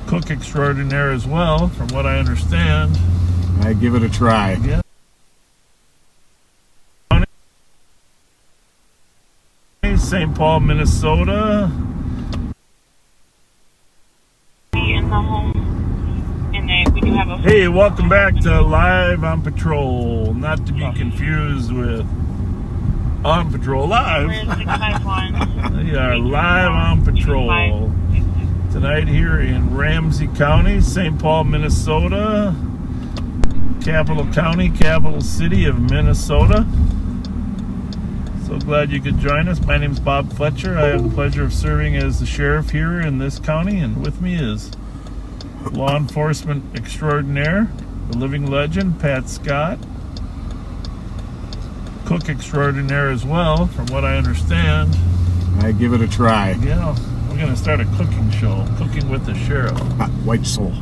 cook extraordinaire as well, from what I understand. I give it a try. Yeah. St. Paul, Minnesota. In the home, and we do have a. Hey, welcome back to Live on Patrol. Not to be confused with On Patrol Live. We are live on patrol tonight here in Ramsey County, St. Paul, Minnesota, capital county, capital city of Minnesota. So glad you could join us. My name is Bob Fletcher. I have the pleasure of serving as the sheriff here in this county, and with me is law enforcement extraordinaire, the living legend, Pat Scott. Cook extraordinaire as well, from what I understand. I give it a try. Yeah, we're going to start a cooking show, Cooking with the Sheriff. White soul.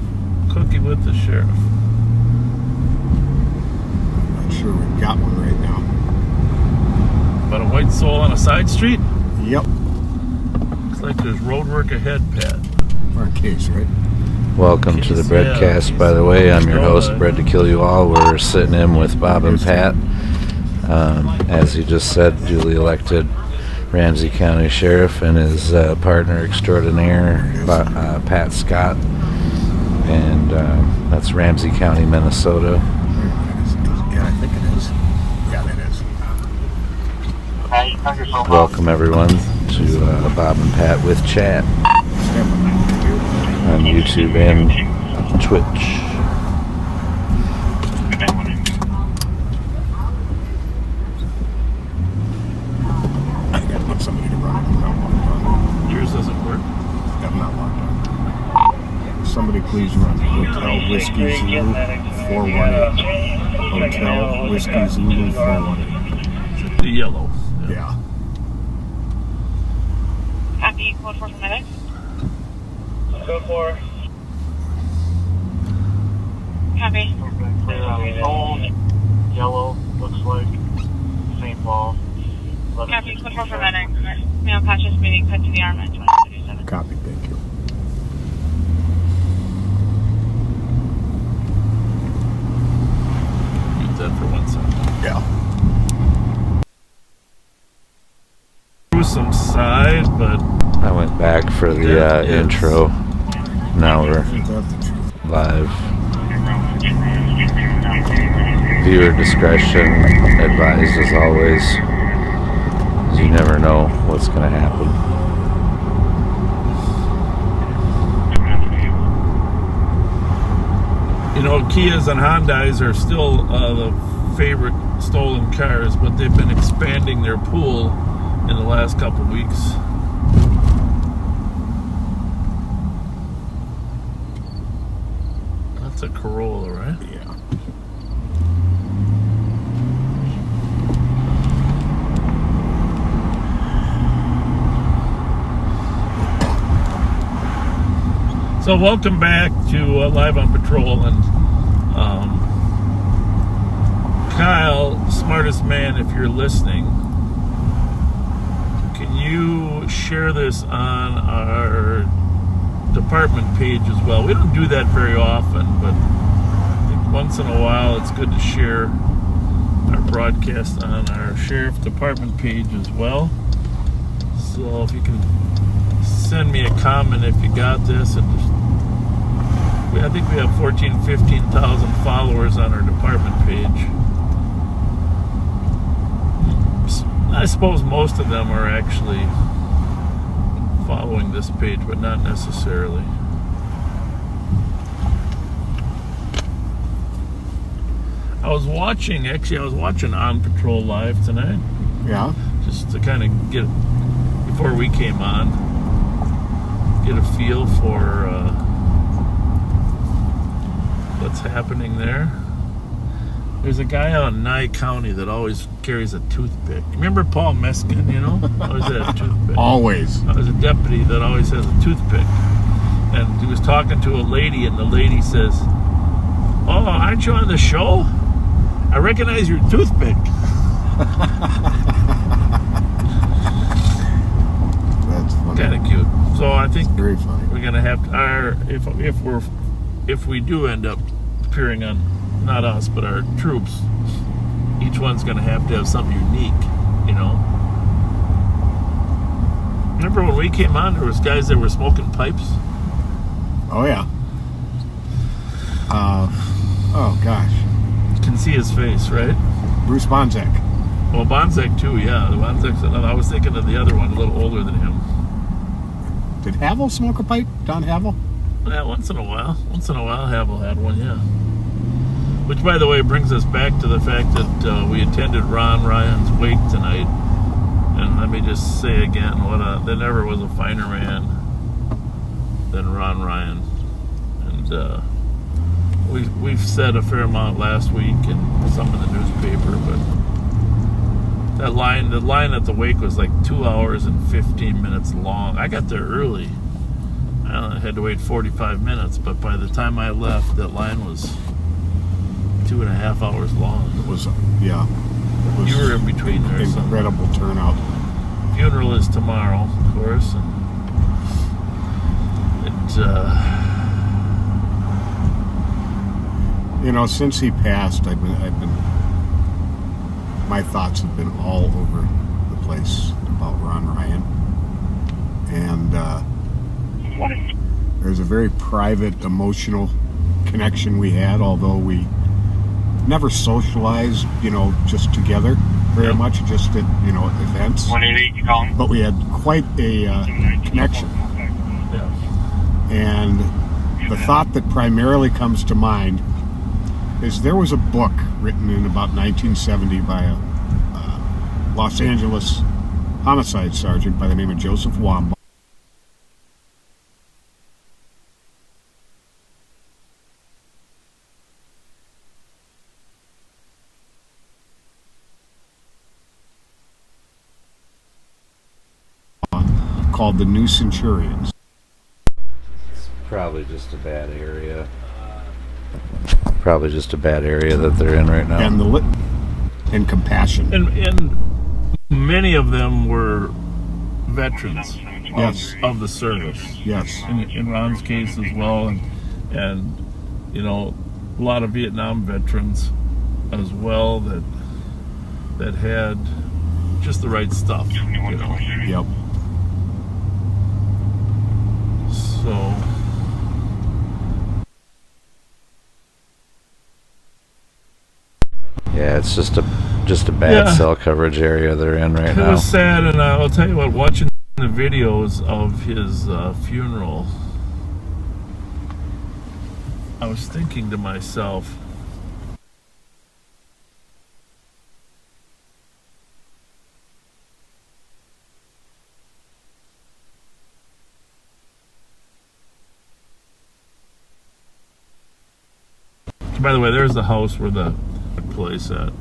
Cooking with the Sheriff. I'm not sure we've got one right now. About a white soul on a side street? Yep. Looks like there's road work ahead, Pat. For a case, right? Welcome to the Breadcast, by the way. I'm your host, Bread to Kill You All. We're sitting in with Bob and Pat. As he just said, duly elected Ramsey County Sheriff and his partner extraordinaire, Pat Scott. And that's Ramsey County, Minnesota. Yeah, I think it is. Yeah, that is. Welcome, everyone, to Bob and Pat with Chat on YouTube and Twitch. I gotta get somebody to run it. I'm not locked on. Yours doesn't work. I'm not locked on. Somebody please run Hotel Whiskey Zulu 418. Hotel Whiskey Zulu 418. The yellow. Yeah. Happy code 4 for medics. Code 4. Happy. Old, yellow, looks like St. Paul. Happy code 4 for medics. Male conscious meeting cut to the arm at 2037. Copy, thank you. Use that for 1 second. Yeah. Some side, but I went back for the intro. Now we're live. Viewer discretion advised as always. You never know what's going to happen. you know, Kias and Hyundais are still the favorite stolen cars, but they've been expanding their pool in the last couple of weeks. That's a Corolla, right? Yeah. So welcome back to Live on Patrol, and Kyle, smartest man, if you're listening, can you share this on our department page as well? We don't do that very often, but I think once in a while it's good to share our broadcast on our sheriff department page as well. So if you can send me a comment if you got this, and just, I think we have 14,000, 15,000 followers on our department page. I suppose most of them are actually following this page, but not necessarily. I was watching On Patrol Live tonight. Yeah. Just to kind of get, before we came on, get a feel for what's happening there. There's a guy out in Nye County that always carries a toothpick. Remember Paul Meskin, you know? Always had a toothpick. Always. I was a deputy that always has a toothpick. And he was talking to a lady, and the lady says, "Oh, aren't you on the show? I recognize your toothpick." That's funny. Kind of cute. So I think Very funny. we're gonna have to, if we do end up appearing on, not us, but our troops, each one's gonna have to have something unique, you know. Remember when we came on, there was guys that were smoking pipes? Oh, yeah. Oh, gosh. You can see his face, right? Bruce Bonzak. Well, Bonzak too, yeah. Bonzak's another. I was thinking of the other one, a little older than him. Did Havel smoke a pipe? Don Havel? Yeah, once in a while. Once in a while, Havel had one, yeah. Which, by the way, brings us back to the fact that we attended Ron Ryan's wake tonight. And let me just say again, there never was a finer man than Ron Ryan. And we've said a fair amount last week and some in the newspaper, but the line at the wake was like 2 hours and 15 minutes long. I got there early. I had to wait 45 minutes, but by the time I left, that line was 2.5 hours long. It was, yeah. It was You were in between there. incredible turnout. Funeral is tomorrow, of course, and You know, since he passed, my thoughts have been all over the place about Ron Ryan. And there's a very private, emotional connection we had, although we never socialized, you know, just together very much, just at, you know, events. 188, you calling? But we had quite a connection. yeah. And the thought that primarily comes to mind is there was a book written in about 1970 by a Los Angeles homicide sergeant by the name of Joseph Wambaugh. Called The New Centurions. Probably just a bad area. Probably just a bad area that they're in right now. And compassion. And many of them were veterans Yes. of the service. Yes. In Ron's case as well, and you know, a lot of Vietnam veterans as well that had just the right stuff, you know. Yep. So Yeah, it's just a bad Yeah. cell coverage area they're in right it now. was sad, and I'll tell you what, watching the videos of his funeral, I was thinking to myself, by the way, there's the house where the place at,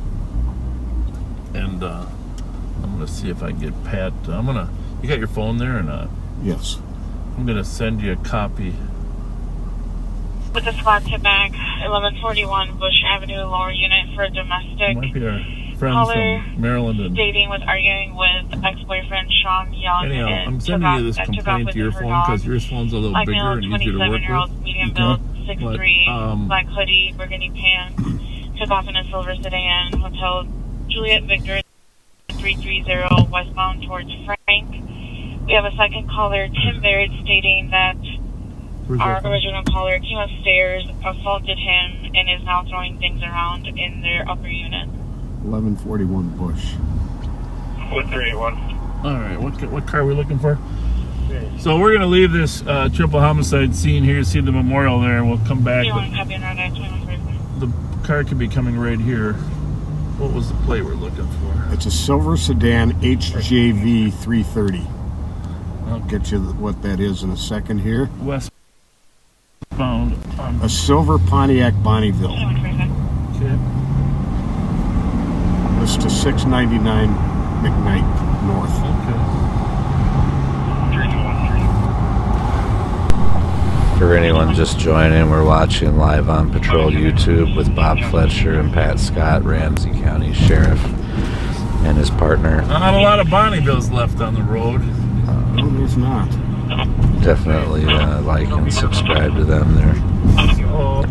and I'm gonna see if I can get Pat. You got your phone there or not? Yes. I'm gonna send you a copy. With the squad to bag 1141 Bush Avenue, lower unit for domestic. Might be our friends Caller from Maryland. And Dating was arguing with ex-boyfriend Sean Young. anyhow, and I'm sending you this took off complaint with to your her phone dog. because your phone's a little Like bigger male, and easier to work 27-year-old, with. medium Okay. build, 6'3", But, black hoodie, burgundy pants. Took off in a silver sedan. Hotel Juliet Victor 330 westbound towards Frank. We have a second caller, Tim Baird, stating that Where's our your phone? original caller came upstairs, assaulted him, and is now throwing things around in their upper unit. 1141 Bush. 1381. All right, what car are we looking for? So we're gonna leave this triple homicide scene here, see the memorial there, and we'll come back. Do you But want to copy on our 2144? the car could be coming right here. What was the plate we're looking for? It's a silver sedan HJV 330. I'll get you what that is in a second here. Westbound. A silver Pontiac Bonneville. 2145. Okay. This to 699 McKnight North. Okay. 3213. For anyone just joining, we're watching Live on Patrol YouTube with Bob Fletcher and Pat Scott, Ramsey County Sheriff, and his partner. Not a lot of Bonnievilles left on the road. No, there's not. definitely like and subscribe to them. Oh,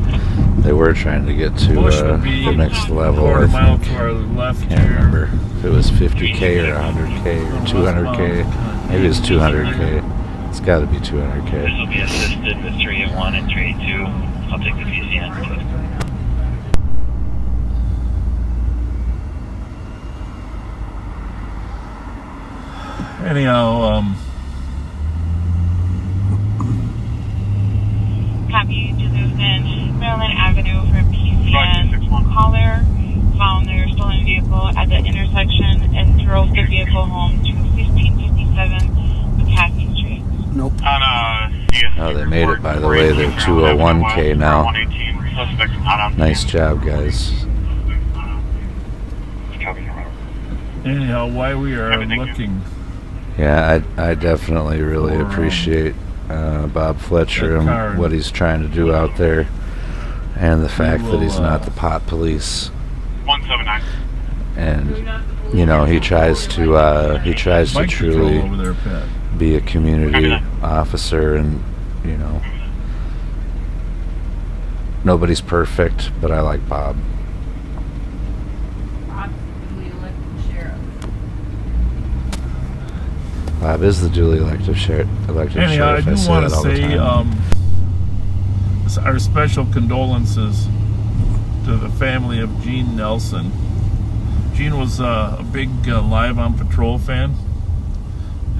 They were trying to get to Bush would be the next level. quarter I mile think. to our left Can't here. remember if it was 50K or 100K or 200K. Maybe it's 200K. It's got to be 200K. This will be assisted with 381 and 382. I'll take the PCN. Anyhow, Copy Duluth and Maryland Avenue for PCN. Caller found their stolen vehicle at the intersection and drove the vehicle home to 1557 McCaffey Street. Nope. Oh, they made it, by the way. They're 201K now. Nice job, guys. anyhow, why we are looking. Yeah, I definitely really appreciate Bob Fletcher and what he's trying to do out there, and the fact that he's not the pot police. 179. And you know, he tries to truly Over there, Pat. be a community officer, and you know, nobody's perfect, but I like Bob. Bob is the duly elected sheriff. Anyhow, I do want to say time. Our special condolences to the family of Jean Nelson. Jean was a big Live on Patrol fan,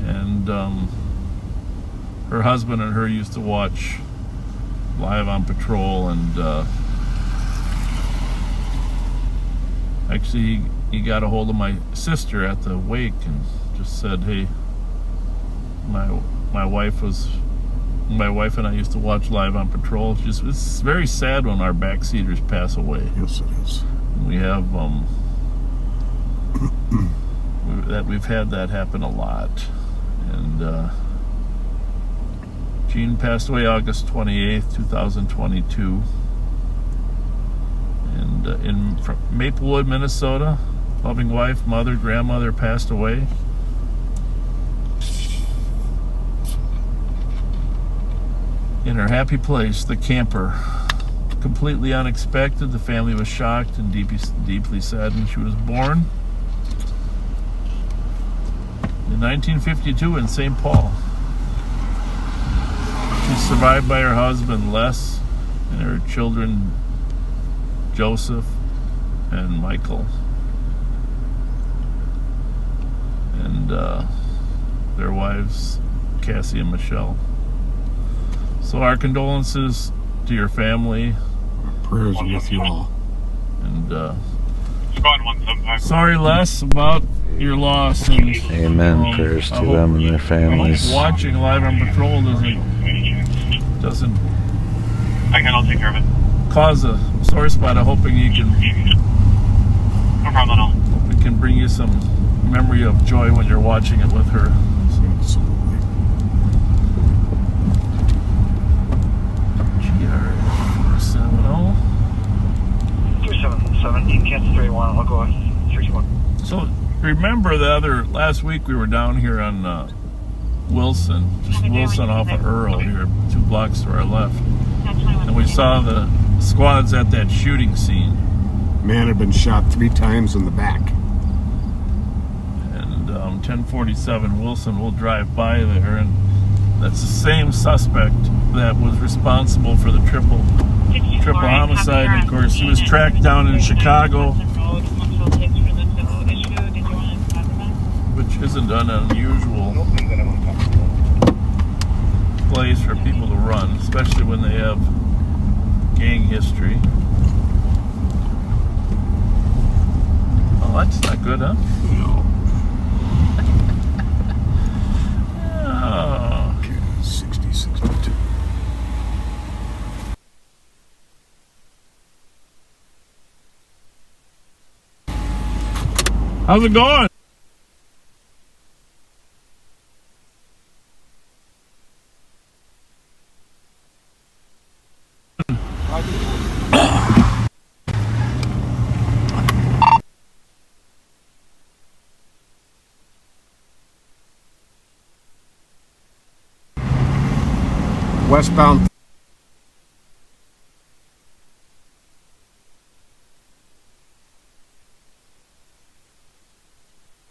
and her husband and her used to watch Live on Patrol, and actually he got a hold of my sister at the wake and just said, hey, my wife and I used to watch Live on Patrol. It's very sad when our backseaters pass away. Yes, it is. We have we've had that happen a lot, and Jean passed away August 28th, 2022, and in Maplewood, Minnesota. Loving wife, mother, grandmother passed away. In her happy place, the camper. Completely unexpected. The family was shocked and deeply saddened. She was born in 1952 in St. Paul. She's survived by her husband, Les, and her children, Joseph and Michael. And their wives, Cassie and Michelle. So our condolences to your family. Our prayers are with you all. And Squad 175. sorry, Les, about your loss. And Amen. Prayers to them and their families. Watching Live on Patrol doesn't I'll take care of it. cause a sore spot. I'm hoping you can. No problem at all. Hope it can bring you some memory of joy when you're watching it with her. Absolutely. GR470. 377, cancel 31. I'll go 31. So remember last week we were down here on Wilson, just Wilson off of Earl here, 2 blocks to our left, and we saw the squads at that shooting scene. Man had been shot 3 times in the back. And 1047 Wilson will drive by there, and that's the same suspect that was responsible for the triple homicide. And of course, he was tracked down in Chicago, which isn't an unusual place for people to run, especially when they have gang history. Oh, that's not good, huh? No. Oh. Okay, 60, 62. How's it going? westbound.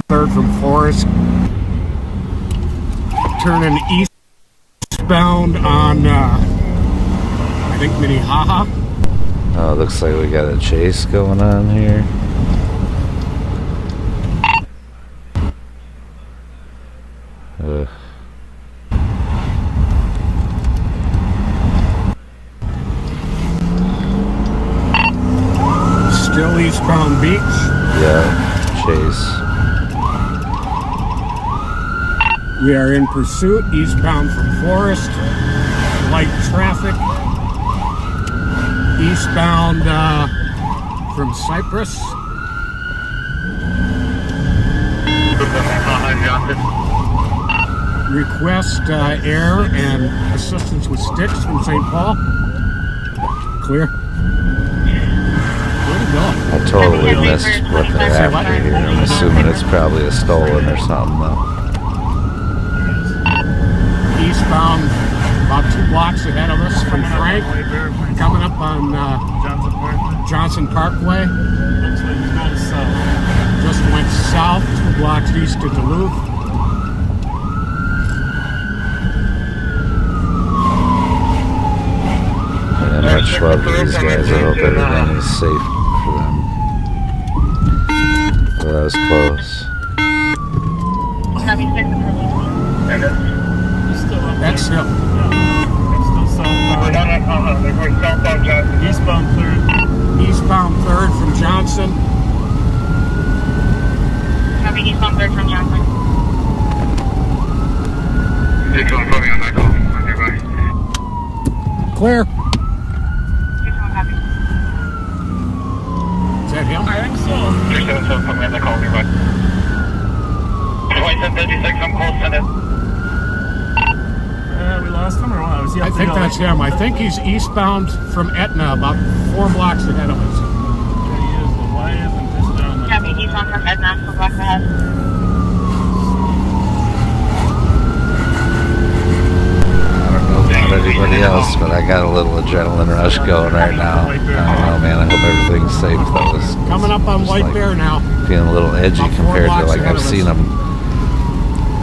Third from Forest. Turning eastbound on, I think, Minnehaha. Oh, it looks like we got a chase going on here. Ugh. Still eastbound Beach. Yeah, chase. We are in pursuit eastbound from Forest. Light traffic. Eastbound from Cypress. Request air and assistance with sticks from St. Paul. Clear. Where'd it go? I totally missed what they're after here. I'm assuming it's probably a stolen or something though. Eastbound, about 2 blocks ahead of us from Frank. Coming up on Johnson Parkway. Looks like he's going south. Just went south, 2 blocks east of Duluth. And much love to these guys. I hope everything is safe for them. Well, that was close. That's him. Still southbound. Eastbound 3rd. Eastbound 3rd from Johnson. Copy, eastbound 3rd from Johnson. Clear. Eastbound copy. Is that him? I think so. 377, put me on the call nearby. 2756, I'm close to it. We lost him or what? Was he up I the think hill? that's him. I think he's eastbound from Etna, about 4 blocks ahead of us. There he is, but why isn't this down the Copy, eastbound from Edna, 4 blocks ahead. I don't know about everybody else, but I got a little adrenaline rush going right now. I don't know, man. I hope everything's safe though. It's Coming up on just White like Bear now. feeling a little edgy About 4 compared to blocks like ahead I've of seen us. them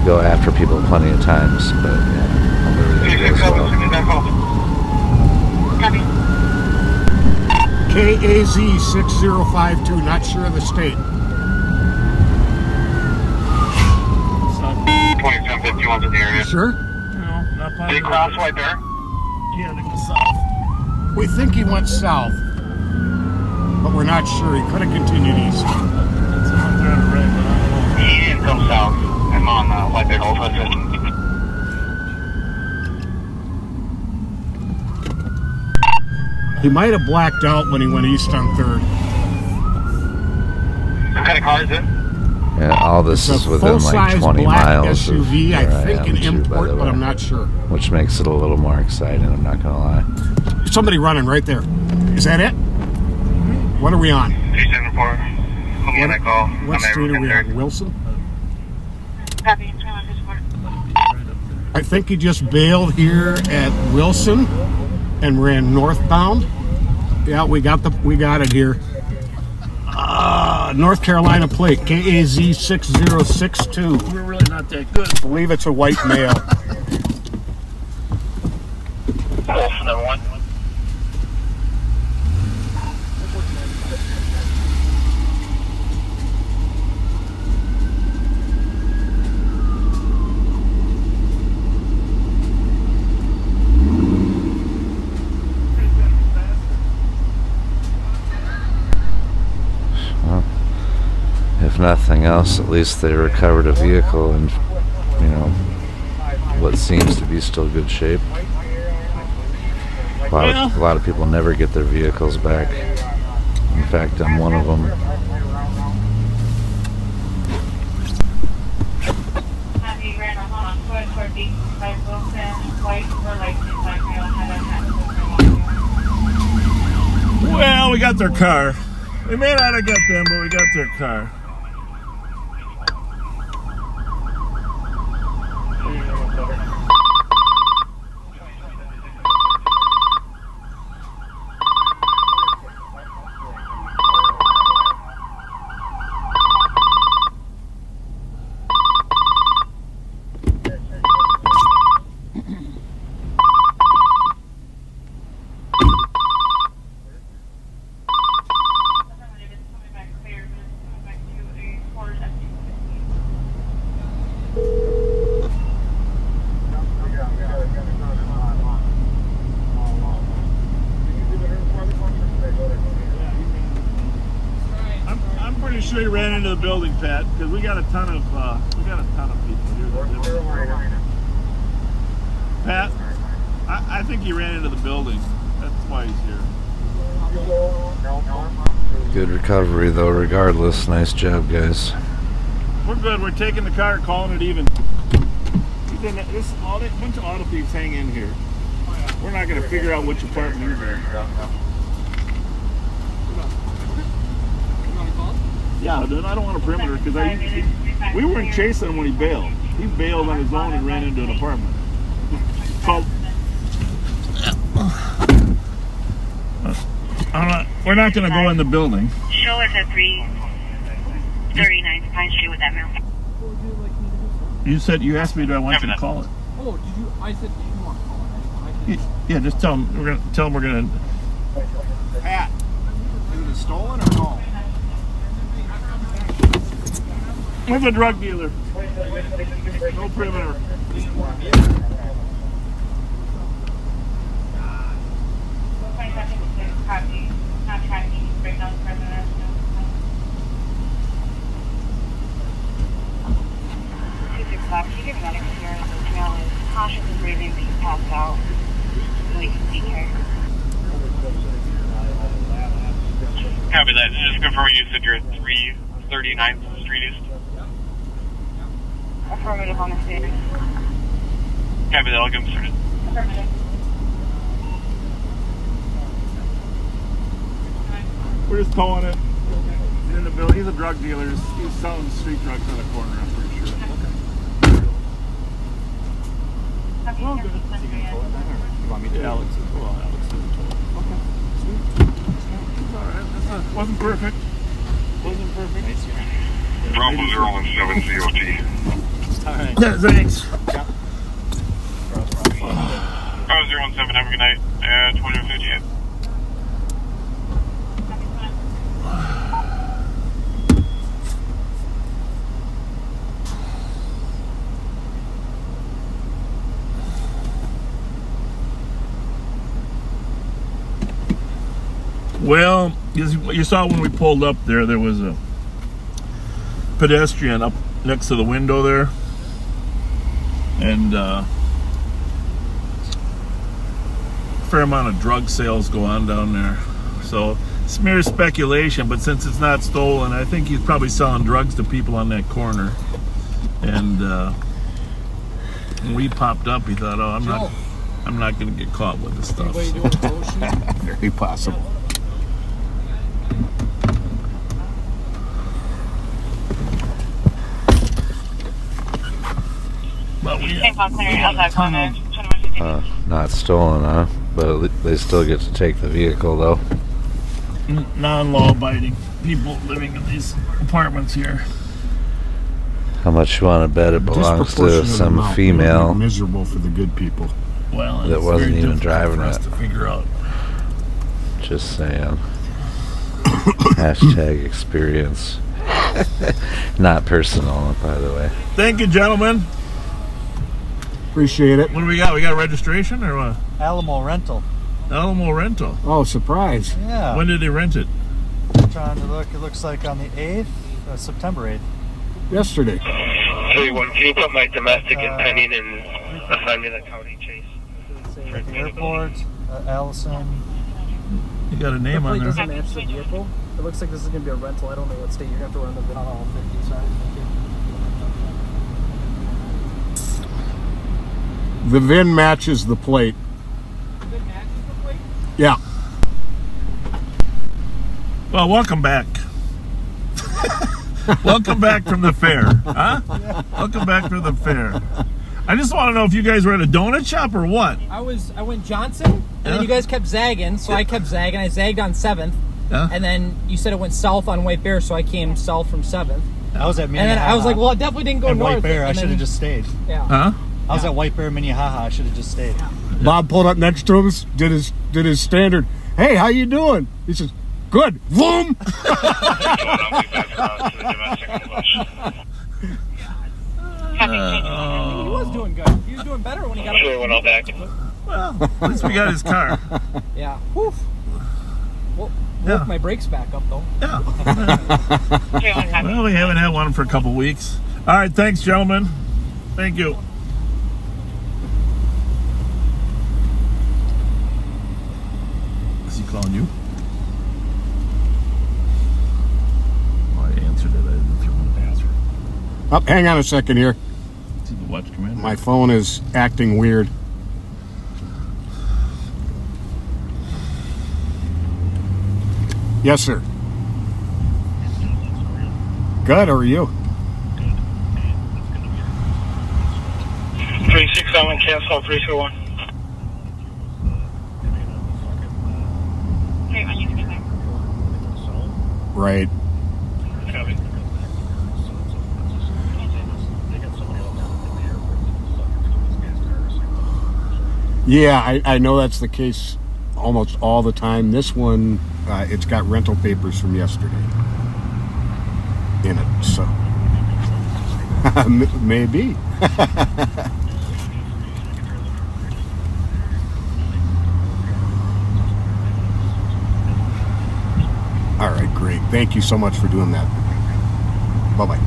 go after people plenty of times. But yeah, I'm really good as well. Copy. KAZ 6052, not sure of the state. 2751's in the area. Sure? No, not Did he positive. cross right there? He had to go south. We think he went south, but we're not sure. He could have continued east. That's him up there on the right, but I don't know. He didn't come south. I'm on White Bear Old Hudson. He might have blacked out when he went east on 3rd. What kind of car is it? Yeah, all this It's is a within like full-size 20 black miles SUV, of I where think am an too, by import, the but way, I'm not sure. which makes it a little more exciting. I'm not gonna lie. Somebody running right there. Is that it? What are we on? 374. Put me on that call. What I'm street are we there. on? Wilson? Copy, 2154. I think he just bailed here at Wilson and ran northbound. Yeah, we got it here. North Carolina plate, KAZ 6062. We're really not that good. I believe it's a white male. Wolf, number 1. If nothing else, at least they recovered a vehicle in, you know, what seems to be still good shape. A lot of people never get their vehicles back. In fact, I'm one of them. Have you ran a Honda Accord for D5 Wilson, white or light D5 rail, had a Well, we got their car. We may not have got them, but we got their car. sure he ran into the building, Pat, because we got a ton of people here. Pat, I think he ran into the building. That's why he's here. Good recovery, though, regardless. Nice job, guys. We're good. We're taking the car, calling it even. This bunch of auto thieves hang in here. We're not going to figure out which apartment you're in. Yeah, dude, I don't want a perimeter because we weren't chasing him when he bailed. He bailed on his own and ran into an apartment. Called. We're not going to go in the building. Show us at 339 Pine Street with that mail. You asked me, do I want you to call it? Oh, did you? I said, do you want to call it? Yeah, just tell him we're gonna. Pat, is it stolen or no? With a drug dealer. No perimeter. Cautious of breathing, please pass out. We can see her. Copy that. Just confirming you said you're at 339th Street East. Affirmative on the stairs. Copy that. I'll get them started. Affirmative. We're just towing it. He's in the building. He's a drug dealer. He's selling street drugs on the corner, I'm pretty sure. Well, good. You want me to? Alex is well. Alex is told. Okay. Sweet. It's all right. Wasn't perfect. Wasn't perfect. Bravo 017 COT. All right. Yeah, thanks. Yeah. Bravo 017, have a good night. 2058. Well, you saw when we pulled up there was a pedestrian up next to the window there. And a fair amount of drug sales go on down there. So it's mere speculation, but since it's not stolen, I think he's probably selling drugs to people on that corner. And when we popped up, he thought, oh, I'm not going to get caught with this stuff. Anybody doing a tow sheet? Very possible. But we Same call clear outside corner. Not stolen, huh? But they still get to take the vehicle, though. non-law abiding people living in these apartments here. How much you want to bet it belongs to Disproportionate some amount. female It'll be miserable for the good people. Well, that it's wasn't very even difficult driving for us it. to figure out. Just saying. Hashtag experience. Not personal, by the way. Thank you, gentlemen. Appreciate it. What do we got? We got registration or what? Alamo Rental. Alamo rental. Oh, surprise. Yeah. When did they rent it? Trying to look. It looks like on the 8th, September 8th. Yesterday. 31, can you put my domestic and pending and assign me the county chase? At the airport, Allison. You got a name on The plate there. doesn't match the vehicle. It looks like this is going to be a rental. I don't know what state you're going to have to run the VIN on all 50. Sorry. Thank you. The VIN matches the plate. The VIN matches the plate? Yeah. Well, welcome back. Welcome back from the fair, huh? Welcome back from the fair. I just want to know if you guys were at a donut shop or what. I went Johnson, and then you guys kept zagging, so I kept zagging. I zagged on 7th, and then you said it went south on White Bear, so I came south from 7th. I was at And then I was like, well, it definitely didn't go and north. White Bear. I and should have then- just stayed. Yeah. Huh? I was at White Bear, Minnehaha. I should have just stayed. Bob pulled up next to him, did his standard. Hey, how you doing? He says, good. Boom. I'll be back around to the domestic and push. He was doing good. He was doing better when he got Sure, when I'm back. Well, at least we got his car. Yeah. Woof. Woke my brakes back up though. Yeah. Well, we haven't had one for a couple weeks. All right, thanks, gentlemen. Thank you. Is he calling you? Oh, I answered it. I didn't know if you wanted to answer. Oh, hang on a second here. See the watch commander. My phone is acting weird. Yes, sir. Good, how are you? 367, cancel 321. Right. Yeah, I know that's the case almost all the time. This one, it's got rental papers from yesterday in it, so maybe. All right, great. Thank you so much for doing that. Bye-bye.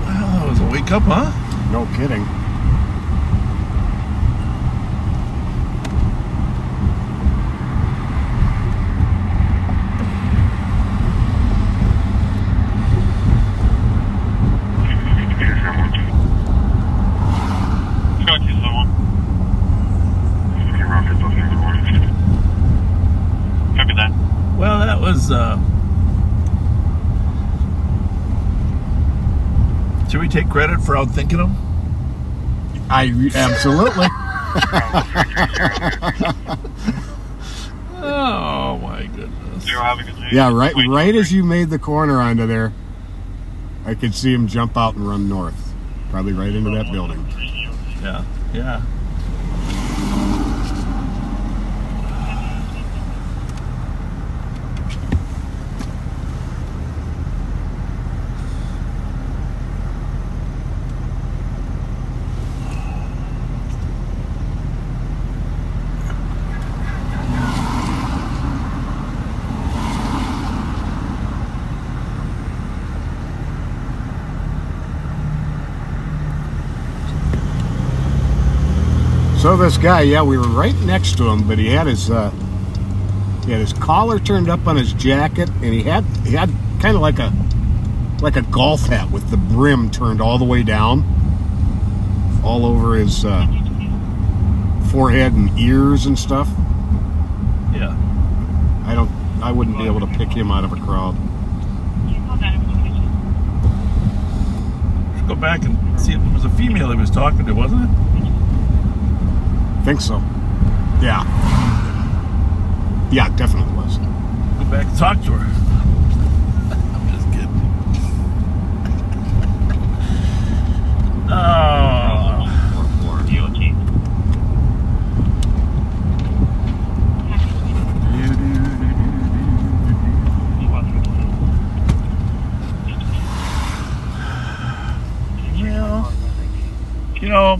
Well, that was a wake up, huh? No kidding. Well, that was, should we take credit for outthinking them? Absolutely. Oh, my goodness. Yeah, right as you made the corner onto there, I could see him jump out and run north. Probably right into that building. Yeah, yeah. So this guy, yeah, we were right next to him, but he had his collar turned up on his jacket, and he had kind of like a golf hat with the brim turned all the way down, all over his forehead and ears and stuff. Yeah. I wouldn't be able to pick him out of a crowd. Should go back and see if it was a female he was talking to, wasn't it? Think so. Yeah. Yeah, it definitely was. Go back and talk to her. I'm just kidding. Oh. Well, you know,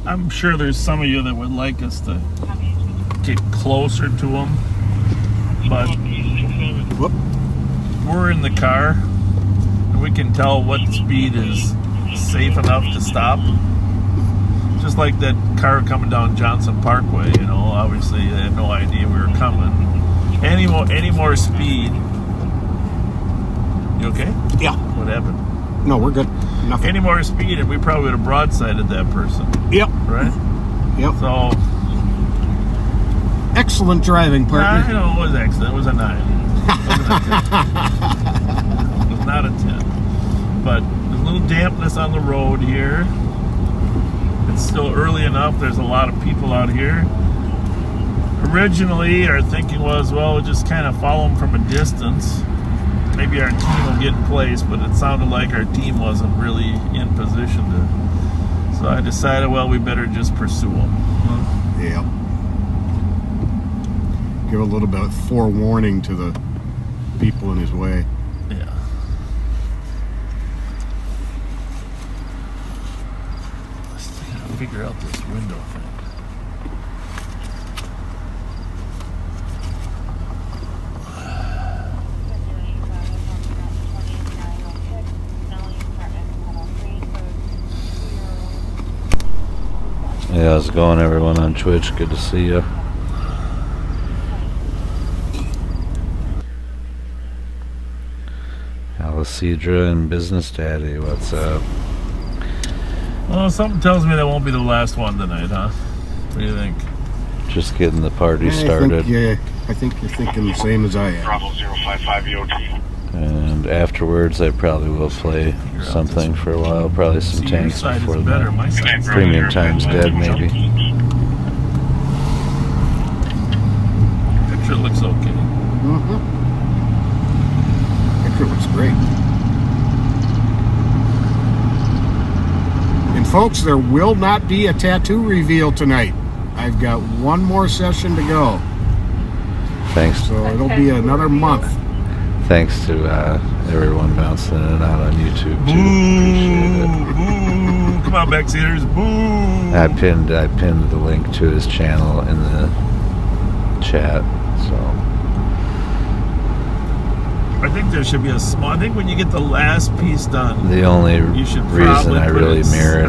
I'm sure there's some of you that would like us to get closer to them, but we're in the car and we can tell what speed is safe enough to stop. Just like that car coming down Johnson Parkway, you know, obviously they had no idea we were coming. Any more speed. You okay? Yeah. What happened? No, we're good. Nothing. Any more speed and we probably would have broadsided that person. Yep. Right? Yep. So excellent driving, partner. I know it was excellent. It was a 9. It wasn't a 10. It was not a 10. But there's a little dampness on the road here. It's still early enough. There's a lot of people out here. Originally, our thinking was, well, we'll just kind of follow them from a distance. Maybe our team will get in place, but it sounded like our team wasn't really in position to. So I decided, well, we better just pursue them. Yeah. Give a little bit of forewarning to the people in his way. Yeah. figure out this window thing. Hey, how's it going, everyone on Twitch? Good to see you. Alicidra and Business Daddy, what's up? Well, something tells me that won't be the last one tonight, huh? What do you think? Just getting the party started. I think you're thinking the same as I am. Bravo 055 EOT. And afterwards, I probably will play something for a while. Probably some See, your tanks side before is better. that. My side's Premium Time's dead, maybe. Picture looks okay. Mm-hmm. Picture looks great. And folks, there will not be a tattoo reveal tonight. I've got one more session to go. Thanks. So it'll be another month. Thanks to everyone bouncing in and out on YouTube too. Boo! Appreciate Boo! Come on, backseaters! Boo! it. I pinned the link to his channel in the chat. So I think there should be a small. I think when you get the last piece done, the only you should reason probably I put really mirror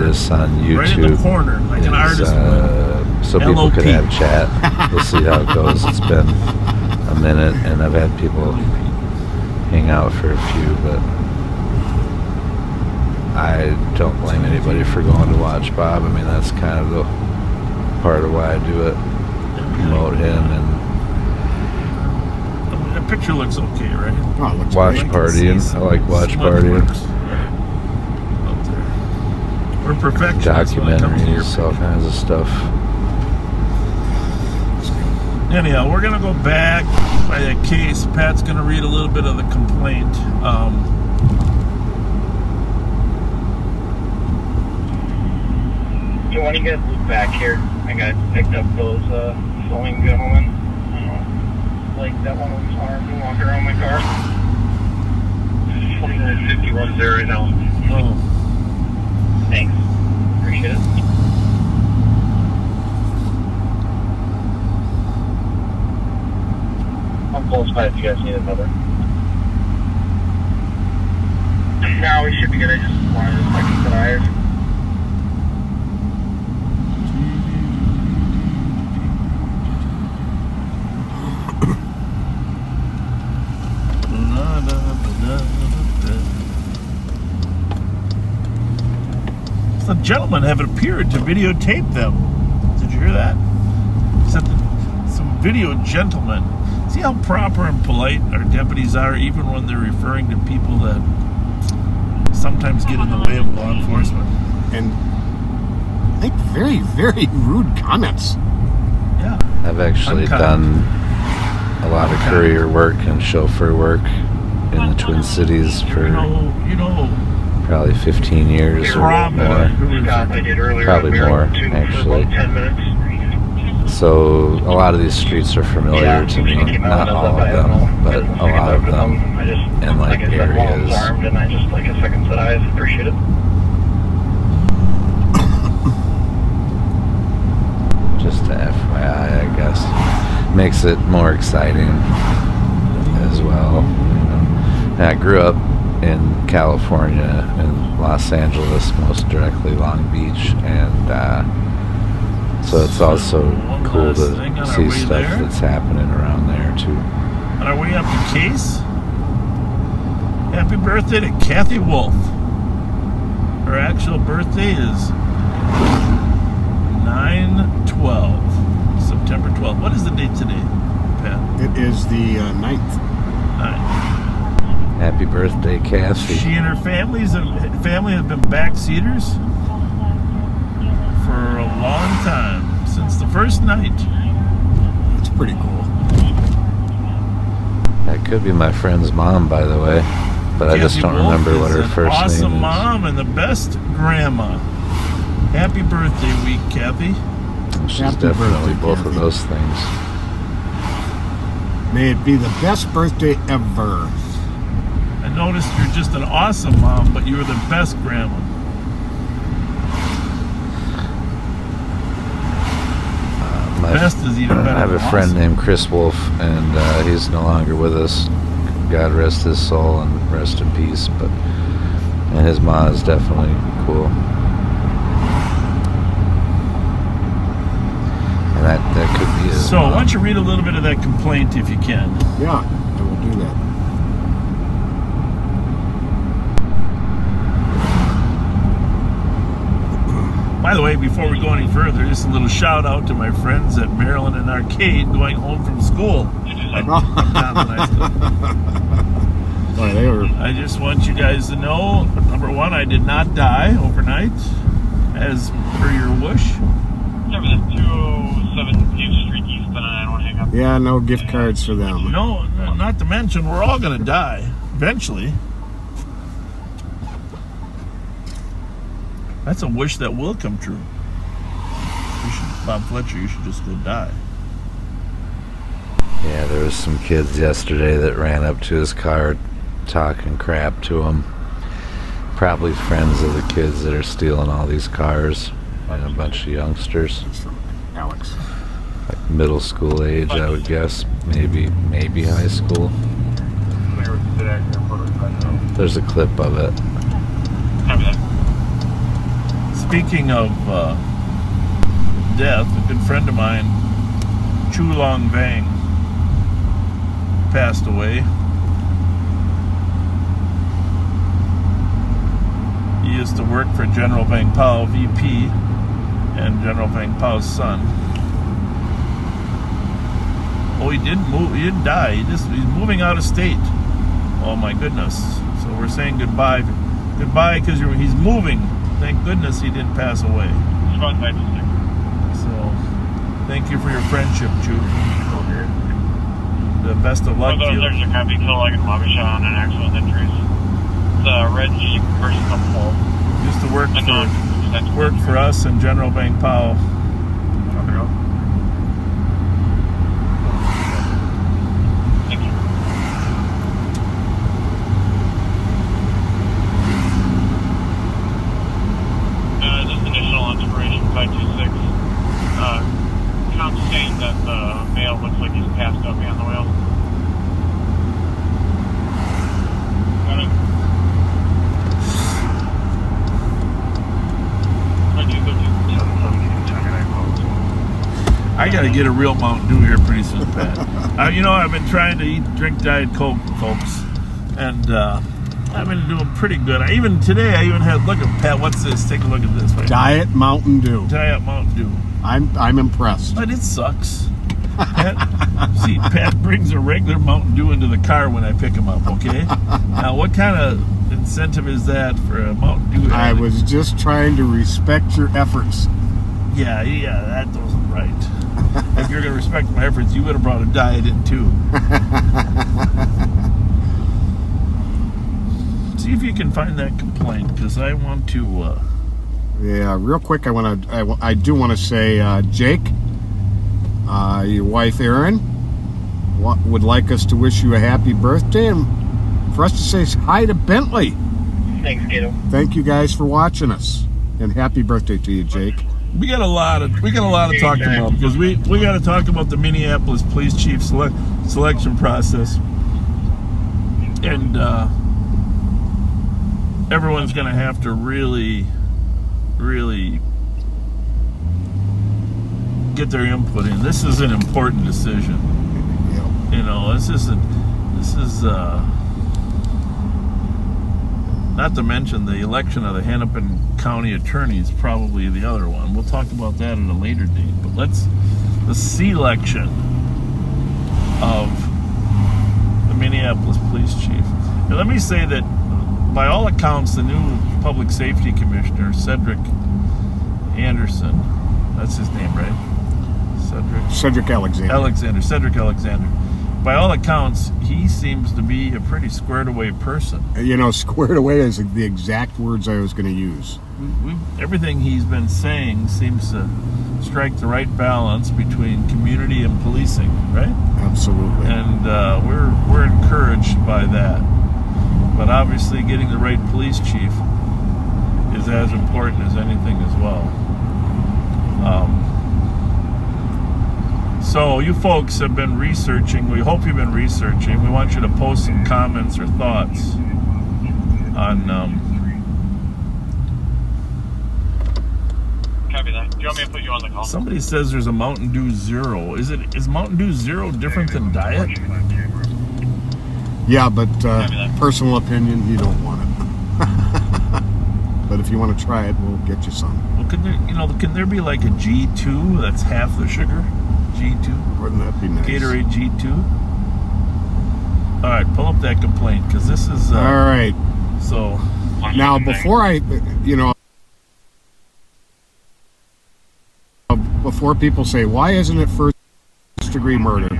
this on YouTube right in the corner, like an artist would. so people LOP. could have chat. We'll see how it goes. It's been a minute, and I've had people hang out for a few, but I don't blame anybody for going to watch Bob. I mean, that's kind of the part of why I do it. Promote him and The picture looks okay, right? Oh, it looks watch great. partying. I like watch partying. Up there. We're perfectionists when it comes to your Documentaries, all kinds of stuff. Anyhow, we're going to go back by that case. Pat's going to read a little bit of the complaint. So when you guys look back here, I got picked up those flowing gentlemen. Like that one was armed and walking around my car. 2951 there right now. Oh. Thanks. Appreciate it. I'm close by if you guys need another. No, we should be good. I just wanted to keep an eye. Some gentlemen have appeared to videotape them. Did you hear that? Some video gentlemen. See how proper and polite our deputies are, even when they're referring to people that sometimes get in the way of law enforcement. And I think very, very rude comments. Yeah. I've actually done a lot of courier work and chauffeur work in the Twin Cities for probably 15 years or more. Probably more, actually. So a lot of these streets are familiar to me. Not all of them, but a lot of them in like areas. And I just like a second set of eyes. Appreciate it. Just a FYI, I guess. Makes it more exciting as well. And I grew up in California, in Los Angeles, most directly Long Beach, and so it's also cool to see stuff that's happening around there too. On our way up to Case, happy birthday to Kathy Wolf. Her actual birthday is 9/12, September 12th. What is the date today, Pat? It is the 9th. 9th. Happy birthday, Kathy. She and her family have been backseaters for a long time, since the first night. It's pretty cool. That could be my friend's mom, by the way, but I just don't remember what her first name is. Awesome mom and the best grandma. Happy birthday week, Kathy. She's definitely both of those things. May it be the best birthday ever. I noticed you're just an awesome mom, but you were the best grandma. Best is even better. I have a than friend awesome. named Chris Wolf, and he's no longer with us. God rest his soul and rest in peace. And his ma is definitely cool. And that could be his So, mom. why don't you read a little bit of that complaint if you can? Yeah, I will do that. By the way, before we go any further, just a little shout out to my friends at Maryland and Arcade going home from school. Like Tom and I still. Boy, they were. I just want you guys to know, number one, I did not die overnight, as per your wish. Remember that 207 Page Street East, and I don't hang up. Yeah, no gift cards for them. No, not to mention, we're all going to die eventually. That's a wish that will come true. Bob Fletcher, you should just go die. Yeah, there was some kids yesterday that ran up to his car talking crap to him. Probably friends of the kids that are stealing all these cars. And a bunch of youngsters. Alex. Like middle school age, I would guess. Maybe high school. There's a clip of it. Speaking of death, a good friend of mine, Chu Long Vang, passed away. He used to work for General Vang Pao, VP, and General Vang Pao's son. Oh, he didn't move. He didn't die. He's moving out of state. Oh my goodness! So we're saying goodbye because he's moving. Thank goodness he didn't pass away. So, thank you for your friendship, Chu. The best of luck to you. There's a copy kill like in Wabasha on an accident injuries. The red Jeep versus the pole. Used to work for us and General Vang Pao. Thank you. Just initial inspiration 526. Count saying that the male looks like he's passed out behind the wheel. Got it. I gotta get a real Mountain Dew here pretty soon, Pat. I've been trying to drink Diet Coke, folks, and I've been doing pretty good. Today I had, look at Pat, what's this? Take a look at this. Right? Diet Mountain Dew. Diet Mountain Dew. I'm impressed. But it sucks. Pat brings a regular Mountain Dew into the car when I pick him up, okay? Now, what kind of incentive is that for a Mountain Dew addict? I was just trying to respect your efforts. Yeah, that wasn't right. If you're going to respect my efforts, you would have brought a diet in, too. See if you can find that complaint, because I want to... Yeah, real quick, I do want to say, Jake, your wife Erin, would like us to wish you a happy birthday and for us to say hi to Bentley. Thanks, Gato. Thank you guys for watching us, and happy birthday to you, Jake. We got a lot of talking about, because we got to talk about the Minneapolis police chief selection process, and everyone's going to have to really get their input in. This is an important decision. This is not to mention the election of the Hennepin County Attorney is probably the other one. We'll talk about that at a later date. But the selection of the Minneapolis police chief. Now, let me say that by all accounts, the new public safety commissioner, Cedric Anderson, that's his name, right? Cedric Alexander. Cedric Alexander. By all accounts, he seems to be a pretty squared away person. Squared away is the exact words I was going to use. Everything he's been saying seems to strike the right balance between community and policing, right? Absolutely. And we're encouraged by that. But obviously, getting the right police chief is as important as anything as well. So you folks have been researching. We hope you've been researching. We want you to post some comments or thoughts on. Copy that. Do you want me to put you on the call? Somebody says there's a Mountain Dew Zero. Is Mountain Dew Zero different than Diet? Yeah, but personal opinion, you don't want it. But if you want to try it, we'll get you some. Well, can there be like a G2 that's half the sugar? G2? Wouldn't that be nice? Gatorade G2? All right, pull up that complaint, because this is... All right. So... Now, before before people say, why isn't it first-degree murder?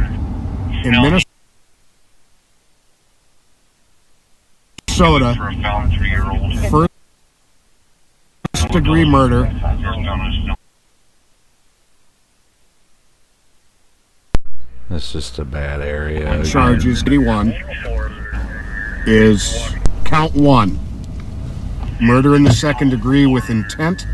In Minnesota, first-degree murder It's just a bad area. charges 81 is count 1, murder in the second degree with intent.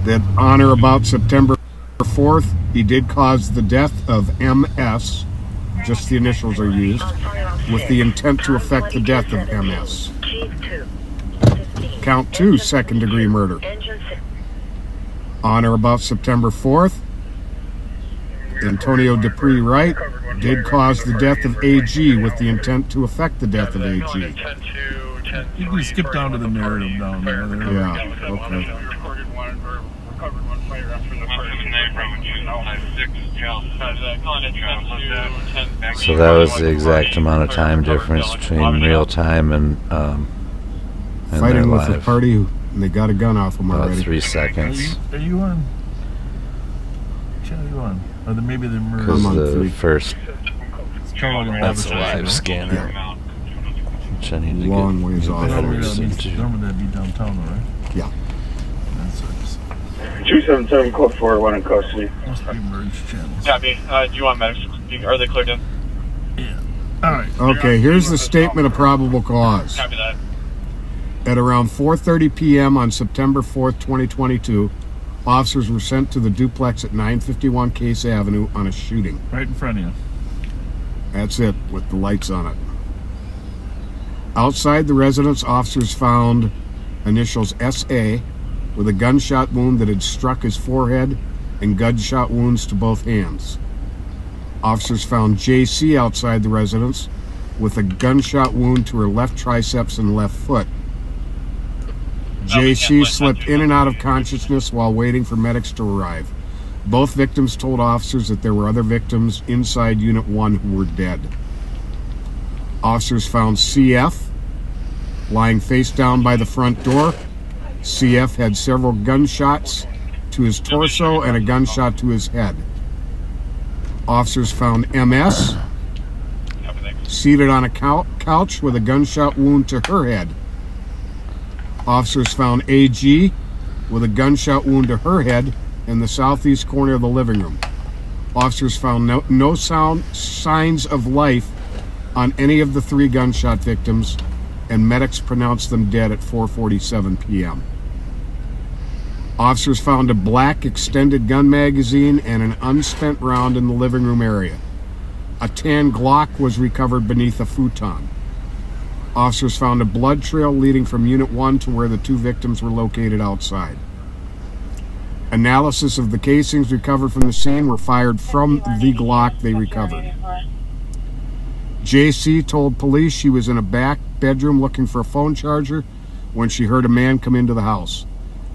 That on or about September 4th, he did cause the death of MS, just the initials are used, with the intent to effect the death of MS. Count 2, second degree murder. On or about September 4th, Antonio Dupree Wright did cause the death of AG with the intent to effect the death of AG. You can skip down to the narrative down there. Yeah, okay. So that was the exact amount of time difference between real time and Fighting with live. a party, and they got a gun off him About already. 3 seconds. Are you on? Which channel are you on? Or maybe the murder. Because I'm on the 3. first, That's a live scanner. Yeah. Which I need to Long get ways off. batteries into. Normally that'd be downtown, all right? Yeah. That's what it's, 277 code 4, 1 in custody. must be merged channels. Copy. Do you want medics? Are they cleared in? Yeah. All right. Okay, here's the statement of probable cause. Copy that. At around 4:30 p.m. on September 4th, 2022, officers were sent to the duplex at 951 Case Avenue on a shooting. Right in front of you. That's it, with the lights on it. Outside the residence, officers found initials SA with a gunshot wound that had struck his forehead and gunshot wounds to both hands. Officers found JC outside the residence with a gunshot wound to her left triceps and left foot. JC slipped in and out of consciousness while waiting for medics to arrive. Both victims told officers that there were other victims inside Unit 1 who were dead. Officers found CF lying face down by the front door. CF had several gunshots to his torso and a gunshot to his head. Officers found MS seated on a couch with a gunshot wound to her head. Officers found AG with a gunshot wound to her head in the southeast corner of the living room. Officers found no signs of life on any of the 3 gunshot victims, and medics pronounced them dead at 4:47 p.m. Officers found a black extended gun magazine and an unspent round in the living room area. A tan Glock was recovered beneath a futon. Officers found a blood trail leading from Unit 1 to where the 2 victims were located outside. Analysis of the casings recovered from the scene were fired from the Glock they recovered. JC told police she was in a back bedroom looking for a phone charger when she heard a man come into the house.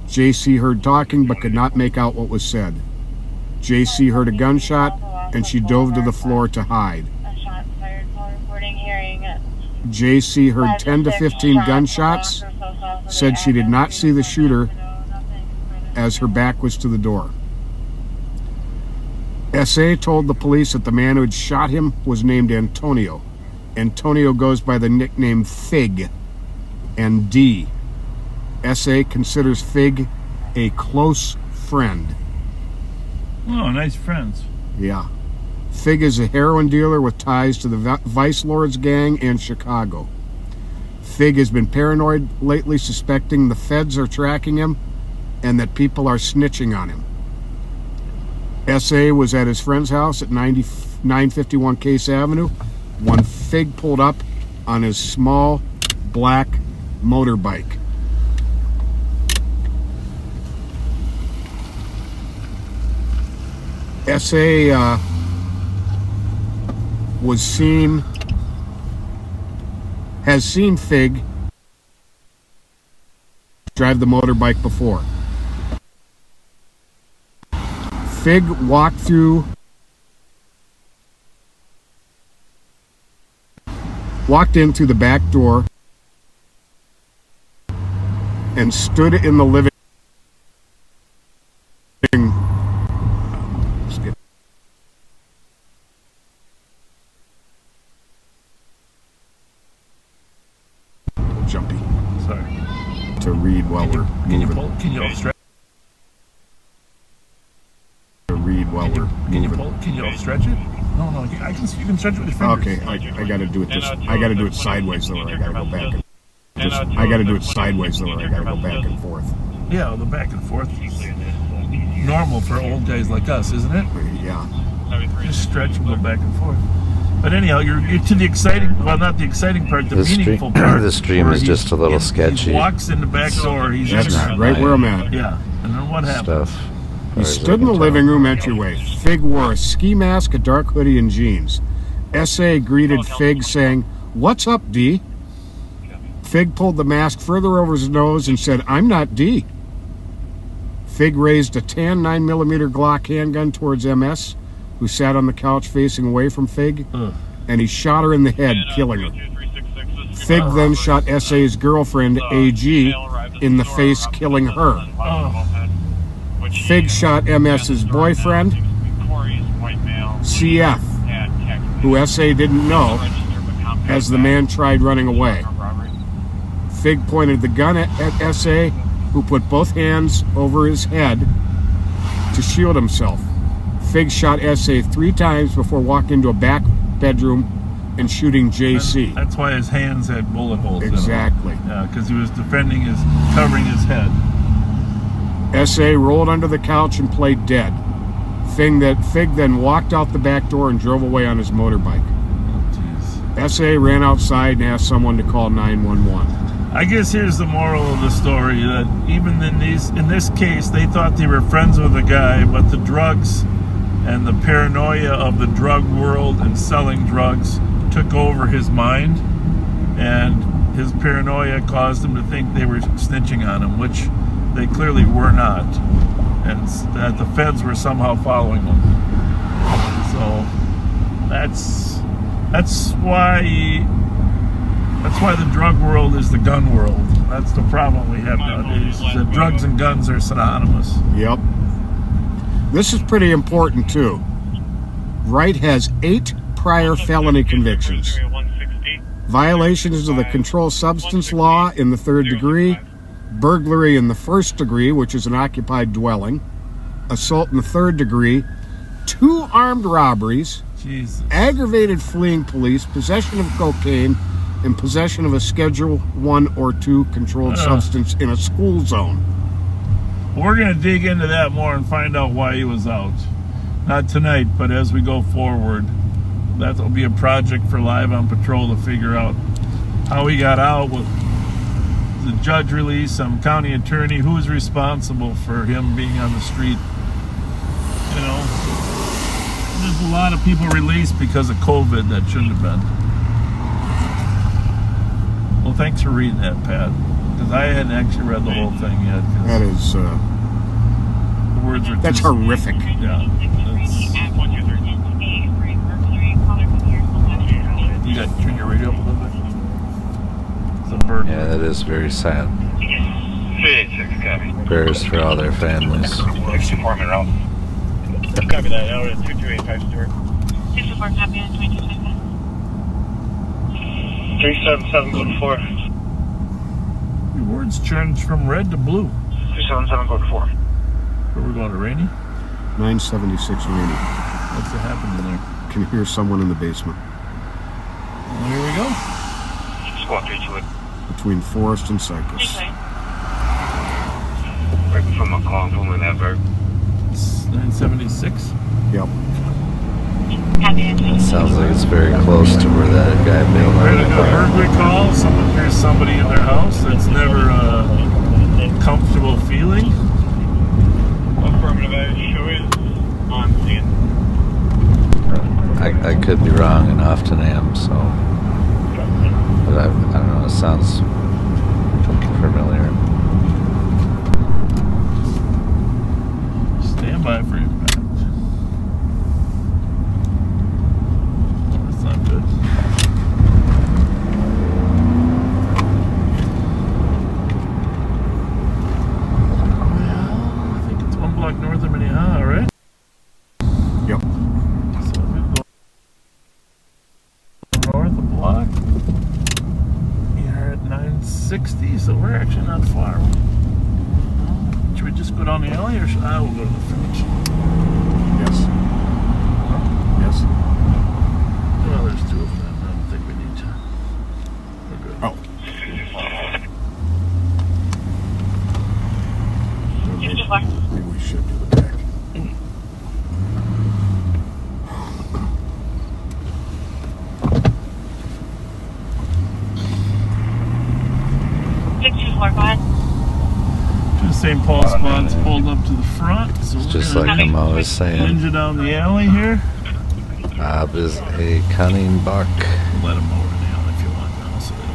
JC heard talking but could not make out what was said. JC heard a gunshot and she dove to the floor to hide. JC heard 10 to 15 gunshots, said she did not see the shooter as her back was to the door. SA told the police that the man who had shot him was named Antonio. Antonio goes by the nickname Fig and D. SA considers Fig a close friend. Oh, nice friends. Yeah. Fig is a heroin dealer with ties to the Vice Lords gang in Chicago. Fig has been paranoid lately, suspecting the feds are tracking him and that people are snitching on him. S.A. was at his friend's house at 951 Case Avenue when Fig pulled up on his small black motorbike. S.A. has seen Fig drive the motorbike before. Fig walked in through the back door and stood in the living room. Jumpy. Sorry. To read while we're moving. Can you stretch? To read while we're moving. Can you stretch it? No, you can stretch it with your fingers. Okay, I gotta do it I gotta do it sideways though, or I gotta go back and I gotta do it sideways though, or I gotta go back and forth. Yeah, the back and forth is normal for old guys like us, isn't it? Yeah. Just stretch and go back and forth. But anyhow, you're to the exciting, well, not the exciting part, the meaningful part. The stream is just a little sketchy. He walks in the back door. That's right where I'm at. Yeah, and then what happened? He stood in the living room entryway. Fig wore a ski mask, a dark hoodie, and jeans. S.A. greeted Fig saying, "What's up, D?" Fig pulled the mask further over his nose and said, "I'm not D." Fig raised a tan 9mm Glock handgun towards MS, who sat on the couch facing away from Fig, and he shot her in the head, killing her. Fig then shot S.A.'s girlfriend, A.G., in the face, killing her. Fig shot MS's boyfriend, CF, who S.A. didn't know, as the man tried running away. Fig pointed the gun at S.A., who put both hands over his head to shield himself. Fig shot S.A. 3 times before walking into a back bedroom and shooting J.C. That's why his hands had bullet holes. Exactly. Yeah, because he was covering his head. S.A. rolled under the couch and played dead. Fig then walked out the back door and drove away on his motorbike. S.A. ran outside and asked someone to call 911. I guess here's the moral of the story, that even in this case, they thought they were friends with the guy, but the drugs and the paranoia of the drug world and selling drugs took over his mind, and his paranoia caused him to think they were snitching on him, which they clearly were not, and that the feds were somehow following him. So that's why the drug world is the gun world. That's the problem we have nowadays, is that drugs and guns are synonymous. Yep. This is pretty important too. Wright has 8 prior felony convictions. Violations of the controlled substance law in the 3rd degree, burglary in the 1st degree, which is an occupied dwelling, assault in the 3rd degree, 2 armed robberies, Jesus. Aggravated fleeing police, possession of cocaine, and possession of a Schedule 1 or 2 controlled substance in a school zone. We're going to dig into that more and find out why he was out. Not tonight, but as we go forward. That'll be a project for Live on Patrol to figure out how he got out, with the judge release, some county attorney, who's responsible for him being on the street. You know, there's a lot of people released because of COVID that shouldn't have been. Well, thanks for reading that, Pat, because I hadn't actually read the whole thing yet. That is, the words are that's horrific. Yeah. You got to turn your radio up a little bit. It's a bird. Yeah, that is very sad. 386, copy. Prayers for all their families. Extra foreman around. Copy that. Out at 2285 Stewart. 64, copy on 2255. 377, go to 4. Your words changed from red to blue. 377, go to 4. Where we're going to Rainy? 976 Rainy. What's happening there? Can hear someone in the basement. Well, here we go. Squawk 32 it. between Forest and Cypress. Right from a call from whenever. 976. Yep. Sounds like it's very close to where that guy bailed We're gonna out. do a burglary call. There's somebody in their house. That's never a comfortable feeling. Affirmative, show is on scene. I could be wrong and often am, so. But I don't know, it sounds familiar. Stand by for impact. That's not good. Well, I think it's 1 block north of Minnehaha, right? Yep. So we go north a block. We are at 960, so we're actually not far. Should we just go down the alley, or should we'll go to the front? Yes. Yes. Well, there's two of them. I don't think we need to. We're good. Oh. Maybe we should do the back. 6245. Two St. Paul spots pulled up to the front. So It's we're just gonna like I'm always saying. ninja down the alley here. Bob is a cunning buck. Let him over the alley if you want now, so they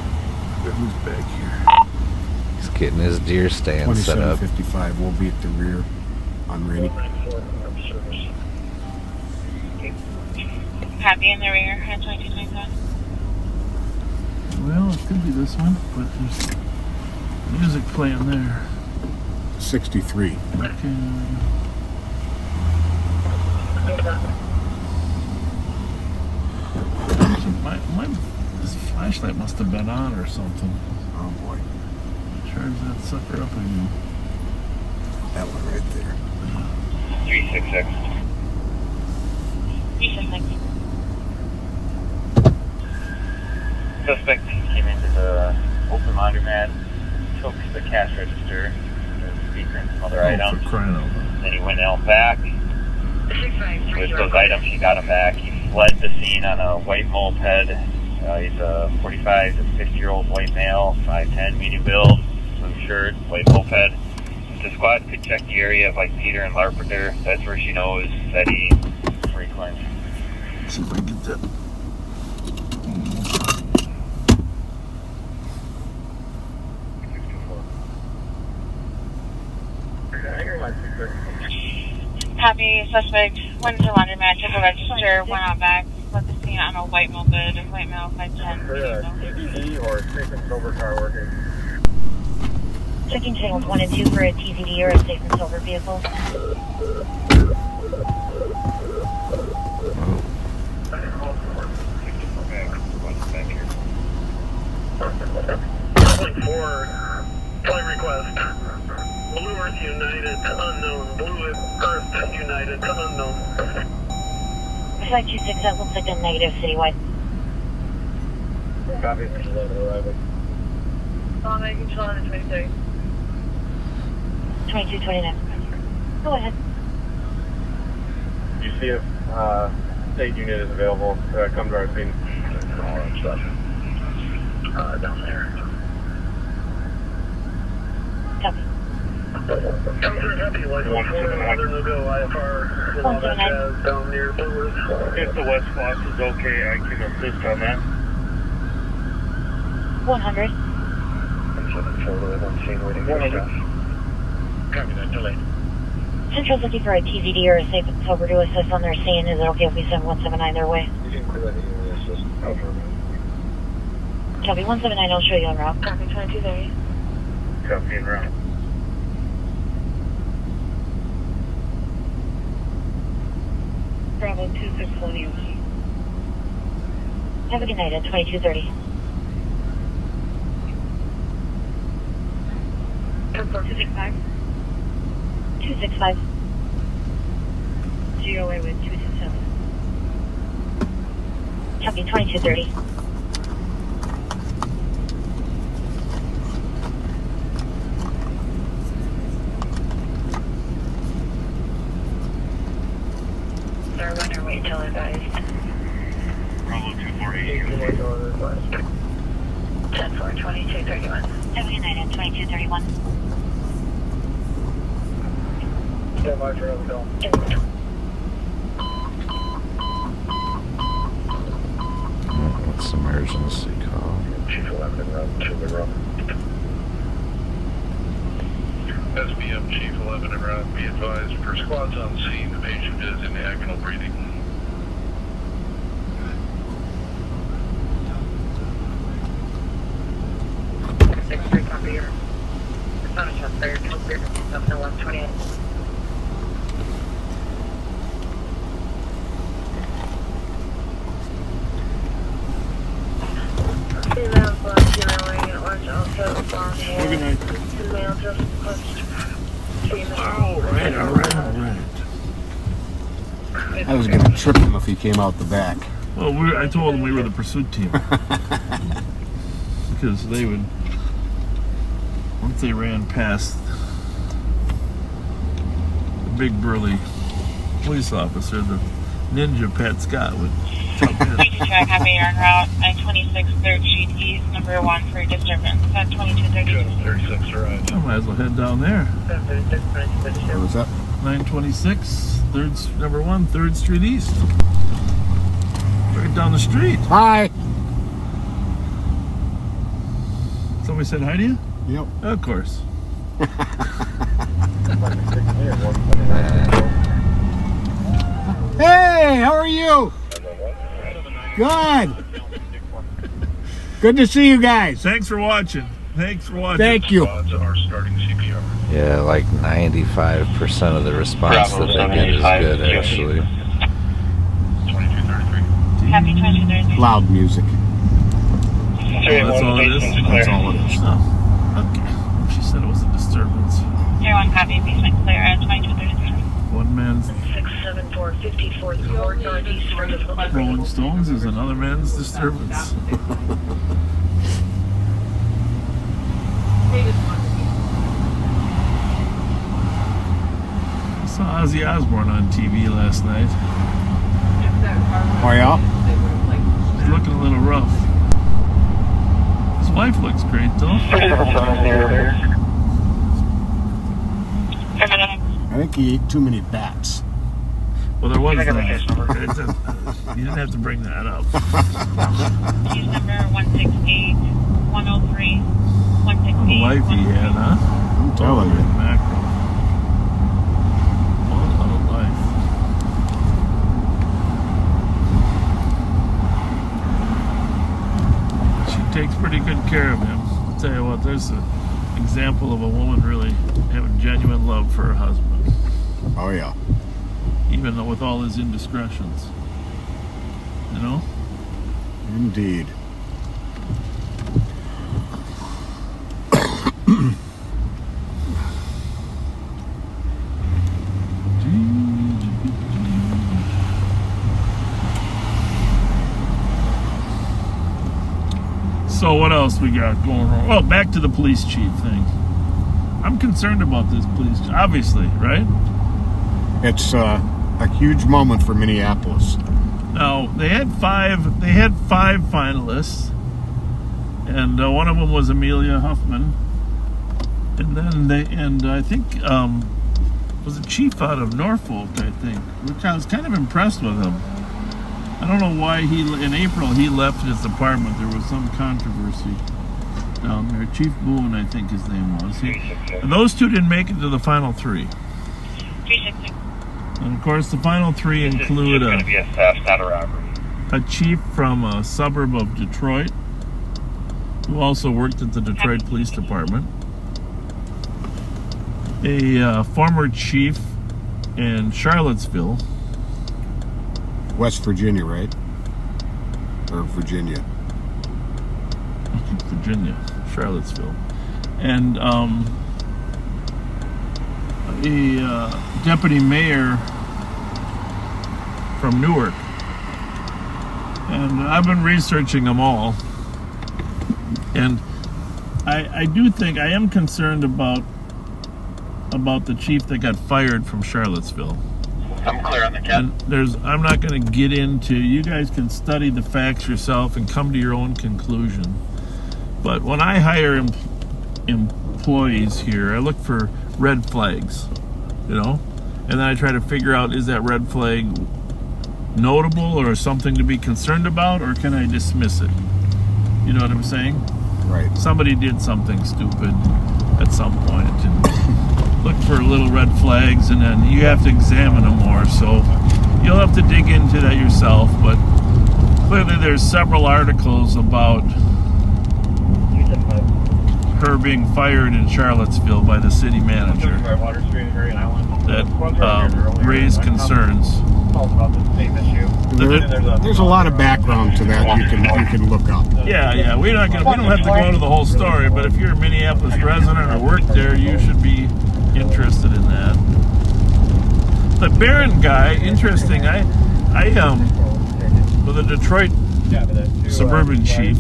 don't. Who's back here? He's getting his deer stand set up. 2755. We'll be at the rear on Rainy. Copy in the rear at 2227. Well, it could be this one, but there's music playing there. 63. Okay. This flashlight must have been on or something. Oh boy. Charge that sucker up again. That one right there. 366. 366. Suspect came into the open laundromat, took the cash register, the speaker, and some other items. For crying out loud. Then he went out back. With those items, he got them back. He fled the scene on a white moped. He's a 45 to 50-year-old white male, 5'10", medium build, blue shirt, white moped. The squad could check the area of like Peter and Larpenter. That's where she knows that he frequents. See if I can get that. Copy. Suspect went to the laundromat, took a register, went out back, left the scene on a white moped, white male, 5'10". TVD or safe and sober car working. Checking channels 1 and 2 for a TZD or a safe and silver vehicle. Flight request. Blue Earth United unknown. Blue Earth United unknown. Flight 26, that looks like a negative citywide. Copy. Arriving. Making control on the 23. 2229. Go ahead. You see if state unit is available to come to our scene? Down there. Copy. Come through happy, like 179. No go IFR. And all that jazz down near Blue Earth. If the West Fox is okay, I can assist on that. 100. I'm sending photo of on scene waiting for stuff. Copy that, delayed. Central's looking for a TZD or a safe and sober to assist on their scene. Is it okay if we send 179 their way? You can clear that unit assist. Copy 179, I'll show you en route. Copy 2230. Copy en route. Bravo 261 you. Have a good night at 2230. 265. 265. GOA with 227. Copy 2230. 10-4-2231. Have United 2231. Stand by for another call. What's emergency call? Chief 11 and run to the run. SBM Chief 11 and run. Be advised for squads on scene. The patient is in agonal breathing. 6-3 copy your Sonic Shop there. 1128. Female plus wearing orange outfit, blonde hair. Good night. Male just pushed. Female. All right. I was going to trip him if he came out the back. Well, I told them we were the pursuit team. Because they would, once they ran past the big burly police officer, the ninja Pat Scott would jump in. 22 track, happy air en route, 926 3rd Street East, number 1 for disturbance at 2232. 36 arrived. I might as well head down there. What was that? 926, number 1, 3rd Street East. Right down the street. Hi. Somebody said hi to you? Yep. Of course. Hey, how are you? Good. Good to see you guys. Thanks for watching. Thank you. Squads are starting CPR. Yeah, like 95% of the response that they get is good, actually. 2233. Happy 2233. Loud music. That's all it is? That's all it is. Oh, okay. She said it was a disturbance. 01 copy, basement clear at 2233. One man's 674 54th Court Northeast for the Rolling Stones is another man's disturbance. I saw Ozzy Osbourne on TV last night. Oh, yeah? He's looking a little rough. His wife looks great, though. I think he ate too many bats. Well, there was that. You didn't have to bring that up. Use number 168 103 What a 168. life he had, huh? I'm telling you. Mackerel. What a life. She takes pretty good care of him. I'll tell you what, there's an example of a woman really having genuine love for her husband. Oh, yeah. Even though with all his indiscretions. You know? Indeed. So what else we got going on? Well, back to the police chief thing. I'm concerned about this police chief, obviously, right? It's a huge moment for Minneapolis. Now they had five finalists, and one of them was Amelia Huffman, and then I think was a chief out of Norfolk, I think, which I was kind of impressed with him. I don't know why in April he left his department. There was some controversy down there. Chief Boone, I think his name was. And those two didn't make it to the final three. 360. And of course, the final three include going to be a theft, not a robbery. a chief from a suburb of Detroit who also worked at the Detroit Police Department, a former chief in Charlottesville, West Virginia, right? Or Virginia? Virginia, Charlottesville, and a deputy mayor from Newark. And I've been researching them all, and I do think I am concerned about the chief that got fired from Charlottesville. I'm clear on the cap. And I'm not going to get into. You guys can study the facts yourself and come to your own conclusion. But when I hire employees here, I look for red flags, and then I try to figure out, is that red flag notable or something to be concerned about, or can I dismiss it? You know what I'm saying? Right. Somebody did something stupid at some point, and look for little red flags, and then you have to examine them more. So you'll have to dig into that yourself. But clearly, there's several articles about her being fired in Charlottesville by the city manager that raised concerns. There's a lot of background to that you can look up. Yeah. We don't have to go into the whole story, but if you're a Minneapolis resident or work there, you should be interested in that. The Barron guy, interesting. I with a Detroit suburban chief,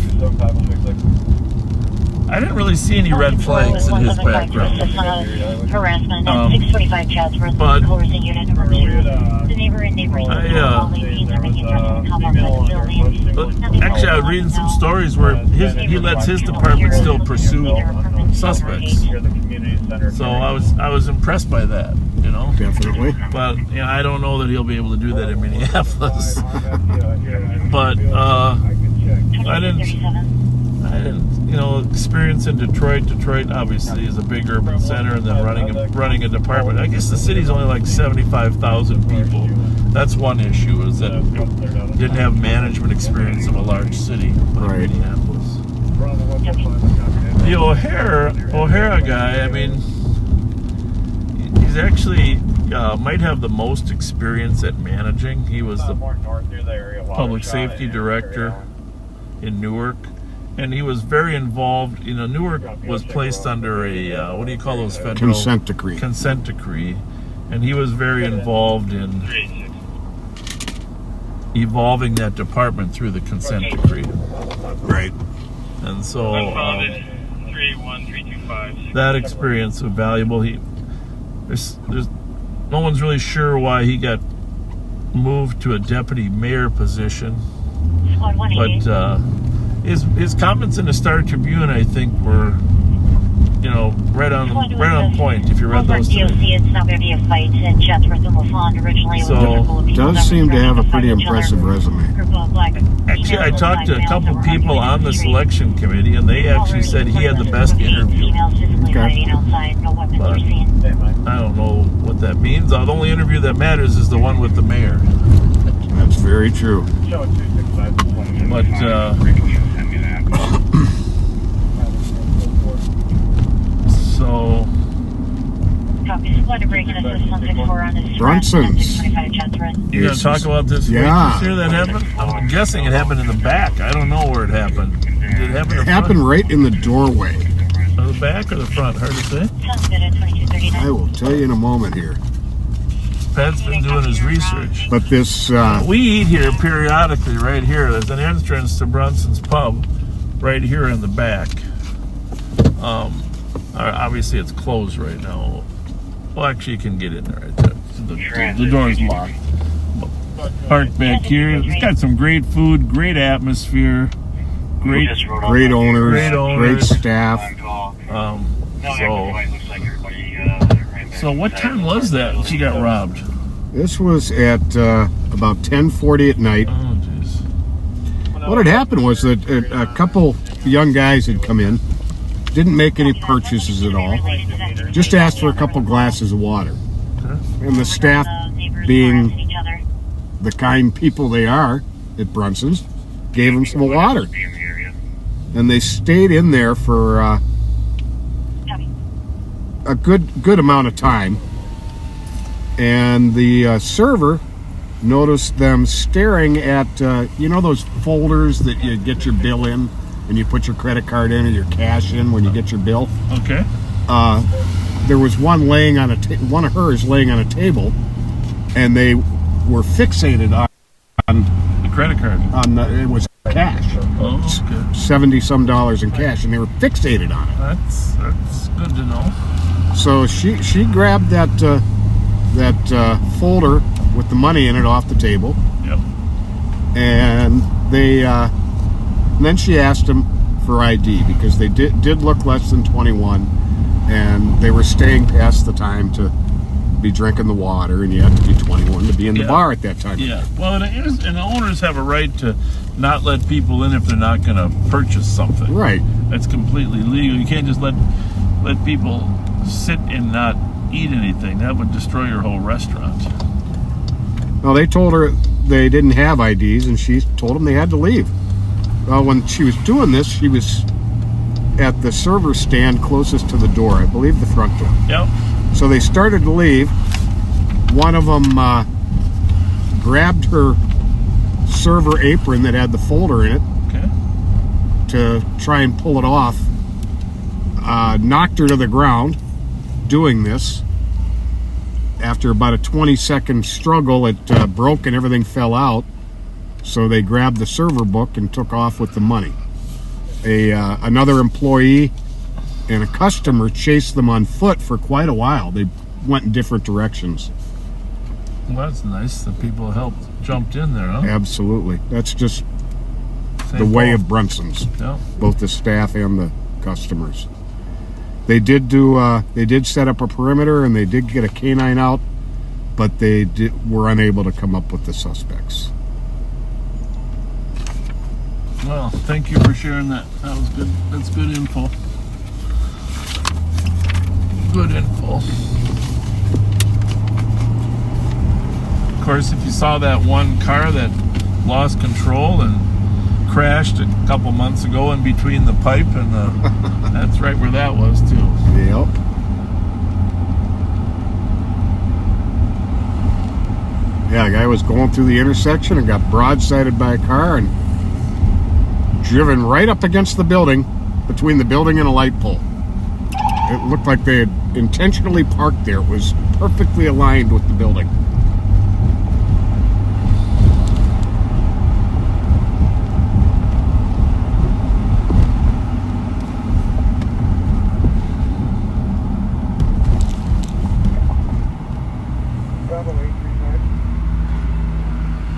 I didn't really see any red flags in his background. Harassment at 645 Chatsworth. But Unit number 2. The neighbor and neighbors. Actually, I was reading some stories where he lets his department still pursue suspects. So I was impressed by that, Definitely. But I don't know that he'll be able to do that in Minneapolis. But I didn't, experience in Detroit. Detroit obviously is a big urban center, and then running a department. I guess the city's only like 75,000 people. That's one issue, is that it didn't have management experience of a large city like Minneapolis. The O'Hara guy, I mean, he's actually might have the most experience at managing. He was the public safety director in Newark. And he was very involved. Newark was placed under a, what do you call those federal? Consent decree. Consent decree. And he was very involved in evolving that department through the consent decree. Right. And so that experience was valuable. There's no one's really sure why he got moved to a deputy mayor position. But his comments in the Star Tribune, I think, were, right on point. If you read those today. It's not going to be a fight in Chatsworth and LaFond. Originally, it was does seem to have a pretty impressive resume. Actually, I talked to a couple people on the selection committee, and they actually said he had the best interview. Okay. But I don't know what that means. The only interview that matters is the one with the mayor. That's very true. But so Brunson's. You gonna talk about this waitress here that happened? I'm guessing it happened in the back. I don't know where it happened. Did it happen in the happened right in the doorway. The back or the front? Hard to say. I will tell you in a moment here. Pat's been doing his research. But this... we eat here periodically right here. There's an entrance to Brunson's Pub right here in the back. Obviously, it's closed right now. Well, actually, you can get in there right there. The door's locked. Park back here. It's got some great food, great atmosphere, great owners, great staff. So what time was that she got robbed? This was at about 10:40 at night. Oh, jeez. What had happened was that a couple young guys had come in, didn't make any purchases at all, just asked for a couple glasses of water. Okay. And the staff, being the kind people they are at Brunson's, gave them some water. And they stayed in there for a good amount of time, and the server noticed them staring at those folders that you get your bill in and you put your credit card in or your cash in when you get your bill. Okay. There was one laying on one of hers laying on a table, and they were fixated on the credit card. It was cash. Oh, okay. $70-some in cash, and they were fixated on it. That's good to know. So she grabbed that that folder with the money in it off the table. Yep. And then she asked him for ID because they did look less than 21, and they were staying past the time to be drinking the water, and you had to be 21 to be in the bar at that time. Yeah. Well, and the owners have a right to not let people in if they're not going to purchase something. Right. That's completely legal. You can't just let people sit and not eat anything. That would destroy your whole restaurant. Well, they told her they didn't have IDs, and she told them they had to leave. Well, when she was doing this, she was at the server stand closest to the door, I believe the front door. Yep. So they started to leave. One of them grabbed her server apron that had the folder in it to try and pull it off. Knocked her to the ground doing this. After about a 20-second struggle, it broke and everything fell out. So they grabbed the server book and took off with the money. Another employee and a customer chased them on foot for quite a while. They went in different directions. Well, that's nice. The people jumped in there, huh? Absolutely. That's just the way of Brunson's. Yeah. Both the staff and the customers. They did set up a perimeter, and they did get a canine out, but they were unable to come up with the suspects. Well, thank you for sharing that. That was good. That's good info. Good info. Of course, if you saw that one car that lost control and crashed a couple months ago in between the pipe and that's right where that was too. Yep. Yeah, a guy was going through the intersection and got broadsided by a car and driven right up against the building, between the building and a light pole. It looked like they had intentionally parked there. It was perfectly aligned with the building.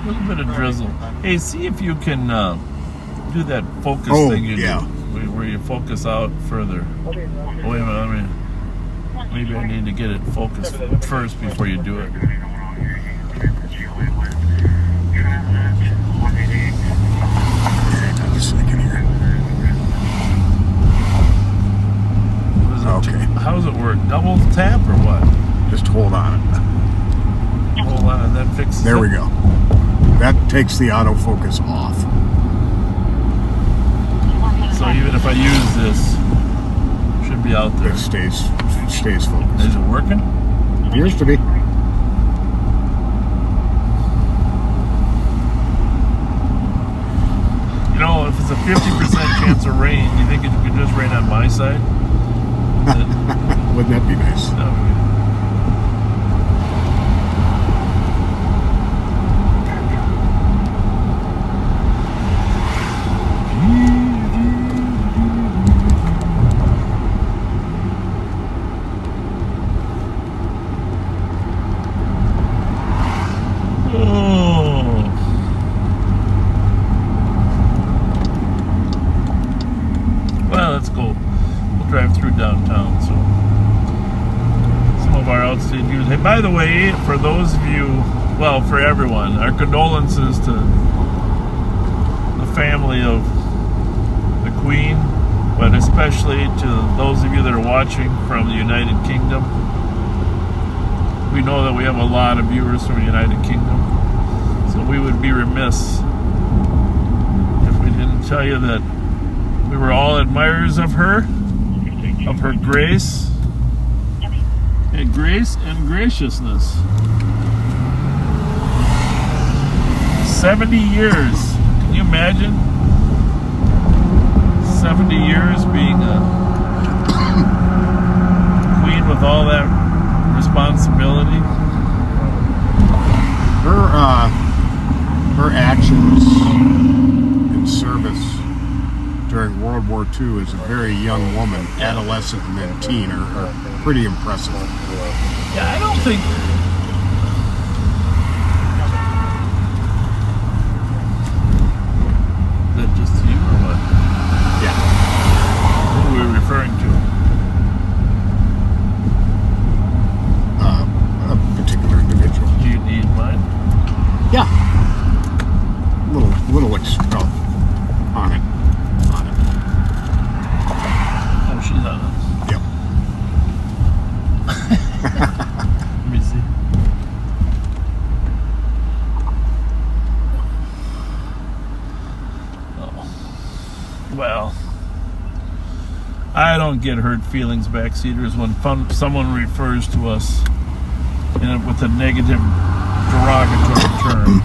A little bit of drizzle. Hey, see if you can do that focus thing you do, where you focus out further. Oh, wait a minute, maybe I need to get it focused first before you do it. Okay. How does it work? Double tap or what? Just hold on it. Hold on, and that fixes There it. we go. That takes the autofocus off. So even if I use this, it should be out there. It stays focused. Is it working? Appears to be. You know, if it's a 50% chance of rain, you think it could just rain on my side? Wouldn't that be nice? That would be. Well, let's go. We'll drive through downtown. So some of our outstayed viewers. Hey, by the way, for those of you, well, for everyone, our condolences to the family of the Queen, but especially to those of you that are watching from the United Kingdom. We know that we have a lot of viewers from the United Kingdom, so we would be remiss if we didn't tell you that we were all admirers of her grace, and graciousness. 70 years. Can you imagine? 70 years being a queen with all that responsibility. Her actions in service during World War II as a very young woman, adolescent and then teen, are pretty impressive. Yeah, I don't think Well, I don't get hurt feelings, backseaters, when someone refers to us with a negative, derogatory term.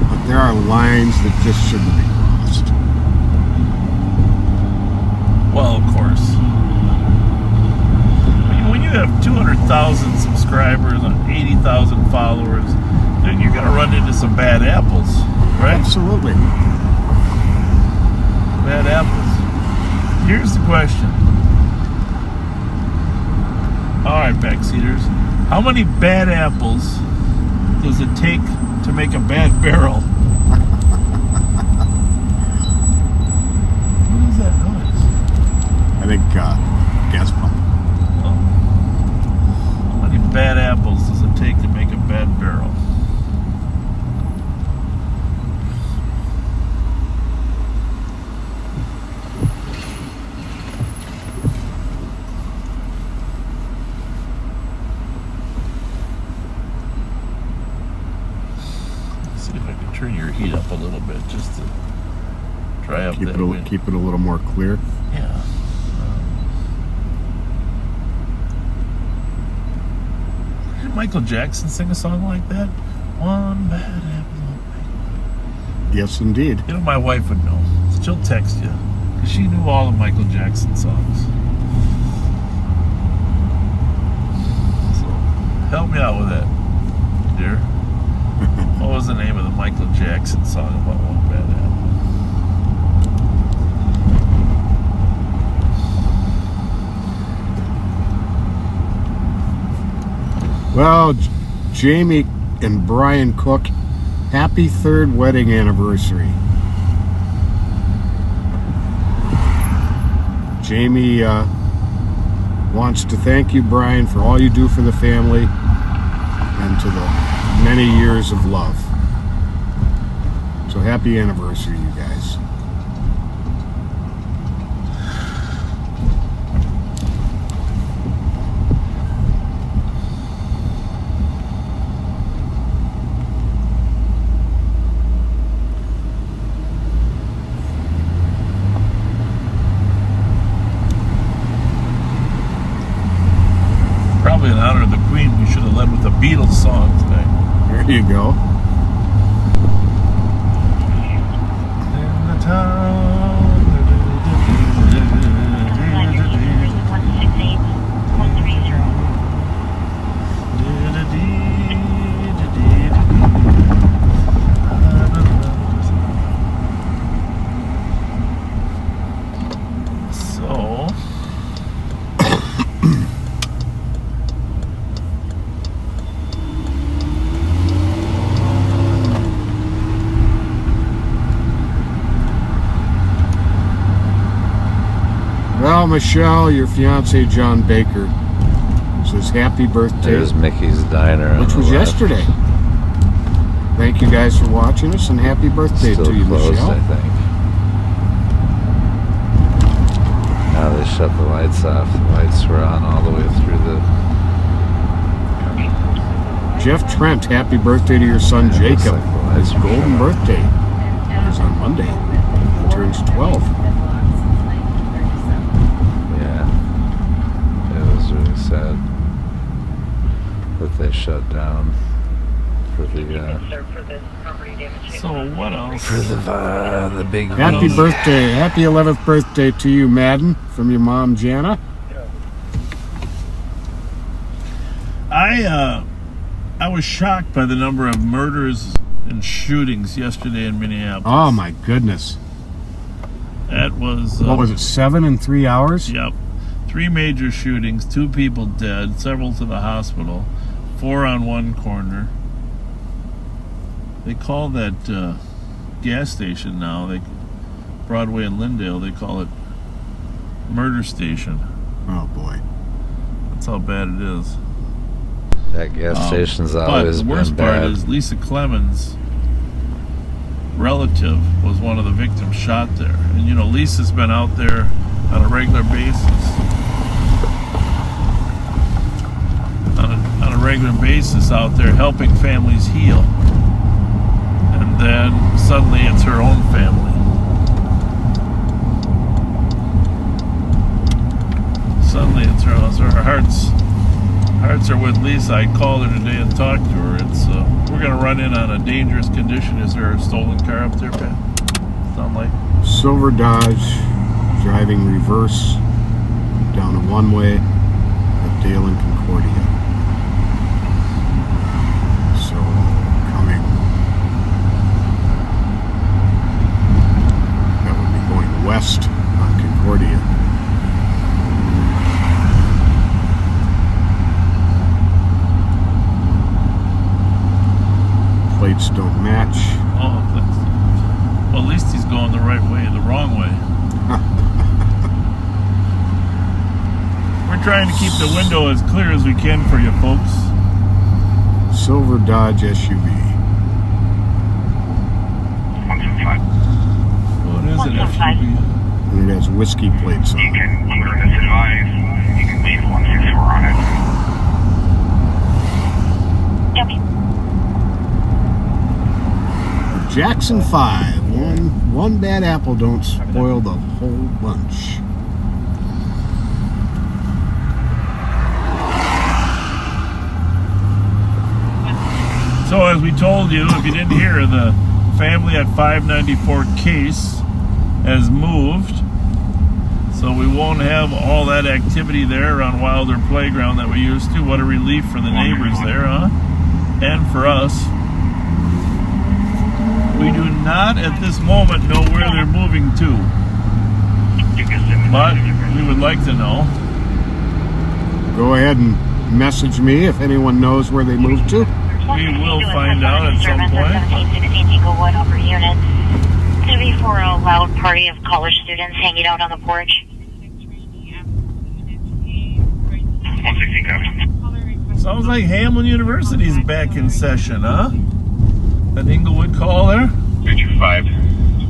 But there are lines that just shouldn't be crossed. Well, of course. When you have 200,000 subscribers and 80,000 followers, then you're going to run into some bad apples, right? Absolutely. Bad apples. Here's the question. All right, backseaters. How many bad apples does it take to make a bad barrel? What is that noise? I think gas pump. Oh. How many bad apples does it take to make a bad barrel? Turn your heat up a little bit just to dry up that wind. Keep it a little more clear. Yeah. Did Michael Jackson sing a song like that? One bad apple. Yes, indeed. You know, my wife would know. She'll text you. Because she knew all the Michael Jackson songs. So, help me out with that, dear. What was the name of the Michael Jackson song about one bad apple? Well, Jamie and Brian Cook, happy 3rd wedding anniversary. Jamie wants to thank you, Brian, for all you do for the family and to the many years of love. So happy anniversary, you guys. Probably in honor of the Queen, we should have led with a Beatles song today. There you go. In the town. So. Well, Michelle, your fiance John Baker says happy birthday. There's Mickey's Diner. Which was yesterday. Thank you guys for watching us and happy birthday Still to you, closed, Michelle. I think. Now they shut the lights off. The lights were on all the way through the... Jeff Trent, happy birthday to your son Yeah, looks Jacob. like the lights His were golden shut off. birthday is on Monday. He turns 12. Yeah. It was really sad that they shut down for the So what else? for the big Happy V. birthday. Happy 11th birthday to you, Madden, from your mom, Jana. I was shocked by the number of murders and shootings yesterday in Minneapolis. Oh, my goodness. That was... What was it, 7 in 3 hours? Yep. 3 major shootings, 2 people dead, several to the hospital, 4 on one corner. They call that gas station now, Broadway and Lyndale, they call it Murder Station. Oh, boy. That's how bad it is. That gas station's always But the worst been part bad. is Lisa Clemens' relative was one of the victims shot there. And you know, Lisa's been out there on a regular basis. On a regular basis out there helping families heal. And then suddenly it's her own family. Suddenly it's her own. So her hearts are with Lisa. I called her today and talked to her. It's we're going to run in on a dangerous condition. Is there a stolen car up there, Pat? Sound like Silver Dodge driving reverse down a one-way at Dale and Concordia. So coming, that would be going west on Concordia. Plates don't match. oh, well, at least he's going the right way, the wrong way. We're trying to keep the window as clear as we can for you folks. Silver Dodge SUV. What is an 175. FUV? And it has whiskey plates on it. You can misadvise. You can leave 164 on it. Copy. Jackson 5. One bad apple don't spoil the whole bunch. So as we told you, if you didn't hear, the family at 594 Case has moved. So we won't have all that activity there around Wilder Playground that we used to. What a relief for the neighbors there, huh? And for us. We do not at this moment know where they're moving to. But we would like to know. Go ahead and message me if anyone knows where they moved to. We will find out at some point. 1716 Eaglewood upper unit. It's going to be for a loud party of college students hanging out on the porch. 116 copy. Sounds like Hamlin University's back in session, huh? An Inglewood call there? 225.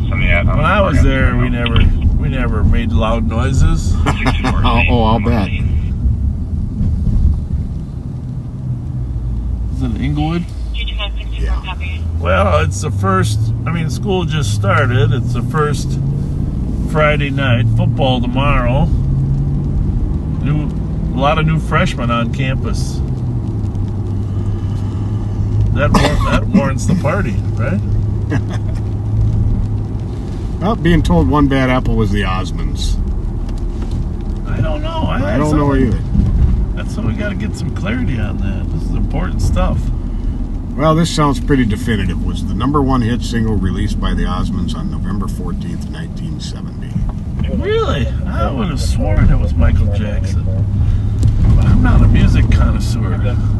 Something at. When I was there, we never made loud noises. I'll bet. Is it Inglewood? 22564 copy. Well, it's the first. I mean, school just started. It's the first Friday night. Football tomorrow. A lot of new freshmen on campus. That warrants the party, right? Well, being told one bad apple was the Osmonds. I don't know. I don't know either. That's what we got to get some clarity on that. This is important stuff. Well, this sounds pretty definitive. Was the #1 hit single released by the Osmonds on November 14th, 1970. Really? I would have sworn it was Michael Jackson. But I'm not a music connoisseur.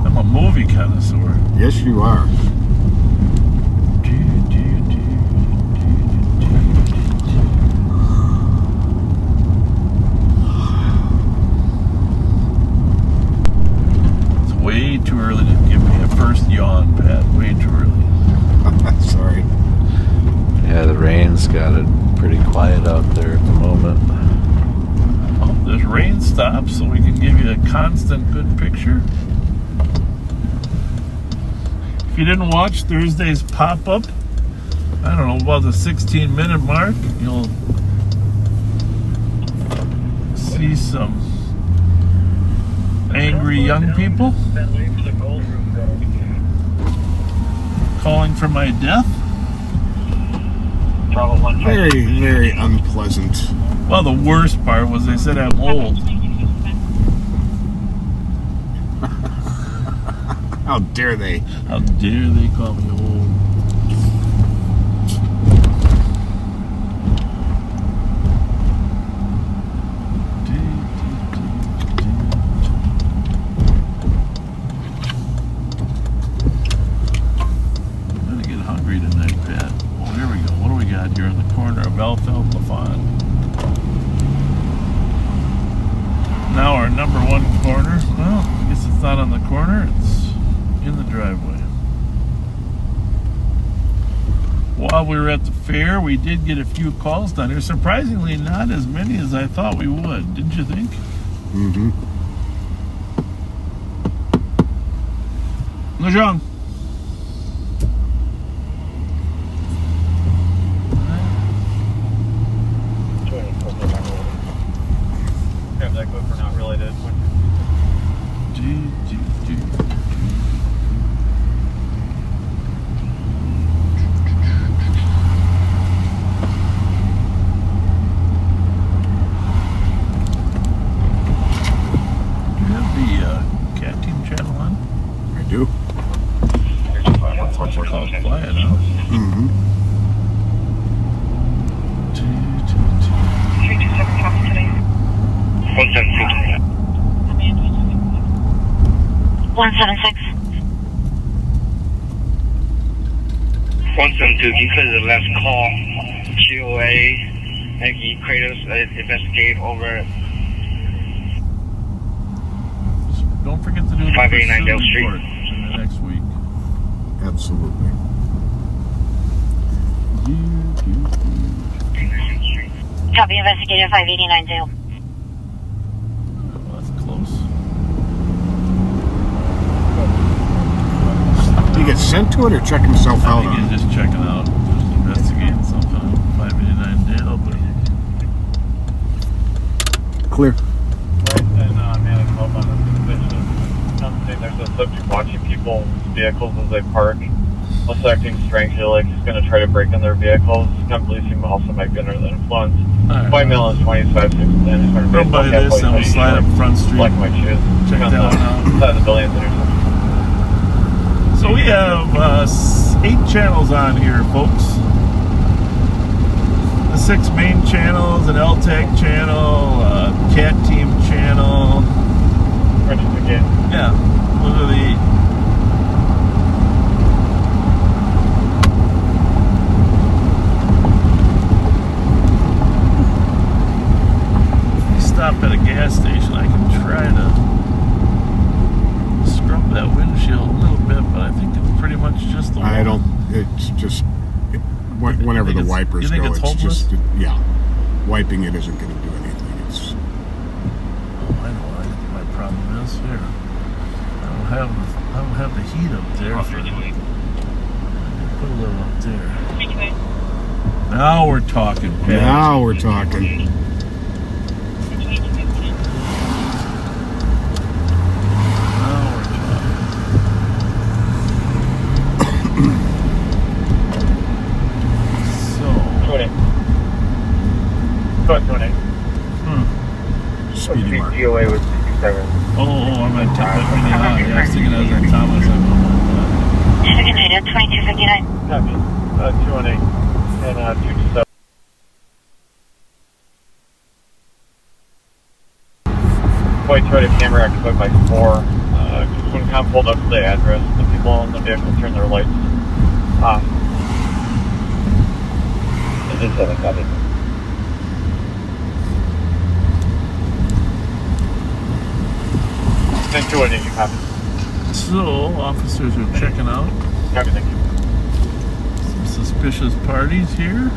I'm a movie connoisseur. Yes, you are. It's way too early to give me a first yawn, Pat. Way too early. Sorry. Yeah, the rain's got it pretty quiet out there at the moment. Oh, this rain stops so we can give you a constant good picture. If you didn't watch Thursday's pop-up, I don't know, about the 16-minute mark, you'll see some angry young people calling for my death. Very, very unpleasant. Well, the worst part was they said I'm old. How dare they? How dare they call me old? I'm gonna get hungry tonight, Pat. Oh, here we go. What do we got here in the corner of Alfeld Lafon? Now our #1 corner. Well, I guess it's not on the corner. It's in the driveway. While we were at the fair, we did get a few calls down here. Surprisingly, not as many as I thought we would. Didn't you think? Mm-hmm. Lejong. 172. 176. 172, can you clear the last call? GOA, Yankee Kratos, investigate over. Don't forget to do the 589 Dale Street. report in the next week. Absolutely. Copy, investigator 589 Dale. Well, that's close. Did he get sent to it or check himself out I on think it? he's just checking out, just investigating something on 589 Dale, but Clear. And managed home on the suspicion. There's a subject watching people's vehicles as they park. Also acting strangely like he's going to try to break in their vehicles. I'm believing he also might be under the influence. White male is 25-6. Go by this and we'll slide up Front Street. Like my shoes. Check that one out. Side of the building's intersection. So we have 8 channels on here, folks. The 6 main channels, an LTAC channel, a Cat Team channel. Yeah, those are the 8. If we stop at a gas station, I can try to scrub that windshield a little bit, but I think it's pretty much just the one. I don't. It's just whenever the wipers you think go, it's it's hopeless? just yeah. Wiping it isn't going to do anything. It's Oh, I know what my problem is here. I don't have the heat up there. Put a little up there. Now we're talking, Pat. now we're talking. Now we're talking. So. 218. Speedy mark. GOA was 67. Oh, I'm at Thomas. Yeah, I was thinking I was at Thomas. United 2259. Copy. 218 and 227. White Toyota Camry occupied by 4. When Con pulled up to the address, the people in the vehicle turned their lights off. Is it 7? Copy. Then 218, you copy. So, officers are checking out Copy, thank you. some suspicious parties here.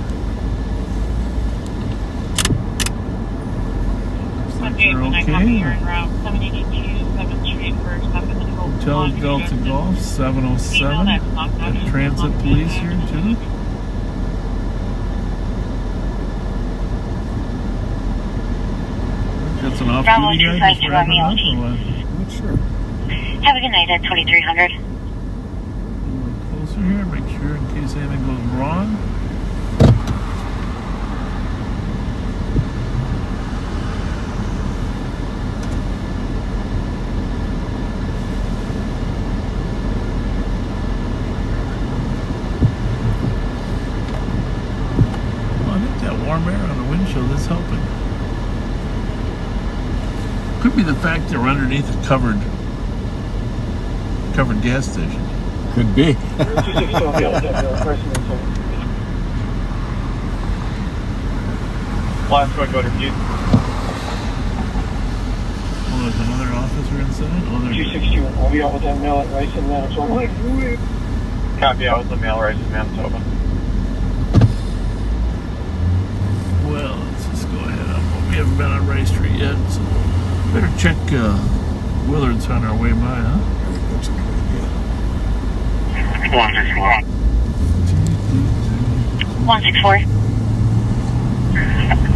Looks like they're okay. Hotel Delta Golf 707. Got transit police here too. Got some off-duty guys just wrapping up or what? Not sure. Have a good night at 2300. A little closer here, make sure in case anything goes wrong. Well, I think that warm air on the windshield is helping. Could be the fact they're underneath a covered gas station. Could be. Last one, go to Butte. Oh, there's another officer inside? Oh, there's 261. I'll be out with that mail at Rice and Manitoba. Copy, I was the mail rights in Manitoba. Well, let's just go ahead up. We haven't been on Rice Street yet, so better check Willard's on our way by, huh? I think that's a good idea. 164. 164.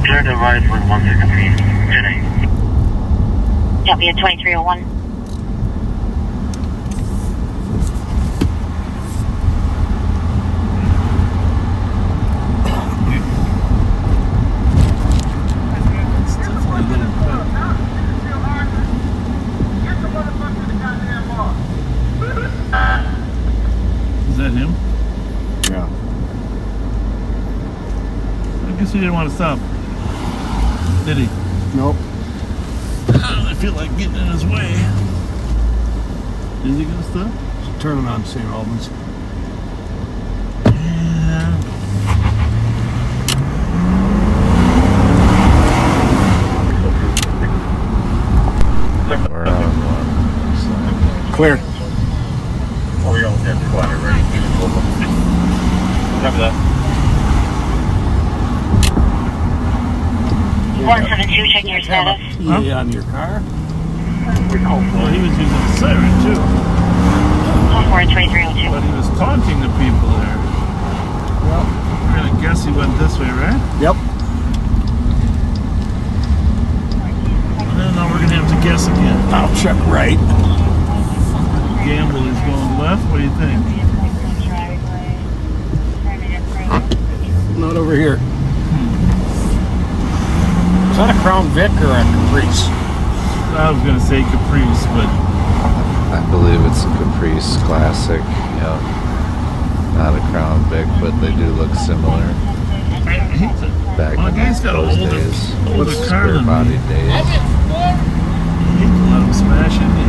Clear the right with 163 today. Copy at 2301. It's definitely a little quick. Is that him? Yeah. I guess he didn't want to stop. Did he? Nope. feel like getting in his way. Is he gonna stop? Turning on St. Albans. Yeah. We're on one. Clear. Oh, you're all there. Quiet, right? Copy that. 172, checking your status. Yeah, on your car. Well, he was using a siren too. 2302. But he was taunting the people there. Well, We're gonna guess he went this way, right? yep. And now we're gonna have to guess again. I'll check right. Gamble is going left. What do you think? Not over here. Is that a Crown Vic or a Caprice? I was gonna say Caprice, but I believe it's a Caprice Classic. Yeah. Not a Crown Vic, but they do look similar. Back well, the in guy's got those an older days. car Square than body me. days. I hate to let him smash into you.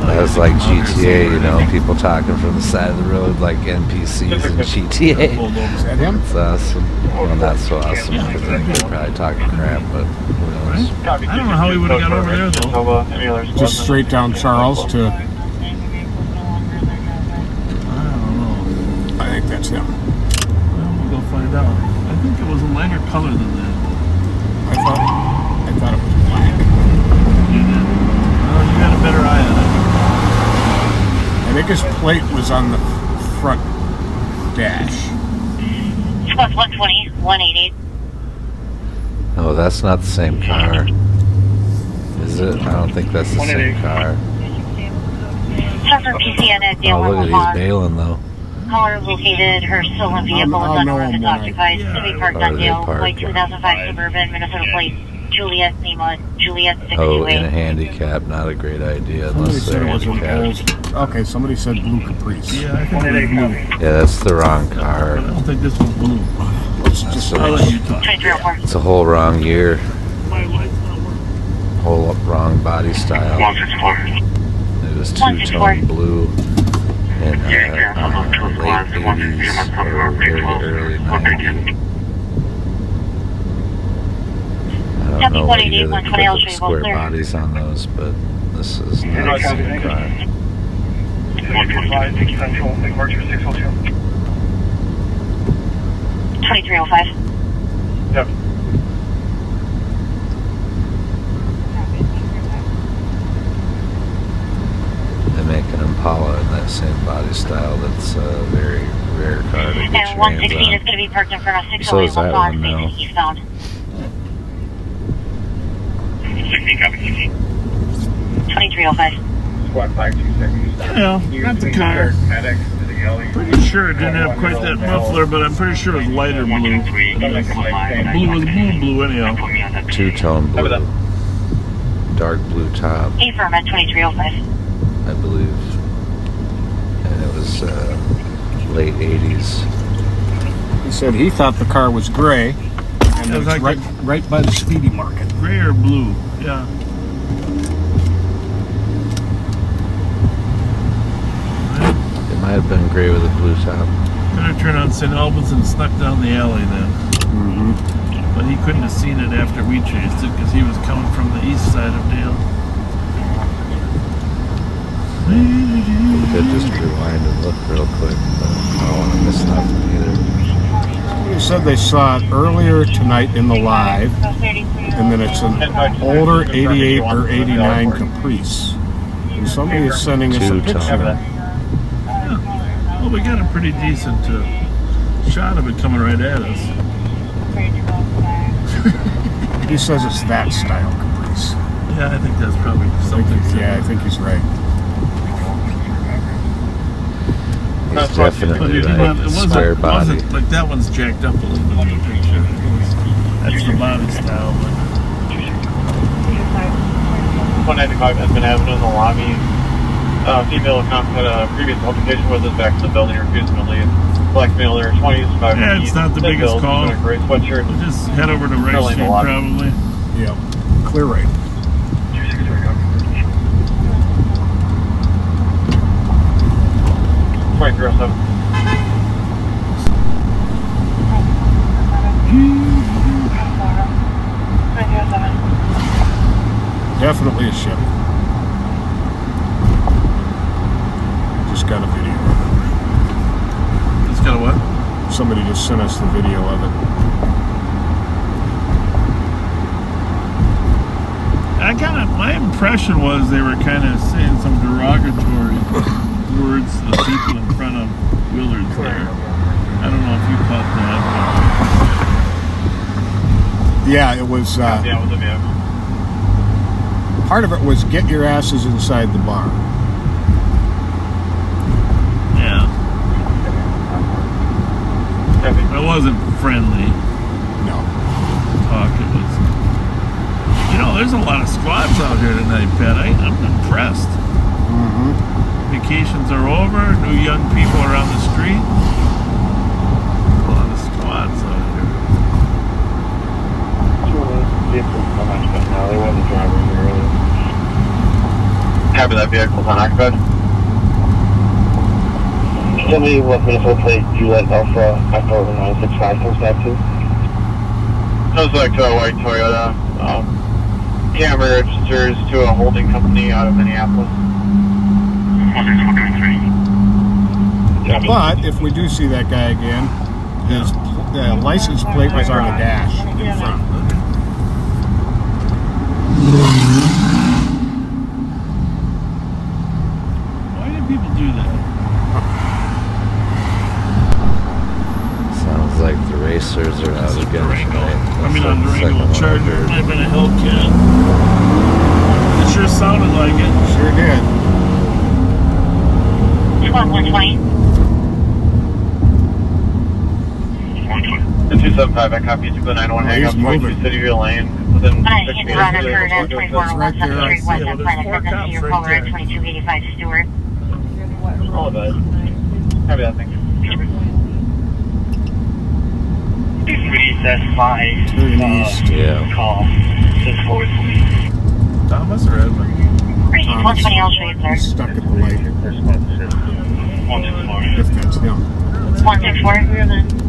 That was like GTA, you know, people talking from the side of the road like NPCs in GTA. Is that him? It's awesome. Well, not so awesome because they're probably talking crap, but who knows? I don't know how he would have got over there though. Just straight down Charles to. I don't know. I think that's him. Well, we'll go find out. I think it was a lighter color than that. I thought it was black. You did. Well, you got a better eye on it. I think his plate was on the front dash. Squad 120, 188. Oh, that's not the same car. Is it? I don't think that's the same car. Suffer PCN at Dale Oh, look at he's bailing though. Caller located. Her stolen vehicle is I'll know unmarked him and when I- occupied. To be parked Oh, on they Dale. park. White 2005 Suburban, Minnesota plate. Juliet Lima, Juliet 68. Oh, in a handicap, not a great idea Somebody unless said they're it was an handicapped. old. Okay, somebody said blue Caprice. Yeah, I think it was blue. Yeah, that's the wrong But car. I don't think this was blue. Let's just. I'll let you talk. 2304. It's a whole wrong year, My light's not working. whole wrong body style. 164. It was two-tone blue in late 80s or very early 90s. I don't know what year they put the square bodies on those, but this is not the same car. 125, Central, departure 602. 2305. Yep. They make an Impala in that same body style. That's a very rare car to get And your 116 is hands going to be parked in front of So is 608 that Lafon, one now. facing eastbound. 60, copy 60. 2305. Squad 526. Yeah, not the car. Medics to the alley. Pretty sure it didn't have quite that muffler, but I'm pretty sure it was lighter blue. Blue was blue anyhow. on. Two-tone blue, dark blue top, Affirm at 2305. I believe, and it was late 80s. He said he thought the car was gray, and it was like right by the speedy market. Gray or blue? Yeah. It might have been gray with a blue top. Better turn on St. Albans and snuck down the alley then. Mm-hmm. But he couldn't have seen it after we chased it because he was coming from the east side of Dale. We could just rewind and look real quick, but I don't want to miss nothing either. Somebody said they saw it earlier tonight in the live, and then it's an older 88 or 89 Caprice. And somebody is sending us a Two-tone. picture. Well, we got a pretty decent shot of it coming right at us. He says it's that style Caprice. Yeah, I think that's probably something. Yeah, I think he's right. He's definitely right. Square body. Wasn't like that one's jacked up a little bit in the picture. That's the body style. But 195 has been happening in the lobby. Female account had a previous altercation with us back to the building, refusing to leave. black male there, 20s, about Yeah, it's not the biggest call. Gray sweatshirt. We'll just head over to Rice Street, probably. Yeah, clear right. 2307. Definitely a ship. Just got a video. It's got a what? Somebody just sent us the video of it. My impression was they were kind of saying some derogatory words to the people in front of Willard's there. I don't know if you caught that. Yeah, it was. Yeah, it was a vehicle. Part of it was get your asses inside the bar. Yeah. It wasn't friendly. No. Talk. It was. You know, there's a lot of squads out here tonight, Pat. I'm impressed. Mm-hmm. Vacations are over. New young people are on the street. A lot of squads out here. No, there was a driver here earlier. Copy, that vehicle's unoccupied. Tell me what Minnesota plate Juliet Alpha Echo 965 comes back to. Looks like a white Toyota. Camera registers to a holding company out of Minneapolis. But if we do see that guy again, his license plate was on the dash in front. Why do people do that? Sounds like the racers are out again tonight. I mean, on Durango Charger, might have been a Hellcat. It sure sounded like it. Sure did. 120. The 275, I copy you to the 911 hang up, 22 Cityville Lane, within 6 Hit meters runner of for the 24 West 7th Street, West of Planet Fitness to your caller at 2285 Stewart. All of it. Copy that, thank you. Recess 5. Yeah. Call. 6-4. Thomas or Edmund? 120, I'll show you, sir. He's stuck at the light. 164. If that's him. 164.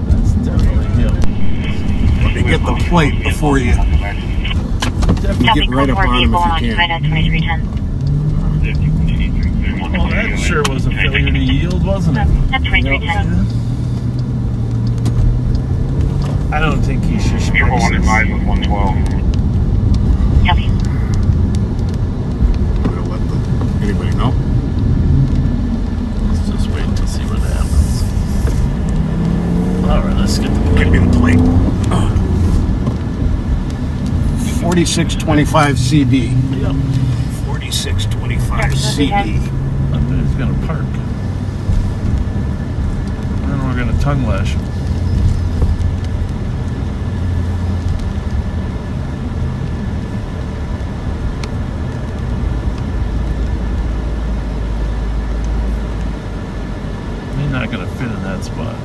That's definitely him. Let me get the plate before you. Copy, Get right up on him if you occupied at 2310. Well, that sure was a failure to yield, wasn't it? At 2310. I don't think he should split Vehicle 105 with 112. Copy. We'll let anybody know. Let's just wait to see what happens. Alright, let's get the plate. Give me the plate. 4625 CB. Yep. 4625 CB. He's gonna park. And then we're gonna tongue lash him. He's not gonna fit in that spot.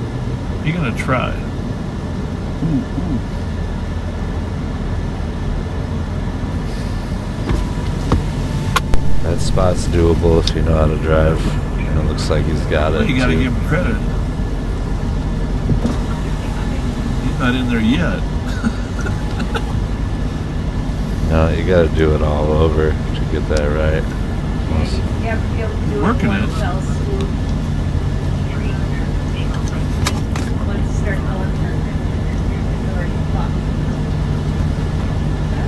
He's gonna try. Ooh. That spot's doable if you know how to drive. And it looks like he's got it. You gotta too. give him credit. He's not in there yet. No, you gotta do it all over to get that right. Working it.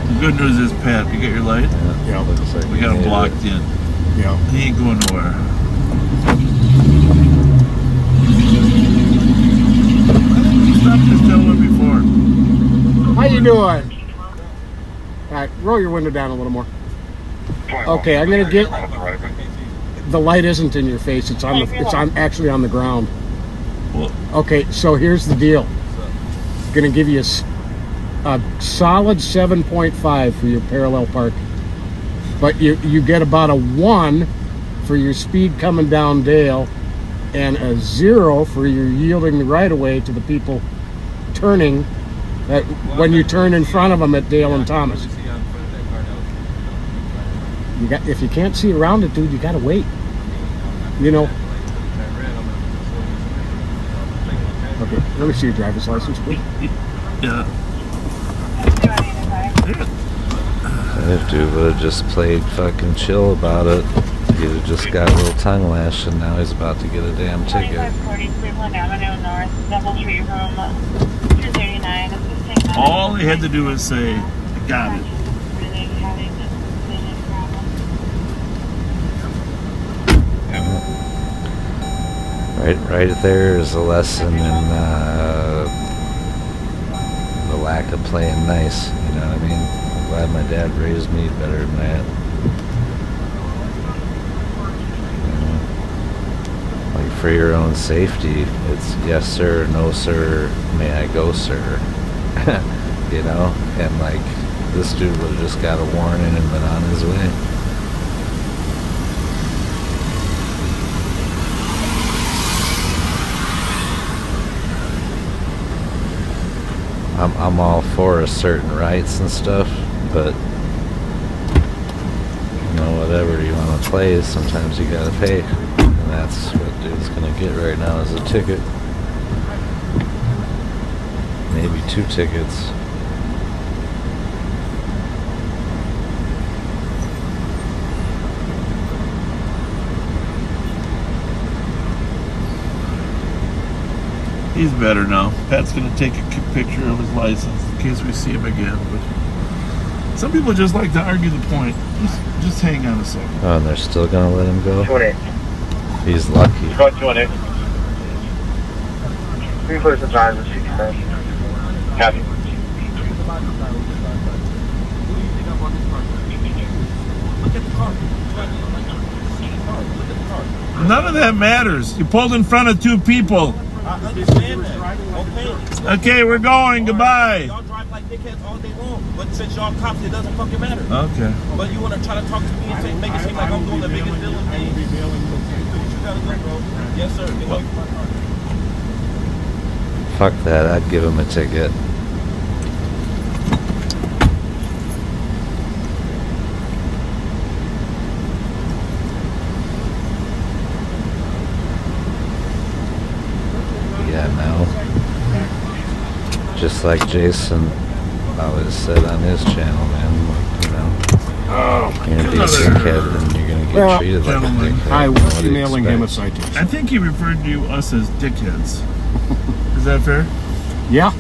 The good news is, Pat, you got your light? Yeah. Looks like We got him blocked in. Yeah. He ain't going nowhere. Stopped this gentleman before. How you doing? Alright, roll your window down a little more. Okay, I'm gonna get. The light isn't in your face. It's on. Actually on the ground. Okay, so here's the deal. Gonna give you a solid 7.5 for your parallel parking, but you get about a 1 for your speed coming down Dale, and a 0 for your yielding the right of way to the people turning when you turn in front of them at Dale and Thomas. If you can't see around it, dude, you gotta wait. You know. Okay, let me see your driver's license, please. Yeah. If dude would have just played fucking chill about it, he'd have just got a little tongue lash, and now he's about to get a damn ticket. 2540 Cleveland Avenue North, DoubleTree room 239. All he had to do was say, I got it. Right there is a lesson in the lack of playing nice. You know what I mean? I'm glad my dad raised me better than that. Like for your own safety, it's yes sir, no sir, may I go sir. You know? And like this dude would have just got a warning and been on his way. I'm all for certain rights and stuff, but you know, whatever you want to play, sometimes you gotta pay, and that's what dude's gonna get right now is a ticket, maybe 2 tickets. He's better now. Pat's going to take a picture of his license in case we see him again. But some people just like to argue the point. Just hang on a second. Oh, and they're still going to let him go? 218. He's lucky. Go 218. 3 clears the driver, 65. Copy. None of that matters. You pulled in front of 2 people. I understand that. Okay. Okay, we're going. Goodbye. Y'all drive like dickheads all day long, but since y'all cops, it doesn't fucking matter. Okay. But you want to try to talk to me and make it seem like I'm doing the biggest deal in the game. Do what you gotta do, bro. Yes, sir. Fuck that. I'd give him a ticket. Just like Jason always said on his channel, man, you know, you're gonna be a dickhead and you're gonna get treated like a dickhead. I was emailing him a citation. I think he referred to us as dickheads. Is that fair? Yeah.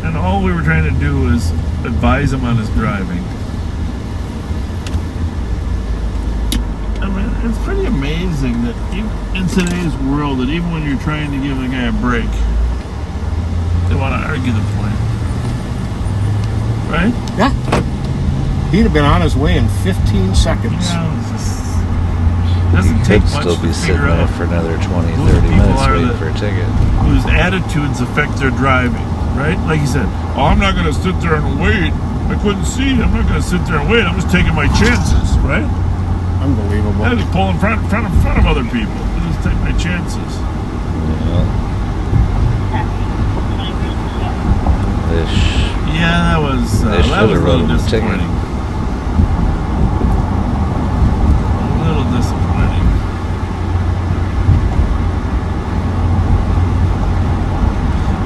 And all we were trying to do was advise him on his driving. I mean, it's pretty amazing that in today's world, that even when you're trying to give the guy a break, they want to argue the point. Right? Yeah. He'd have been on his way in 15 seconds. Yeah, doesn't take much still be to sitting figure there out for another 20, who 30 people minutes are waiting for a ticket. Whose attitudes affect their driving, right? Like you said, oh, I'm not going to sit there and wait. I couldn't see. I'm not going to sit there and wait. I'm just taking my chances, right? Unbelievable. I just pull in front of other people. I just take my chances. Yeah, that was a little disappointing. A little disappointing.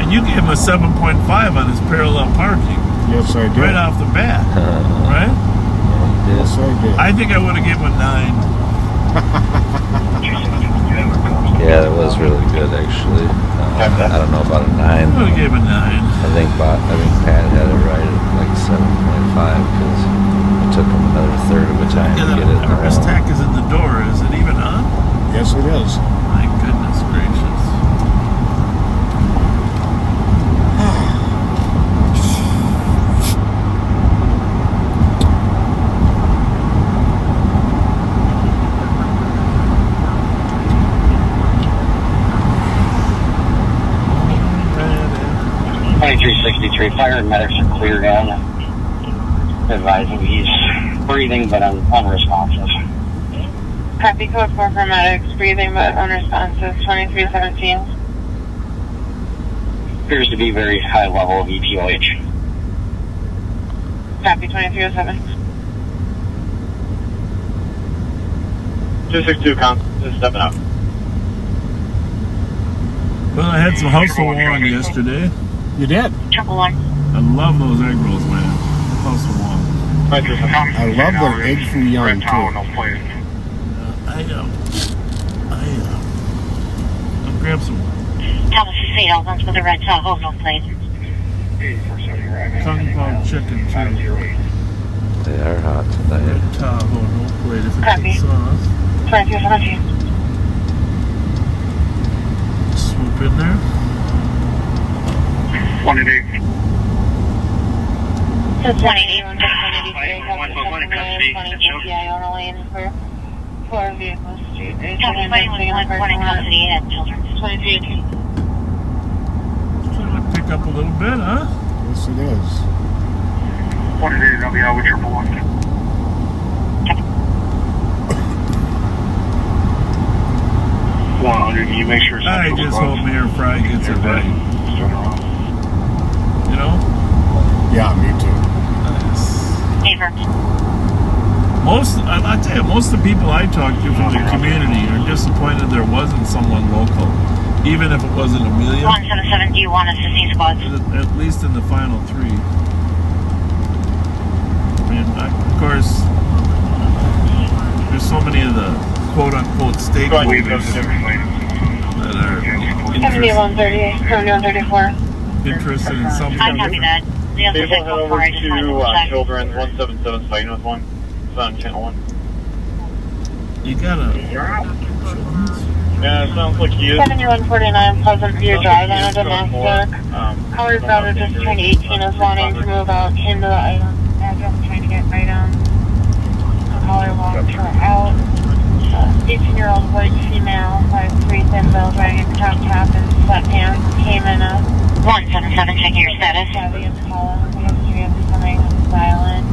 And you gave him a 7.5 on his parallel parking. Yes, I did. Right off the bat, right? Yes, I did. I think I would have given him a 9. Yeah, that was really good, actually. I don't know about a 9. I would have gave him a 9. I think Pat had it right at like 7.5 because it took him another third of a time to get it. The wrist tack is in the door. Is it even on? Yes, it is. My goodness gracious. Fire and medics are cleared in. Advising he's breathing but unresponsive. Copy code 4 for medics, breathing but unresponsive, 2317. Appears to be very high level of EPOH. Copy 2307. 262 just stepping out. Well, I had some hustle on yesterday. You did? Triple one. I love those egg rolls, man. Hustle on. I love their egg foo young, too. I'll grab some Thomas is St. Albans with a red Tahoe, no plate. Kung Pao chicken, too. They are hot tonight. Red Tahoe, no plate. If it's Copy. sauce. 2317. Swoop in there. 188. 188. Copy, fighting with one in custody at Children's. 2318. Starting to pick up a little bit, huh? Yes, it is. 188, I'll be out with triple one. You make sure. I just hope Mayor Fry gets it right. You know? Yeah, me too. I'll tell you, most of the people I talk to from the community are disappointed there wasn't someone local. Even if it wasn't Amelia. 177, do you want assisting squads? At least in the final three. I mean, of course, there's so many of the quote-unquote stakeholders that are 7138, 7134. interested in something I copy different. that. The other People side head go over for it, I just wanted to to check. Children 177 fighting with one. It's on channel 1. You gotta. Yeah, it sounds like he is. 7149 Pleasant View Drive on a domestic. Howard brother just turned 18 is wanting to move out into the item. Address trying to get items. Caller walked her out. 18-year-old white female, 5'3", thin build, wearing a crop top and sweatpants, came in a 177, checking your status. Chevy Impala with a history of becoming violent.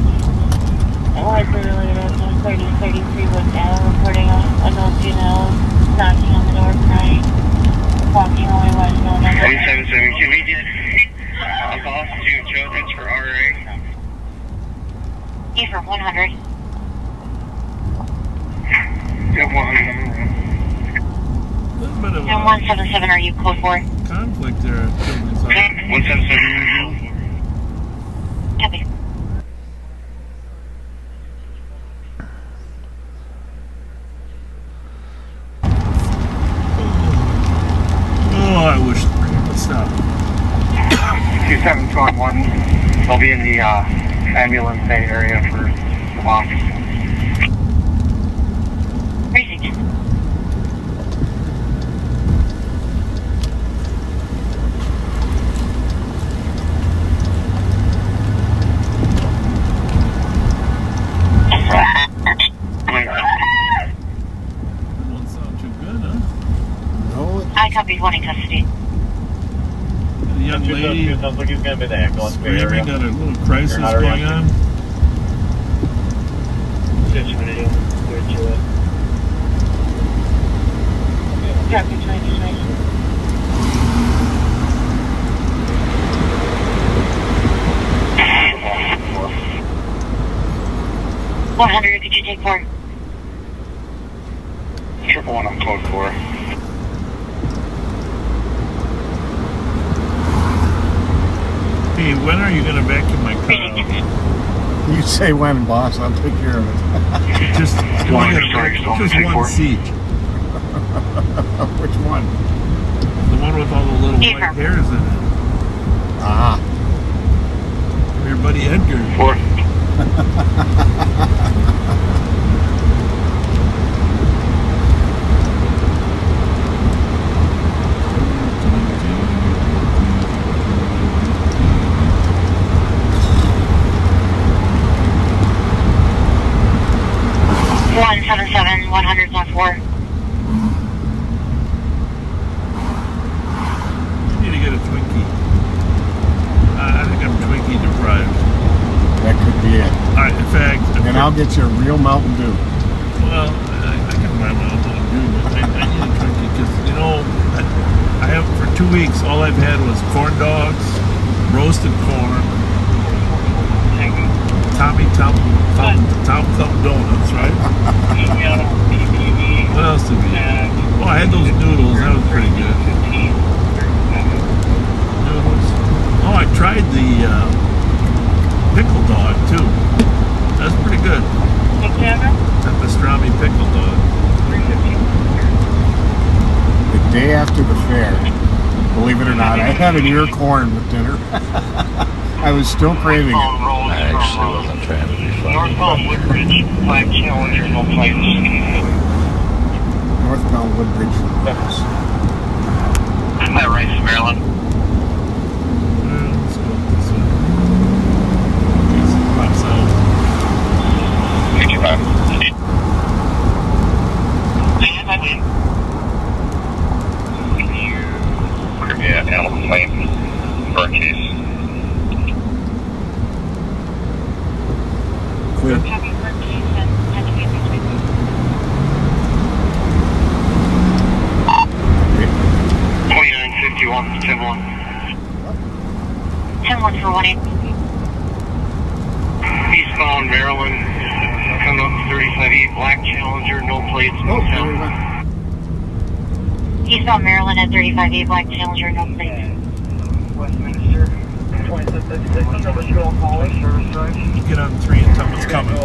Likely related to 3033 Wooddown, reporting a nosy nose, knocking on the door, crying, walking away when no one ever. 177, can we get a boss to Children's for RA? E for 100. Yeah, 100. little bit of And 177, are you code 4? conflict there at Children's Hospital. 177. Copy. Oh, I wish the rain would stop. 2721. I'll be in the ambulance bay area for the box. Precinct. Don't sound too good, huh? No, I copy one in custody. The young lady Sounds like he's going to be the ambulance bay area. screaming, got a little crisis They're not going arrested. on. Copy 2222. $100, could you take 4? 111 on code 4. Hey, when are you gonna vacuum my car out? you say when, boss. I'll take care of it. Just One one, storage, just take one four. seat. Which one? The one with all the little Hey, white Carl. hairs in it. Ah, Your buddy Edgar. 4. One 177, 100's on 4. You need to get a twin 2 weeks, all I've had was corn dogs, roasted corn, Tommy Thumb donuts, right? What else did we have? Oh, I had those noodles. That was pretty good. Noodles. Oh, I tried the pickle dog too. That's pretty good. That pastrami pickle dog. The day after the fair, believe it or not, I had an ear corn with dinner. I was still craving it. I actually wasn't trying to be funny. Northbound Woodbridge, 5 Challenger, no flights. Northbound Woodbridge. Hi, Rice, Maryland. Let's go this way. Pops out. 55. Yeah, animal complaint. Burn case. Clear. Having burn case and had to be in between. 2951, 10-1. 10-1 for 1-8. Eastbound Maryland, coming up 35E, Black Challenger, no plates, no sound. Eastbound Maryland at 35E, Black Challenger, no plates. Westminster, 2666, number 2 on calling. Service drive. Get on 3 and tell them it's coming.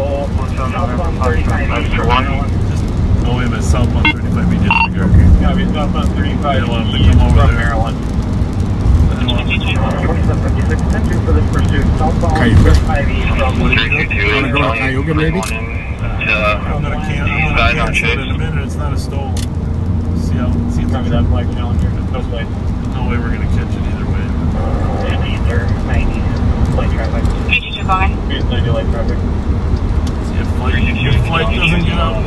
Southbound 35, Just, oh, wait a minute, southbound 35, we disregard. Yeah, we southbound 35. I don't want them to come over from there. Maryland. 2656, 10-2 for this pursuit. Southbound Cayuga. 35E from Want to go to Cayuga, maybe? I'm gonna cancel it in a minute. It's not a stolen. See if Probably that Black Challenger. No plate. no way we're gonna catch it either way. 50s or 90s. Light traffic. 322 going. 90 light traffic. See if flight doesn't get out.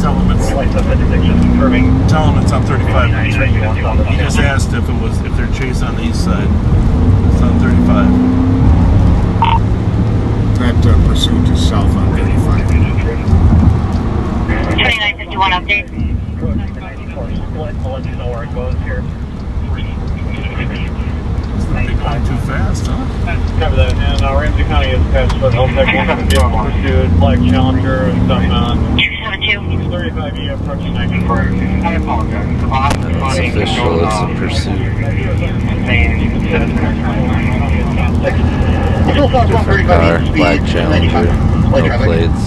Tell him it's Flight 56 just confirming. tell him it's on 35. He just asked if they're chased on the east side. It's on 35. That pursuit is south on 35. 2951 update. Approach the 94 split. I'll let you know where it goes here. They going too fast, huh? Cover that. And Ramsey County is past for LTEC 1 vehicle pursued. Black Challenger and southbound 272. 35E approaching 94. I apologize. It's official, it's a pursuit. Different car, Black Challenger, no plates.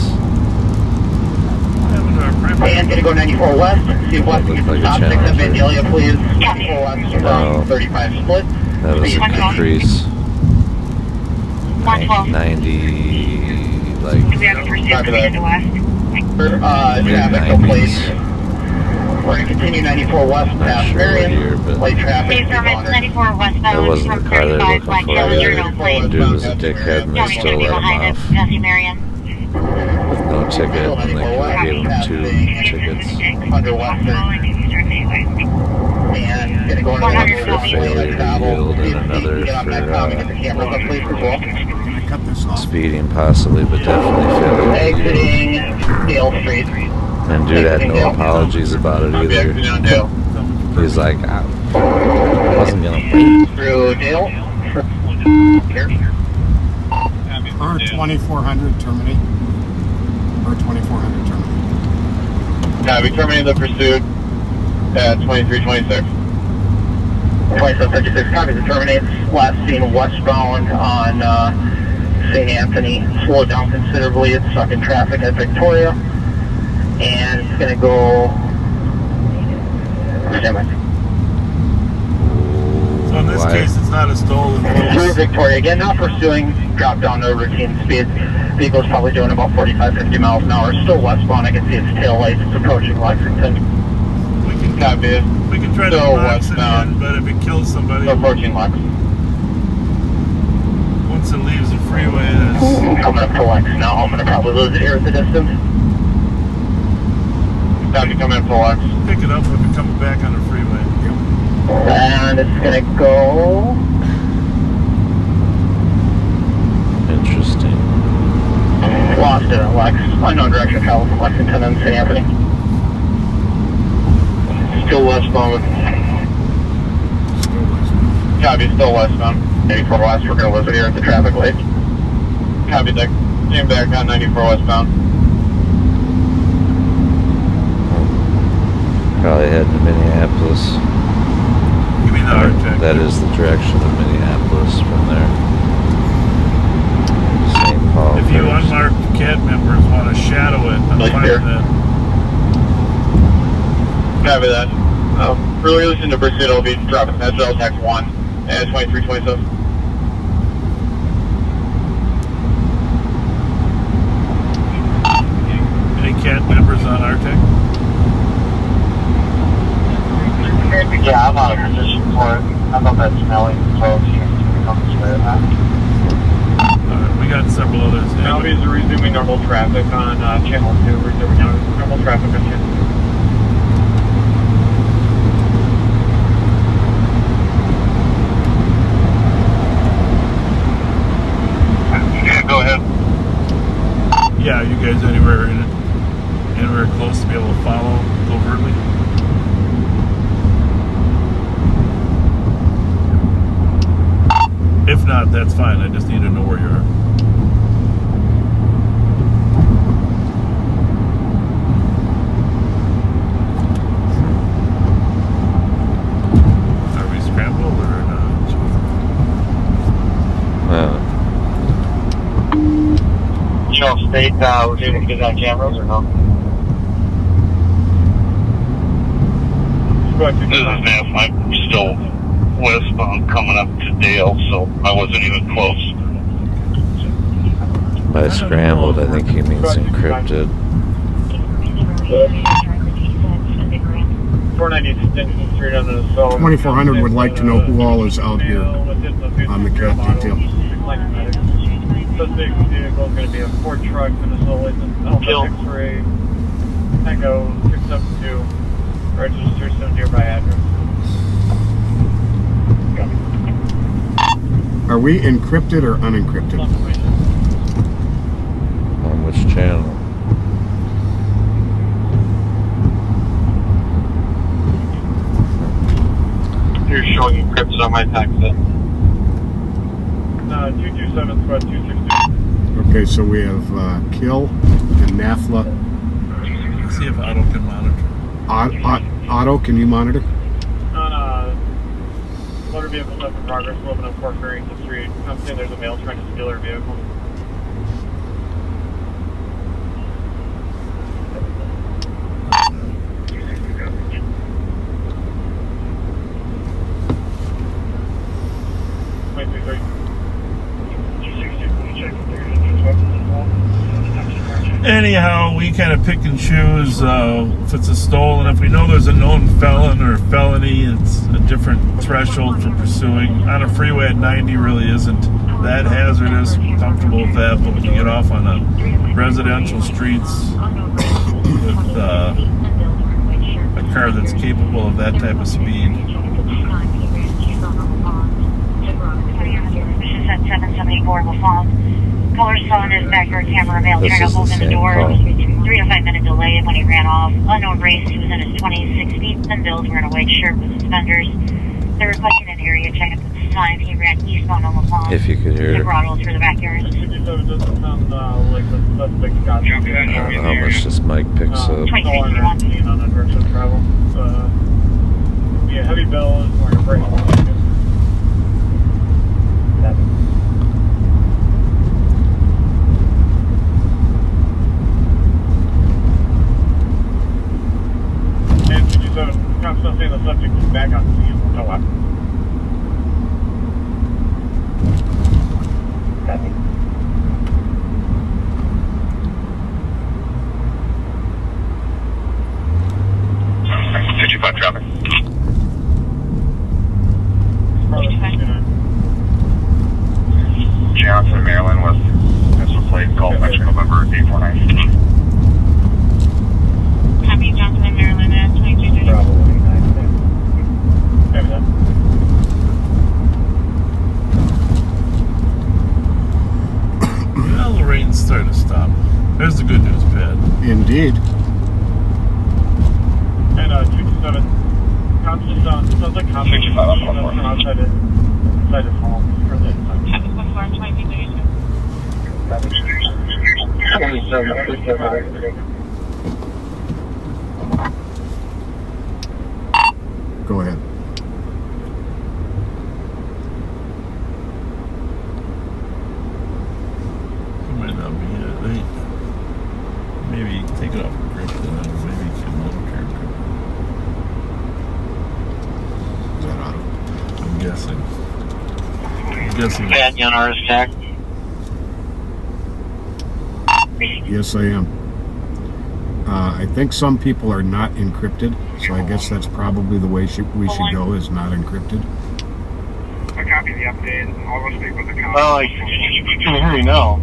And gonna go 94 west, see if West can Looked like a stop, 6 up in Challenger. Delia, please. 94 west No. from 35 split. That was a Caprice. 112. 90, like, Do we have a pursuit coming to west? Traffic, no plates. We're gonna continue 94 west not past sure what year, Marion. but Light traffic. Please permit 94 that westbound wasn't from the car they were 35 looking Black for Challenger, no either. plates. Dude was a dickhead and they County's still gonna be let him behind us, off Jesse Marion. with no ticket, and they could have gave him 2 tickets. Under Western. And gonna go into 100 failure to yield and another get on that com and get the cameras on please as well. Cut this off. Speeding possibly, but definitely failure to yield. Exiting Dale Street. And dude had no apologies about it either. He's like, I wasn't gonna wait. Through Dale. Or 2400 terminate. Or 2400 terminate. Yeah, we terminated the pursuit at 2326. 2756 copy to terminate. Last seen westbound on St. Anthony. Slowed down considerably. It's stuck in traffic at Victoria. And it's going to go. Stand by. So in this Why? case, it's not a stolen. Through Victoria again, not pursuing, drop down to routine speed. Vehicle's probably doing about 45-50 miles an hour. Still westbound. I can see its tail lights. It's approaching Lexington. We can Copy it. we can try to Still box it westbound. in, but if it kills somebody, Still approaching Lex. once it leaves the freeway, that's Coming up to Lex now. I'm going to probably lose it here at the distance. Copy, coming in for Lex. pick it up if it comes back on the freeway. And it's going to go. Interesting. Lost it at Lex. Unknown direction travel from Lexington and St. Anthony. Still westbound. Copy, still westbound. 94 west, we're going to visit here at the traffic light. Copy, Dick. Came back on 94 westbound. Probably heading to Minneapolis. Give me the Arctic. That is the direction of Minneapolis from there. St. Paul. If you unmarked CAD members want to shadow it, I'm fine with that. Copy that. Really listen to pursuit, I'll be dropping that L tax 1 and 2327. Any CAD members on Arctic? Yeah, I'm out of position for it. I'm up at Smelly, so if you can come this way or not. Alright, we got several others. Smelby's resuming normal traffic on channel 2. Resuming normal traffic on channel 2. Go ahead. Yeah, you guys anywhere close to be able to follow covertly? If not, that's fine. I just need to know where you are. Are we scrambled or not? You know, state, we're able to get on cameras or no? This is Neff. I'm still westbound coming up to Dale, so I wasn't even close. By scrambled, I think he means encrypted. 490 Extension Street on the south. 2400 would like to know who all is out here on the CAD detail. Suspect vehicle is going to be a Ford truck, Minnesota license, Alpha X-ray, Tango 672, registered to nearby address. Are we encrypted or unencrypted? On which channel? You're showing encrypted on my tax set. 227 squad 262. Okay, so we have Kill and NAFLA. Let's see if Otto can monitor. Otto, can you monitor? On motor vehicle stuff in progress, moving up Fort Farrington Street. I'm saying there's a male trying to steal our vehicle. Anyhow, we kind of pick and choose if it's a stolen. If we know there's a known felon or felony, it's a different threshold for pursuing. On a freeway at 90 really isn't that hazardous. We're comfortable with that, but when you get off on a residential streets with a car that's capable of that type of speed. This is at 774 LaFont. Caller saw in his backyard camera male trying to open the door. 3 to 5 minute delay when he ran off. Unknown race. He was in his 20s, 6 feet thin build, wearing a white shirt with suspenders. They were requesting an area check at this time. He ran eastbound on LaFont. If you could hear. Throttled through the backyard. Like the suspect got I don't know how much this mic picks up. 2321 on a direction of travel. Yeah, heavy bells, wearing a brake. Cops don't say the subject is back on scene. No weapon. Copy. 55 traffic. Johnson, Maryland, with missile plate, Gulf Mexico November 849. Copy, Johnson, Maryland at 2230. Bravo 89. Maybe that. Well, the rain's starting to stop. There's the good news, Pat. Indeed. And 227. Cops just sounds like cops from outside it. Inside his home. Traffic before 2332. Go ahead. It might not be it. Maybe take it off encrypted, and maybe it can look encrypted. Is that auto? I'm guessing. Pat, you on RS Tech? Yes, I am. I think some people are not encrypted, so I guess that's probably the way we should go, is not encrypted. I copy the update. I'll go speak with the council. Well, I can hear you now.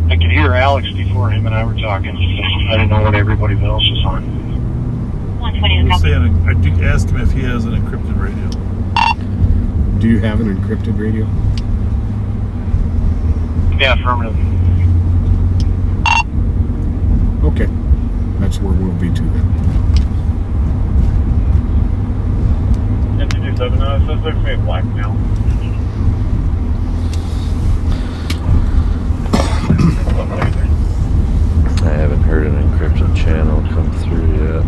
I could hear Alex before him and I were talking. I didn't know what everybody else was on. 120 I is did ask him if he has an encrypted radio. Do you have an encrypted radio? Yeah, affirmative. Okay. That's where we'll be to then. N227, it says there's me a blackmail. I haven't heard an encrypted channel come through yet.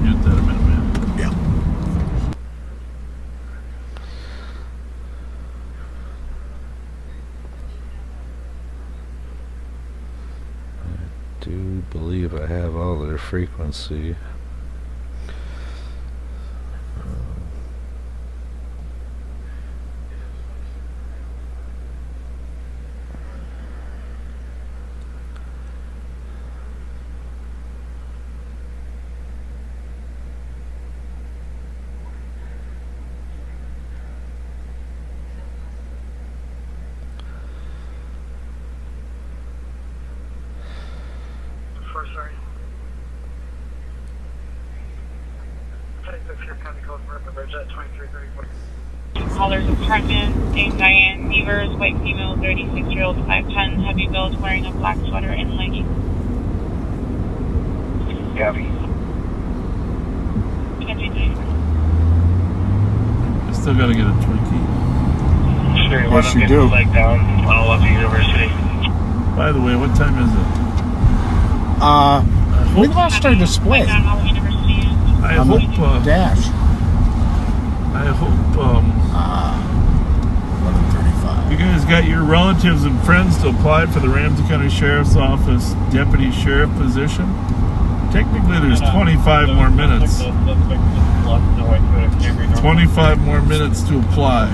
Mute that a minute, man. Yeah. I do believe I have all their frequency. Sorry. Heading to Pure County Code for River Bridge at 2334. Caller's apartment, Dame Diane Beavers, white female, 36-year-old, 5'10", heavy build, wearing a black sweater and leggings. Copy. I still gotta get a Twinkie. Yes, you do. Down, all of the university. By the way, what time is it? We lost our display I on the hope, dash. I hope, 11:35. you guys got your relatives and friends to apply for the Ramsey County Sheriff's Office Deputy Sheriff position. Technically, there's 25 more minutes. 25 more minutes to apply.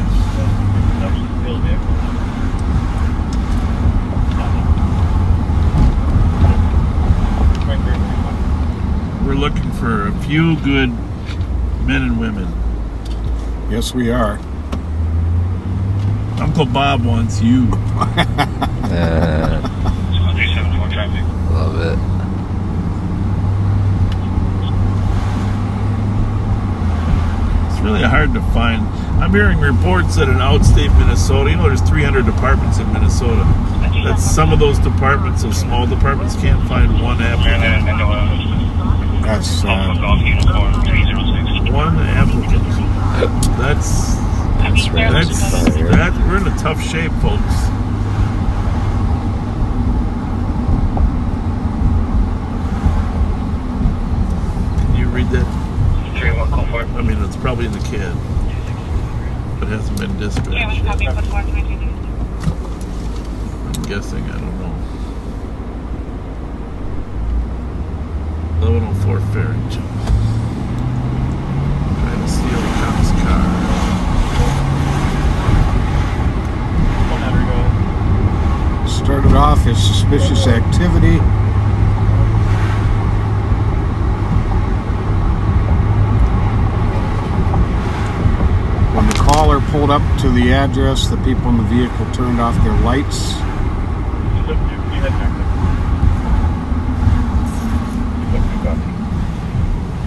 We're looking for a few good men and women. Yes, we are. Uncle Bob wants you. Love it. It's really hard to find. I'm hearing reports that in outstate Minnesota, you know, there's 300 departments in Minnesota. That some of those departments, those small departments, can't find one applicant. That's One applicant. That's we're in a tough shape, folks. Can you read that? I mean, it's probably in the CAD, but it hasn't been dispatched yet. I'm guessing, I don't know. 1104 Farrington. Trying to steal the cop's car. started off as suspicious activity. When the caller pulled up to the address, the people in the vehicle turned off their lights.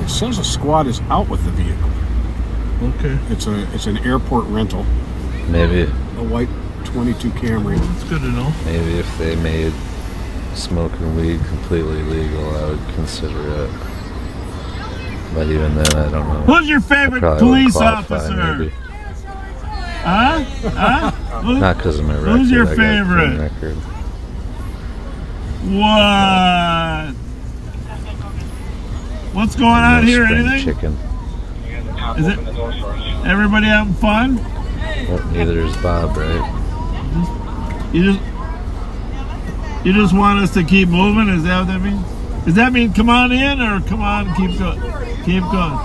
It says a squad is out with the vehicle. Okay. It's an airport rental. Maybe. A white 22 Camry. That's good to know. Maybe if they made smoking weed completely legal, I would consider it. But even then, I don't know. Who's your favorite Probably police wouldn't qualify, officer? maybe. Huh? Not because of my record. Who's your I got a clean favorite? record. What? What's going on No here? spring Anything? chicken. Is it everybody having fun? But neither is Bob, right? You just want us to keep moving? Is that what that means? Does that mean come on in or come on and keep going? Keep going.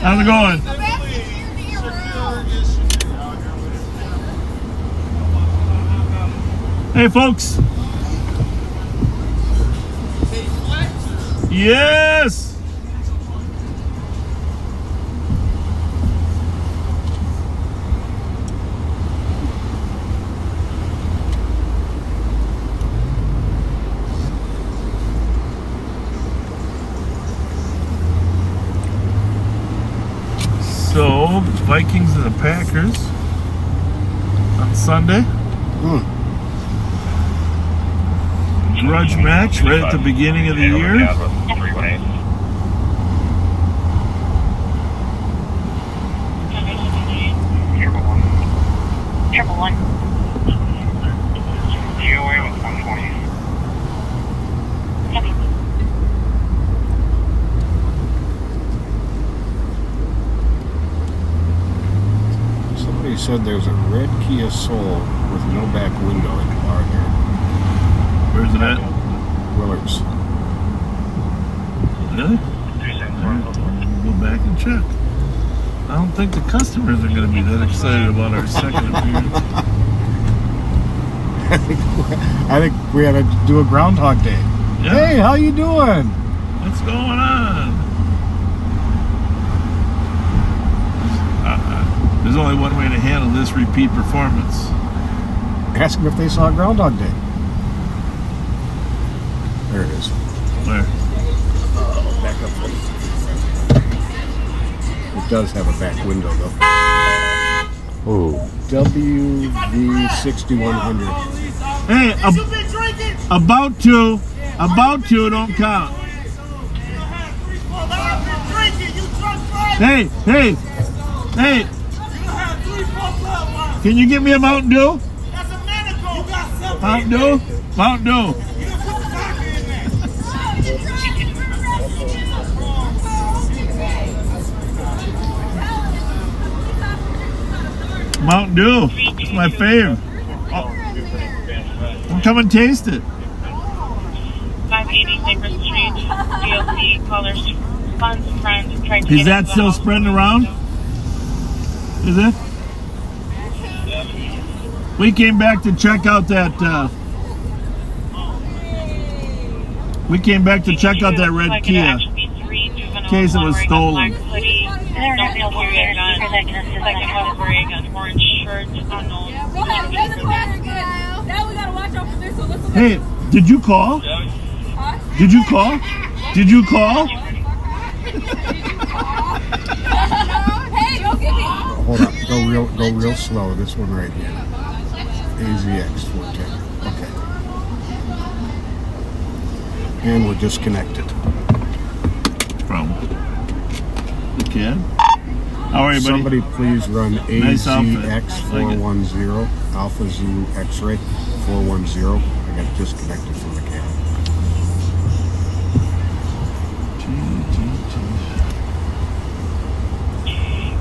How's it going? Hey folks. Yes. So, Vikings and the Packers on Sunday. Grudge match right at the beginning of the year. Triple one. GOA with 120. Somebody said there's a red Kia Soul with no back window in the bar here. Where's it at? Willard's. Really? Go back and check. I don't think the customers are going to be that excited about our second appearance. I think we had to do a Groundhog Day. Yeah. Hey, how you doing? What's going on? There's only one way to handle this repeat performance. Ask them if they saw Groundhog Day. There it is. Where? Back up. It does have a back window though. Ooh. WV6100. Hey, about to, don't count. Hey. Can you give me a Mountain Dew? Mountain Dew? Mountain Dew. Mountain Dew. It's my fave. Oh. Come and taste it. 580 Sacred Street, DOC, callers, funds, friends, tried to Is get that into the still house. spreading around? Is it? We came back to check out that red Kia in case it was stolen. They're not real carrier gun. Second Huckleberry gun, orange shirt, unknown. Now we gotta watch out for this, so let's look Hey, did you call? Did you call? Did you call? Hey, don't give me. Hold up. Go real slow. This one right here. AZX 410. Okay. And we're disconnected. From the kid? How are you, buddy? Somebody please run Nice outfit. AZX 410, Alpha Zulu X-Ray 410. I got disconnected from the cab.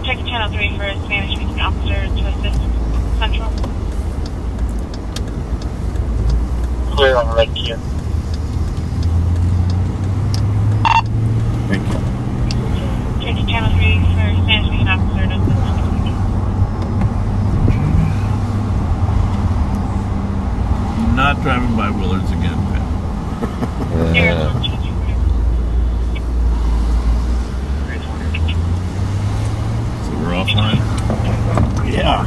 Check channel 3 for a Spanish speaking officer to assist Central. Clear on red Kia. Thank you. Check channel 3 for a Spanish speaking officer to assist Central. Not driving by Willard's again, Pat. So we're offline? Yeah.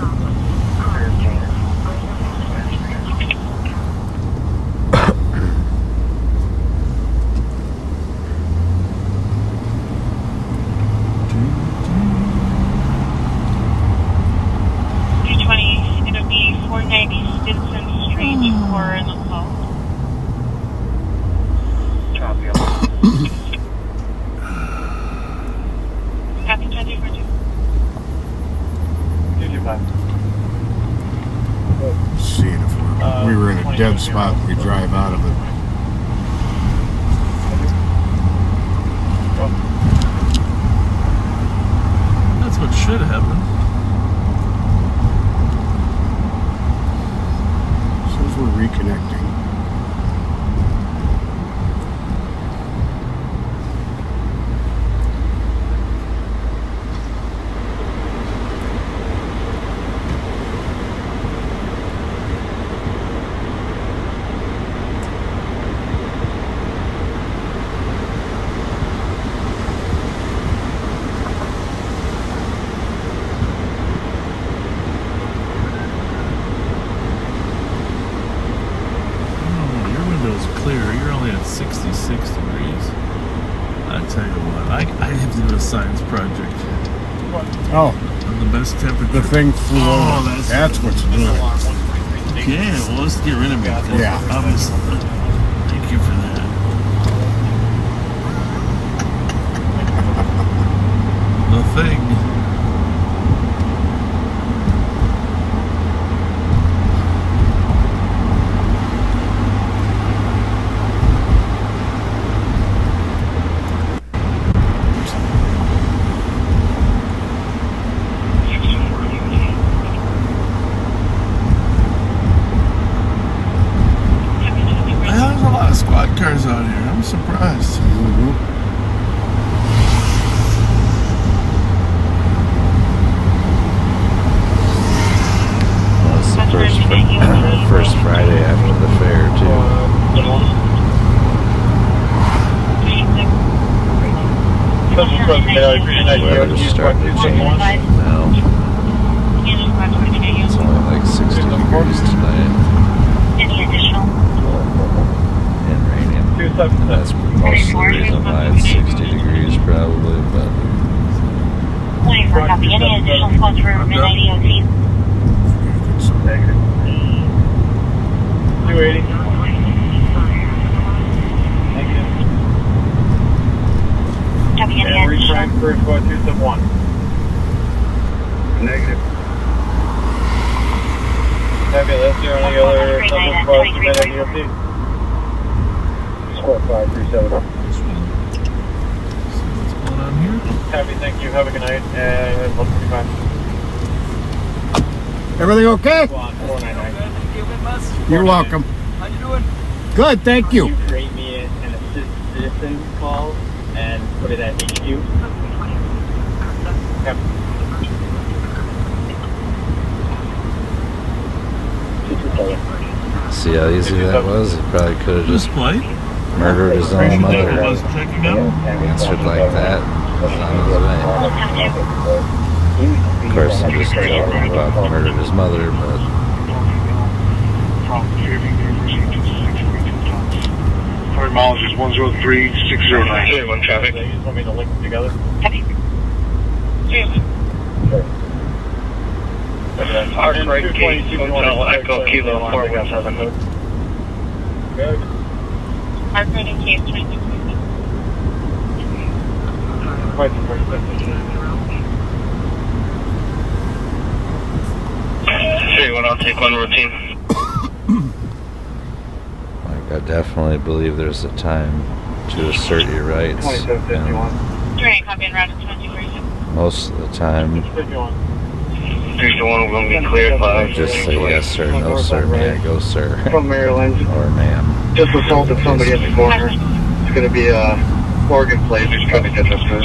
It'll be 490 Stinson Street for an assault. Copy. spot. We drive out of it. That's what should happen. Says we're reconnecting. Clear. You're only at 66 degrees. I tell you what, I have to do a science project. Oh, on the best temperature. the thing flew over. That's what's doing it. Okay, well, let's get rid of it. Yeah. Obviously. Thank you for that. The thing. Squad cars out here. I'm surprised. Well, it's the first Friday after the fair, too. Weather's starting to change now. It's only like 60 degrees tonight. Any additional? And raining. And that's most of the reason why it's 60 degrees probably, but 24 copy. Any additional spots for midnight EOT? Negative. 280. Negative. Copy. Any And additional? reprime for squad 271. Negative. Fabulous. The only other number squad for midnight EOT. Squad 537. What's going on here? Happy, thank you. Have a good night, and let's be fine. Everything okay? Squad 499. You're welcome. How you doing? Good, thank you. Can you create me an assist citizen call and put it at HQ? Yep. see how easy that was? He probably could have just murdered his own mother. Answered like that. Was on his way. Of course, I'm just joking about murdered his mother, but. Miles is 103-609. One traffic. You just want me to link them together? Park right gate, Hotel Echo Kilo 417. Good. Park right in case 26. Quite the first step. 31, I'll take one routine. Like, I definitely believe there's a time to assert your rights. And 3 copy and route to 23. most of the time, 3-1 will be cleared by. just say yes sir, no sir, may I go sir, From Maryland. or ma'am. Just assaulted somebody at the corner. It's going to be a Morgan place. He's trying to get us to.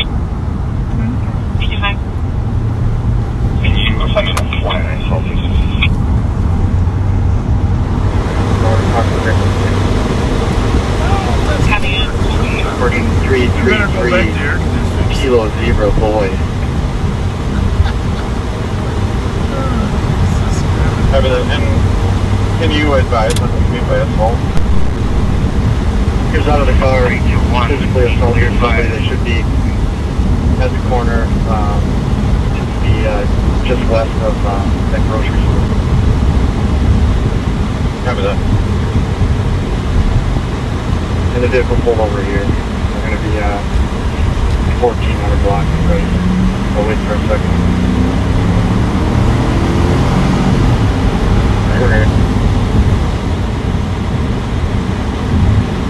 Looks like an appointment. Working 333 Kilo Zebra Boy. And can you advise on what you mean by assault? He was out of the car, physically assaulted somebody that should be at the corner, just west of that grocery store. Copy that. And the vehicle pulled over here. We're going to be 1400 block. Right. I'll wait for a second.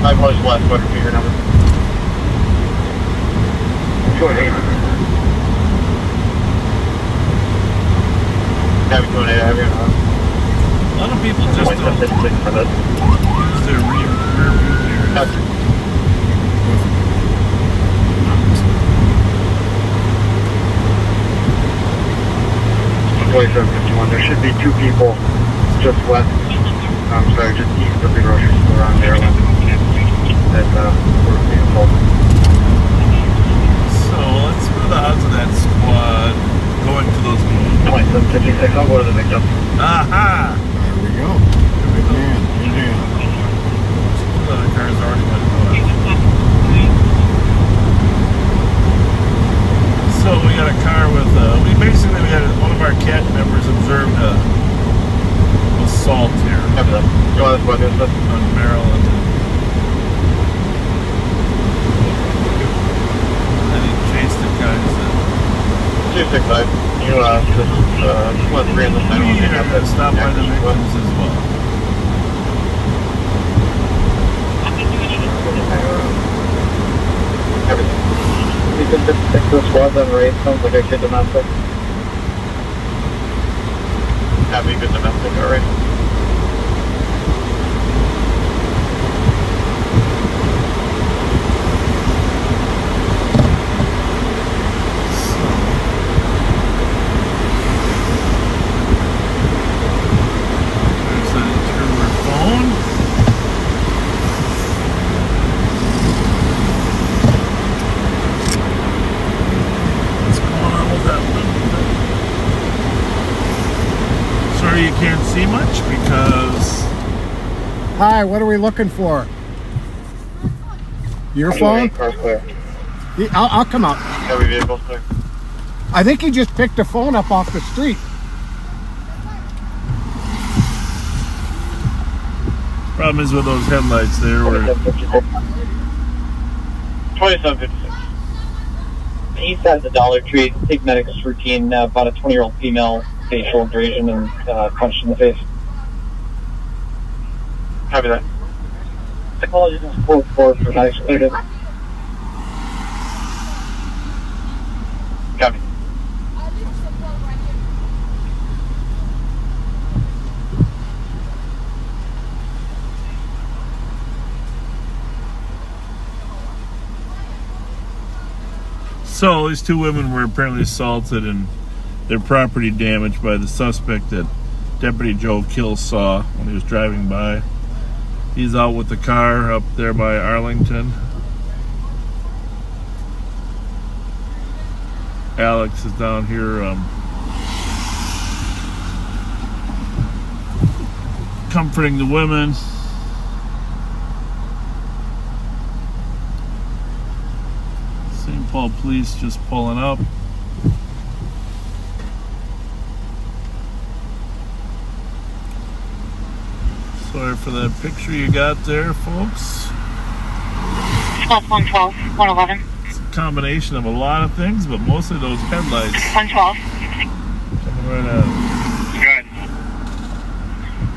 I apologize, last one, figure number. Go ahead. Have you going to have your A lot of people just don't use their rear view mirrors. 2751. There should be two people just west. I'm sorry, just east of the grocery store on Maryland. That were vehicle. So let's see the odds of that squad going to those meetings. 2756. I'll go to the victim. Aha! There we go. Good man. Good man. The other cars already went by. So we got a car with we had one of our CAT members observed assault here on Maryland. And he chased the guys. 265. You just went 3 on the side. We are going to stop by the victims as well. You can just pick the squads on raid. Sounds like a good domestic. Have a good domestic, alright. There's an interior phone. What's going on with that one? Sorry you can't see much because... Hi, what are we looking for? Your phone? Car's clear. I'll come out. Heavy vehicles clear. I think he just picked a phone up off the street. Problem is with those headlights there were... 2756. East side of the Dollar Tree, take medics routine, about a 20-year-old female, facial abrasion and punched in the face. Copy that. Psychologist is 4-4 for medics cleared. Copy. So these two women were apparently assaulted and their property damaged by the suspect that Deputy Joe Kill saw when he was driving by. He's out with the car up there by Arlington. Alex is down here comforting the women. St. Paul police just pulling up. Sorry for that picture you got there, folks. 112, 111. It's a combination of a lot of things, but mostly those headlights 112. coming right at us.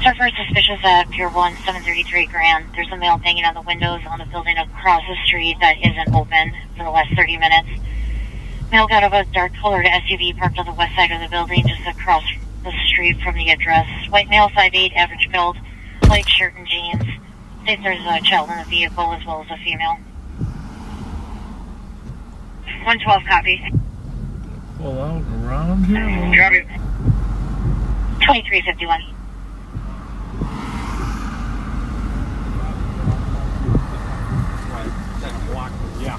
Suffer suspicious at Pier 1, 733 Grand. There's a male banging on the windows on the building across the street that isn't open for the last 30 minutes. Male got out of a dark-colored SUV parked on the west side of the building, just across the street from the address. White male, 5'8", average build, white shirt and jeans. Says there's a child in the vehicle as well as a female. 112, copy. Pull out around here. Copy. 2351. Yeah.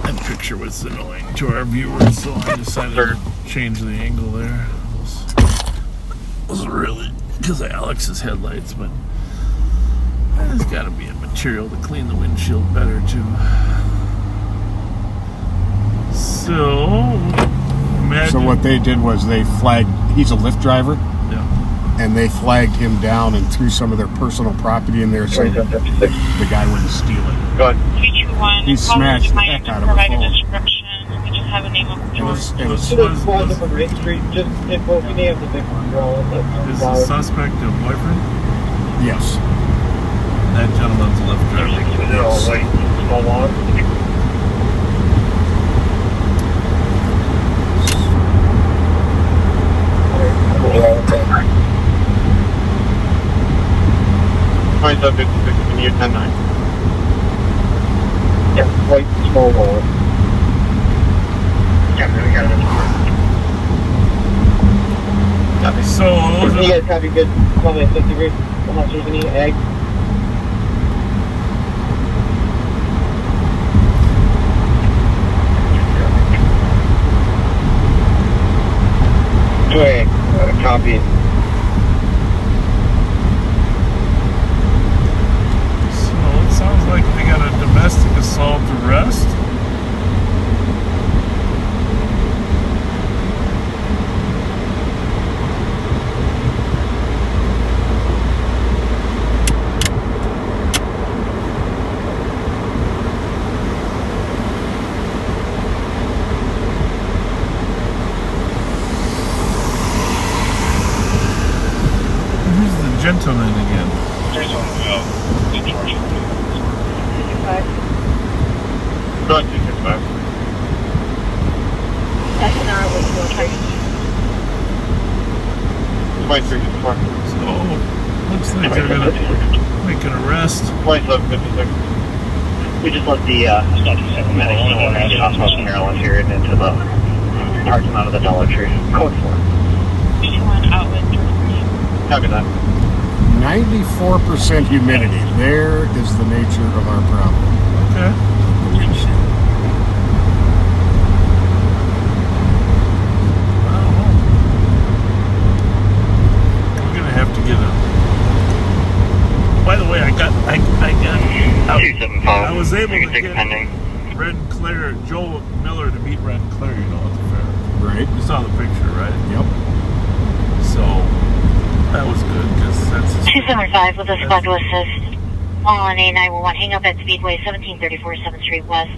That picture was annoying to our viewers, so I decided to change the angle there. It was really because of Alex's headlights, but there's got to be a material to clean the windshield better too. So So what they did was they flagged, he's a Lyft driver, yeah. and they flagged him down and threw some of their personal property in there so the guy wouldn't steal it. Go ahead. 321. He smashed the heck out of a provide a phone. description. We just have a name of the It was from Ring Street. Just if you name the victim, Is the suspect a boyfriend? yes. That gentleman's left driver. White, small log. Points up 56, can you 10-9? Yeah, white, small log. Yeah, we got it. So those You guys copy good. Call me at 50 degrees. Unless there's any ag. Wait, copy. So it sounds like they got a domestic assault arrest. Who's the gentleman again? There's one in Georgia. 55. Go ahead, 265. That's an hour with more time. White 364. So looks like they're gonna make an arrest. White 756. We just let the medics know when they get off of Maryland here and into the parking lot of the Dollar Tree. Code 4. 321 outlet. Copy that. 94% humidity. There is the nature of our problem. Okay. We're gonna have to get a. By the way, I was able to get Red and Claire, Joe Miller to meet Red and Claire, you know, at the fair. Right. You saw the picture, right? Yep. So that was good because that's. 275 with a squad to assist. On a 911, hang up at Speedway 1734 7th Street West.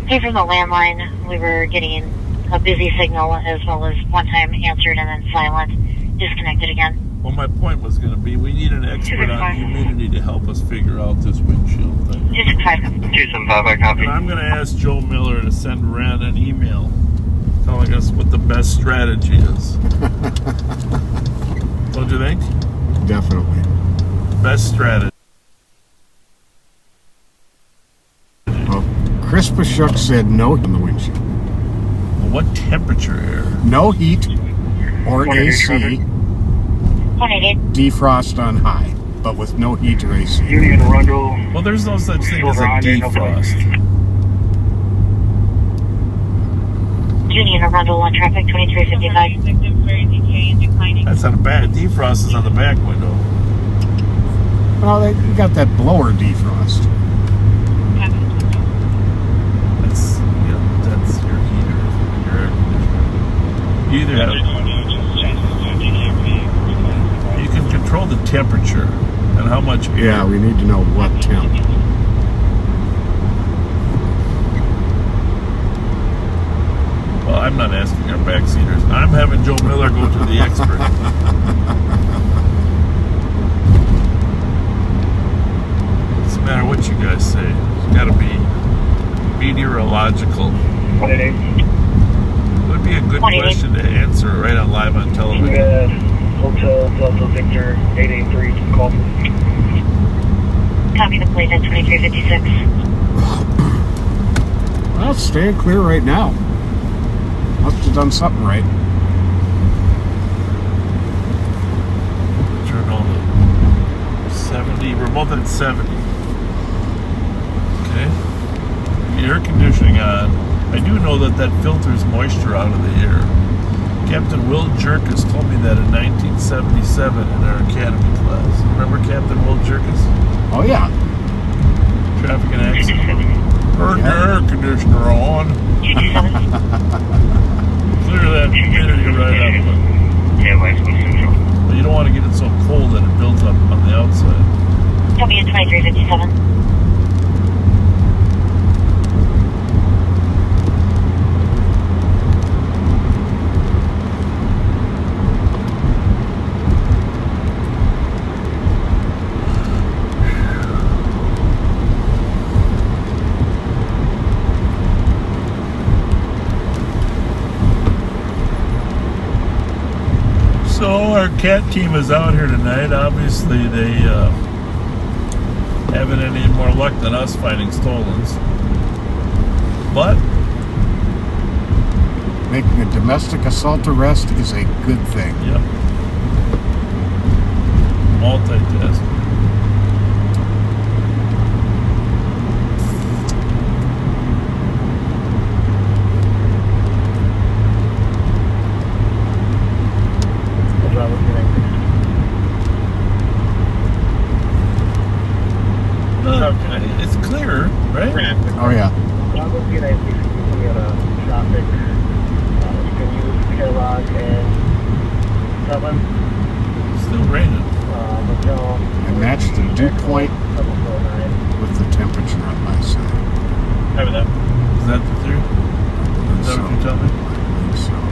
Came from the landline. We were getting a busy signal as well as one time answered and then silent. Disconnected again. Well, my point was going to be we need an expert on humidity to help us figure out this windshield thing. 275, I copy. And I'm going to ask Joe Miller to send Ren an email telling us what the best strategy is. Don't you think? Definitely. Best strategy. Well, Chris Pashuk said no in the windshield. Well, what temperature here? No heat or AC. Defrost on high, but with no heat or AC. Union Arundel. Well, there's no such thing as a defrost. Union Arundel on traffic 2355. That's on the back. Defrost is on the back window. Well, they got that blower defrost. That's your heater, your air conditioner. You either have. You can control the temperature and how much air. Yeah, we need to know what temp. Well, I'm not asking our backseaters. I'm having Joe Miller go to the expert. Doesn't matter what you guys say. It's got to be meteorological. It would be a good question to answer right on live on television. Hotel Delta Victor 883, call. Copy the plate at 2356. Well, it's staying clear right now. Must have done something right. Turn on the 70. We're both at 70. Okay. The air conditioning on. I do know that filters moisture out of the air. Captain Will Jerkis told me that in 1977 in our academy class. Remember Captain Will Jerkis? Oh, yeah. Traffic and accident. Turn the air conditioner on. Clear that humidity right out of it. Yeah, West Central. But you don't want to get it so cold that it builds up on the outside. W2357. So our cat team is out here tonight. Obviously, they haven't any more luck than us finding stolens. But Making a domestic assault arrest is a good thing. Yep. Multitask. It's clear, right? Oh yeah. Traffic. You can use Kellogg and 7. Still raining. And match the dew point with the temperature on my side. Is that the theory? Is that what you're telling me?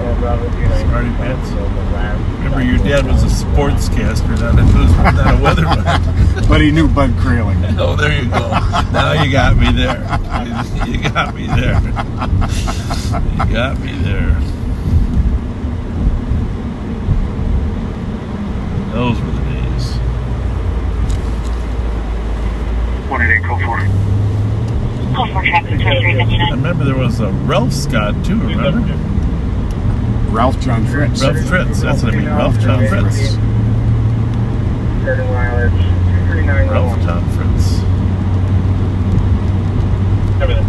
Smarty pants. Remember, your dad was a sportscaster, not a weatherman. But he knew Bud Kraling. Oh, there you go. Now you got me there. You got me there. You got me there. Those were the days. 188, code 4. Code 4 traffic 2359. I remember there was a Ralph Scott, too, remember? Ralph John Fritz. Ralph Fritz, that's what I mean. Ralph John Fritz. Starting mileage 239. Ralph John Fritz. Everything.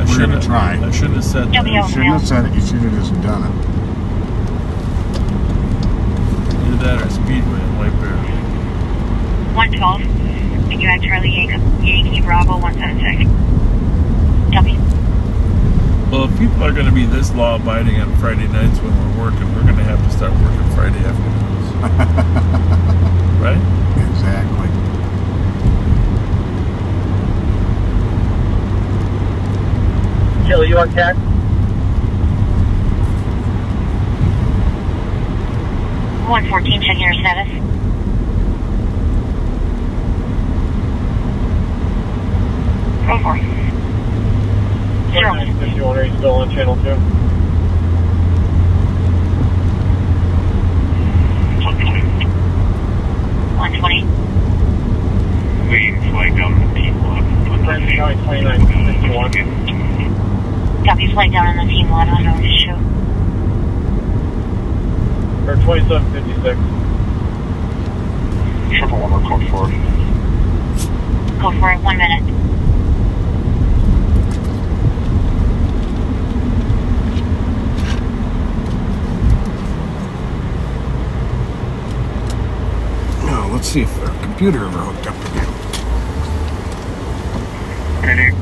We're going to try. I shouldn't have said that. You shouldn't have said it. You should have just done it. Either that or Speedway in White Bear. 112. And you had Charlie Yankee Bravo 176. W. Well, if people are going to be this law-abiding on Friday nights when we're working, we're going to have to start working Friday afternoons. Right? Exactly. Jill, you on tax? 114, checking your status. Go for it. 51, are you still on channel 2? We flag down the team 11. Ramsey County 2961. Copy, flag down on the team 11 on notice show. Or 2756. 111 or code 4. Go for it, 1 minute. Now, let's see if our computer ever hooked up again. 188.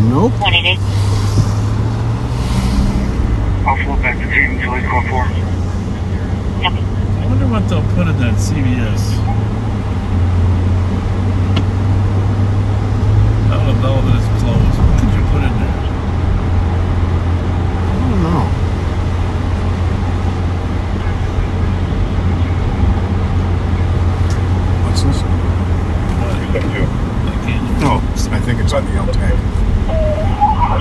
Nope. 188. I'll float back to team Julie, code 4. Copy. I wonder what they'll put in that CVS. I don't know that it's closed. What could you put in there? I don't know. What's this? No, I think it's on the L-tag.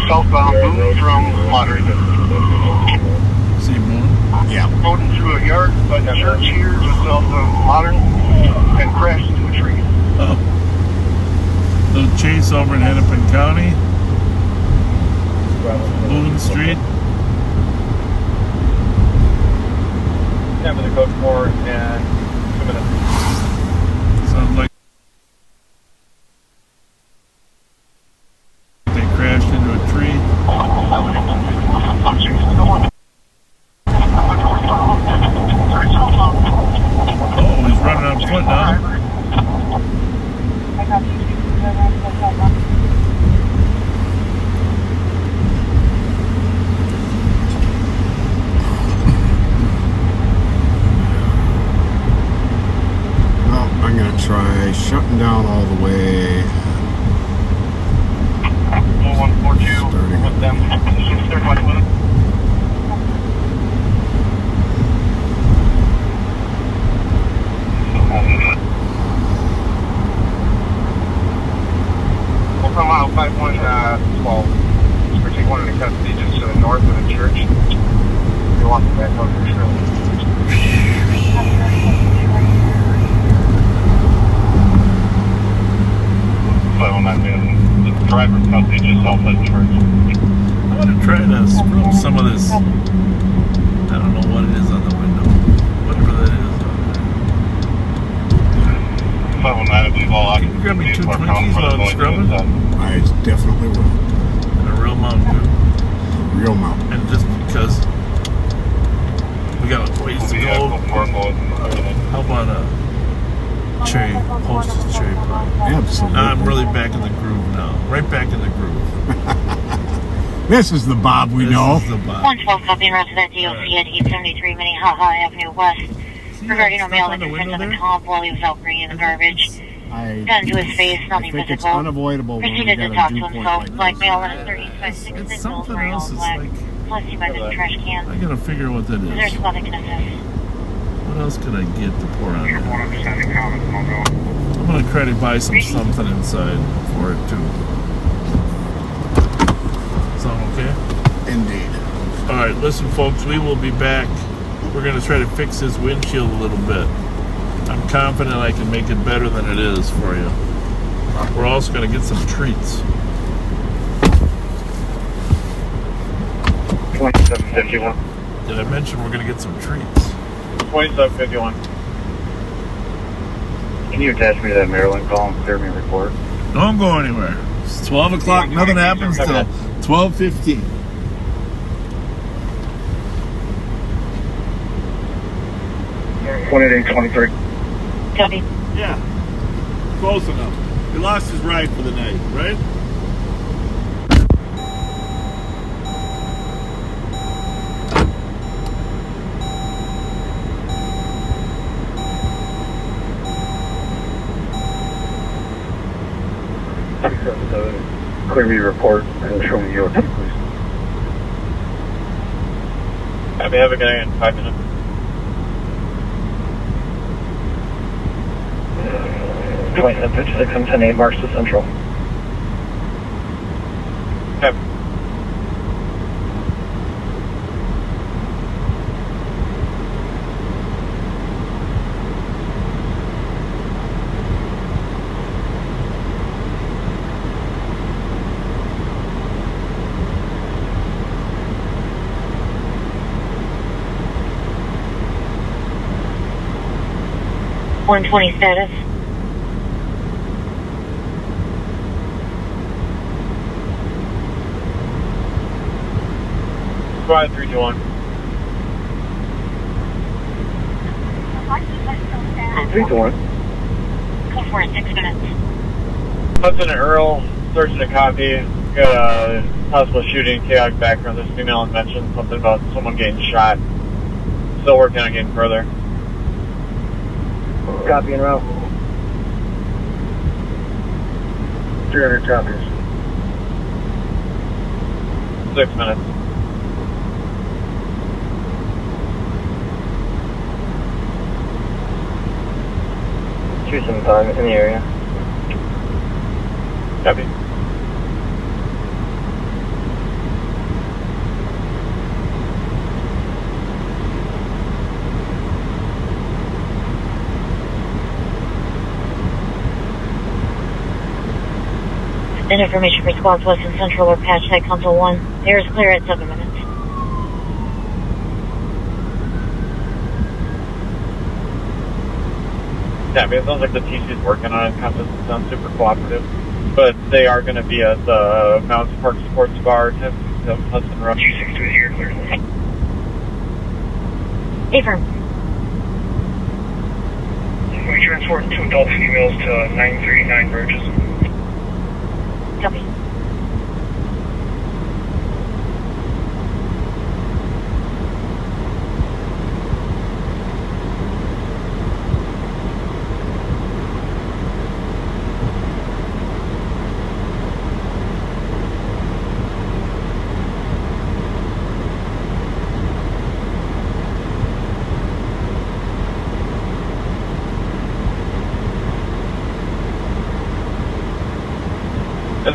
Southbound boom from Moderate. See Moon? Yeah. Floating through a yard by the church here just south of Modern and crashed into a tree. Oh. Little chase over in Hennepin County. Boone Street. Having the code 4 and 2 minutes. Sounds like try shutting down all the way. 142 with them. Positions 35 minutes. We'll come out 5112. We're taking one of the custody just to the north of the church. You want the back up for sure. The driver's custody just off that church. I want to try to screw some of this. I don't know what it is on the window. Whatever that is. 509 if you've all Can you grab me 2 Twinkies while I'm scrubbing? I definitely will. And a real Mountain Dew. Real Mountain. And just because we got a ways to go, how about a cherry, posted cherry pie? Absolutely. I'm really back in the groove now. Right back in the groove. This is the Bob we know. This is the Bob. 112 copy resident DOC at 873 Minnehaha Avenue West. Regarding a male that confronted on the comp while he was out bringing the garbage. Gun to his face, nothing think it's visible. unavoidable when we Proceeded to got talk a to dew point himself. like Black this. male in a 30-by-6 signals wearing all black. Plus he might have a trash can. I gotta figure what that Is there is. a spot that can assist? What else can I get to pour on there? I'm gonna try to buy some something inside for it too. Sound okay? Indeed. Alright, listen folks, we will be back. We're gonna try to fix this windshield a little bit. I'm confident I can make it better than it is for you. We're also gonna get some treats. 2751. Did I mention we're gonna get some treats? 2751. Can you attach me to that Maryland call and clear me a report? Don't go anywhere. It's 12 o'clock, nothing happens till 12:15. Copy. Yeah, close enough. He lost his ride for the night, right? Clear me a report and show me your please. I'll be having it in 5 minutes. Point 56 and 10-8 marks to Central. Okay. One 120 status. Squad 321. 321. Code 4 in 6 minutes. Hudson and Earl, searching a copy. Got a possible shooting, chaotic background. This female had mentioned something about someone getting shot. Still working on getting further. Copy en route. 300 copies. 6 minutes. Choose some time in the area. Copy. Send information for squads west and central or patch tag console 1. Air is clear at 7 minutes. Yeah, it sounds like the TC's working on it. Kind of doesn't sound super cooperative. But they are going to be at the Mountain Park Sports Bar, 1067 Hudson Road. 262 here, clear. Affirm. We transport 2 adult females to 939 Burgess. Copy.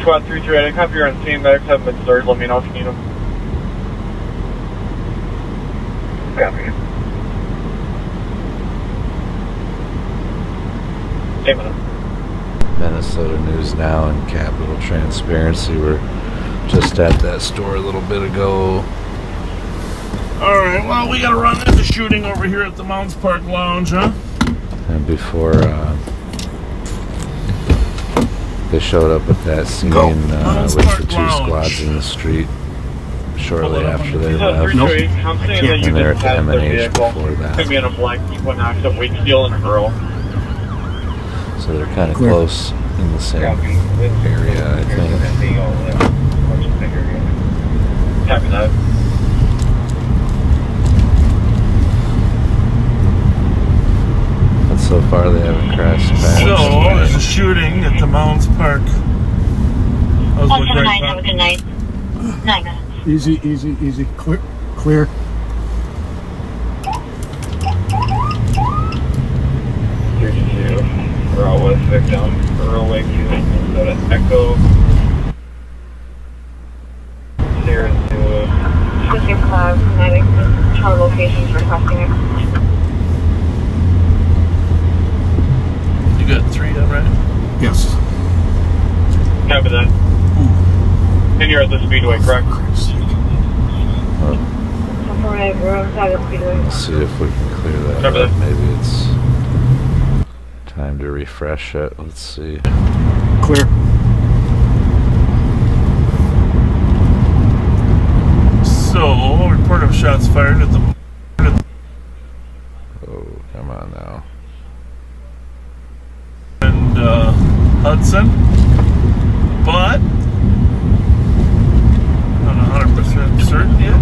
Squad 3-3, I didn't copy your on scene. Medics haven't been started. Let me know if you need them. Copy. Same with them. Minnesota News Now and Capital Transparency were just at that store a little bit ago. Alright, well, we gotta run into shooting over here at the Mounds Park Lounge, huh? And before they showed up at that scene with the 2 squads in the street shortly after they left. Nope. I'm saying that you And they were just at passed the their M&H vehicle. before that. Could be in a black Equinox at Wakefield and Earl. So they're kind of close in the same area, I think. Copy that. But so far they haven't crashed past. So, there's a shooting at the Mounds Park. I was looking 179, right have a good night. 9 minutes. Easy, easy, easy. Clear. Clear. We're all with victim. Earl Wakefield, Minnesota Echo. 0-2. 265, medic, tower locations requesting it. You got 3 up, right? Yes. Copy that. And you're at the Speedway, correct? Let's see if we can clear that up. Maybe it's time to refresh it. Let's see. Clear. So, report of shots fired at the... Oh, come on now. And, Hudson. But, not 100% certain yet.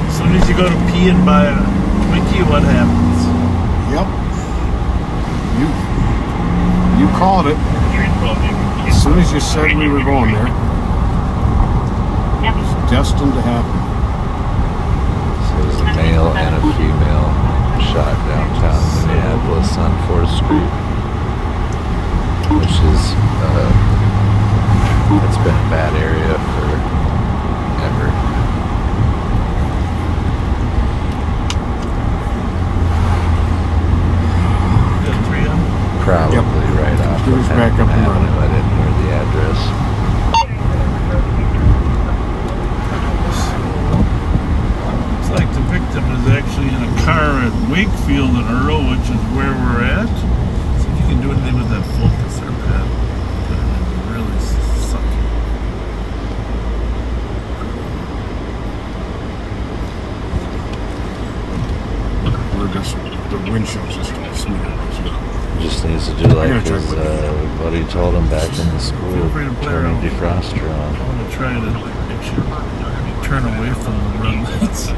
As soon as you go to pee and buy a Twinkie, what happens? Yep. You called it. As soon as you said we were going there, it's destined to happen. So there's a male and a female shot downtown Minneapolis on 4th Street, which is, it's been a bad area forever. Probably right off of back up and Avenue. running. I didn't hear the address. Looks like the victim is actually in a car at Wakefield and Earl, which is where we're at. See if you can do anything with that focus there, Pat. Really sucking. We're just, the windshield's just smeared. Just needs to do like his buddy told him back in the school, turn a defroster on. I'm going to try to actually turn away from the red lights. You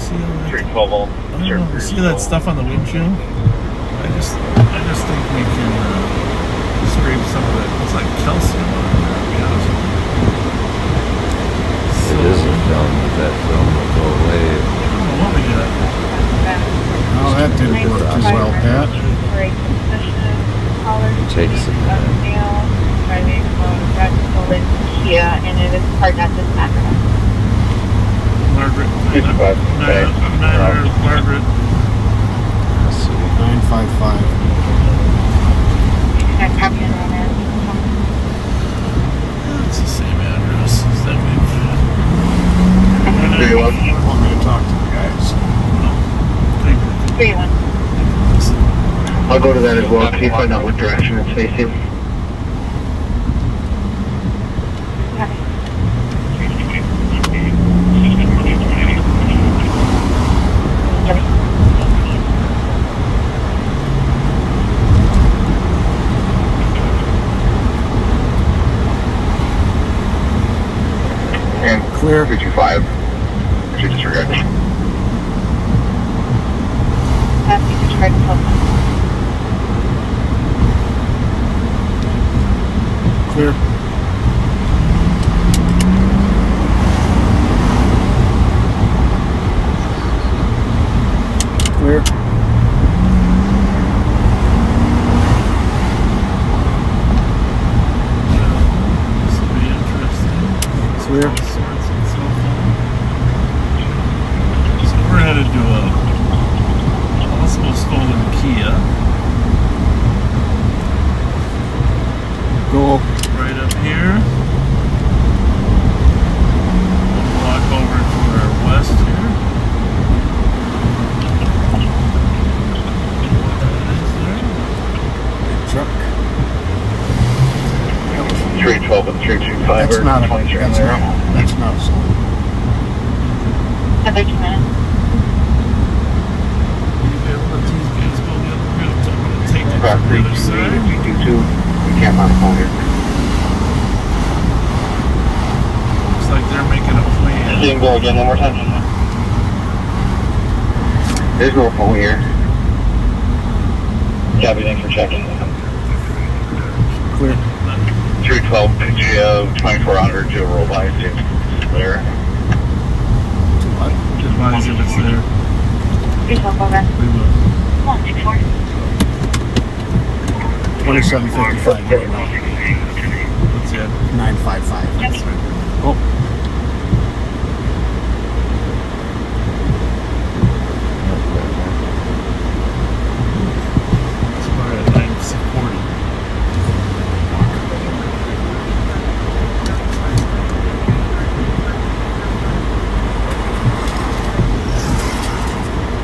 see all that? 312 volt. You see that stuff on the windshield? I just think we can scrape some of that. It's like calcium on it, to be honest with you. It is a film, but that film will go away. I don't know what we got. Oh, that didn't work too well, Pat. It takes a minute. Driving from Redwood Kia, and it is hard not to smack her. Margaret. Margaret. Let's see. 955. It's the same address as that we've... You want me to talk to the guys? 3-1. I'll go to that as well. Can you find out what direction it's facing? And clear. 325. Should disregard. Clear. 312 and 325 That's or not a, 23 that's there. not, that's not a soul. Another 2 minutes. Cross 322, we can't find a phone here. Looks like they're making a plan. See him go again one more time. There's no phone here. Copy, thanks for checking. Clear. 312, PGO 2400 to roll by, see if it's clear. Advise if it's there. 312 over. We will. 164. 2755 right now. What's that? 955. That's right. Oh. It's about at 940.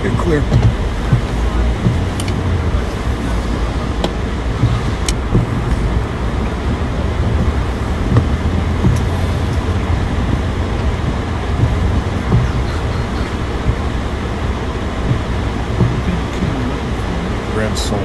You're clear. Red Soul.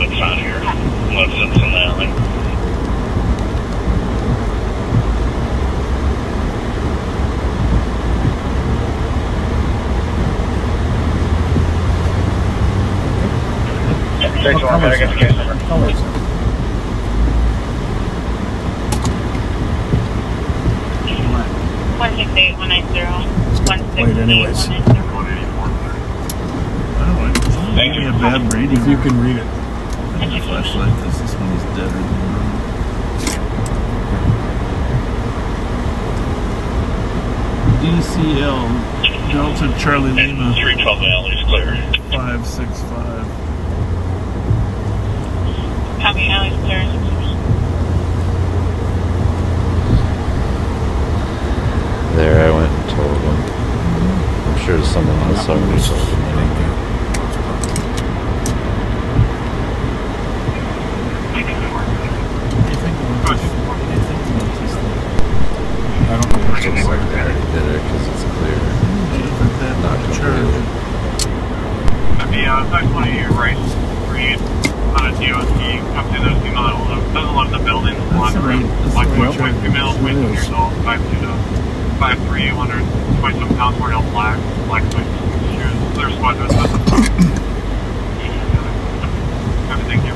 It's on here. Unless it's in the alley. What color is that? What color is that? One 190. Wait, anyways. Thank you. A bad rating. If you can read it. Flashlight, because this one is dead. DCL Delta Charlie Lima 312 alley is clear. 565. Copy, alley's clear. There, I went and told him. I'm sure someone else already told him anyway. I don't know what's Looks like they already did it because it's clear. Not completely. That'd be 520 right street on a DOT. Comes in those female that doesn't love the building. Lots of room. Like 1.2 female, 22 years old, 5'2 to 5'3, 120 pounds, wearing all black shoes. They're squad dressed up. Thank you.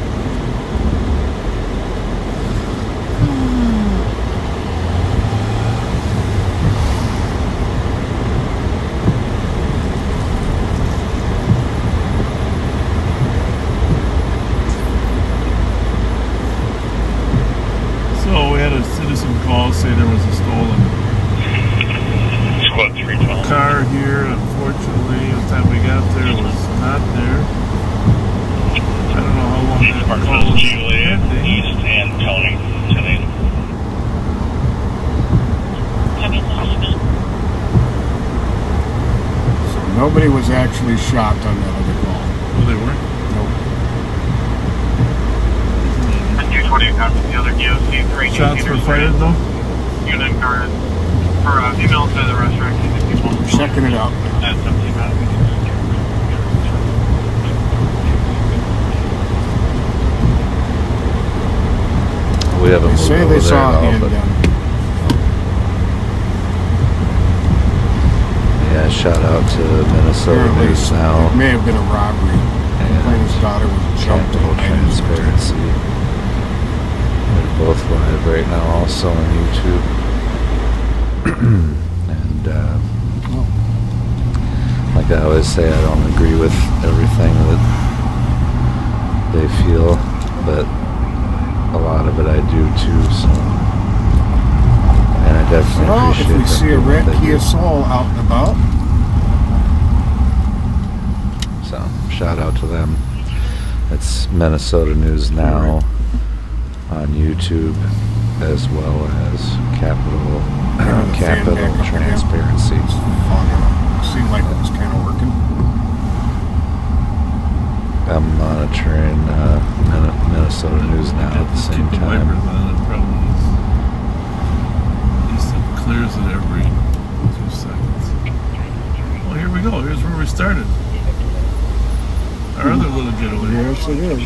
So we had a citizen call say there was a stolen Squad 312. car here. Unfortunately, the time we got there, it was not there. I don't know how long that call was Juliet, East, and Tony. So nobody was actually shot on that other call. Oh, they weren't? Nope. 220 comes the other DOC 3. Shots were fired though? Unit guard for female to the restaurant. Checking it out. That's 17 minutes. We haven't They moved say over they there saw at a all, handgun. but yeah, shout out to Minnesota Apparently, News Now. it may have been a robbery. Plaintiff's daughter was jumped Capital and Transparency. They're both live right now, also on YouTube. And like I always say, I don't agree with everything that they feel, but a lot of it I do too. So, and I definitely Well, if appreciate we see a them doing red what they Kia do. Soul out and about, So shout out to them. It's Minnesota News Now on YouTube, as well as Capital Transparency. Seemed like it was kind of working. I'm monitoring Minnesota News Now at the same time. At least it clears it every 2 seconds. Well, here we go. Here's where we started. Our other little getaway. Yes, it is.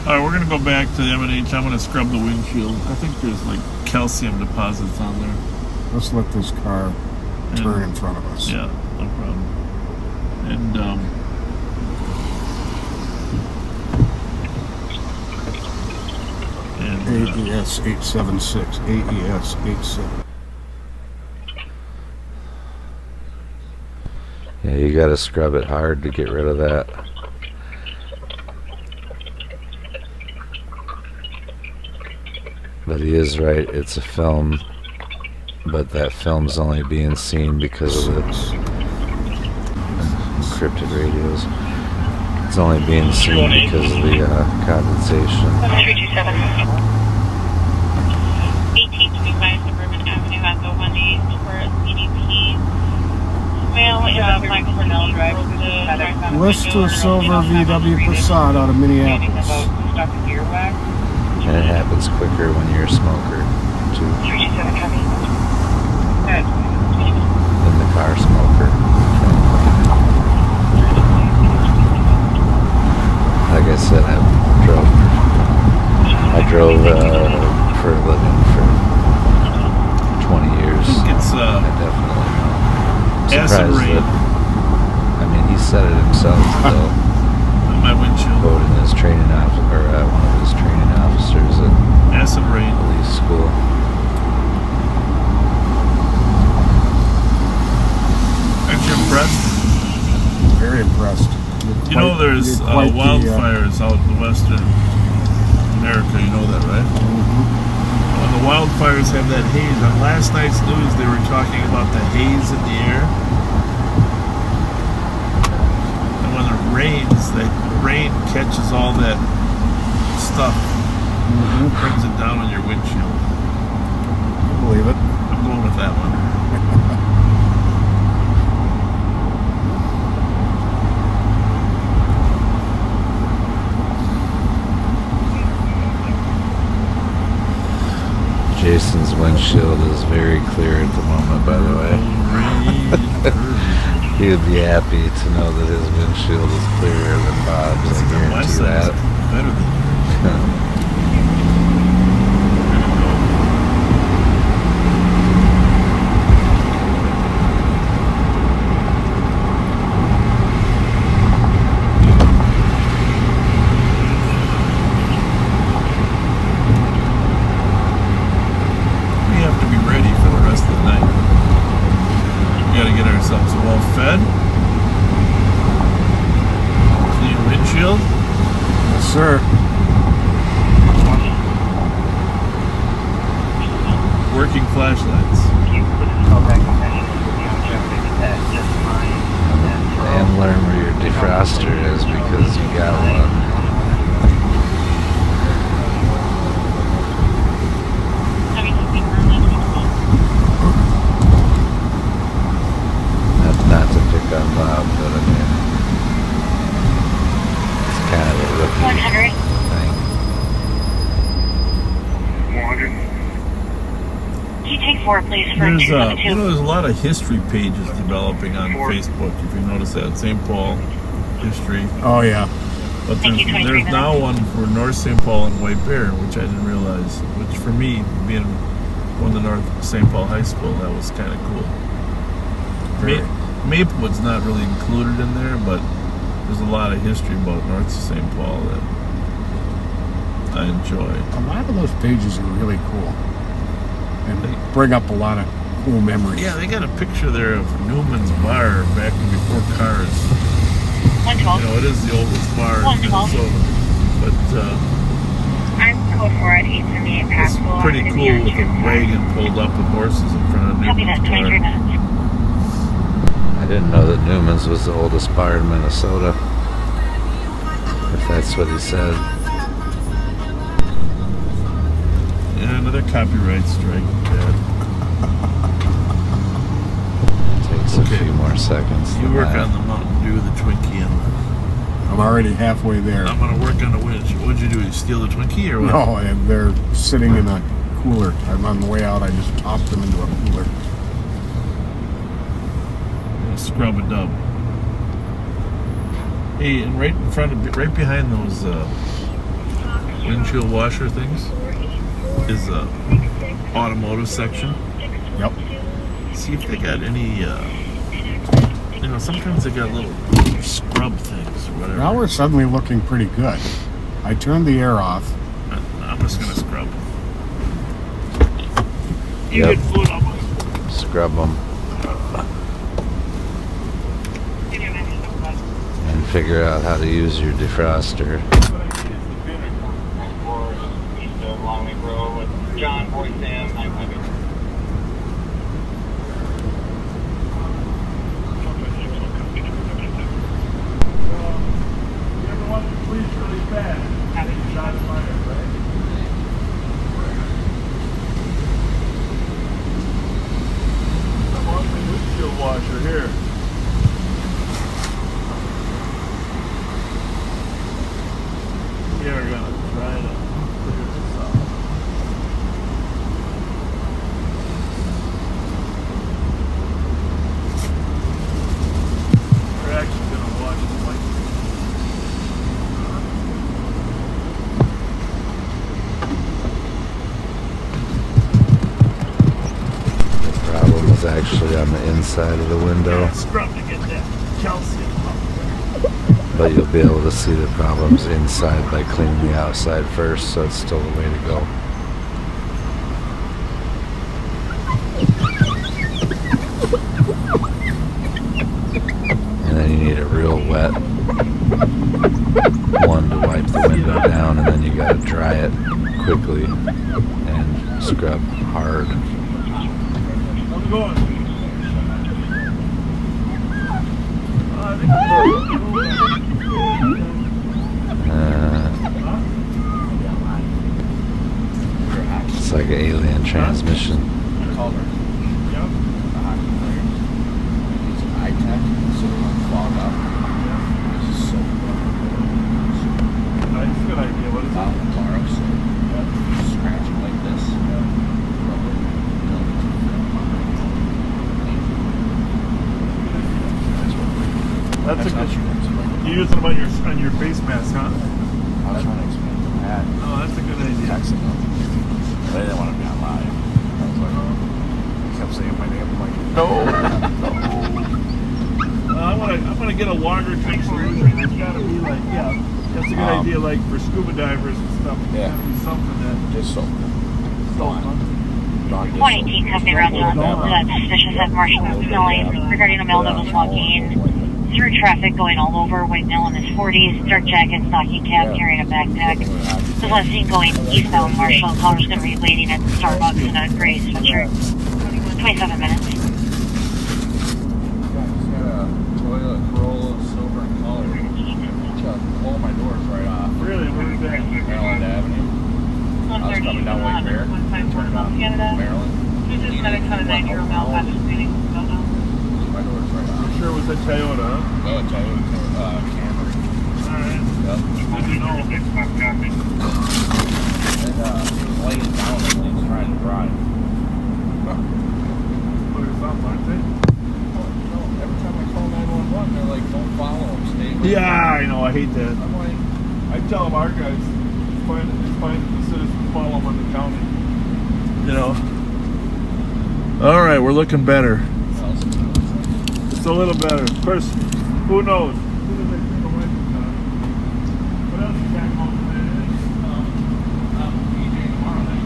Alright, we're going to go back to the M&H. I'm going to scrub the windshield. I think there's like calcium deposits on there. Let's let this car turn in front of us. Yeah, no problem. And, AES 876. AES 87. Yeah, you gotta scrub it hard to get rid of that. But he is right, it's a film, but that film's only being seen because of the encrypted radios. It's only being seen because of the condensation. 327. 1825 Suburban Avenue at the 1-8 for CDP. Mail is Mike Cornell Drive. Worcester Silver VW Passat out of Minneapolis. And it happens quicker when you're a smoker, too. 327 copy. Than the car smoker. Like I said, I drove for a living for 20 years. I think it's I definitely know. acid rain. I mean, he said it himself, though. My windshield. Quoting his training officer, or one of his training officers at acid rain police school. Aren't you impressed? Very impressed. You know there's wildfires out in western America, you know that, right? When the wildfires have that haze, on last night's news they were talking about the haze in the air. And when it rains, the rain catches all that stuff, brings it down on your windshield. I believe it. I'm going with that one. Jason's windshield is very clear at the moment, by the way. He would be happy to know that his windshield is clearer than Bob's. I guarantee that. Better than well fed, clean windshield. Yes, sir. Working flashlights. And learn where your defroster is because you got one. Not to pick on Bob, but I mean, it's kind of a rookie 100. thing. 100. Can you take 4, please, for There's 272? there's a lot of history pages developing on Facebook. If you notice that, St. Paul history. Oh yeah. But there's now one for North St. Paul and White Bear, which I didn't realize. Which for me, being going to North St. Paul High School, that was kind of cool. Maplewood's not really included in there, but there's a lot of history about North St. Paul that I enjoy. A lot of those pages are really cool, and they bring up a lot of cool memories. Yeah, they got a picture there of Newman's Bar back before cars. 112. You know, it is the oldest bar in Minnesota, but I'm code 4 at 878 it's pretty cool with a wagon pulled up with horses in front of Copy that, Newman's 23 Bar. minutes. I didn't know that Newman's was the oldest bar in Minnesota. If that's what he said. Yeah, another copyright strike. Takes a few more seconds. You work on the Mountain Dew, the Twinkie, and I'm already halfway there. I'm gonna work on the winch. What'd you do? You steal the Twinkie or what? No, and they're sitting in a cooler. I'm on the way out. I just tossed them into a cooler. Scrub a dub. Hey, and right in front of, right behind those windshield washer things is a automotive section. Yep. See if they got any. You know, sometimes they got little scrub things or whatever. Now we're suddenly looking pretty good. I turned the air off. I'm just gonna scrub. You get food on them. Scrub them. And figure out how to use your defroster. John, Boy Sam, 900. Really fast. Shots fired, right? I'm on the windshield washer here. Yeah, we're gonna try to clear this up. We're actually gonna watch the light. Was actually on the inside of the window, Scrub to get that calcium. but you'll be able to see the problems inside by cleaning the outside first, so it's still the way to go. And then you need a real wet one to wipe the window down, and then you gotta dry it quickly and scrub hard. Going. It's like an alien transmission. I called her. Yep. It's high-tech, so it won't clog up. This is so good. That's a good idea. What is that? Tomorrow, so scratch it like this. That's a good. You use them on your face mask, huh? I was trying to explain to Pat. Oh, that's a good idea. Texting them. They didn't want to be on live. I was like, he kept saying my name. I'm like, no. I'm gonna get a longer tank solution. It's gotta be like, yeah, that's a good idea. Like for scuba divers and stuff. It's gotta be something that just so. 118 Company Ramsey, suspicious at Marshall Millie regarding a male that was walking through traffic going all over, white male in his 40s, dark jacket, stocking cap, carrying a backpack. Was last seen going eastbound Marshall. Caller's going to be waiting at Starbucks in a gray sweatshirt. 27 minutes. He's got a Toyota Corolla, silver in color. All my doors right off. Really? Where's that? Maryland Avenue. I was coming down White Bear. Turning on Maryland. He's just got a kind of 9-year-old male passenger meeting. My door's right off. You sure it was a Toyota, huh? No, a Toyota Camry. Alright. Yep. Good to know. And he was laying down and he was trying to drive. What is up, aren't they? Well, you know, every time I call 911, they're like, don't follow him, stay with him. Yeah, I know. I hate that. I'm like, I tell them our guys, it's fine if the citizens follow them on the county. You know. All right, we're looking better. It's a little better. Of course, who knows? As soon as I take away from that. What else you got going today? DJ tomorrow night.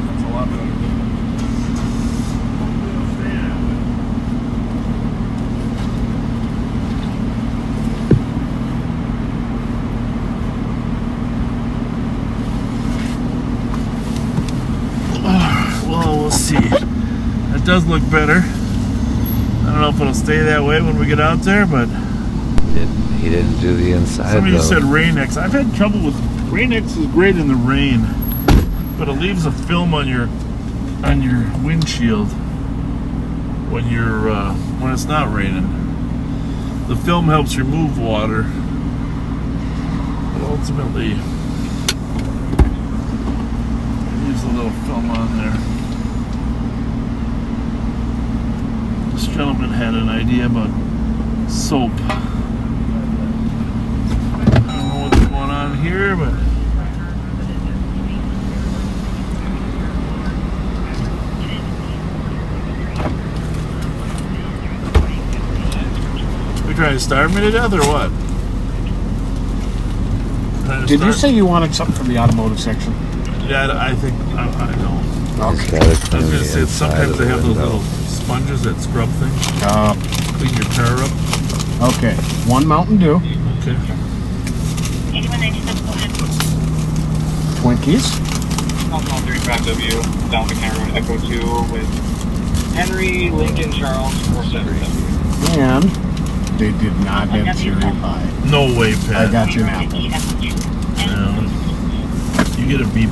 That's a lot better. It does look better. I don't know if it'll stay that way when we get out there, but He didn't do the inside. somebody though. said Rain-X. I've had trouble with Rain-X. Is great in the rain, but it leaves a film on your windshield when when it's not raining. The film helps remove water, but ultimately it leaves a little film on there. This gentleman had an idea about soap. I don't know what's going on here, but you trying to starve me to death or what? Did you say you wanted something from the automotive section? Yeah, I think I know. He's gotta I was clean gonna the say inside sometimes of they the have those window. little sponges that scrub things. Clean your car up. Okay, 1 Mountain Dew. Okay. 8196, go ahead. Twinkies. Southbound 35W, down to County Road Echo 2 with Henry, Lincoln, Charles, 477. And they did not have cherry pie. No way, Pat. I got you an apple. Yeah. You get a B+.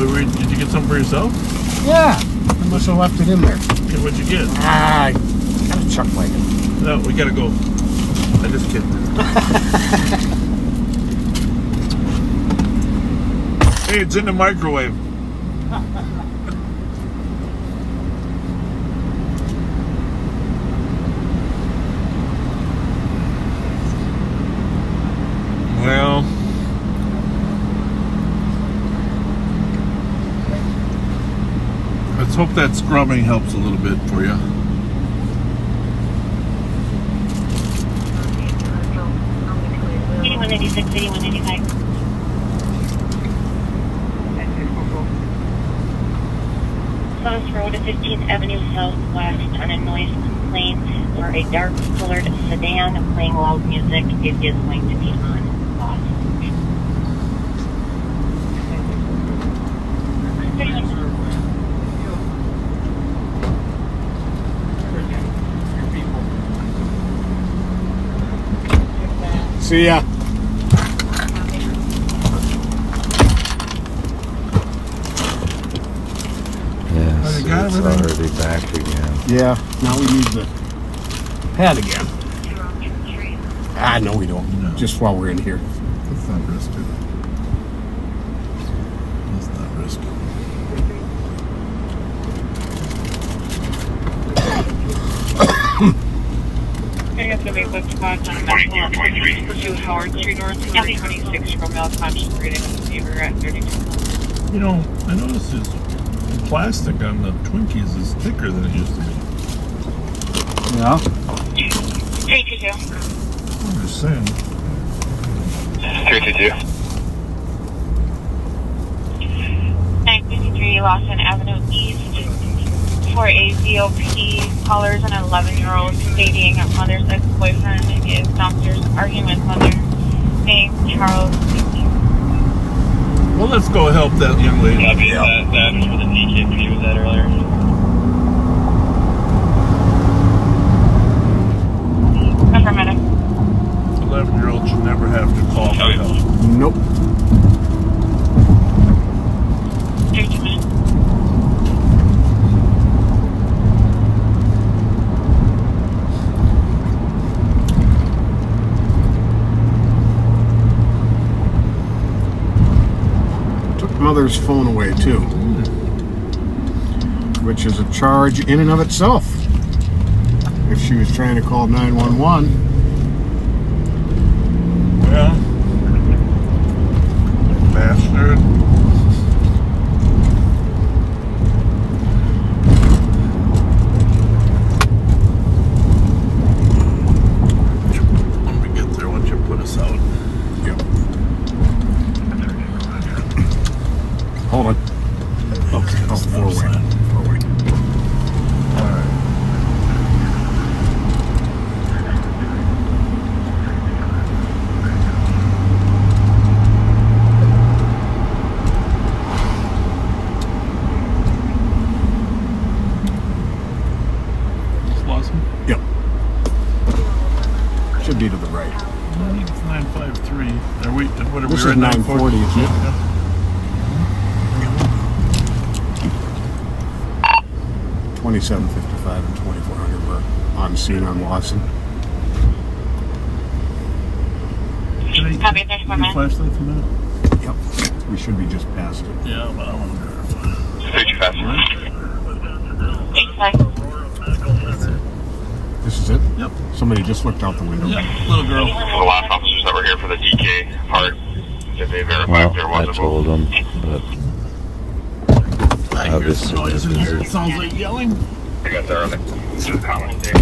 Did you get something for yourself? Yeah, I must have left it in there. Okay, what'd you get? I got a Chuck Wagon. No, we gotta go. I just kidding. Hey, it's in the microwave. Well, let's hope that scrubbing helps a little bit for you. South Road, 15th Avenue Southwest, on a noise complaint for a dark colored sedan playing loud music. It is going to be on off. See ya. Yes, you got it's everything? already back again. Yeah, now we need the pad again. No, we don't. No. Just while we're in here. Let's not risk it. Let's not risk it. It's going to be booked spots on a maximum of 22 Howard Street North, 226 Romeo Conscious reading with fever at 32. You know, I noticed this plastic on the Twinkies is thicker than it used to be. Yeah. 322. I'm just saying. 322. 953 Lawson Avenue East for a VOP. Callers an 11-year-old stating mother's ex-boyfriend is downstairs arguing with mother named Charles. Well, let's go help that young lady. That is where the DKP was at earlier. Affirmative. 11-year-old should never have to call for help. Nope. 32 minutes. Took mother's phone away too, which is a charge in and of itself. If she was trying to call 911, Well, bastard. When we get there, why don't you put us out? yep. Hold on. Okay, oh, four-way. Alright. should be to the right. I think it's 953. Are we? What are This we? is 940, isn't it? Yeah. 2755 and 2400 were on scene on Lawson. Copy, there's Your flashlights a minute? Yep. We should be just past it. Yeah, but I want to verify. Safety fast. 85. This is it? Yep. Somebody just looked out the window. Yeah, little girl. For the last officers that were here for the DK part, did they verify Well, if there I was a told move? him, but I hear obviously some noise in they're here. It busy. sounds like yelling. I got there on the common day.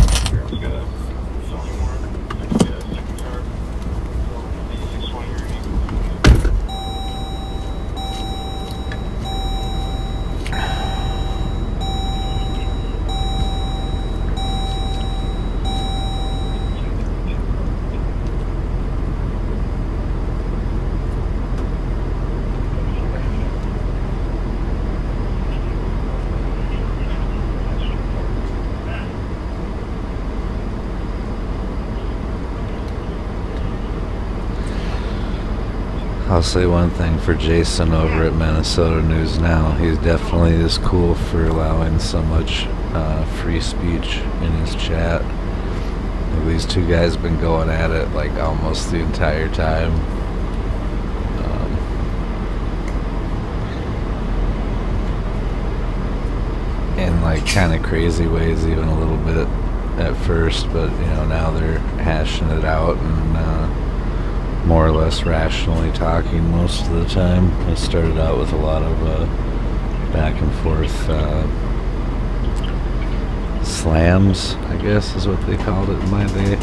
I'll say one thing for Jason over at Minnesota News Now. He definitely is cool for allowing so much free speech in his chat. These two guys have been going at it like almost the entire time. In like kind of crazy ways, even a little bit at first, but you know, now they're hashing it out and more or less rationally talking most of the time. It started out with a lot of back and forth slams, I guess is what they called it in my day.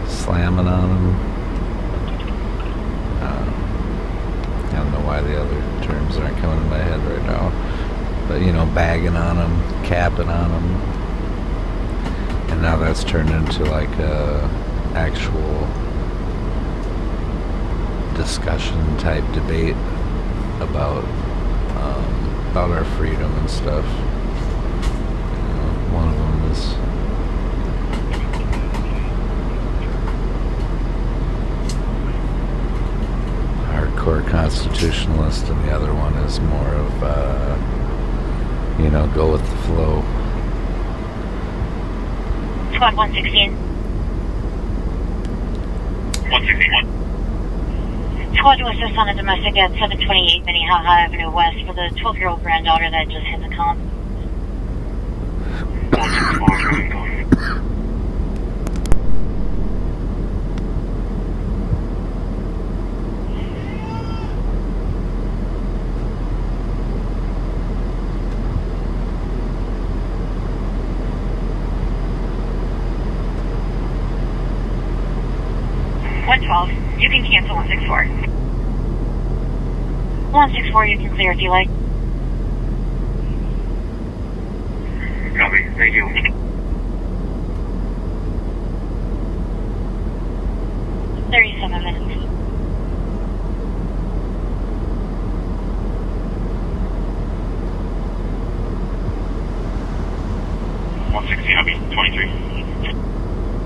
Slamming on them. I don't know why the other terms aren't coming to my head right now. But, you know, bagging on them, capping on them. And now that's turned into like a actual discussion type debate about our freedom and stuff. One of them is hardcore constitutionalist, and the other one is more of you know, go with the flow. Squad 116. 161. Squad to assist on a domestic at 728 Minnehaha Avenue West for the 12-year-old granddaughter that just hit the comp. You can cancel 164. 164, you can clear if you like. Copy, thank you. $37 minutes. Copy, 23.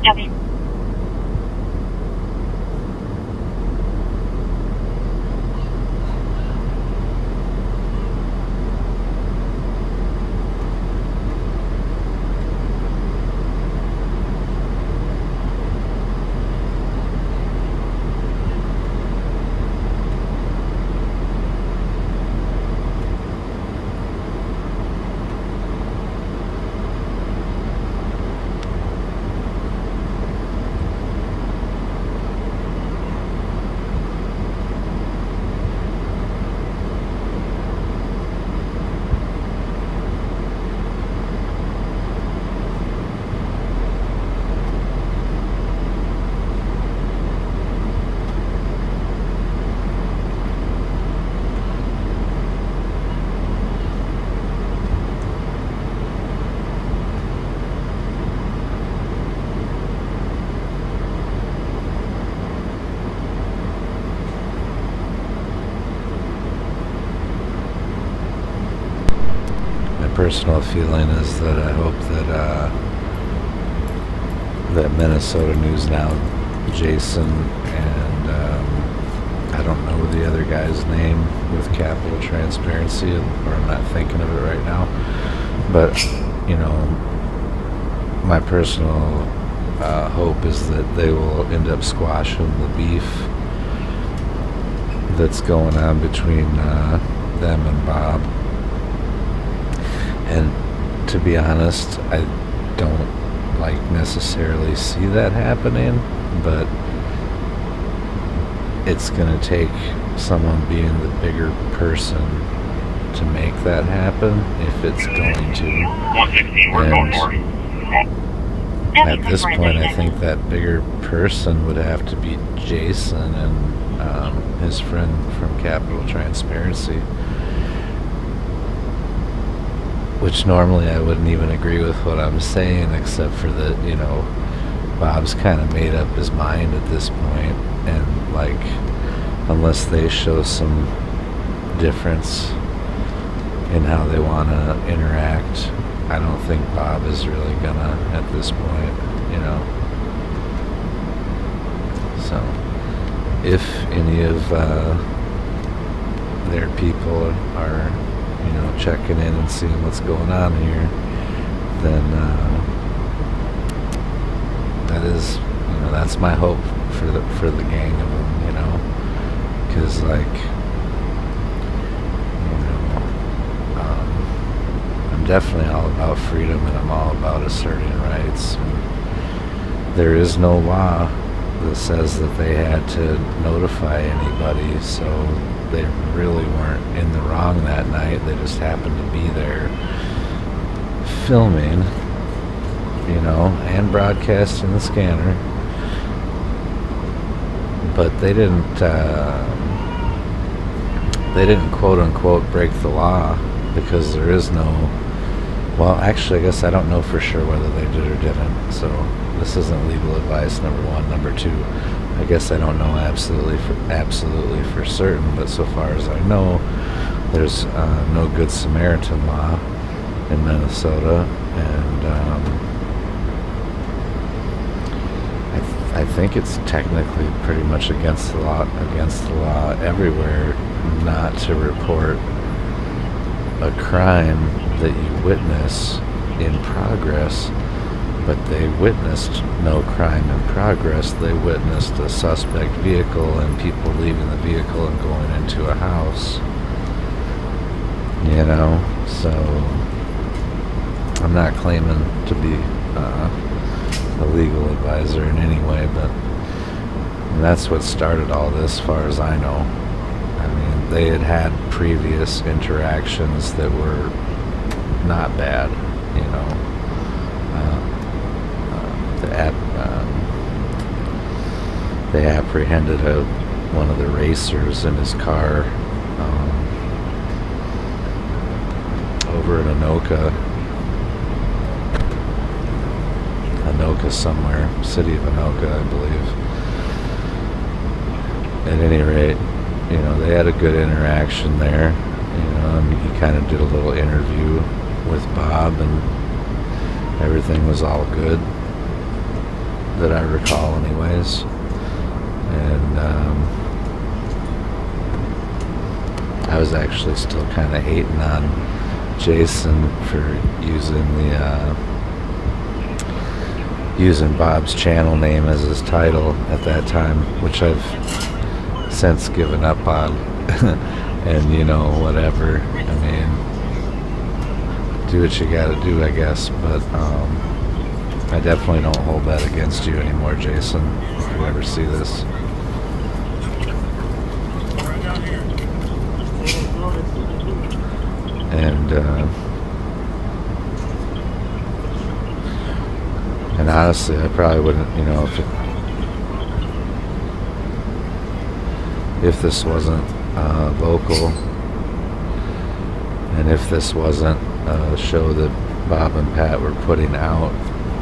Copy. personal feeling is that I hope that that Minnesota News Now, Jason, and I don't know the other guy's name with Capital Transparency, or I'm not thinking of it right now. But, you know, my personal hope is that they will end up squashing the beef that's going on between them and Bob. And to be honest, I don't necessarily see that happening, but it's going to take someone being the bigger person to make that happen, if it's going to. And at this point, I think that bigger person would have to be Jason and his friend from Capital Transparency, which normally I wouldn't even agree with what I'm saying, except for that, you know, Bob's kind of made up his mind at this point, and unless they show some difference in how they want to interact, I don't think Bob is really gonna at this point, you know. So if any of their people are, you know, checking in and seeing what's going on here, then that is, you know, that's my hope for the gang of them, you know, because I'm definitely all about freedom, and I'm all about asserting rights. And there is no law that says that they had to notify anybody, so they really weren't in the wrong that night. They just happened to be there filming, you know, and broadcasting the scanner. But they didn't quote unquote break the law, because there is no, well, actually I guess I don't know for sure whether they did or didn't, so this isn't legal advice, number one. Number two, I guess I don't know absolutely for certain, but so far as I know, there's no Good Samaritan law in Minnesota, and I think it's technically pretty much against the law everywhere not to report a crime that you witness in progress. But they witnessed no crime in progress. They witnessed a suspect vehicle and people leaving the vehicle and going into a house, you know. So I'm not claiming to be a legal advisor in any way, but that's what started all this, as far as I know. I mean, they had previous interactions that were not bad, you know. They apprehended one of the racers in his car over in Anoka somewhere, city of Anoka, I believe. At any rate, you know, they had a good interaction there, you know, and he kind of did a little interview with Bob, and everything was all good, that I recall anyways. And I was actually still kind of hating on Jason for using Bob's channel name as his title at that time, which I've since given up on. And, you know, whatever, I mean, do what you gotta do, I guess. But I definitely don't hold that against you anymore, Jason, if you ever see this. And honestly, I probably wouldn't, you know, if this wasn't local, and if this wasn't a show that Bob and Pat were putting out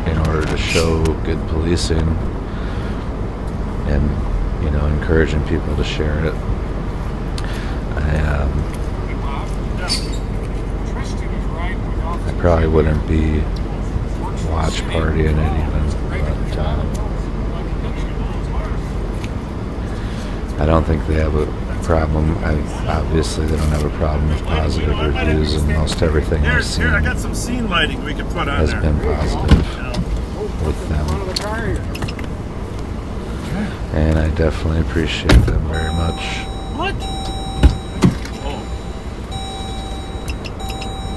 in order to show good policing and, you know, encouraging people to share it, I probably wouldn't be watch partying it even. But I don't think they have a problem. Obviously, they don't have a problem with positive reviews, and most everything I've seen I got some scene lighting we can put on has there. been positive with them. And I definitely appreciate them very much. What? Oh.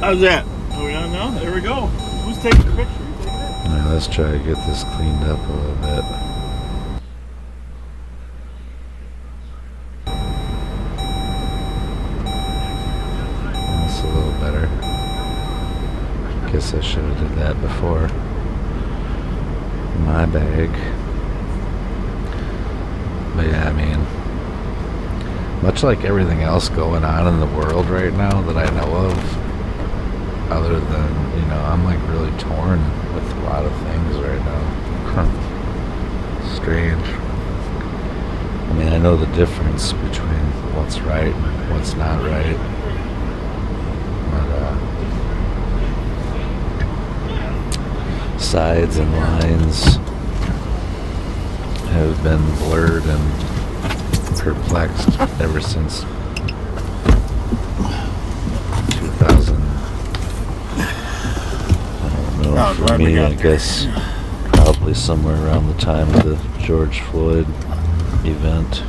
How's that? Are we on now? There we go. Who's taking the picture? You taking it? Now let's try to get this cleaned up a little bit. That's a little better. Guess I should have did that before. My bag. But yeah, I mean, much like everything else going on in the world right now that I know of, other than, you know, I'm like really torn with a lot of things right now. Strange. I mean, I know the difference between what's right and what's not right. But, sides and lines have been blurred and perplexed ever since 2000. I don't know, for me, I guess probably somewhere around the time of the George Floyd event.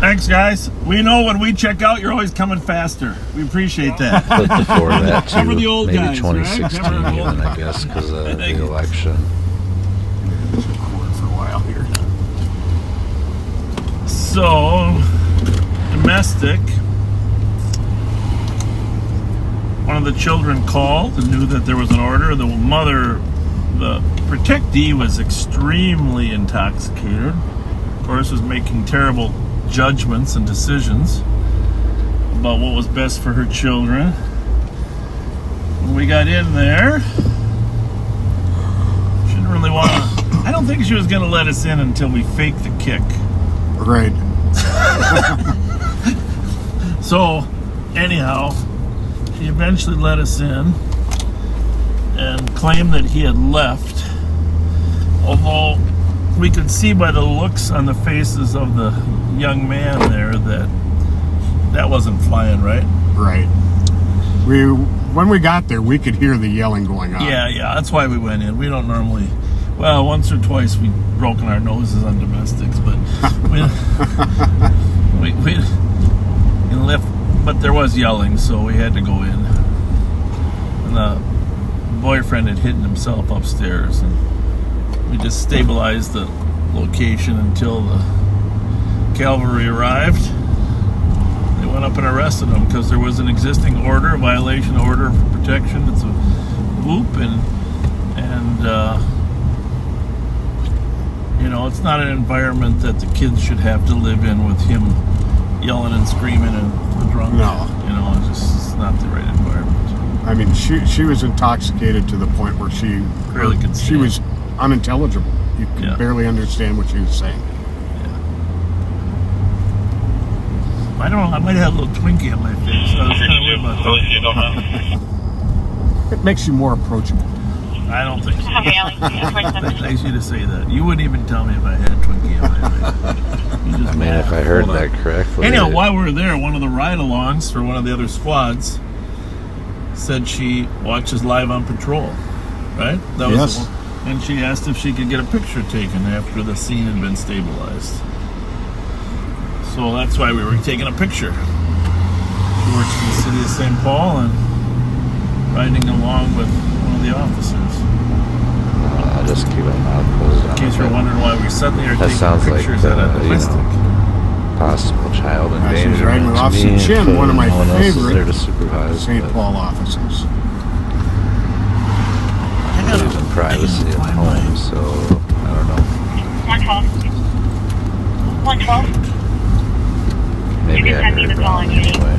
Thanks, guys. We know when we check out, you're always coming faster. We appreciate that. But before that, too, Remember the old maybe guys, 2016 right? even, I guess, because of the election. For a while here. So, domestic. One of the children called and knew that there was an order. The mother, the protectee, was extremely intoxicated. Of course, was making terrible judgments and decisions about what was best for her children. When we got in there, she didn't really want to. I don't think she was going to let us in until we faked the kick. Right. So, anyhow, she eventually let us in and claimed that he had left. Although we could see by the looks on the faces of the young man there that wasn't flying right. Right. When we got there, we could hear the yelling going on. Yeah, that's why we went in. We don't normally. Well, once or twice we've broken our noses on domestics, but we left. But there was yelling, so we had to go in. And the boyfriend had hidden himself upstairs, and we just stabilized the location until the cavalry arrived. They went up and arrested him because there was an existing order, a violation order for protection. It's a whoop, and you know, it's not an environment that the kids should have to live in with him yelling and screaming and drunk. No. You know, it's not the right environment. I mean, she was intoxicated to the point where she was unintelligible. You could barely understand what she was saying. I don't know. I might have a little Twinkie on my face. I was kind of worried about that. It makes you more approachable. I don't think so. Nice you to say that. You wouldn't even tell me if I had Twinkie on my face. I mean, if I heard that correctly. Anyhow, while we were there, one of the ride-alongs for one of the other squads said she watches Live on Patrol, right? That was the one. And she asked if she could get a picture taken after the scene had been stabilized. So that's why we were taking a picture. She works in the city of St. Paul and riding along with one of the officers. I'll just keep my mouth closed down. In case you're wondering why we suddenly are taking pictures at a domestic. Possible child endangerment. She was riding with Officer Chin, one of my favorite St. Paul officers. I believe in privacy at home, so I don't know. 112. Maybe I heard it wrong anyway.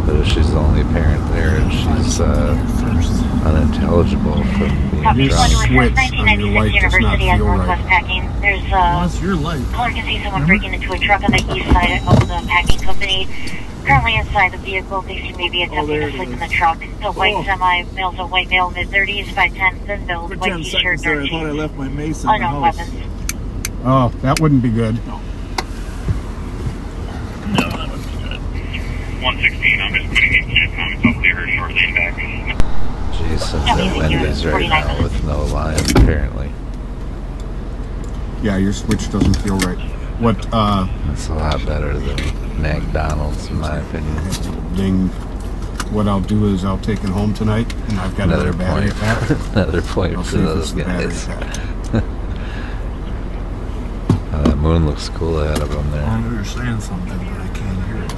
But if she's the only parent there and she's unintelligible from being drunk. Switch on your light does not feel right. There's That's your light. caller can see someone breaking into a truck on the east side of the packing company. Currently inside the vehicle, they seem to be attempting to sleep in the truck. The white semi, male's a white male, mid-30s, 5'10", thin build, For white 10 t-shirt, seconds there, dark I thought I jeans. left my mace in the Unknown house. weapons. Oh, that wouldn't be good. No, that would be good. 116, I'm just putting in shit comments. I'll clear her shortly and back. Jason's at Wendy's right now with no line, apparently. Yeah, your switch doesn't feel right. What, That's a lot better than McDonald's, in my opinion. Ding. What I'll do is I'll take it home tonight, and I've got another battery point. pack. Another point I'll for see if those it's the battery guys. pack. That moon looks cool ahead of them there. I know you're saying something, but I can't hear it.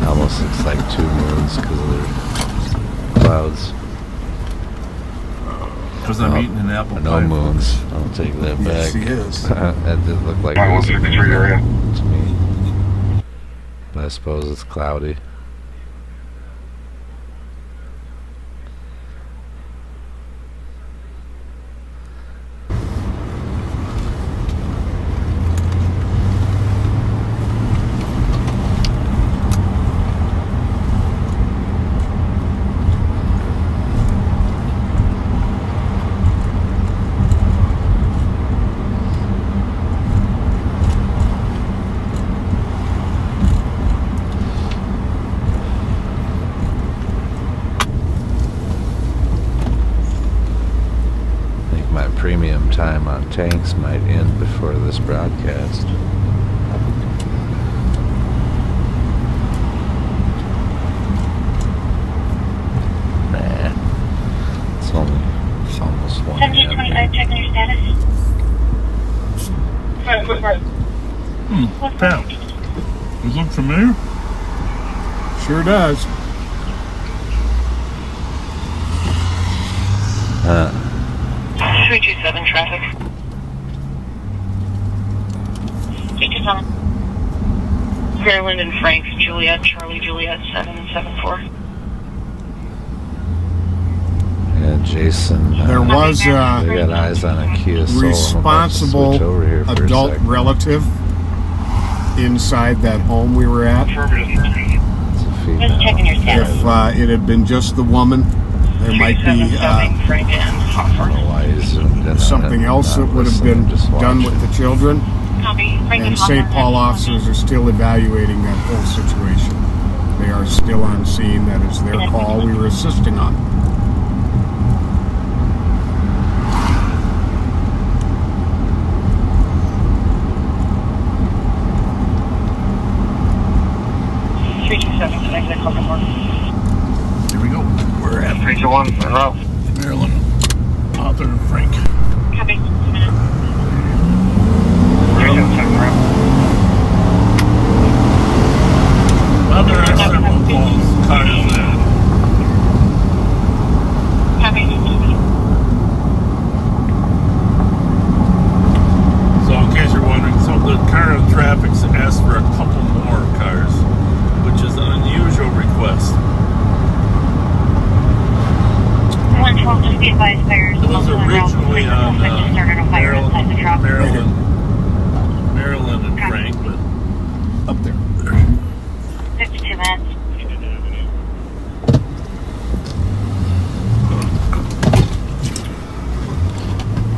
Almost looks like two moons because of their clouds. Because I'm eating an apple pie. No moons. I'll take that back. Yes, he is. That did look like it was a moon to me. But I suppose it's cloudy. Premium time on tanks might end before this broadcast. Nah. It's almost 1 a.m. 1725, checking your status. Pat, does it look familiar? Sure does. 327 traffic. 327. Maryland and Frank, Juliet, Charlie, Juliet, 774. Yeah, Jason. There was they got eyes on a Kia Soul. responsible over here for adult relative inside that home we were at. Just checking your status. If it had been just the woman, there might be something else that would have been done with the children. And St. Paul officers are still evaluating that whole situation. They are still on scene. That is their call. We were assisting on. Here we go. We're at 321 en route. Maryland, Arthur and Frank. Copy. Well, there are several cars there. So in case you're wondering, so the car in traffic asked for a couple more cars, which is an unusual request. 112, just be advised, fires. It was originally on Maryland and Frank, but up there. 52 minutes.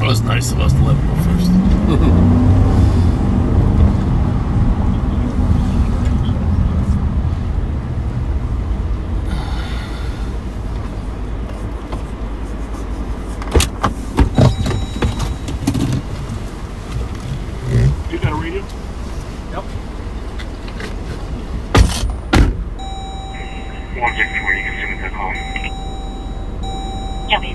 It was nice of us to let him go first. You got a radio? Yep. 164, you can submit that call. Copy.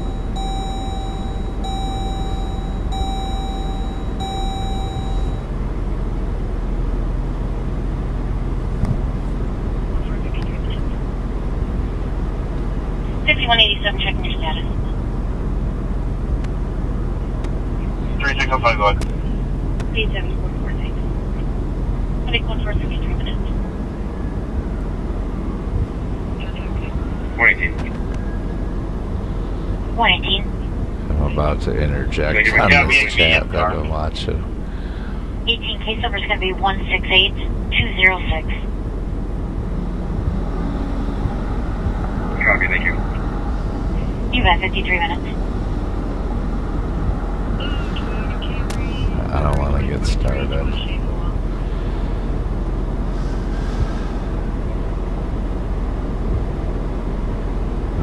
checking your status. 3605, go ahead. Speed 7446. Heading code for 33 minutes. 118. 118. I'm about to interject on this chat. I've been watching. 18 case number is going to be 168206. Copy, thank you. You got 53 minutes. I don't want to get started.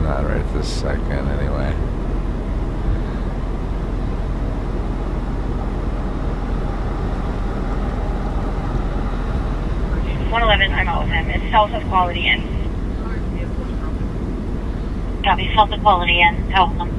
Not right this second, anyway. I'm out with him. It's south of Quality Inn. Copy, south of Quality Inn. Tell him.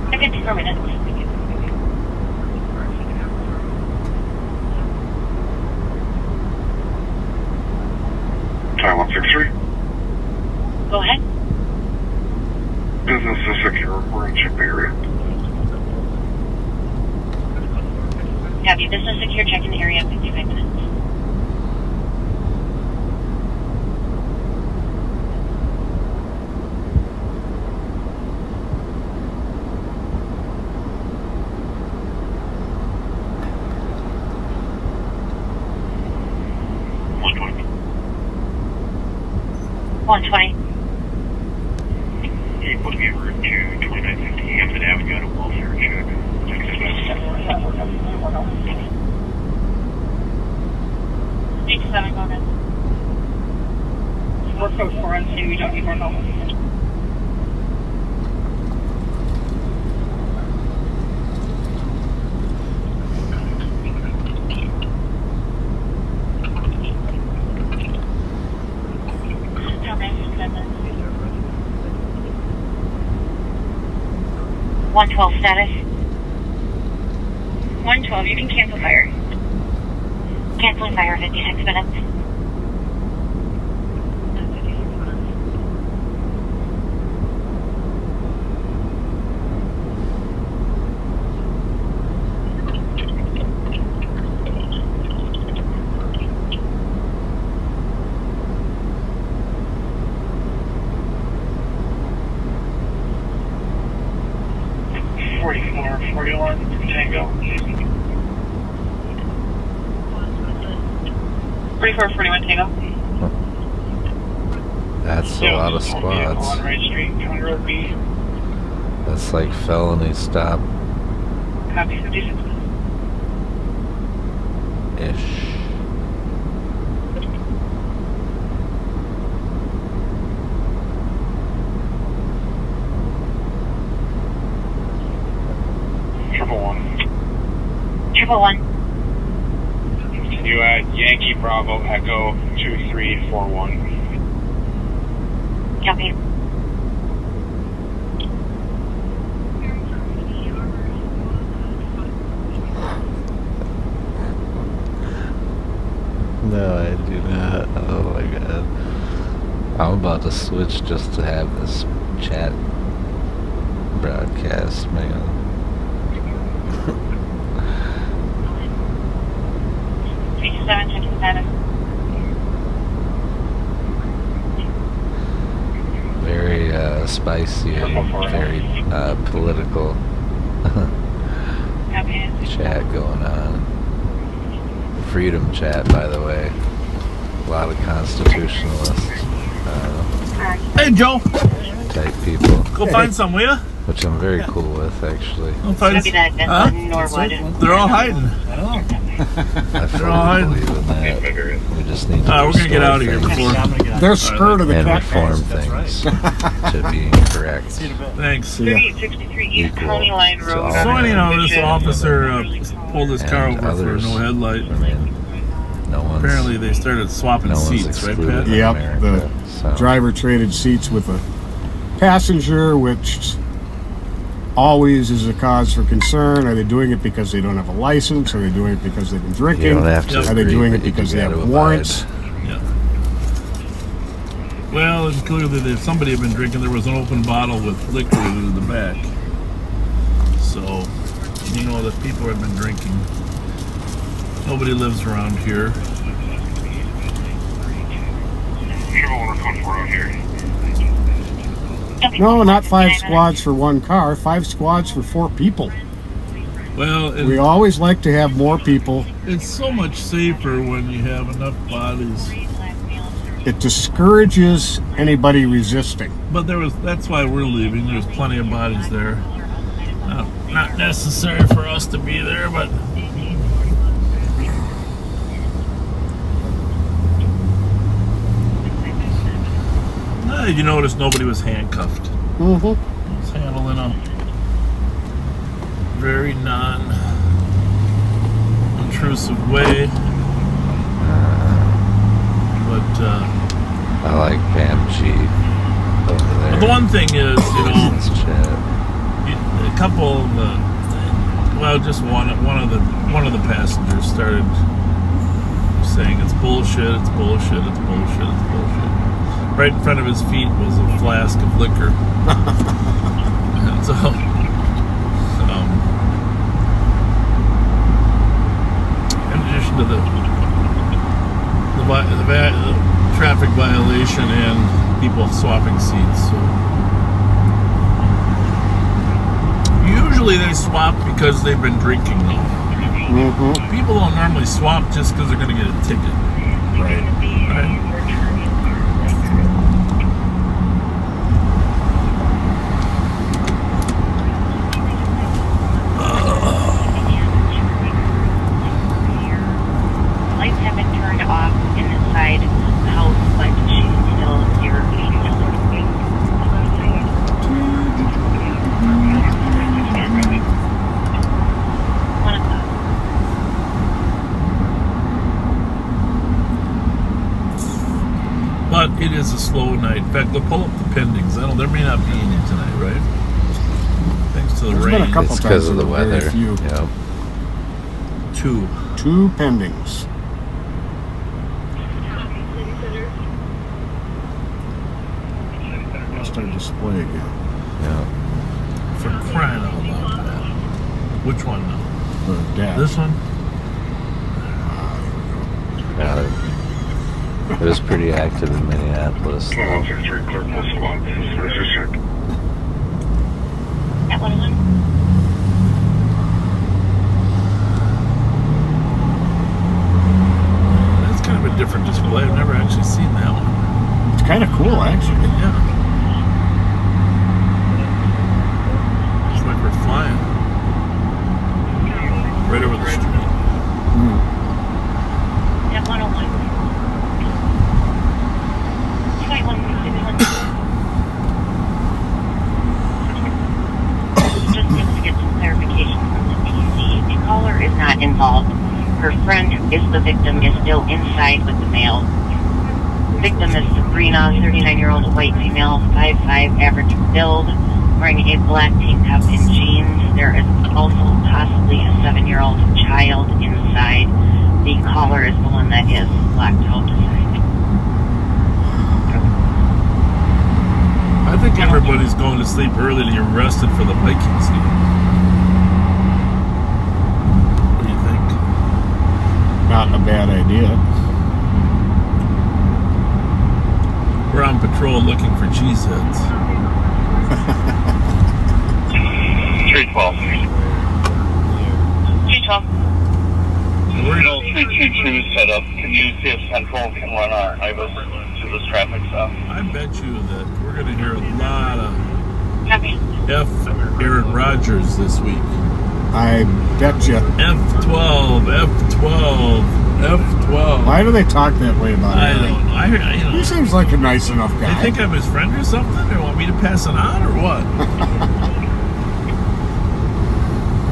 I get 2 minutes. Time 163. Go ahead. Business is secure. We're in chip area. Copy, business secure, check in the area, 55 minutes. You put me over to 2950 Hampton Avenue on a welfare check. Stage 7, go ahead. We're code 4 on city, we don't need more help. Okay, 112 status. 112, you can cancel fire. Canceling fire, 56 minutes. Tango. 4441 Tango. That's a lot of squads. On Right Street, County Road B. That's like felony stop Copy, 56. ish. Triple one. Can you add Yankee Bravo Echo 2341? Copy. No, I do not. Oh my god. I'm about to switch just to have this chat broadcast, man. Very spicy and very political chat going on. Freedom chat, by the way. A lot of constitutionalists. Hey, Joe. Type people. Go find some, will ya? Which I'm very cool with, actually. Go find some. Huh? They're all hiding. I fully believe in that. We just need to we're going to get out of here before. They're scared of the and cat reform guys. things to being correct. Thanks. Yeah. 3863 East County Line Road. So anyhow, this officer pulled his car over for no headlight. I mean, no one's, apparently they started swapping seats, right, Pat? Yep, America, the driver traded seats with a passenger, which always is a cause for concern. Are they doing it because they don't have a license? Are they doing it because they've been drinking? You don't have to Are they agree, doing but it you because they gotta have abide. warrants? Yeah. Well, it's clear that if somebody had been drinking, there was an open bottle with liquid in the back. So, you know that people have been drinking. Nobody lives around here. No, not 5 squads for one car. 5 squads for 4 people. Well, We always like to have more people. it's so much safer when you have enough bodies. It discourages anybody resisting. But that's why we're leaving. There's plenty of bodies there. Not necessary for us to be there, but you notice nobody was handcuffed. Mm-hmm. It was handled in a very non-intrusive way. But I like Pam G over there. the one thing is, Let's chat. a couple of just one of the passengers started saying it's bullshit, it's bullshit, it's bullshit, it's bullshit. Right in front of his feet was a flask of liquor. And so, in addition to the traffic violation and people swapping seats, so usually they swap because they've been drinking, though. Mm-hmm. People don't normally swap just because they're going to get a ticket. Right. Lights have been turned off inside the house, but she's still here. But it is a slow night. In fact, they'll pull up the pendings. There may not be any tonight, right? Thanks to the There's rain. been a couple It's times because of the very weather. few. Yep. 2. 2 pendings. Lost our display again. Yeah. For crying out loud, Pat. Which one now? The dash. This one? It was pretty active in Minneapolis. That one. That's kind of a different display. I've never actually seen that one. It's kind of cool, actually. Yeah. It's like we're flying. Right over the street. That 101. 2161. Just to get some clarification from the PC. The caller is not involved. Her friend, who is the victim, is still inside with the male. Victim is Sabrina, 39-year-old white female, 5'5", average build, wearing a black tank top and jeans. There is also possibly a 7-year-old child inside. The caller is the one that is blacked out. I think everybody's going to sleep early to get arrested for the Vikings game. What do you think? Not a bad idea. We're on patrol looking for cheeseheads. 312. 212. We're Signal 322 set up. Can you see if Central can run our IBIS to this traffic stop? I bet you that we're going to hear a lot of Copy. Aaron Rodgers this week. I bet you. F12, F12, F12. Why do they talk that way about I him? don't know. He seems like a nice enough They guy. think I'm his friend or something? They want me to pass it on or what?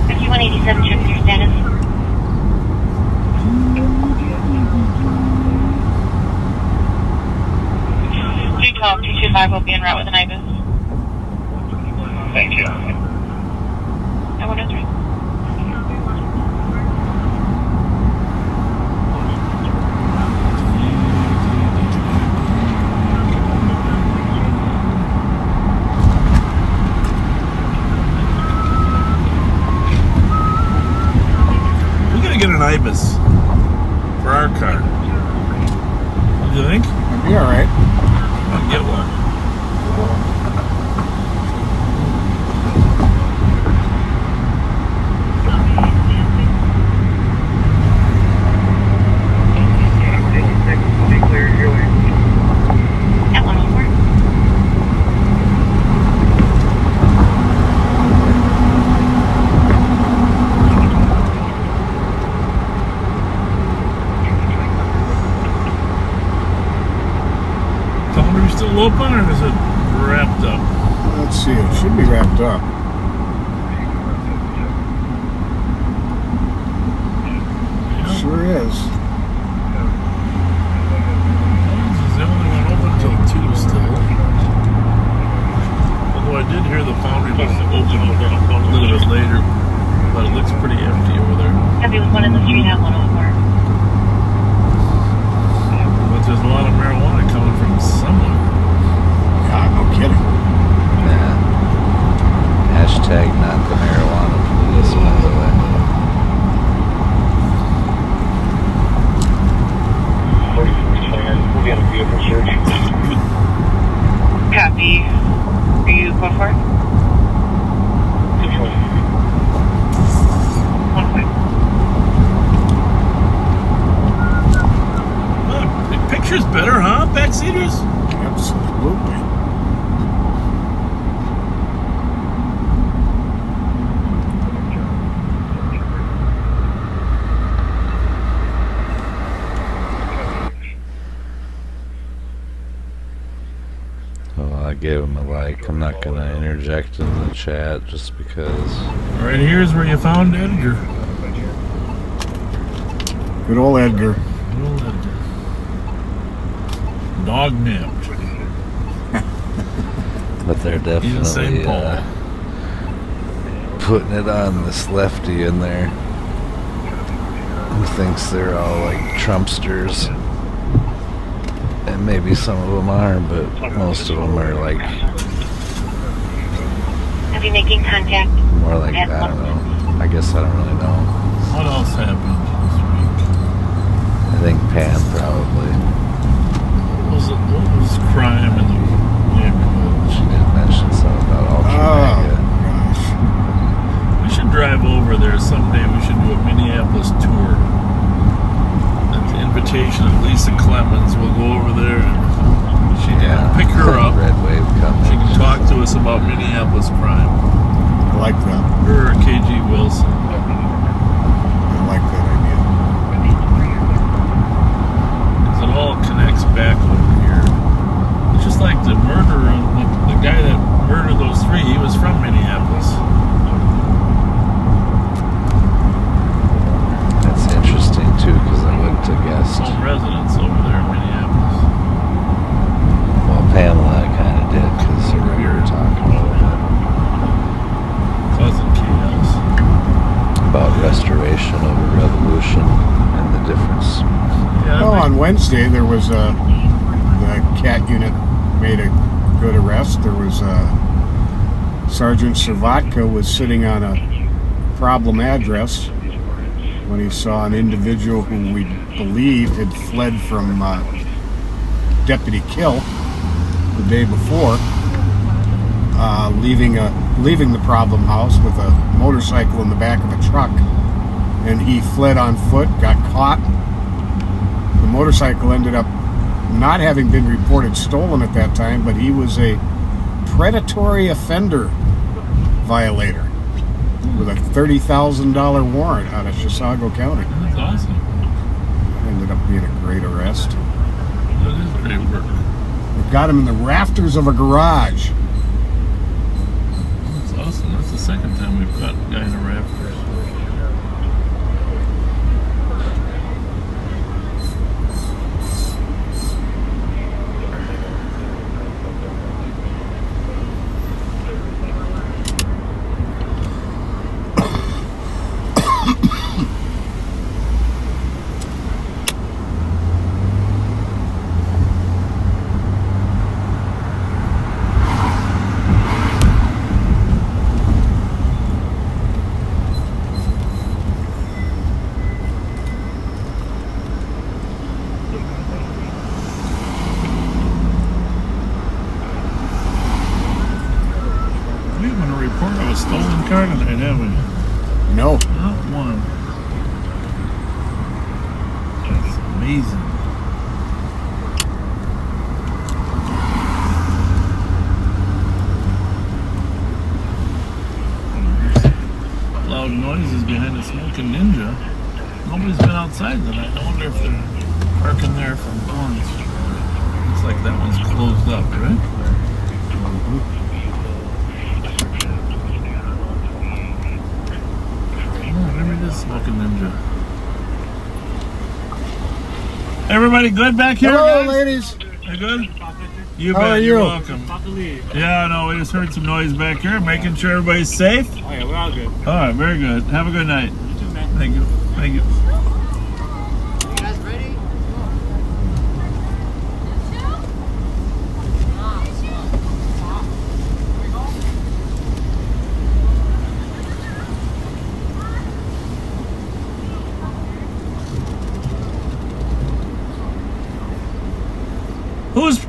5187, check your status. Two 225 will be en route with an IBIS. Thank you. I 103. We're going to get an IBIS for our car. Do you think? That'd be Be all right. I'll get one. At 104. Foundry still open or is it wrapped up? Let's see. It should be wrapped up. Sure is. This is the only one open till 2 still. Although I did hear the foundry was open a little bit later, but it looks pretty empty over there. Heavy with one in the street at 104. But there's a lot of marijuana coming from somewhere. God, no kidding. Yeah. Hashtag not the marijuana police, by the way. We'll get a vehicle search. Copy. Are you going for it? 1 point. Picture's better, huh? Backseaters? Absolutely. Well, I gave him a like. I'm not going to interject in the chat just because. All right, here's where you found Edgar. Good old Edgar. Good old Edgar. Dog napped. But they're In St. definitely Paul. putting it on this lefty in there who thinks they're all like Trumpsters. And maybe some of them are, but most of them are like Are you making contact? more like, I don't know. I guess I don't really know. What else happened this week? I think Pam probably. What was crime in the neighborhood? She did mention something about Ultra We should drive over there someday. We should do a Minneapolis tour. At the invitation of Lisa Clemens, we'll go over there and she can pick her up. Red wave coming. She can talk to us about Minneapolis crime. I like that. Her or KG Wilson. I like that idea. Because it all connects back over here. It's just like the murderer, the guy that murdered those three, he was from Minneapolis. That's interesting too, because I wouldn't have guessed. Some residents over there in Minneapolis. Well, Pamela kind of did, because we were talking about it. Cousin KL's. About restoration over revolution and the difference. Yeah, Well, on Wednesday there was the CAT unit made a good arrest. There was Sergeant Servatka was sitting on a problem address when he saw an individual who we believe had fled from Deputy Kill the day before, leaving the problem house with a motorcycle in the back of a truck, and he fled on foot, got caught. The motorcycle ended up not having been reported stolen at that time, but he was a predatory offender violator with a $30,000 warrant out of Chisago County. That's awesome. Ended up being a great arrest. That is great work. They got him in the rafters of a garage. That's awesome. That's the second time we've got a guy in the rafters. heard of a stolen car tonight, have we? No. Not one. That's amazing. Loud noises behind the smoking Ninja. Nobody's been outside tonight. I wonder if they're parking there from Bourne's. Looks like that one's closed up, right? Oh, maybe it is smoking Ninja. Everybody good back here, Hello, guys? ladies. You good? You How bet. are You're you? welcome. Yeah, no, we just heard some noise back here, making sure everybody's safe. Oh yeah, we're all good. All right, very good. Have a good night. You too, man. Thank you. Thank you. You guys ready?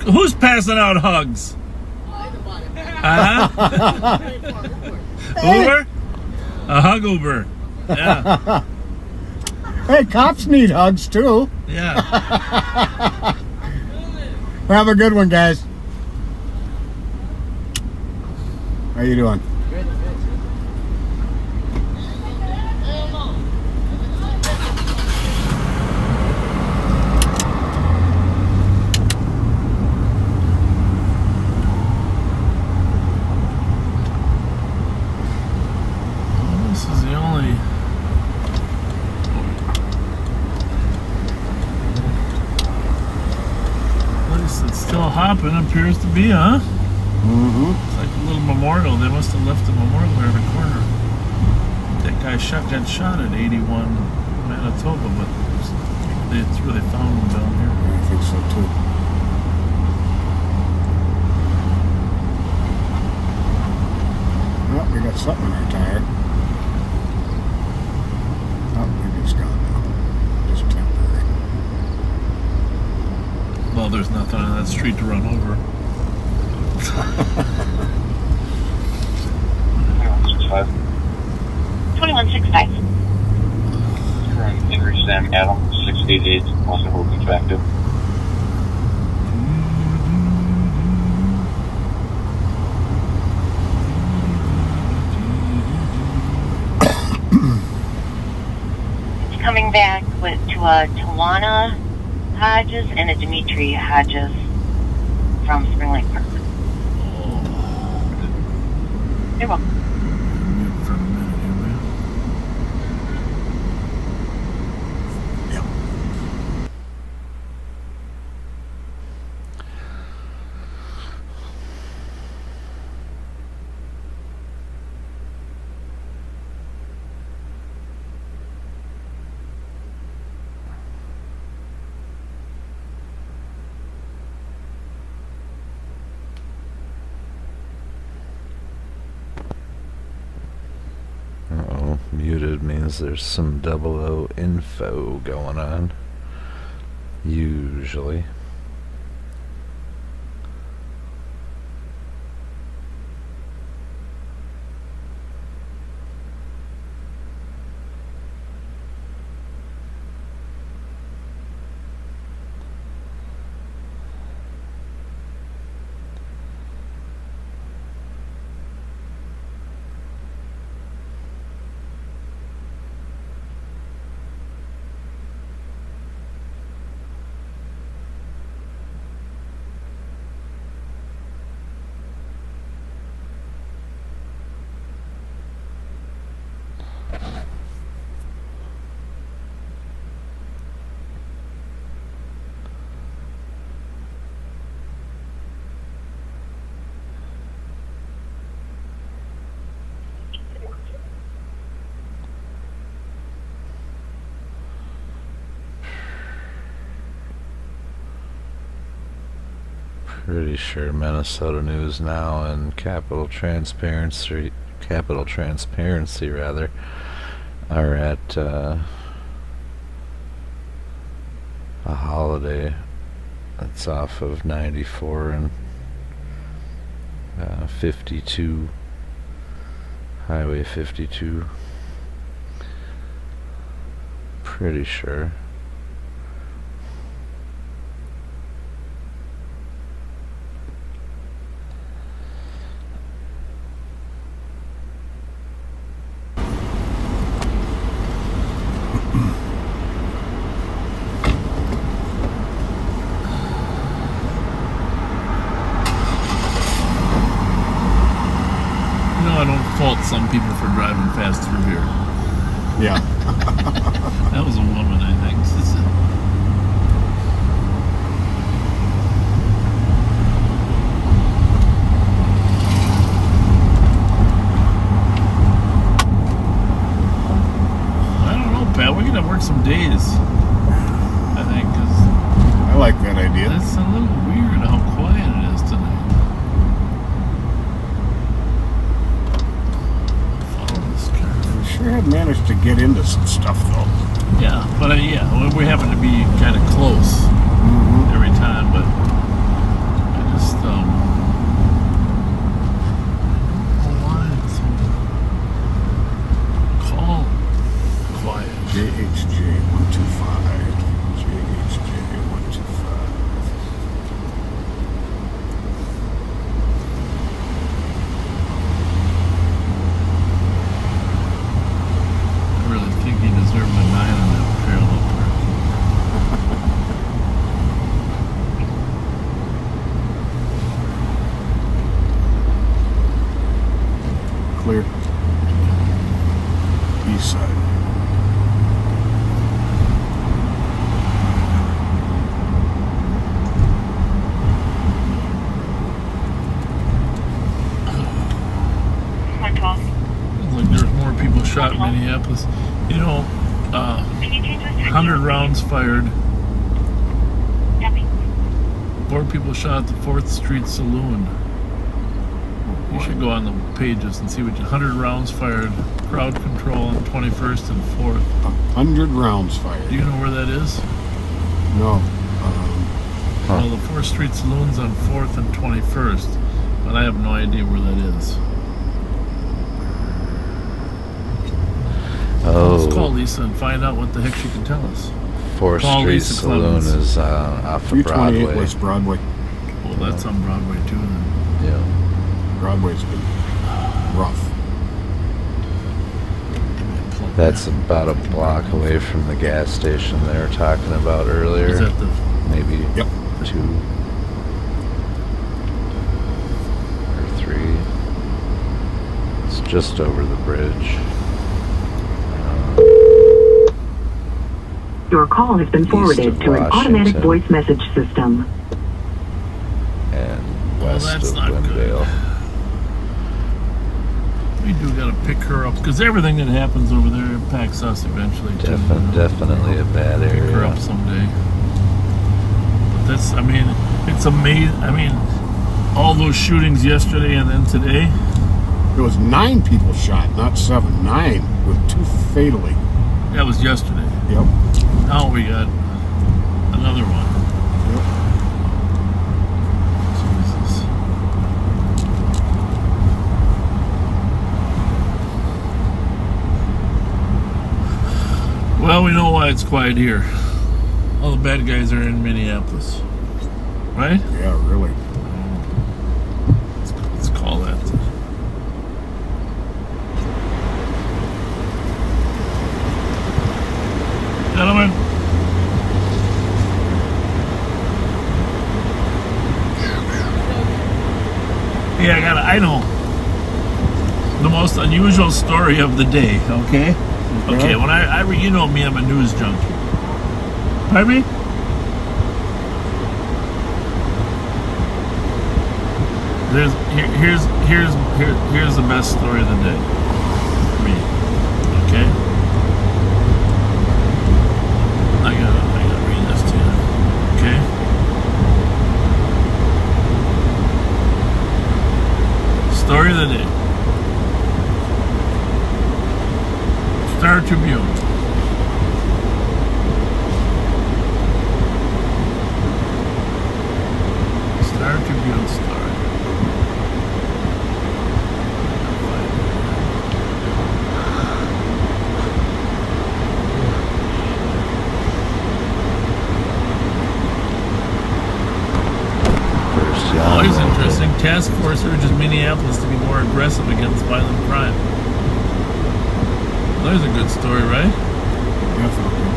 Who's passing out hugs? Uber? A hug Uber. Yeah. Hey, cops need hugs too. Yeah. Have a good one, guys. How you doing? This is the only place that's still hopping, appears to be, huh? Mm-hmm. It's like a little memorial. They must have left a memorial there in the corner. That guy got shot at 81 Manitoba, but that's where they found him down here. I think so too. Well, we got something in our tire. Oh, maybe it's gone now. Just temporary. Well, there's nothing on that street to run over. 2165. Current Henry Sam Adam 688 also holding active. Coming back to a Tawana Hodges and a Dimitri Hodges from Spring Lake Park. You're welcome. For a minute here, man. Uh-oh, muted means there's some 00 info going on. Usually. Pretty sure Minnesota News Now and Capital Transparency rather, are at a holiday that's off of 94 and 52 Highway 52. Pretty sure. I don't fault some people for driving fast through here. Yeah. That was a woman, I think. I don't know, Pat. We're gonna work some days, I think, because I like that idea. it's a little weird how quiet it is tonight. Sure have managed to get into some stuff though. Yeah, but we happen to be kind of close every time. But I just why it's so calm, quiet. JHJ 125. JHJ 125. I really think he deserved a 9 on that parallel park. Clear. East side. Seems like there's more people shot in Minneapolis. 100 rounds fired. 4 people shot at the 4th Street Saloon. You should go on the pages and see what 100 rounds fired. Crowd control on 21st and 4th. 100 rounds fired. Do you know where that is? No. Well, the 4th Street Saloon's on 4th and 21st, but I have no idea where that is. Let's call Lisa and find out what the heck she can tell us. 4th Street Saloon is off of 328 Broadway. West Broadway. Well, that's on Broadway too then. Yeah. Broadway's been rough. That's about a block away from the gas station they were talking about earlier. Is that the... Maybe 2 or 3. It's just over the bridge. Your call has been forwarded to an automatic voice message system. And west of Glendale. We do gotta pick her up, because everything that happens over there impacts us eventually too. Definitely a bad area. Pick her up someday. But that's, it's amazing. All those shootings yesterday and then today. There was 9 people shot, not 7. 9, with 2 fatally. That was yesterday. Yep. Now we got another one. Jesus. Well, we know why it's quiet here. All the bad guys are in Minneapolis. Right? Yeah, really. Let's call that. Gentlemen. Yeah, I know. The most unusual story of the day, okay? Okay, when I you know me, I'm a news junkie. Pardon me? Here's the best story of the day for me. Okay? I gotta read this to you. Okay? Story of the day. Star Tribune. Star Tribune story. Task force urges Minneapolis to be more aggressive against violent crime. Well, there's a good story, right? Definitely.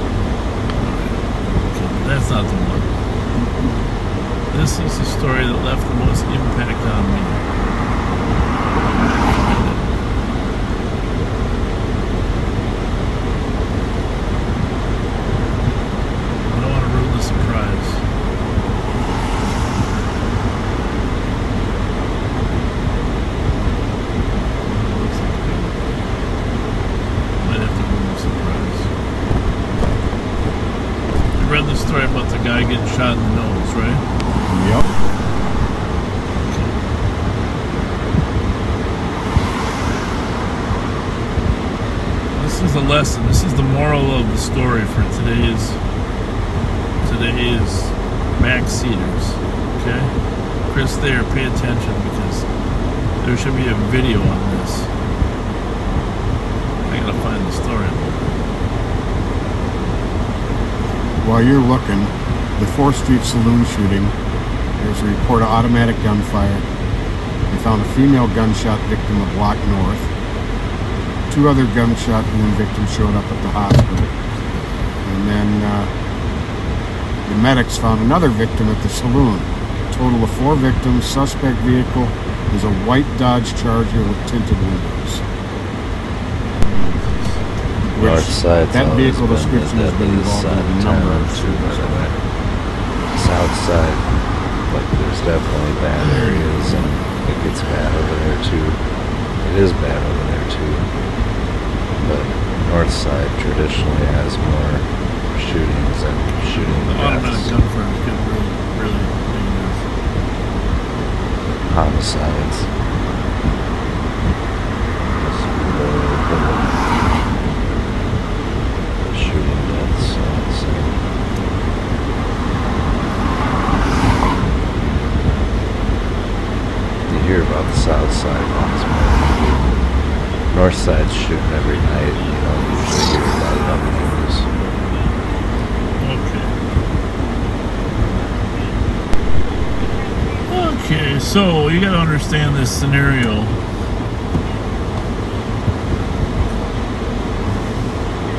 Okay, that's not the one. This is the story that left the most impact on me. I don't want to ruin the surprise. Might have to ruin the surprise. You read the story about the guy getting shot in the nose, right? Yep. This is a lesson. This is the moral of the story for today's backseaters. Okay? Chris, there, pay attention because there should be a video on this. I gotta find the story. While you're looking, the 4th Street Saloon shooting, there's a report of automatic gunfire. They found a female gunshot victim a block north. 2 other gunshot wound victims showed up at the hospital. And then the medics found another victim at the saloon. A total of 4 victims. Suspect vehicle is a white Dodge Charger with tinted windows. North side's That always vehicle been description the has been deadliest involved side in a of number town, of too, by shootings. the way. South side, like there's definitely bad areas, and it gets bad over there too. It is bad over there too. But north side traditionally has more shootings and shooting The automatic deaths, gunfire is getting really dangerous. homicides. Shooting deaths, so it's, you hear about the south side lots more. North side's shooting every night. You don't usually hear about it on the news. Okay, so you gotta understand this scenario.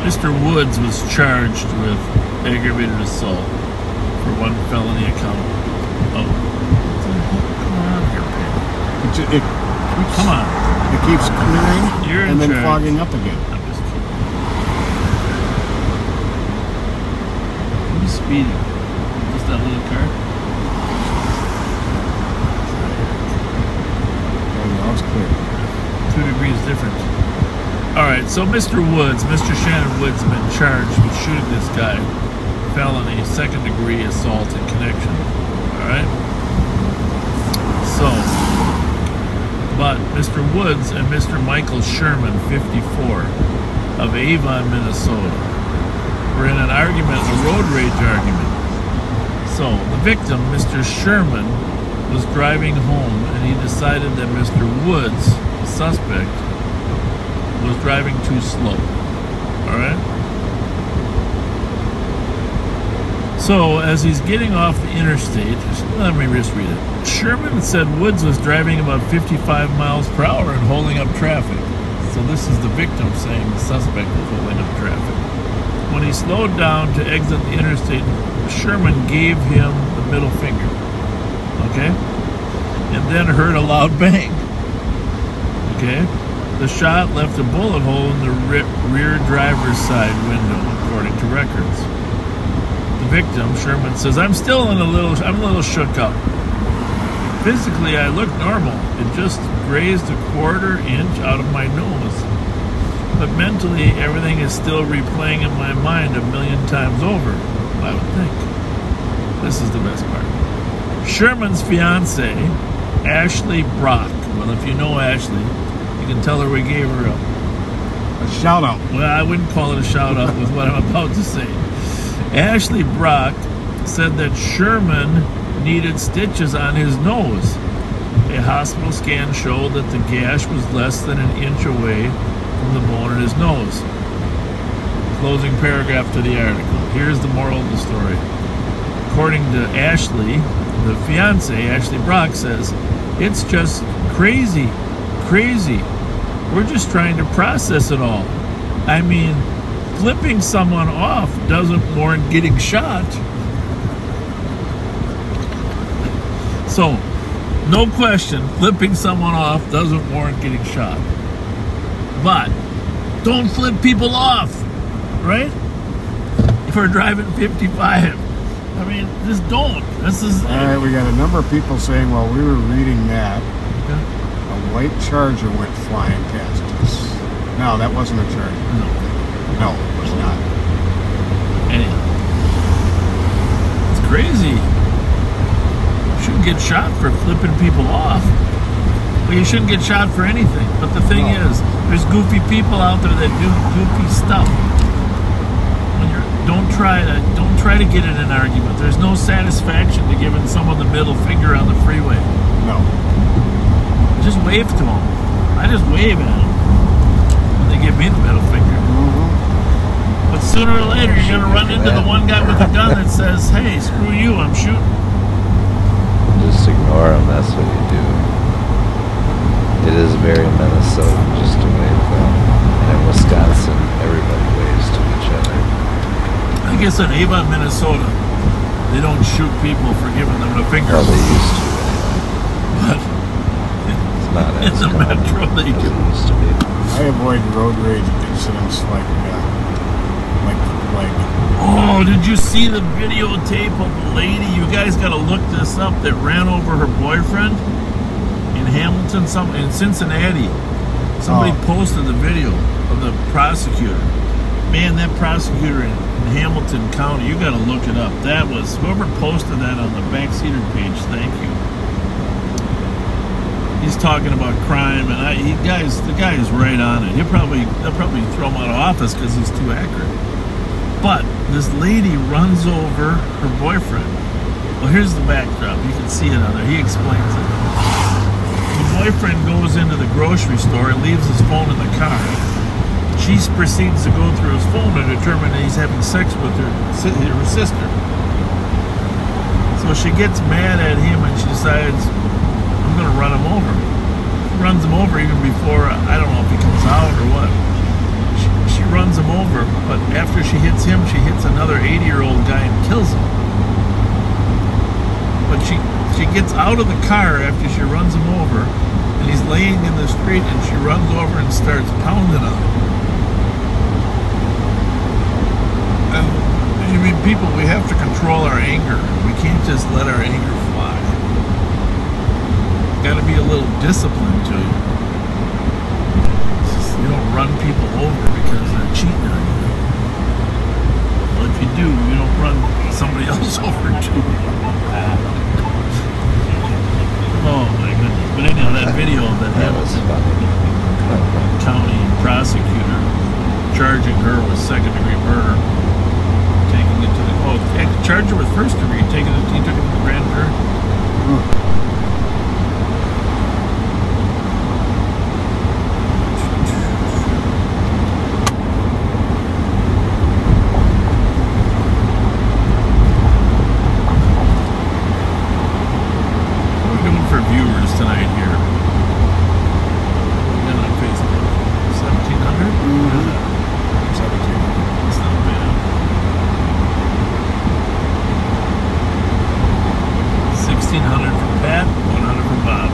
Mr. Woods was charged with aggravated assault for 1 felony account. Oh, come on here, Pam. Come on. It keeps clearing You're in and then charge. fogging up again. I'm just kidding. Who's speeding? Just that little car? Okay, now it's clear. 2 degrees different. Alright, so Mr. Woods, Mr. Shannon Woods, has been charged with shooting this guy. Felony, 2nd degree assault and connection. Alright? So, but Mr. Woods and Mr. Michael Sherman, 54, of Avon, Minnesota, were in an argument, a road rage argument. So, the victim, Mr. Sherman, was driving home and he decided that Mr. Woods, the suspect, was driving too slow. Alright? So, as he's getting off the interstate, let me just read it. Sherman said Woods was driving about 55 miles per hour and holding up traffic. So this is the victim saying the suspect was holding up traffic. When he slowed down to exit the interstate, Sherman gave him the middle finger. Okay? And then heard a loud bang. Okay? The shot left a bullet hole in the rear driver's side window, according to records. The victim, Sherman, says, I'm a little shook up. Physically, I look normal. It just grazed a 1/4 inch out of my nose. But mentally, everything is still replaying in my mind 1,000,000 times over, I would think. This is the best part. Sherman's fiance, Ashley Brock. Well, if you know Ashley, you can tell her we gave her a shout out. Well, I wouldn't call it a shout out with what I'm about to say. Ashley Brock said that Sherman needed stitches on his nose. A hospital scan showed that the gash was less than 1 inch away from the bone in his nose. Closing paragraph to the article. Here's the moral of the story. According to Ashley, the fiance, Ashley Brock, says, It's just crazy. We're just trying to process it all. I mean, flipping someone off doesn't warrant getting shot. So, no question, flipping someone off doesn't warrant getting shot. But don't flip people off, right? If we're driving 55, I mean, just don't. This is. All right, we got a number of people saying while we were reading that, a white Charger went flying past us. No, that wasn't a Charger. No, it was not. Anyhow, it's crazy. You shouldn't get shot for flipping people off. Well, you shouldn't get shot for anything. But the thing is, there's goofy people out there that do goofy stuff. Don't try to get in an argument. There's no satisfaction to giving someone the middle finger on the freeway. No. Just wave to them. I just wave at them when they give me the middle finger. But sooner or later, you're gonna run into the one guy with a gun that says, "Hey, screw you, I'm shooting." Just ignore them. That's what you do. It is very Minnesota just to wave them. And in Wisconsin, everybody waves to each other. I guess in Avon, Minnesota, they don't shoot people for giving them the finger. Well, they used to. But it's not in the metro, they do. Used to be. I avoid road rage incidents like. Oh, did you see the videotape of the lady? You guys got to look this up. That ran over her boyfriend in Hamilton, in Cincinnati. Somebody posted the video of the prosecutor. Man, that prosecutor in Hamilton County, you got to look it up. That was whoever posted that on the backseater page. Thank you. He's talking about crime, and the guy is right on it. They'll probably throw him out of office because he's too accurate. But this lady runs over her boyfriend. Well, here's the backdrop. You can see it on there. He explains it. The boyfriend goes into the grocery store and leaves his phone in the car. She proceeds to go through his phone to determine that he's having sex with her sister. So she gets mad at him and she decides, I'm going to run him over. She runs him over even before, I don't know if he comes out or what. She runs him over, but after she hits him, she hits another 80-year-old guy and kills him. But she gets out of the car after she runs him over, and he's laying in the street, and she runs over and starts pounding on him. And I mean, people, we have to control our anger. We can't just let our anger fly. Got to be a little disciplined too. You don't run people over because they're cheating on you. Well, if you do, you don't run somebody else over too. Oh my goodness. But anyhow, that video of that Hamilton County prosecutor charging her with second-degree murder, taking it to the charged her with first-degree, he took it to the grand jury. Tonight here. And on Facebook. 1,700? What is that? 1,700. That's not bad. 1,600 for Pat, 100 for Bob.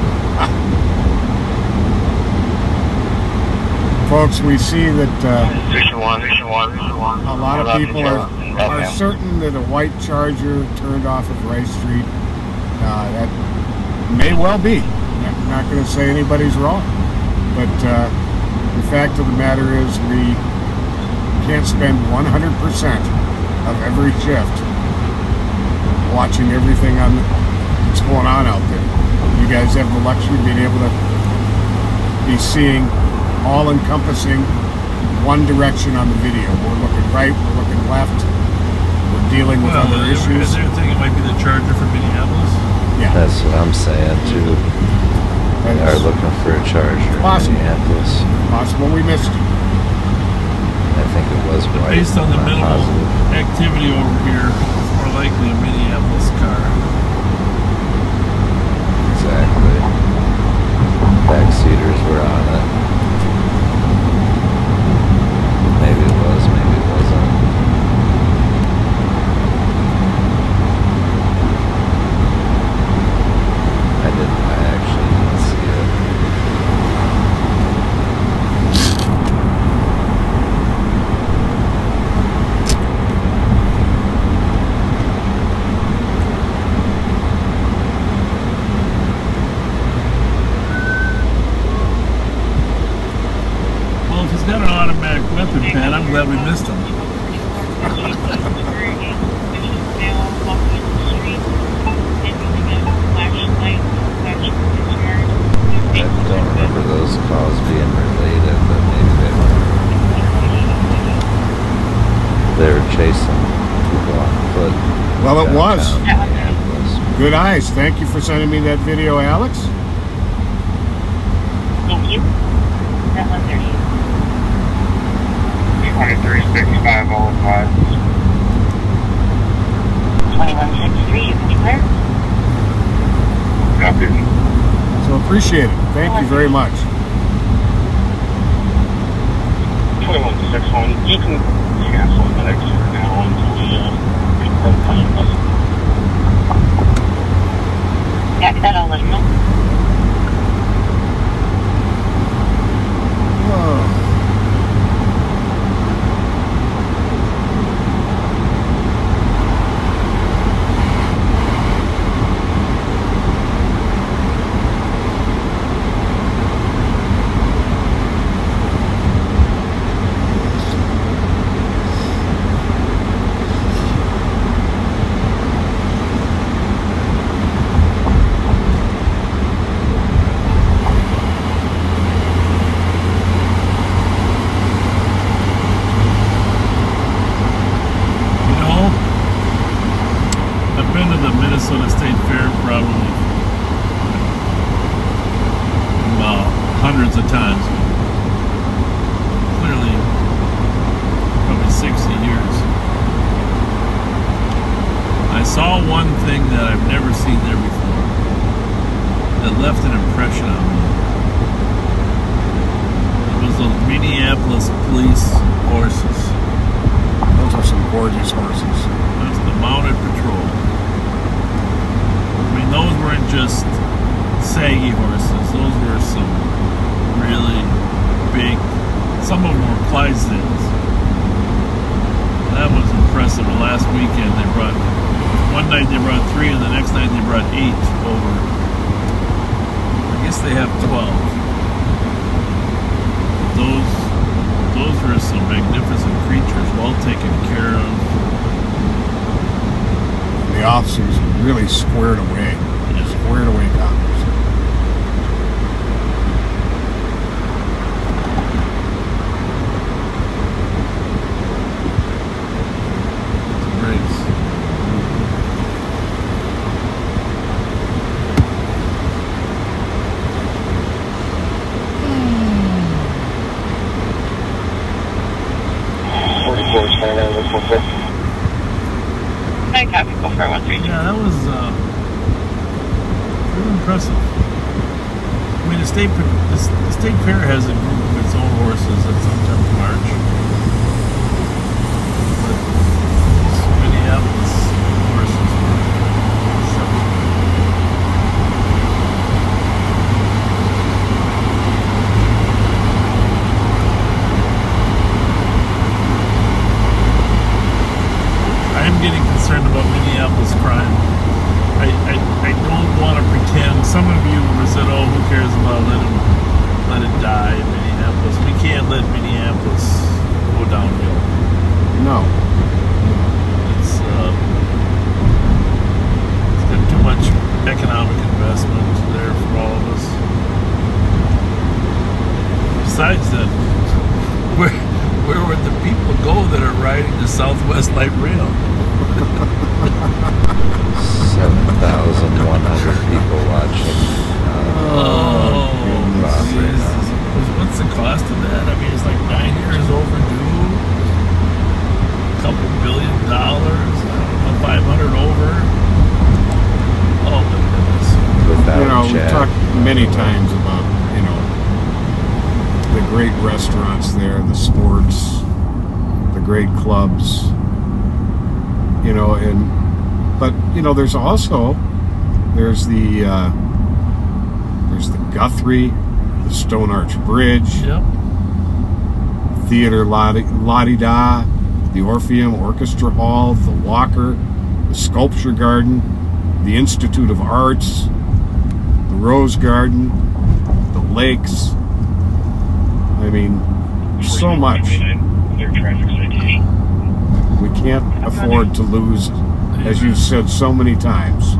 Folks, we see that a lot of people are certain that a white Charger turned off of Rice Street. That may well be. I'm not going to say anybody's wrong, but the fact of the matter is we can't spend 100% of every shift watching everything that's going on out there. You guys have the luxury of being able to be seeing all-encompassing one direction on the video. We're looking right, we're looking left, we're dealing with other issues. Is there a thing it might be the Charger from Minneapolis? Yeah. That's what I'm saying too. They are looking for a Charger in Minneapolis. Possible we missed it. I think it was white. Based on the minimal activity over here, it's more likely a Minneapolis car. Exactly. Backseaters were on it. Maybe it was, maybe it wasn't. I actually didn't see it. Well, if he's got an automatic weapon, Pat, I'm glad we missed him. I don't remember those calls being related, but maybe they were. They were chasing people on foot. Well, it was. Minneapolis. Good eyes. Thank you for sending me that video, Alex. Thank you. That 130. 236505. 2163, you can declare. Copy. So appreciate it. Thank you very much. 2161. You can cancel the next for now until we confirm time. Yeah, that'll let you know. Minnesota State Fair probably hundreds of times. Clearly, probably 60 years. I saw one thing that I've never seen there before that left an impression on me. It was those Minneapolis police horses. Those are some gorgeous horses. That's the mounted patrol. I mean, those weren't just saggy horses. Those were some really big, some of them were Clydesdales. That was impressive. Last weekend they brought, one night they brought 3 and the next night they brought 8 over. I guess they have 12. Those were some magnificent creatures, well taken care of. The officers really squared away. Squared away cops. Race. I copy, go for 132. Yeah, that was really impressive. I mean, the state fair has a group of its own horses that sometimes march. But these Minneapolis horses were exceptional. I am getting concerned about Minneapolis crime. I don't want to pretend. Some of you said, "Oh, who cares about let it die in Minneapolis." We can't let Minneapolis go downhill. No. It's got too much economic investment there for all of us. Besides that, where would the people go that are riding the Southwest Light Rail? 7,100 people watching. Jesus. What's the cost of that? I mean, it's like 9 years overdue. A couple $1 billion. I don't know, 500 over. Oh my goodness. Without we've talked many times about great restaurants there, the sports, the great clubs, you know, but you know, there's the Guthrie, the Stone Arch Bridge, Yep. Theater La-Di-Da, the Orpheum Orchestra Hall, the Walker, the Sculpture Garden, the Institute of Arts, the Rose Garden, the lakes. I mean, so much. We can't afford to lose, as you've said so many times,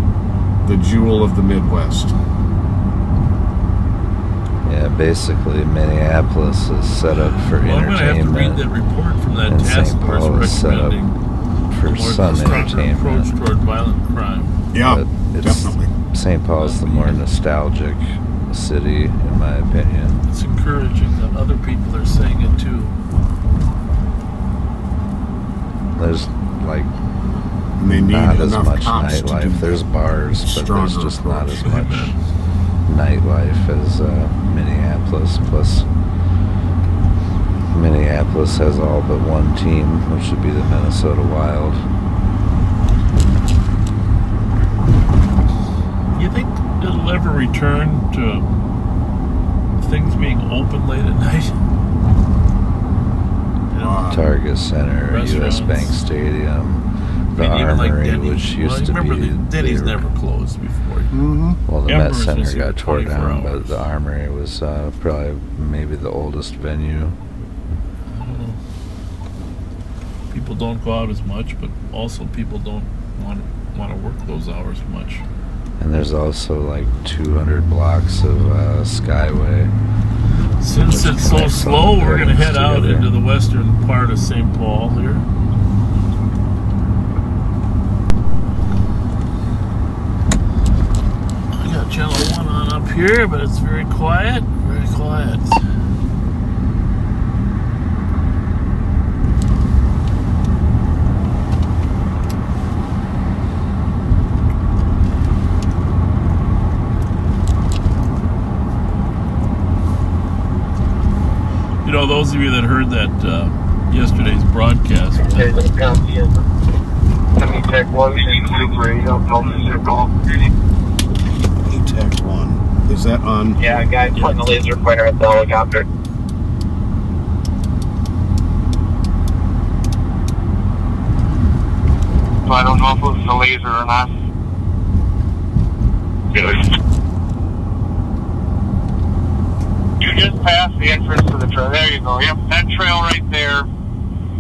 the jewel of the Midwest. Yeah, basically Minneapolis is set up for entertainment. I'm going to have to read that report from that and task St. force Paul is set up recommending for a some stronger entertainment. approach toward violent crime. Yeah, But definitely. St. Paul's the more nostalgic city, in my opinion. It's encouraging that other people are saying it too. There's like And they need not as enough much cops to do nightlife. There's bars, but there's stronger just not approach. as much nightlife as Minneapolis. Plus, Minneapolis has all but one team, which would be the Minnesota Wild. You think it'll ever return to things being open late at night? You know, Target Center, U.S. restaurants. Bank Stadium, the I mean, even like Armory, Denny's. which used to remember be... Denny's the- never closed before. Mm-hmm. Well, the Met Embers Center was here got tore 24 down, hours. but the Armory was probably maybe the oldest venue. I don't know. People don't go out as much, but also people don't want to work those hours much. And there's also like 200 blocks of Skyway. Since which it's so connects slow, all the we're going to head buildings out together. into the western part of St. Paul here. I got channel 1 on up here, but it's very quiet. Very quiet. You know, those of you that heard that yesterday's broadcast, Tech 1, Super 8, up St. Paul. ATAC 1. Is that on? Yeah, guys putting the laser pointer at the helicopter. So I don't know if it was the laser or not. You just passed the entrance to the trail. There you go. Yep, that trail right there.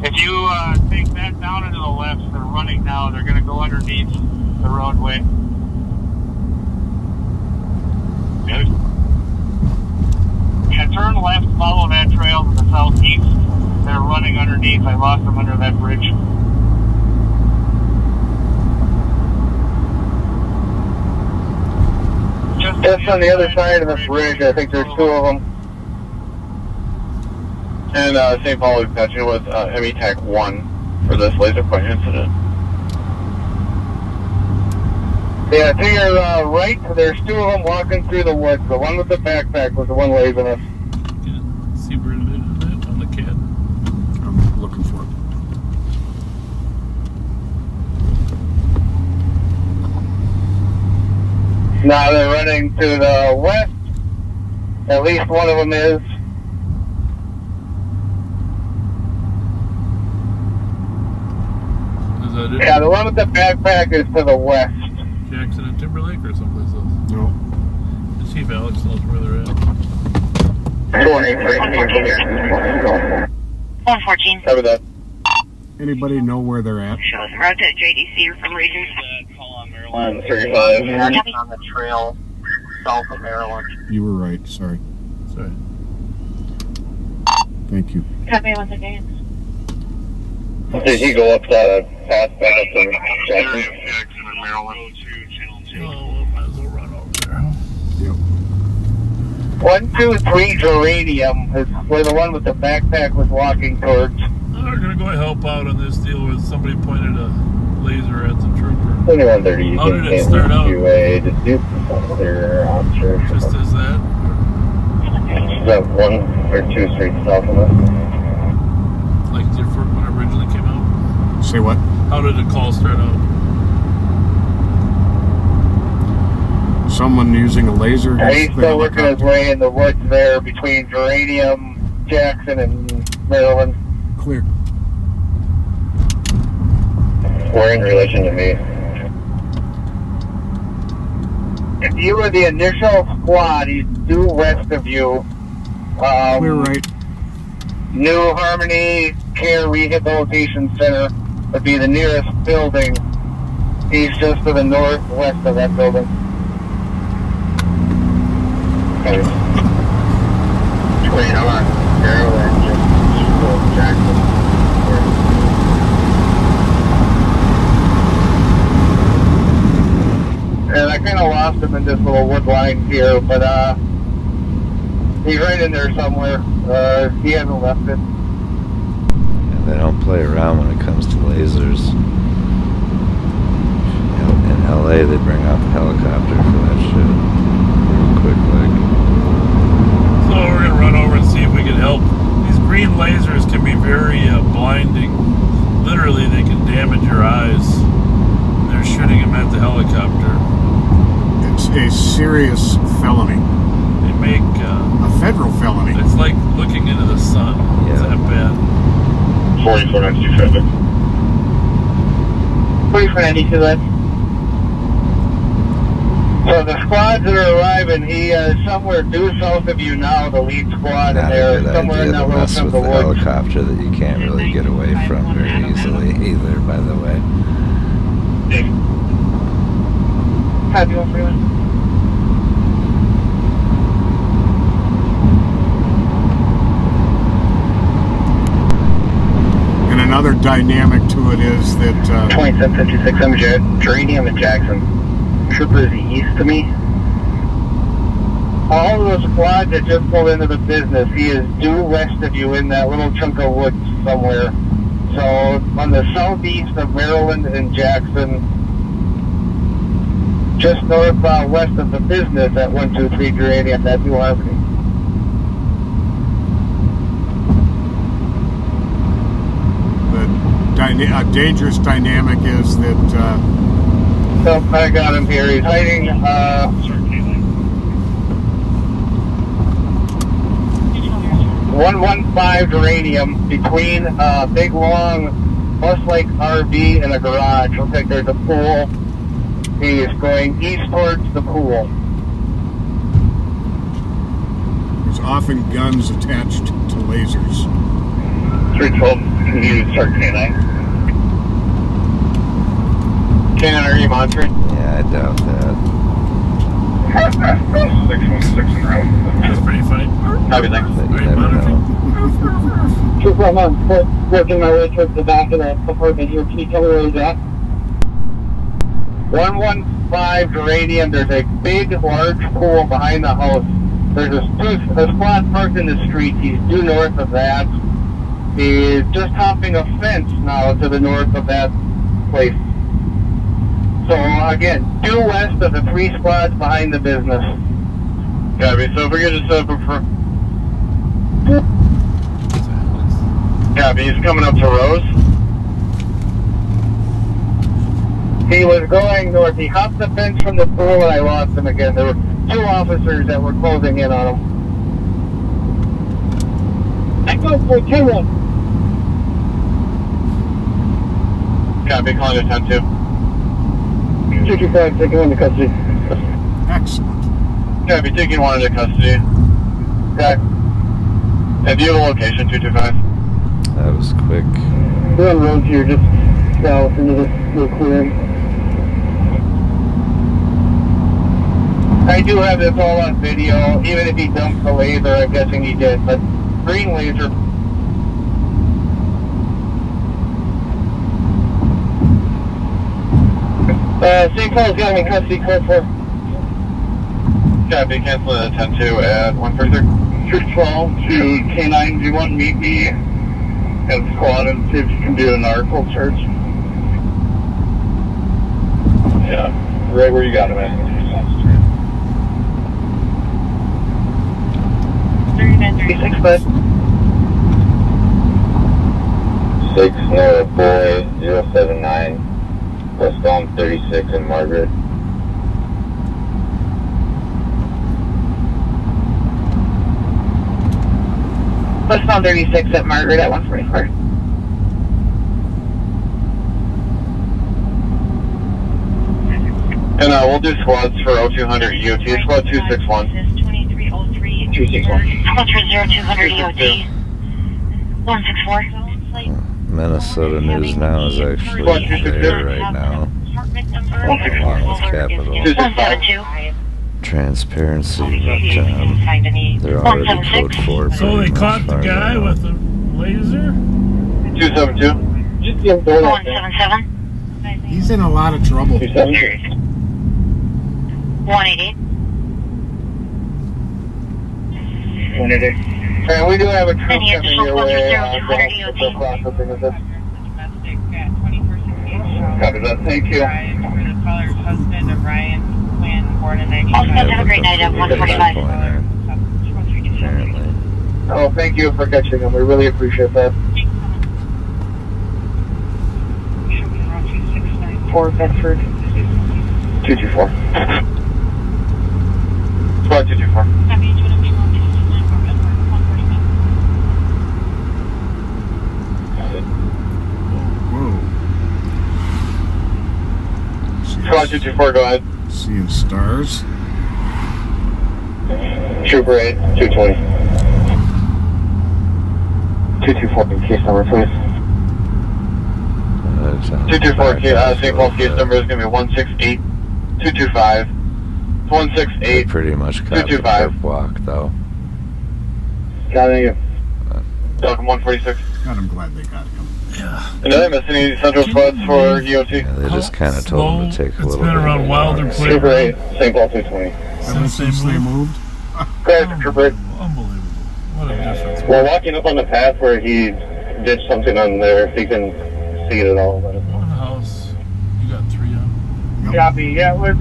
If you take that down and to the left, they're running now. They're going to go underneath the roadway. Good. Yeah, turn left, follow that trail to the southeast. They're running underneath. I lost them under that bridge. Just on the other side of the bridge, I think there's two of them. And St. Paul we've got you with METAC 1 for this laser point incident. Yeah, to your right, there's two of them walking through the woods. The one with the backpack was the one waving us. see where it is on the CAD. I'm looking for it. Now they're running to the west. At least one of them is. Is that it? Yeah, the one with the backpack is to the west. Jackson and Timberlake or someplace else? No. Let's see if Alex knows where they're at. 114. Cover that. Anybody know where they're at? Shows route to JDC from Ragers. Call on Maryland 35. On the trail south of Maryland. You were right. Sorry. Sorry. Thank you. Copy once again. Did he go up the path back up to Jackson? Jackson and Maryland. Oh, well, might as well run over there. Yep. 123 Geranium is where the one with the backpack was walking towards. We're gonna go help out on this deal where somebody pointed a laser at the trooper. 2130, you How can did it start out? to a officer. Just as that? Is that 1 or 2 streets south of us? Like different when it originally came out? Say what? How did the call start out? Someone using a laser. He's still working his way in the woods there between Geranium, Jackson, and Maryland. Clear. We're in relation to me. If you were the initial squad, he's due west of you. Clear right. New Harmony Care Rehabilitation Center would be the nearest building. He's just to the northwest of that building. Okay. Wait, I'm on Maryland, just Jackson. And I kind of lost him in this little wood line here, but he's right in there somewhere. He hasn't left it. Yeah, they don't play around when it comes to lasers. In LA, they bring out the helicopter for that shit. Real quick, like. So we're gonna run over and see if we can help. These green lasers can be very blinding. Literally, they can damage your eyes. They're shooting them at the helicopter. It's a serious felony. They make a federal felony. It's like looking into the sun. Yeah. It's that bad. 4492 traffic. 4492 left. So the squads that are arriving, he is somewhere due south of you now, the lead squad, and they're somewhere in that little mess chunk with of the woods. helicopter that you can't really get away from very easily either, by the way. Copy 131. And another dynamic to it is that 2756, I'm Geranium and Jackson. Troopers east to me. All of those squads that just pulled into the business, he is due west of you in that little chunk of woods somewhere. So on the southeast of Maryland and Jackson, just northwest of the business at 123 Geranium, that's New Harmony. a dangerous dynamic is that So I got him here. He's hiding 115 Geranium between a big long bus-like RV and a garage. Looks like there's a pool. He is going east towards the pool. there's often guns attached to lasers. 312, can you start K9? K9, are you monitoring? Yeah, I doubt that. 616 en route. That's pretty funny. Copy, thanks. But you never know. Trooper, I'm on foot, working my way towards the back of the apartment here. Can you tell me where he's at? 115 Geranium. There's a big, large pool behind the house. There's a squad parked in the street. He's due north of that. He's just hopping a fence now to the north of that place. So again, due west of the 3 squads behind the business. Copy. So if we could just set up for... Copy. He's coming up to Rose. He was going north. He hopped the fence from the pool and I lost him again. There were 2 officers that were closing in on him. Echo for 2-1. Copy. Calling to 10-2. 225, taking 1 to custody. Excellent. Copy. Taking 1 into custody. Okay. And do you have a location, 225? That was quick. We're on the road here, just south into this little clearing. I do have this all on video. Even if he dumped the laser, I'm guessing he did. But green laser. St. Paul's got him in custody, code 4. Copy, cancel at 10-2 at 133. 12 to K9, do you want to meet me at the squad and see if you can do an article search? Yeah, right where you got him at. 36, bud. 6 Noah Boy 079, westbound 36 in Margaret. Westbound 36 at Margaret at 144. And we'll do squads for 0200 EOT, squad 261. 261. Squad for 0200 EOT. 164. Minnesota News Now is actually there right now. Along with Capital. 172. Transparency, but they're already code 4. So they caught the guy with the laser? 272. 177. He's in a lot of trouble. 188. 188. And we do have a truck Any coming additional your squad way. for 0200 EOT. Processing of this. Copy that. Thank you. Husband of Ryan Quinn, born in All squads have a great night at 145. Apparently. Oh, thank you for catching him. We really appreciate that. 4 Bedford. 224. Squad 224. Whoa. Squad 224, go ahead. Seeing stars. Trooper 8, 220. 224, case number, please. 224, St. Paul case number is going to be 168 225. 168 pretty much got the 225. walk though. Got it. Welcome 146. God, I'm glad they got him. Did I miss any central squads for EOT? Yeah, they just kind of told him to take a little bit. It's been around Wilder Place. Trooper 8, St. Paul 220. Ever since they moved? Correct, Trooper 8. Unbelievable. What a difference. We're walking up on the path where he did something on there, if you can see it at all. One house. You got 3 on. Copy. Yeah, when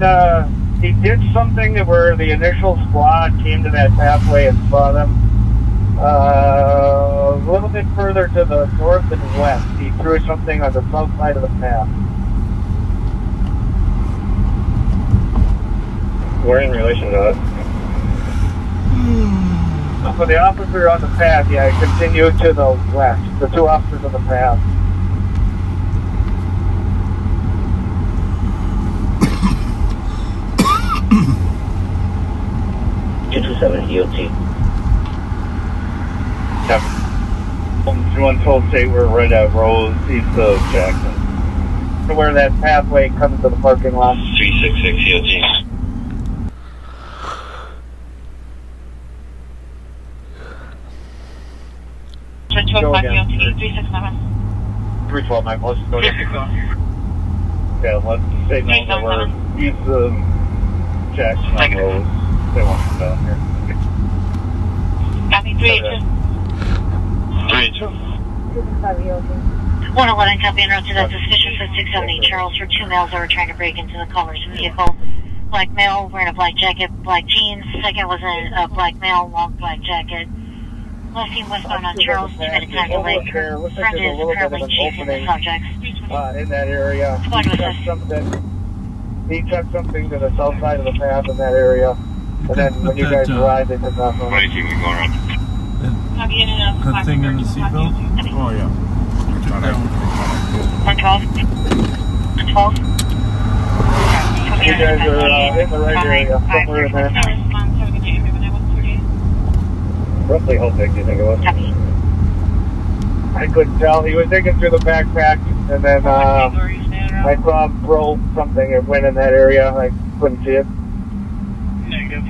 he did something where the initial squad came to that pathway and saw them. A little bit further to the north and west. He threw something on the south side of the path. We're in relation to that. So the officer on the path, yeah, continued to the west. The 2 officers on the path. EOT. Yeah. 112 say we're right at Rose, east of Jackson. To where that pathway comes to the parking lot. 366 EOT. Go again. 312, Mike, let's go again. Yeah, let's say no that we're east of Jackson on Rose. They want to come down here. Copy 382. 111, copy en route to that suspicious at 670 Charles for 2 males that were trying to break into the caller's vehicle. Black male wearing a black jacket, black jeans. Second was a black male, long black jacket. Last team westbound on Charles, 2 minute time delay. Friend is currently chasing the subjects. In that area. He took something to the south side of the path in that area. And then when you guys arrived, they took off on it. That thing in the seatbelt? Oh, yeah. 112. 12. You guys are in the right area. Somewhere in there. Roughly how big do you think it was? I couldn't tell. He was digging through the backpack, and then I saw him throw something and went in that area. I couldn't see it. Negative.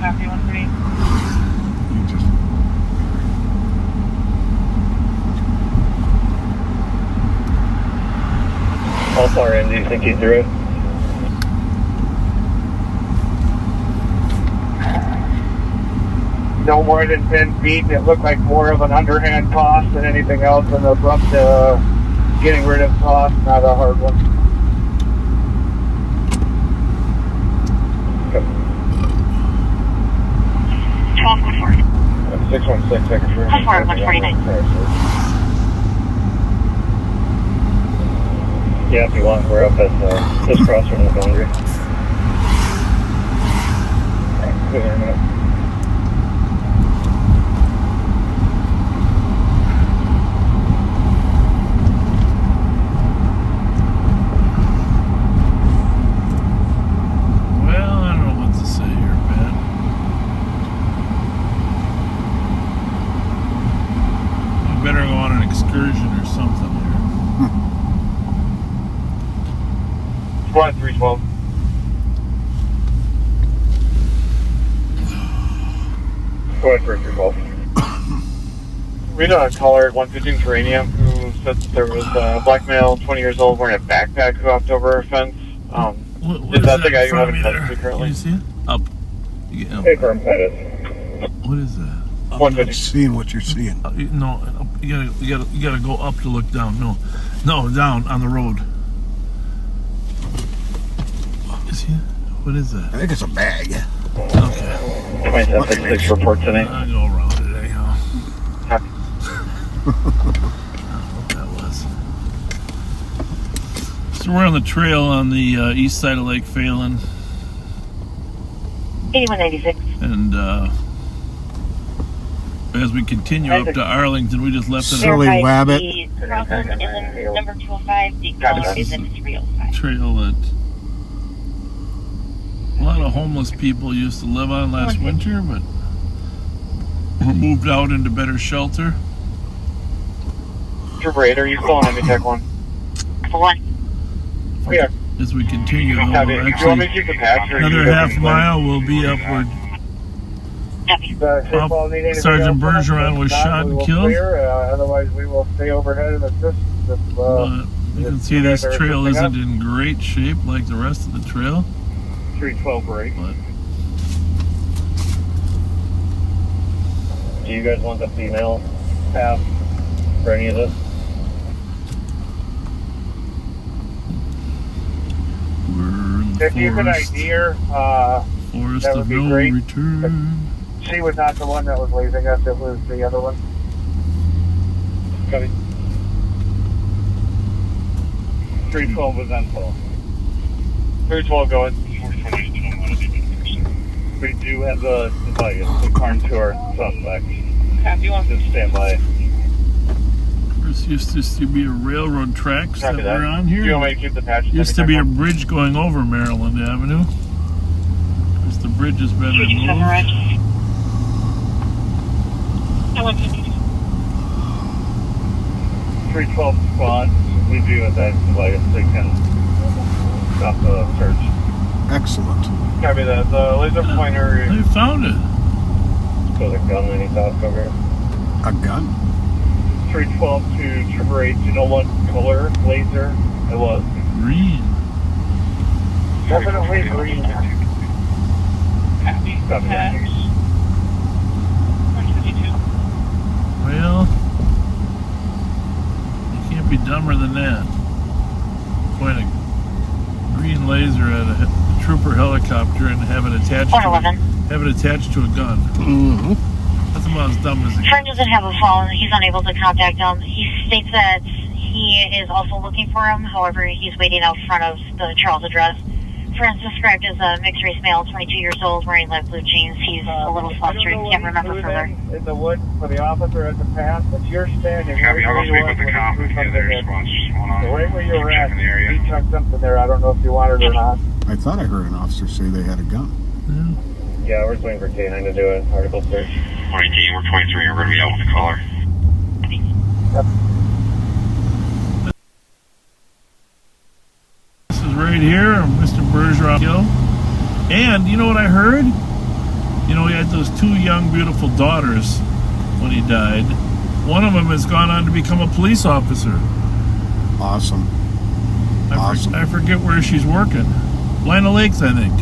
Copy 138. How far in do you think he threw it? No more than 10 feet. It looked like more of an underhand toss than anything else, an abrupt getting rid of toss, not a hard one. 312, code 4. 616, I confirm. Code 4, 149. Yeah, if you want, we're up at this crossroad in the boundary. Wait a minute. Well, I don't know what to say here, Pat. We better go on an excursion or something here. Squad 312. Go ahead for 312. We had a caller at 115 Terranium who said that there was a black male, 20 years old, wearing a backpack who hopped over a fence. What Is that the guy you have in there? custody currently? You see it? Up. You get up. Hey, firm, that is. What is that? I'm not seeing what you're seeing. No, you gotta go up to look down. No, down on the road. Is he? What is that? I think it's a bag. Okay. 2766 report today. I'll go around it anyhow. I don't know what that was. So we're on the trail on the east side of Lake Phelan. 8196. And as we continue up to Arlington, we just left Silly wabbit. Crossing is in number 205. The caller is in 305. Trail that a lot of homeless people used to live on last winter, but were moved out into better shelter. Trooper 8, are you still on Tech 1? 1. We are. As we continue, though, Copy. we're Do you want me to actually keep the patch? Or another you half guys mile. We'll be upward. Sergeant Bergeron was shot and killed. Otherwise, we will stay overhead and assist. But you can see this trail isn't in great shape like the rest of the trail. 312 break. But do you guys want the female path for any of this? we're in the If you could forest. ID her, Forest that of would be no great. return. She was not the one that was leaving us, it was the other one. Copy. 312 was on call. 312 going. We do have the device, the car tour suspect. Copy one. Just stand by. This used to be a railroad tracks that Copy that. were on Do you here. want me to keep the patch? Used to be a bridge going over Maryland Avenue. Of course, the bridge has been removed. 312 squad, we do have that device, they can stop the search. Excellent. Copy that. The laser pointer. They found it. So the gun any thoughts over here? A gun? 312 to Trooper 8. Do you know what color laser it was? Green. Definitely green. Copy. Copy that. 152. Well, you can't be dumber than that. Point a green laser at a trooper helicopter and have it attached to a gun. Mm-hmm. That's about as dumb as it Friend doesn't have a phone. He's unable to contact him. He states that he is also looking for him. However, he's waiting out front of the Charles address. Friend's described as a mixed race male, 22 years old, wearing light blue jeans. He's a little flustered. Can't remember further. In the woods for the officer at the path, but you're standing Copy, right I'll where go you speak with the cop and get their response going on. So right where you were at, Checking the area. he chucked something there. I don't know if you want it or not. I thought I heard an officer say they had a gun. Yeah, we're just waiting for K9 to do an article search. 2018, we're 23, we're going to be out with the caller. This is right here, Mr. Bergeron killed. And you know what I heard? You know, he had those two young, beautiful daughters when he died. One of them has gone on to become a police officer. Awesome. I forget where she's working. Lina Lakes, I think.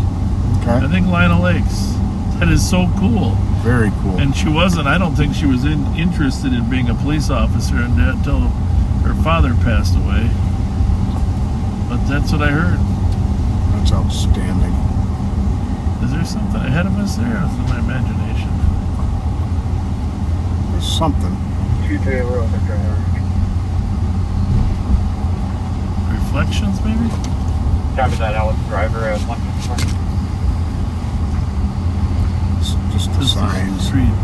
Okay. I think Lina Lakes. That is so cool. Very cool. And she wasn't, I don't think she was interested in being a police officer until her father passed away. But that's what I heard. That's outstanding. Is there something ahead of us there? Or is it my imagination? something. 2-3 over the driver. Reflections, maybe? Copy that, Alex. Driver at 154. Just the signs. Street.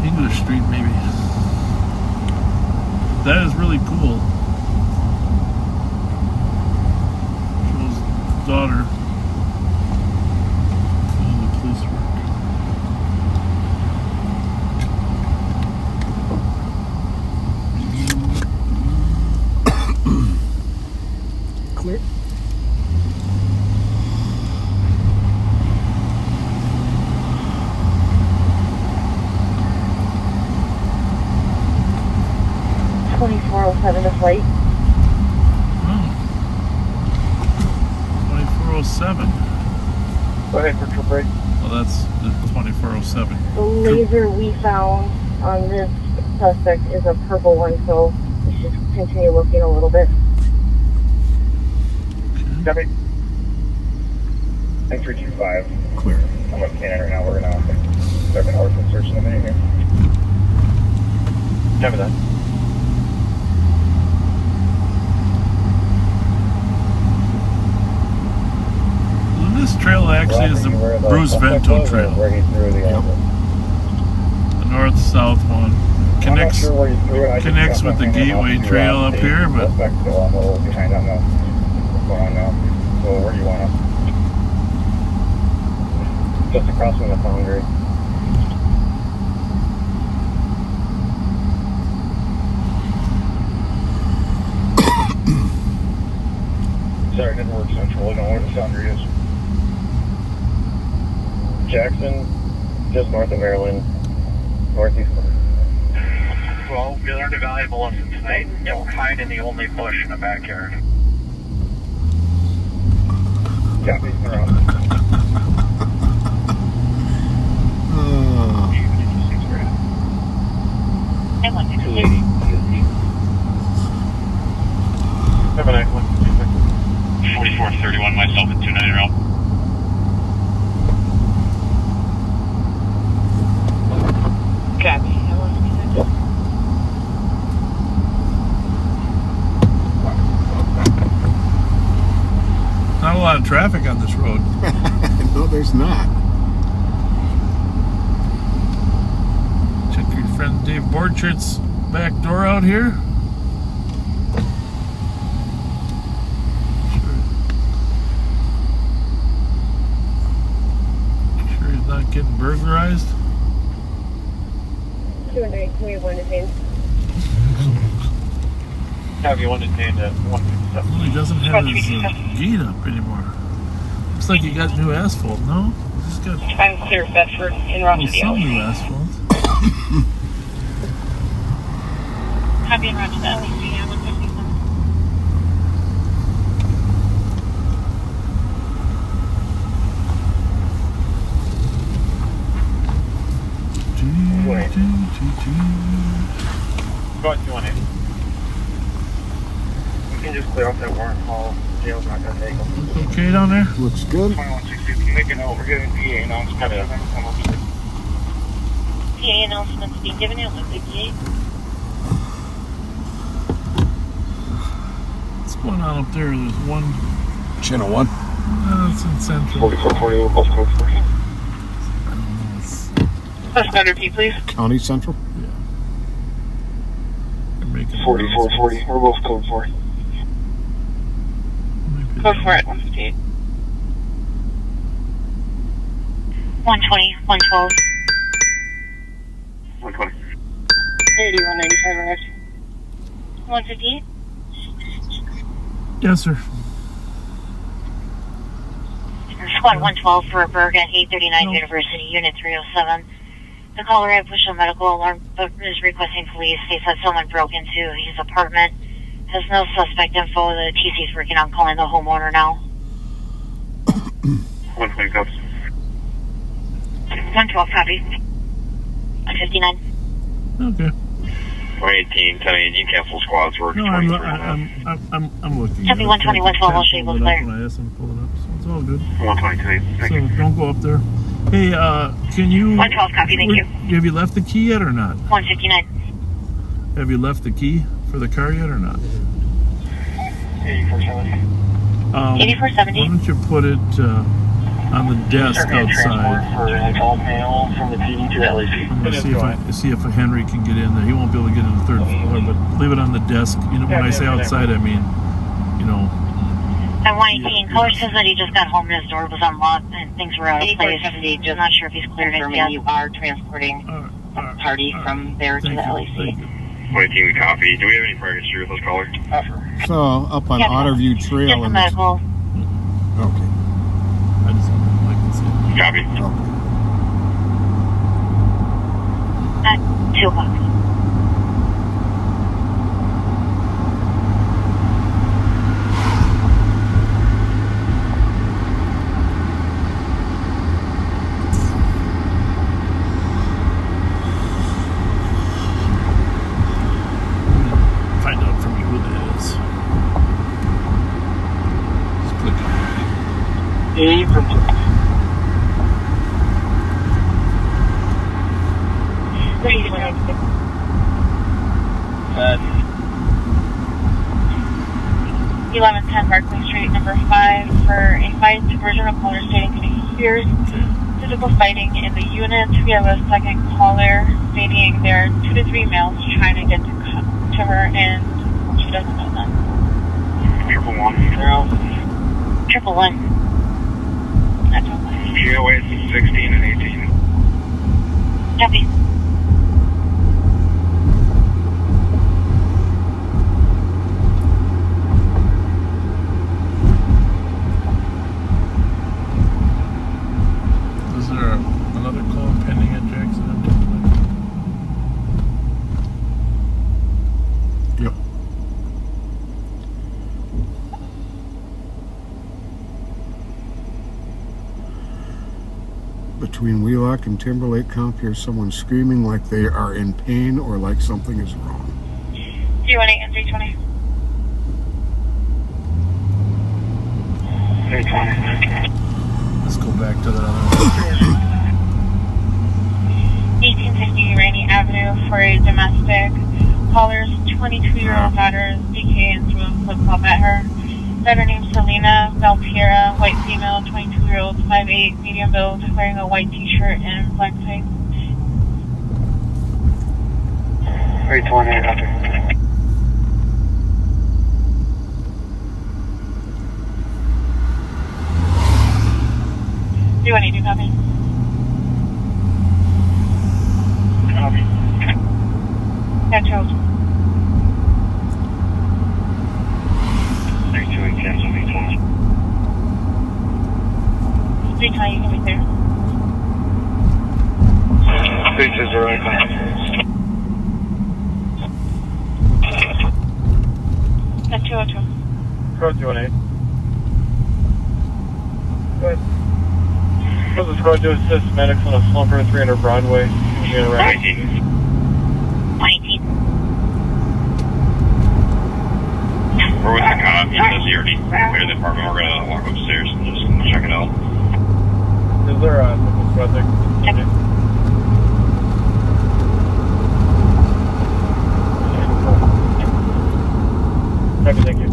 English Street, maybe. That is really cool. Joe's daughter doing the police work. Clear. the flight. 2407. Go ahead for trip break. Well, that's the 2407. The laser we found on this suspect is a purple one, so we should continue looking a little bit. Copy. 9325. Clear. I'm up Canada right now. We're gonna start an hour search in a minute here. Copy that. This trail actually is the Bruce Vento Trail. The north-south one. Connects with the Gateway Trail up here, but behind on what's going on now. So where do you want us? Just across from the foundry. Sorry, it didn't work central. I don't know where the foundry is. Jackson, just north of Maryland, northeast. Well, we learned a valuable lesson tonight. Don't hide in the only bush in the backyard. Copy, we're on. I want to 280. Have a nice one. 4431, myself at 290. Copy. not a lot of traffic on this road. No, there's not. Check your friend Dave Borchardt's back door out here. Sure he's not getting burglarized. 221 detained. Have you one detained at 157? Well, he doesn't have his gate up anymore. Looks like he got new asphalt, no? He's got I'm clear Bedford in route to the some alley. new asphalt. Copy in route to the alley. Yeah, 157. Go ahead, 218. You can just clear off that warrant call. Jail's not gonna take them. Looks okay down there? Looks good. 2160, make a note. We're getting PA announcement. PA announcements being given at 158. What's going on up there? There's one. Channel 1. It's in Central. 4440, both code for you. Suspect repeat, please. County Central? Yeah. They're making 4440, we're both code 4. Code 4 at 158. 120, 112. 120. 8195 arrived. 158. Yes, sir. Squad 112 for a Berg at 839 University, Unit 307. The caller had pushed a medical alarm but is requesting police. States that someone broke into his apartment. Has no suspect info. The TC is working on calling the homeowner now. 120 cops. 112 copy. 159. Okay. 118, 1018, cancel squads. We're No, I'm looking. Copy 120, 112, I'll show you When clear. I asked him to pull it up, so it's all good. 122. So don't go up there. Hey, can you... 112, copy, thank you. Have you left the key yet or not? 159. Have you left the key for the car yet or not? 8470. 8470. Why don't you put it on the desk outside? For an adult male from the PD to the LAC. I'm going to see if Henry can get in there. He won't be able to get in the third floor, but leave it on the desk. You know, when I say outside, I mean, you know. At 118, caller says that he just got home and his door was unlocked and things were out of place. Just not sure if he's cleared it yet. You are transporting a party from there to the LAC. 118, copy. Do we have any prior history with those callers? So, up on Otterview Trail. Just a medical. Okay. I just like to see it. Copy. At 2 o'clock. Find out from you who that is. Just click on it. A from 2. Uh, 1110 Barclay Street, number 5, for a fight diversion of caller stating he fears physical fighting in the unit. We have a second caller stating there are 2 to 3 males trying to get to her and she doesn't know them. 111. They're out. 111. That's okay. GOA 16 and 18. Copy. Is there another call pending at Jackson? Yep. Between Wheelock and Timberlake Comp, here's someone screaming like they are in pain or like something is wrong. 318 and 320. 320. Let's go back to the 1850 Rainy Avenue for a domestic. Caller's 22-year-old daughter is DK and threw a flip-flop at her. Daughter named Selena Valpiera, white female, 22-year-old, 5'8", medium build, wearing a white t-shirt and black tights. 320, copy. Do I need to copy? Copy. Yeah, Charles. 32 and cancel 320. 320, you can be there. 320, copy. At 202. Code 218. Go ahead. This is code to assist medics on a slumper 300 Broadway. Unit right. 19. 118. We're with the cop. He says he already cleared the apartment. We're going to walk upstairs and just check it out. Is there a project? Copy, thank you.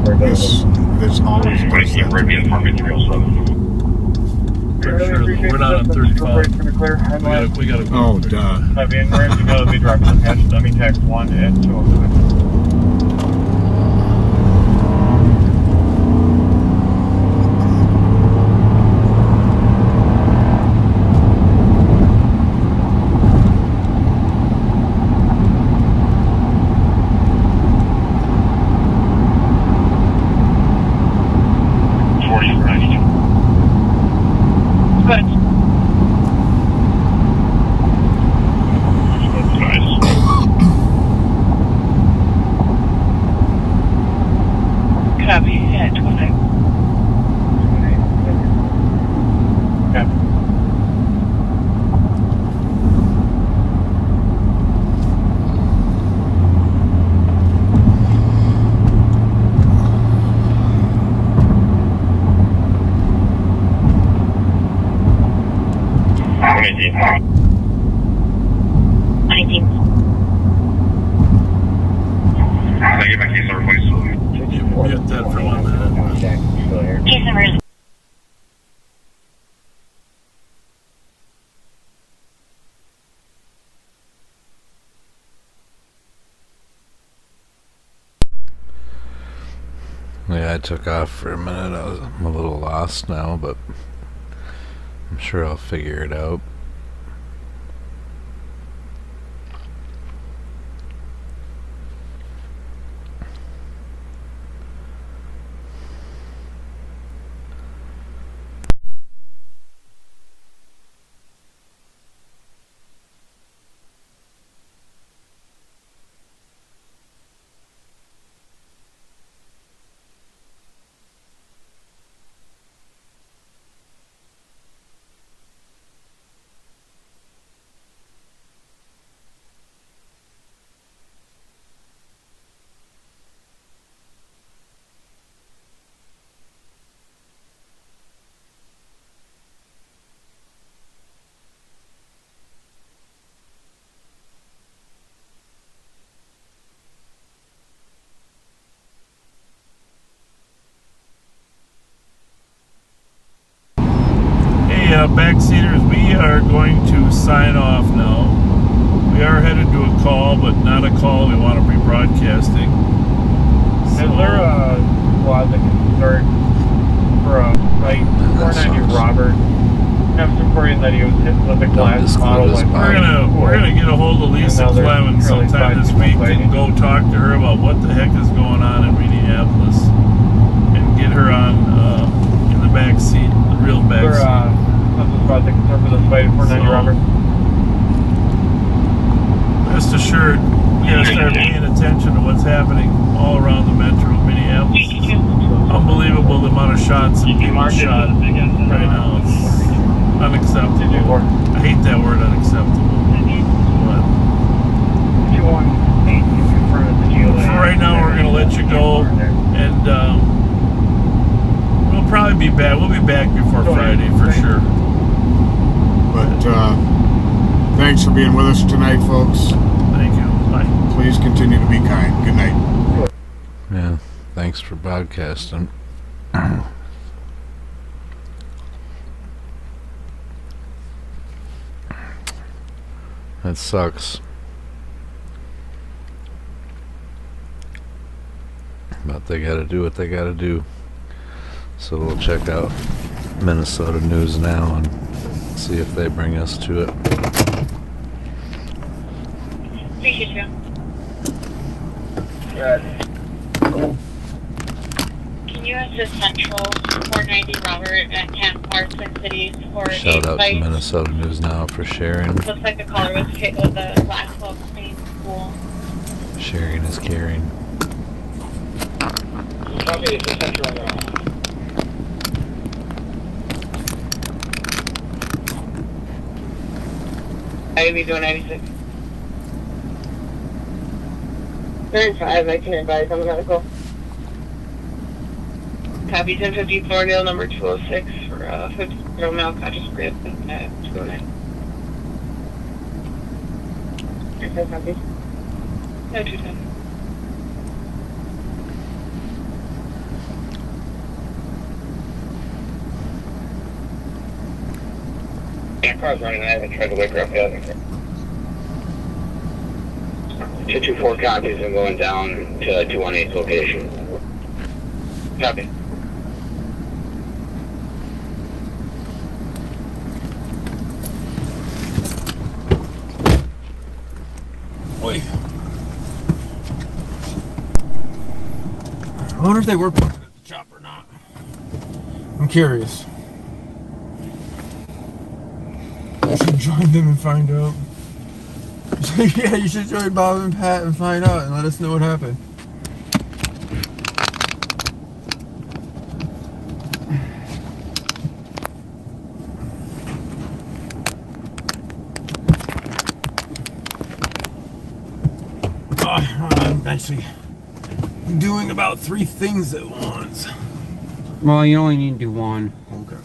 This always does that. Right being apartment 307. Pretty sure we're not on 35. We gotta go. Oh, duh. I mean, Ramsey going to be dropping the patch dummy tax 1 and 205. Yeah, I took off for a minute. I'm a little lost now, but I'm sure I'll figure it out. Backseaters, we are going to sign off now. We are headed to a call, but not a call we want to be broadcasting. So, is there a squad that can start for a like 490 Robert? I'm supporting that he was hit with a glass bottle. We're gonna get a hold of Lisa Clemens sometime this week and go talk to her about what the heck is going on in Minneapolis and get her on in the back seat, the real back seat. About the concern for this fight at 490 Robert. Rest assured, we gotta start paying attention to what's happening all around the metro of Minneapolis. Unbelievable the amount of shots and people shot right now. It's unacceptable. I hate that word, unacceptable. But for right now, we're gonna let you go, and we'll probably be back. We'll be back before Friday for sure. But thanks for being with us tonight, folks. Thank you. Bye. Please continue to be kind. Good night. Yeah, thanks for broadcasting. That sucks. But they gotta do what they gotta do. So we'll check out Minnesota News now and see if they bring us to it. Appreciate you. Can you assist Central 490 Robert at Camp Parson City for Shout out fight? to Minnesota News Now for sharing. Looks like the caller was hit with a glass ball clean pool. Sharing is caring. Copy, it's Central on the IUB doing 96. 35, I can advise on the medical. Copy 1050 Florida, number 206 for 50 malconscious breath at 209. Okay, copy. No, 210. Car's running. I haven't tried to wake her up yet. 224 copies and going down to 218's location. Copy. Wait. I wonder if they were parking at the shop or not. I'm curious. I should join them and find out. Yeah, you should join Bob and Pat and find out and let us know what happened. I'm actually doing about 3 things at once. Well, you only need to do one. Okay.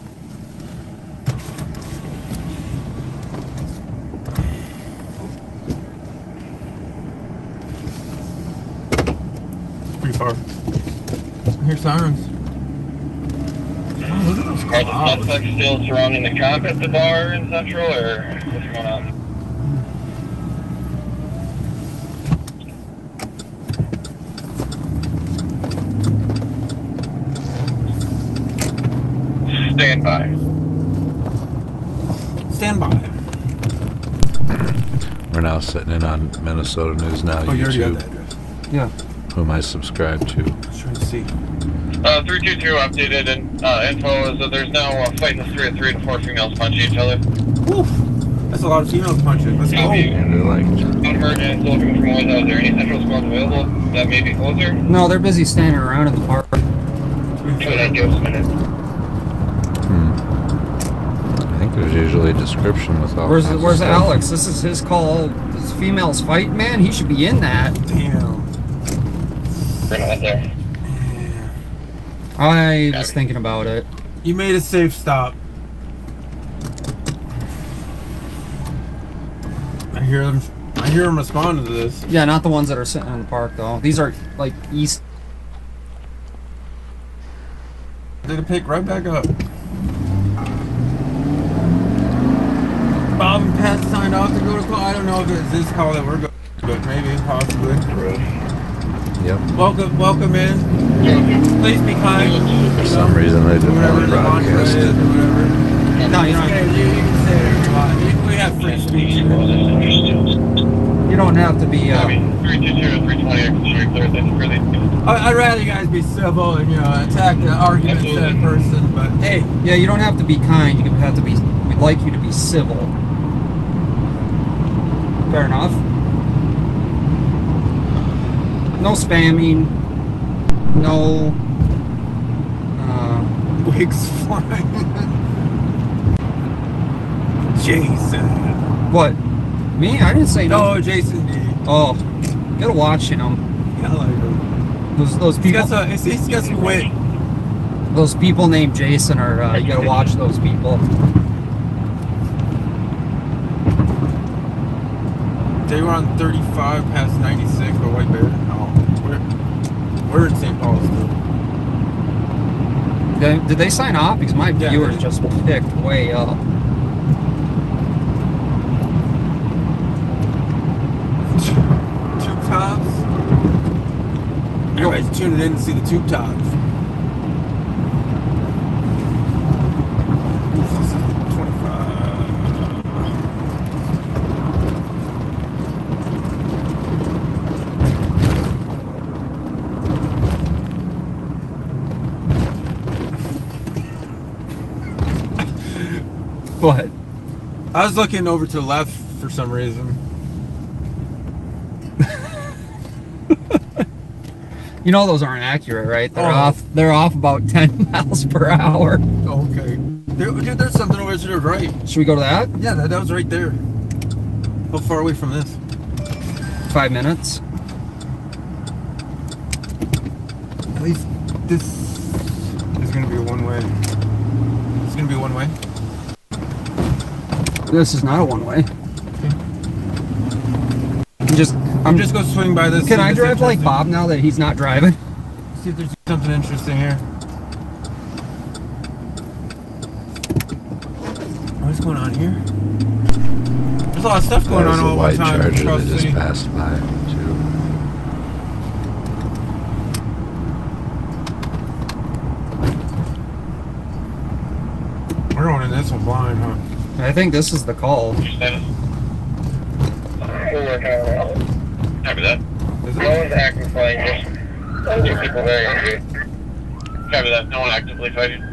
Pretty far. I hear sirens. Oh, look at those Are the clouds. suspects still surrounding the comp at the bar in Central, or what's going on? Stand by. Stand by. We're now sitting in on Minnesota News Now Oh, you already got YouTube. that address. Yeah. Whom I subscribe to. I was trying to see. 322 updated and info is that there's now a fight in the street. 3 and 4 females punching each other. Woof. That's a lot of females punching. Let's go. And they're like, Emergence looking for more. Is there any central squads available that may be closer? No, they're busy standing around in the park. That gives a minute. I think there's usually a description with all kinds of Where's stuff. Alex? This is his call. This females fight, man. He should be in that. Damn. Bring it there. I was thinking about it. You made a safe stop. I hear them responding to this. Yeah, not the ones that are sitting in the park though. These are like east. They'd pick right back up. Bob and Pat signed off to go to call. I don't know if it's this call that we're going to, but maybe, possibly. Yep. Welcome in. Please be kind. For some reason they didn't want to broadcast it. No, you don't. You can say it if you want. We have free speech. You don't have to be. 322 320 I'd rather you guys be civil and attack the argument instead of person. But hey, yeah, you don't have to be kind. You have to be. We'd like you to be civil. Fair enough. No spamming. No. Wigs flying. Jason. What? Me? I didn't say no. No, Jason did. Oh, gotta watch him. I like him. Those people. He's got some wit. Those people named Jason are. You gotta watch those people. They were on 35 past 96 by White Bear. Oh, we're in St. Paul still. Did they sign off? Because my viewers just picked way up. Tube tops. Everybody's tuning in to see the tube tops. This is 25. What? I was looking over to the left for some reason. You know those aren't accurate, right? They're Oh. off. They're off about 10 miles per hour. Okay. Dude, there's something over to the right. Should we go to that? Yeah, that was right there. How far away from this? 5 minutes. At least this is going to be a one-way. It's going to be one way. This is not a one-way. I'm just going to swing by this. Can I drive like Bob now that he's not driving? See if there's something interesting here. What's going on here? There's a lot of stuff going on all That was one a white time. Charger across that the just city. passed by too. We're going in this one blind, huh? I think this is the call. We're working on it. Copy that. No one's acting fine. Just 2 people very angry. Copy that. No one actively fighting.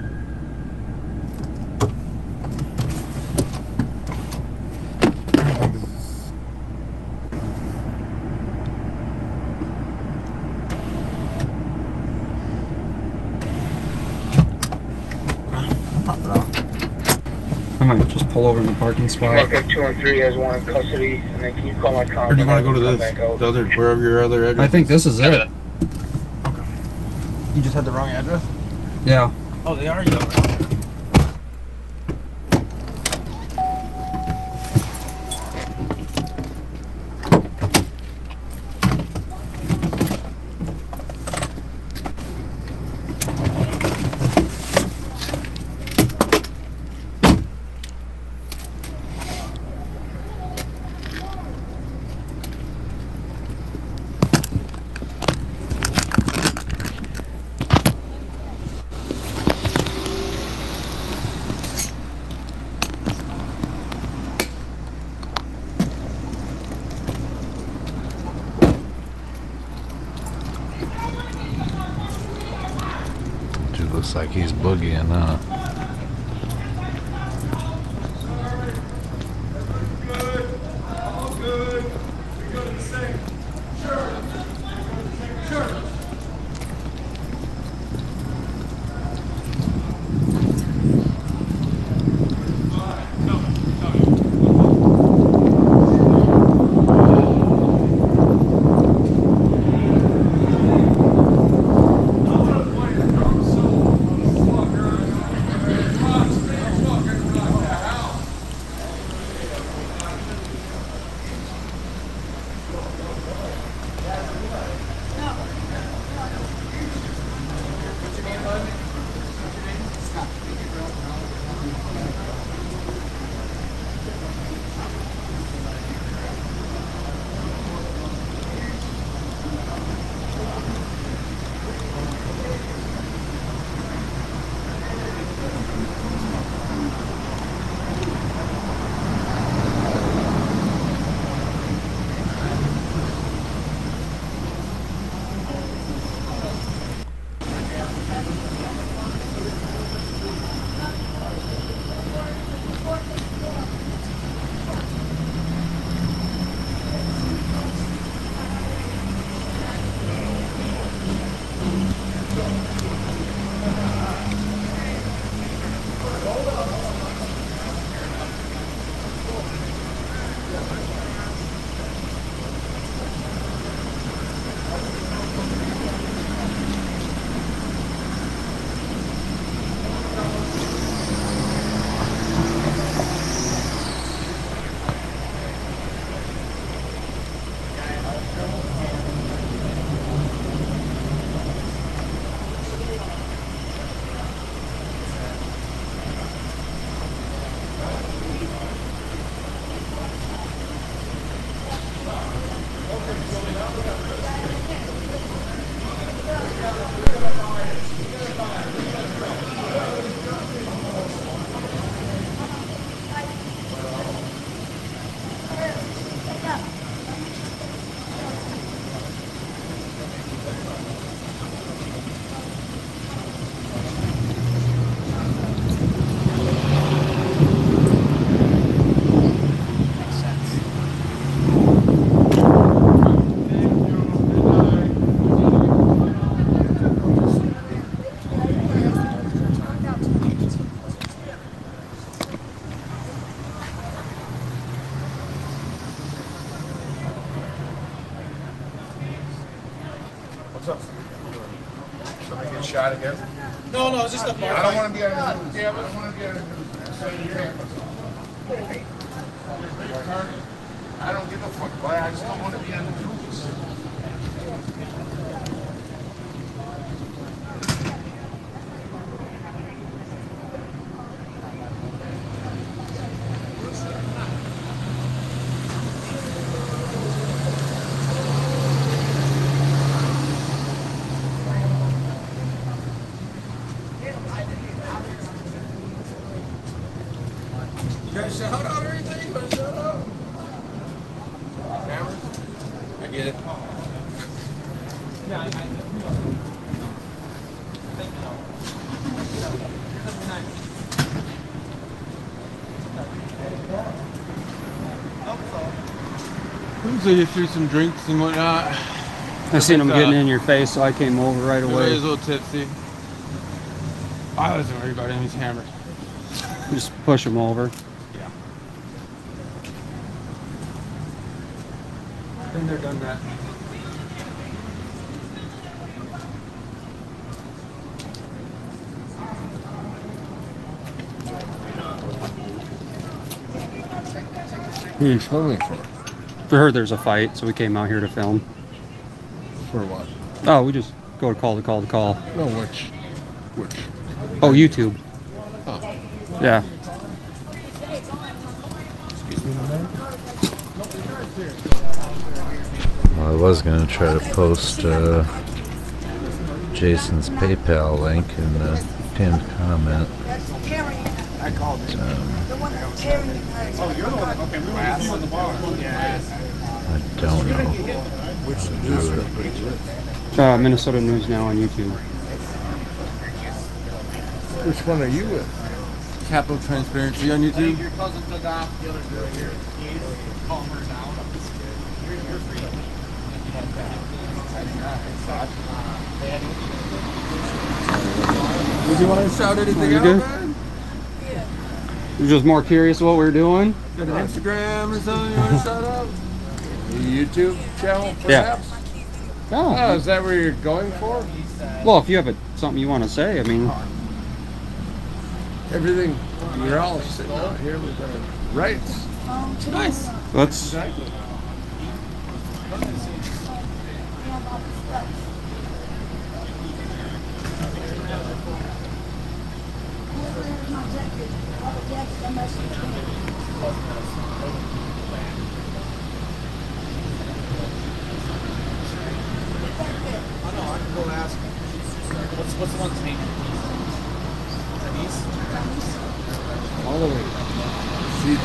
I might just pull over in the parking spot. Look at 2 and 3 has one in custody, and then can you call my car? Or do you want to go to this? The other, wherever your other address? I think this is it. You just had the wrong address? Yeah. Oh, they are yellow. Dude looks like he's boogieing, huh? Somebody get shot again? No, it's just a bar. I don't want to be on the news. Yeah, but I don't want to be on the news. I don't give a fuck, boy. I just don't want to be on the news. got a shout out or anything? You want a shout out? Cameras? I get it. So you threw some drinks and whatnot. I seen them getting in your face, so I came over right away. He was a little tipsy. I wasn't worried about him. He's hammered. Just push him over. Yeah. Been there, done that. Who are you filming for? We heard there's a fight, so we came out here to film. For what? Oh, we just go to call. No, which? Oh, YouTube. Oh. Yeah. Excuse me, man. Well, I was going to try to post Jason's PayPal link in the pinned comment. I called it. The one that's carrying you. Oh, you're the one. Okay, we were with you in the bar. Yes. I don't know. Which news are pretty good? Minnesota News Now on YouTube. Which one are you with? Capital Transparency on YouTube. Your cousin took off the other girl here. Calm her down. You're free. Did you want to shout anything You out, good? man? You're just more curious what we were doing? Got an Instagram or something you want to shout out? YouTube channel, Yeah. perhaps? Oh. Oh, is that where you're going for? Well, if you have something you want to say, I mean. Everything, you're all sitting out here with our rights. Nice. Let's. Exactly. Go ask. What's the one's name? Denise? All the way. See,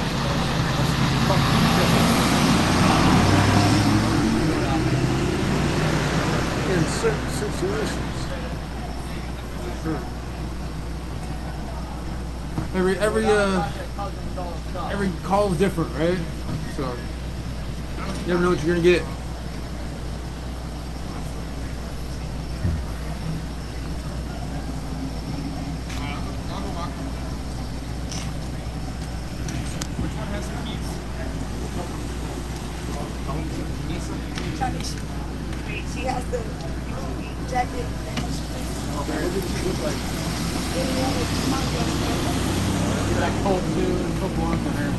in certain situations. Every call is different, right? So you never know what you're gonna get. She has the jacket. That cold too, and put blonde in her.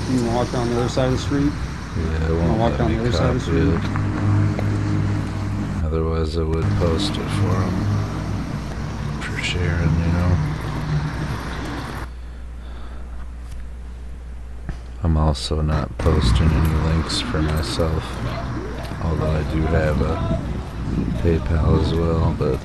You can walk down the other side of the street. Yeah, I won't walk let down me the other side of the copy street. it. Otherwise, I would post it for him. For sharing, you know. I'm also not posting any links for myself. Although I do have a PayPal as well, but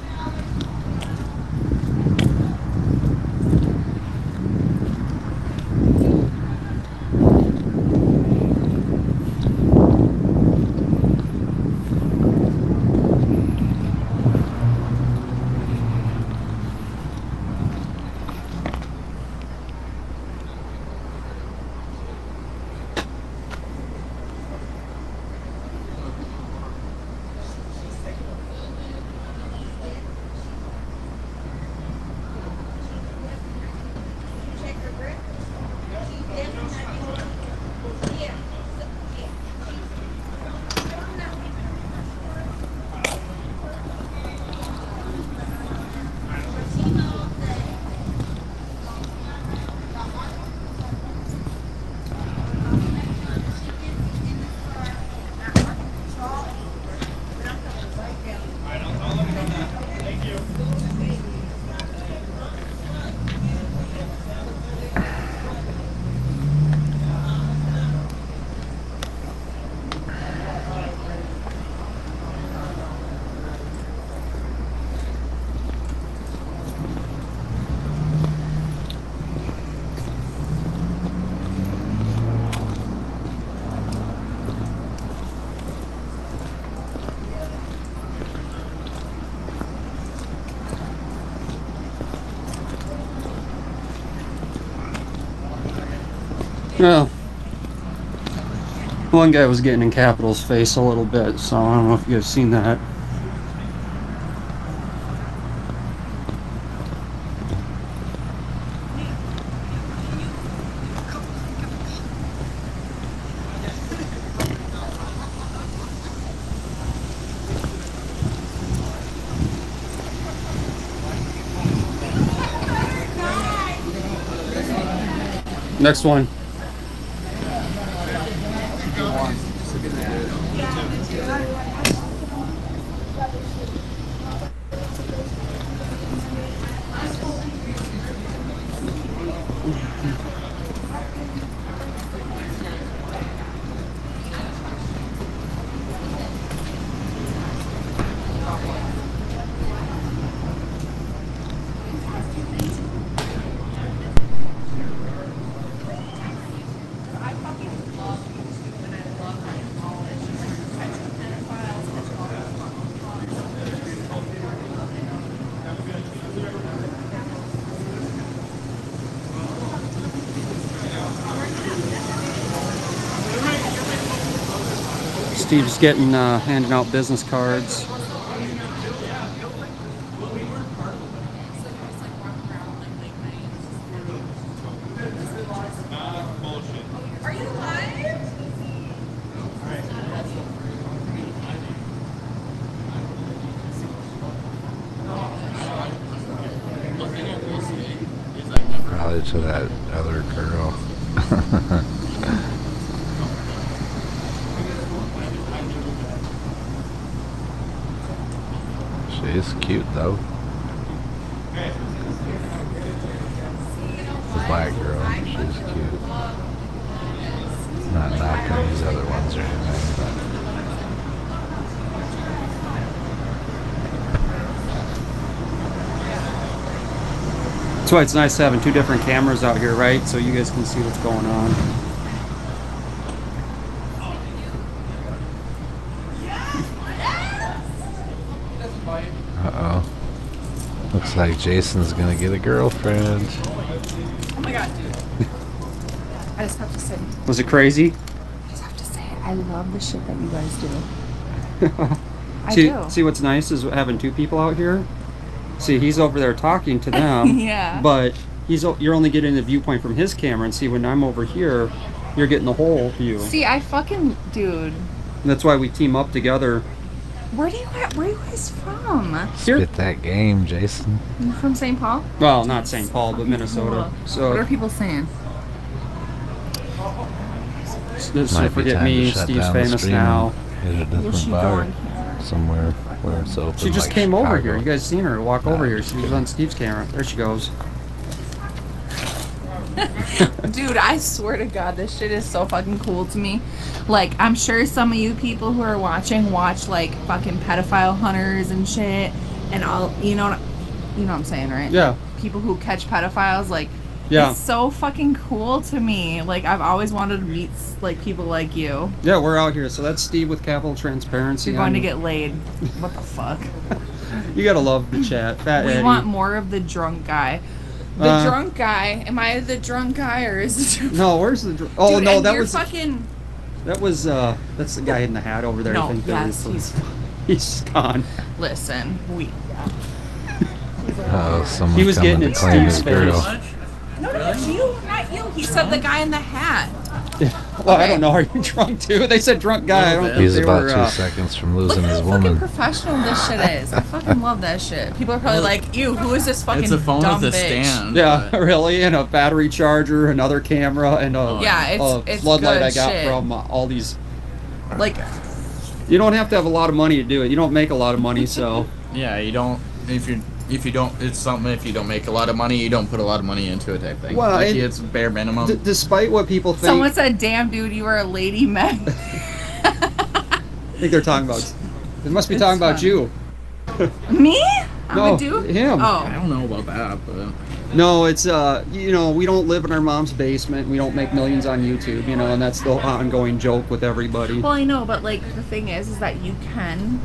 Well, one guy was getting in Capital's face a little bit, so I don't know if you guys seen that. Next one. Steve's getting handing out business cards. Are you live? Probably to that other girl. She's cute though. The black girl, she's cute. Not knocking these other ones or anything, but That's why it's nice having two different cameras out here, right? So you guys can see what's going on. uh-oh. Looks like Jason's gonna get a girlfriend. Oh my god, dude. I just have to say. Was it crazy? I just have to say, I love the shit that you guys do. I do. See what's nice is having two people out here. See, he's over there talking to them. Yeah. But you're only getting the viewpoint from his camera, and see, when I'm over here, you're getting the whole view. See, I fucking, dude. And that's why we team up together. Where are you guys from? Spit that game, Jason. You from St. Paul? Well, not St. Paul, but Minnesota. Cool. So What are people saying? So forget me, Steve's famous now. Hit a different bar somewhere where it's open. She just like came over Chicago. here. You guys seen her walk over here. She was on Steve's camera. There she goes. Dude, I swear to God, this shit is so fucking cool to me. Like, I'm sure some of you people who are watching watch like fucking pedophile hunters and shit, and all. You know what I'm saying, right? Yeah. People who catch pedophiles, like. Yeah. It's so fucking cool to me. Like, I've always wanted to meet like people like you. Yeah, we're out here. So that's Steve with Capital Transparency. You're going to get laid. What the fuck? You gotta love the chat. Fat We Eddie. want more of the drunk guy. The drunk guy. Am I the drunk guy or is it? No, where's the? Oh Dude, no, and that you're was. Fucking. That was that's the guy in the hat over there. No, I think yes, he's gone. Listen, Someone he was coming getting to in claim Steve's his girl. face. No, it's you, not you. He said the guy in the hat. Well, I don't know. Are you drunk too? They said drunk guy. I don't think He's they about were, 2 seconds from losing his Look how woman. fucking professional this shit is. I fucking love that shit. People are probably like, ew, who is this fucking dumb bitch? Yeah, really, and a battery charger, another camera, and a it's floodlight good I got shit. from all these. Like, you don't have to have a lot of money to do it. You don't make a lot of money, so. Yeah, you don't. If you don't, it's something. If you don't make a lot of money, you don't put a lot of money into it. Type thing. Well, like it's bare minimum. Despite what people think. someone said, damn, dude, you are a lady man. I think they're talking about. They must be talking about you. Me? I'm No, a dude? him. Oh. I don't know about that, but. No, it's we don't live in our mom's basement. We don't make millions on YouTube, and that's the ongoing joke with everybody. Well, I know, but like the thing is that you can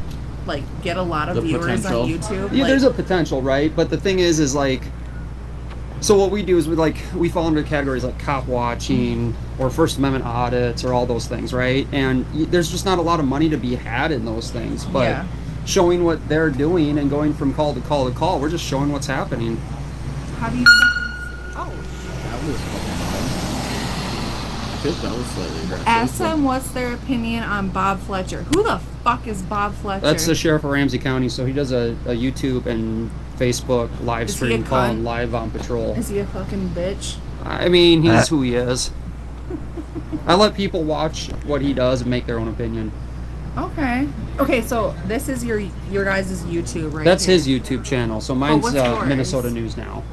like get a lot of The viewers potential. on YouTube. Yeah, like, there's a potential, right? But the thing is like, So what we do is we fall into categories like cop watching or First Amendment audits or all those things, right? And there's just not a lot of money to be had in those things. But showing what they're doing and going from call to call to call, we're just showing what's happening. How do you? Oh. That was slightly aggressive. Ask them what's their opinion on Bob Fletcher. Who the fuck is Bob Fletcher? That's the sheriff of Ramsey County. So he does a YouTube and Facebook live stream called Live on Patrol. Is he a fucking bitch? I mean, he's who he is. I let people watch what he does and make their own opinion. Okay. Okay, so this is your guys' YouTube, right? That's here. his YouTube channel. So mine's Minnesota News Now.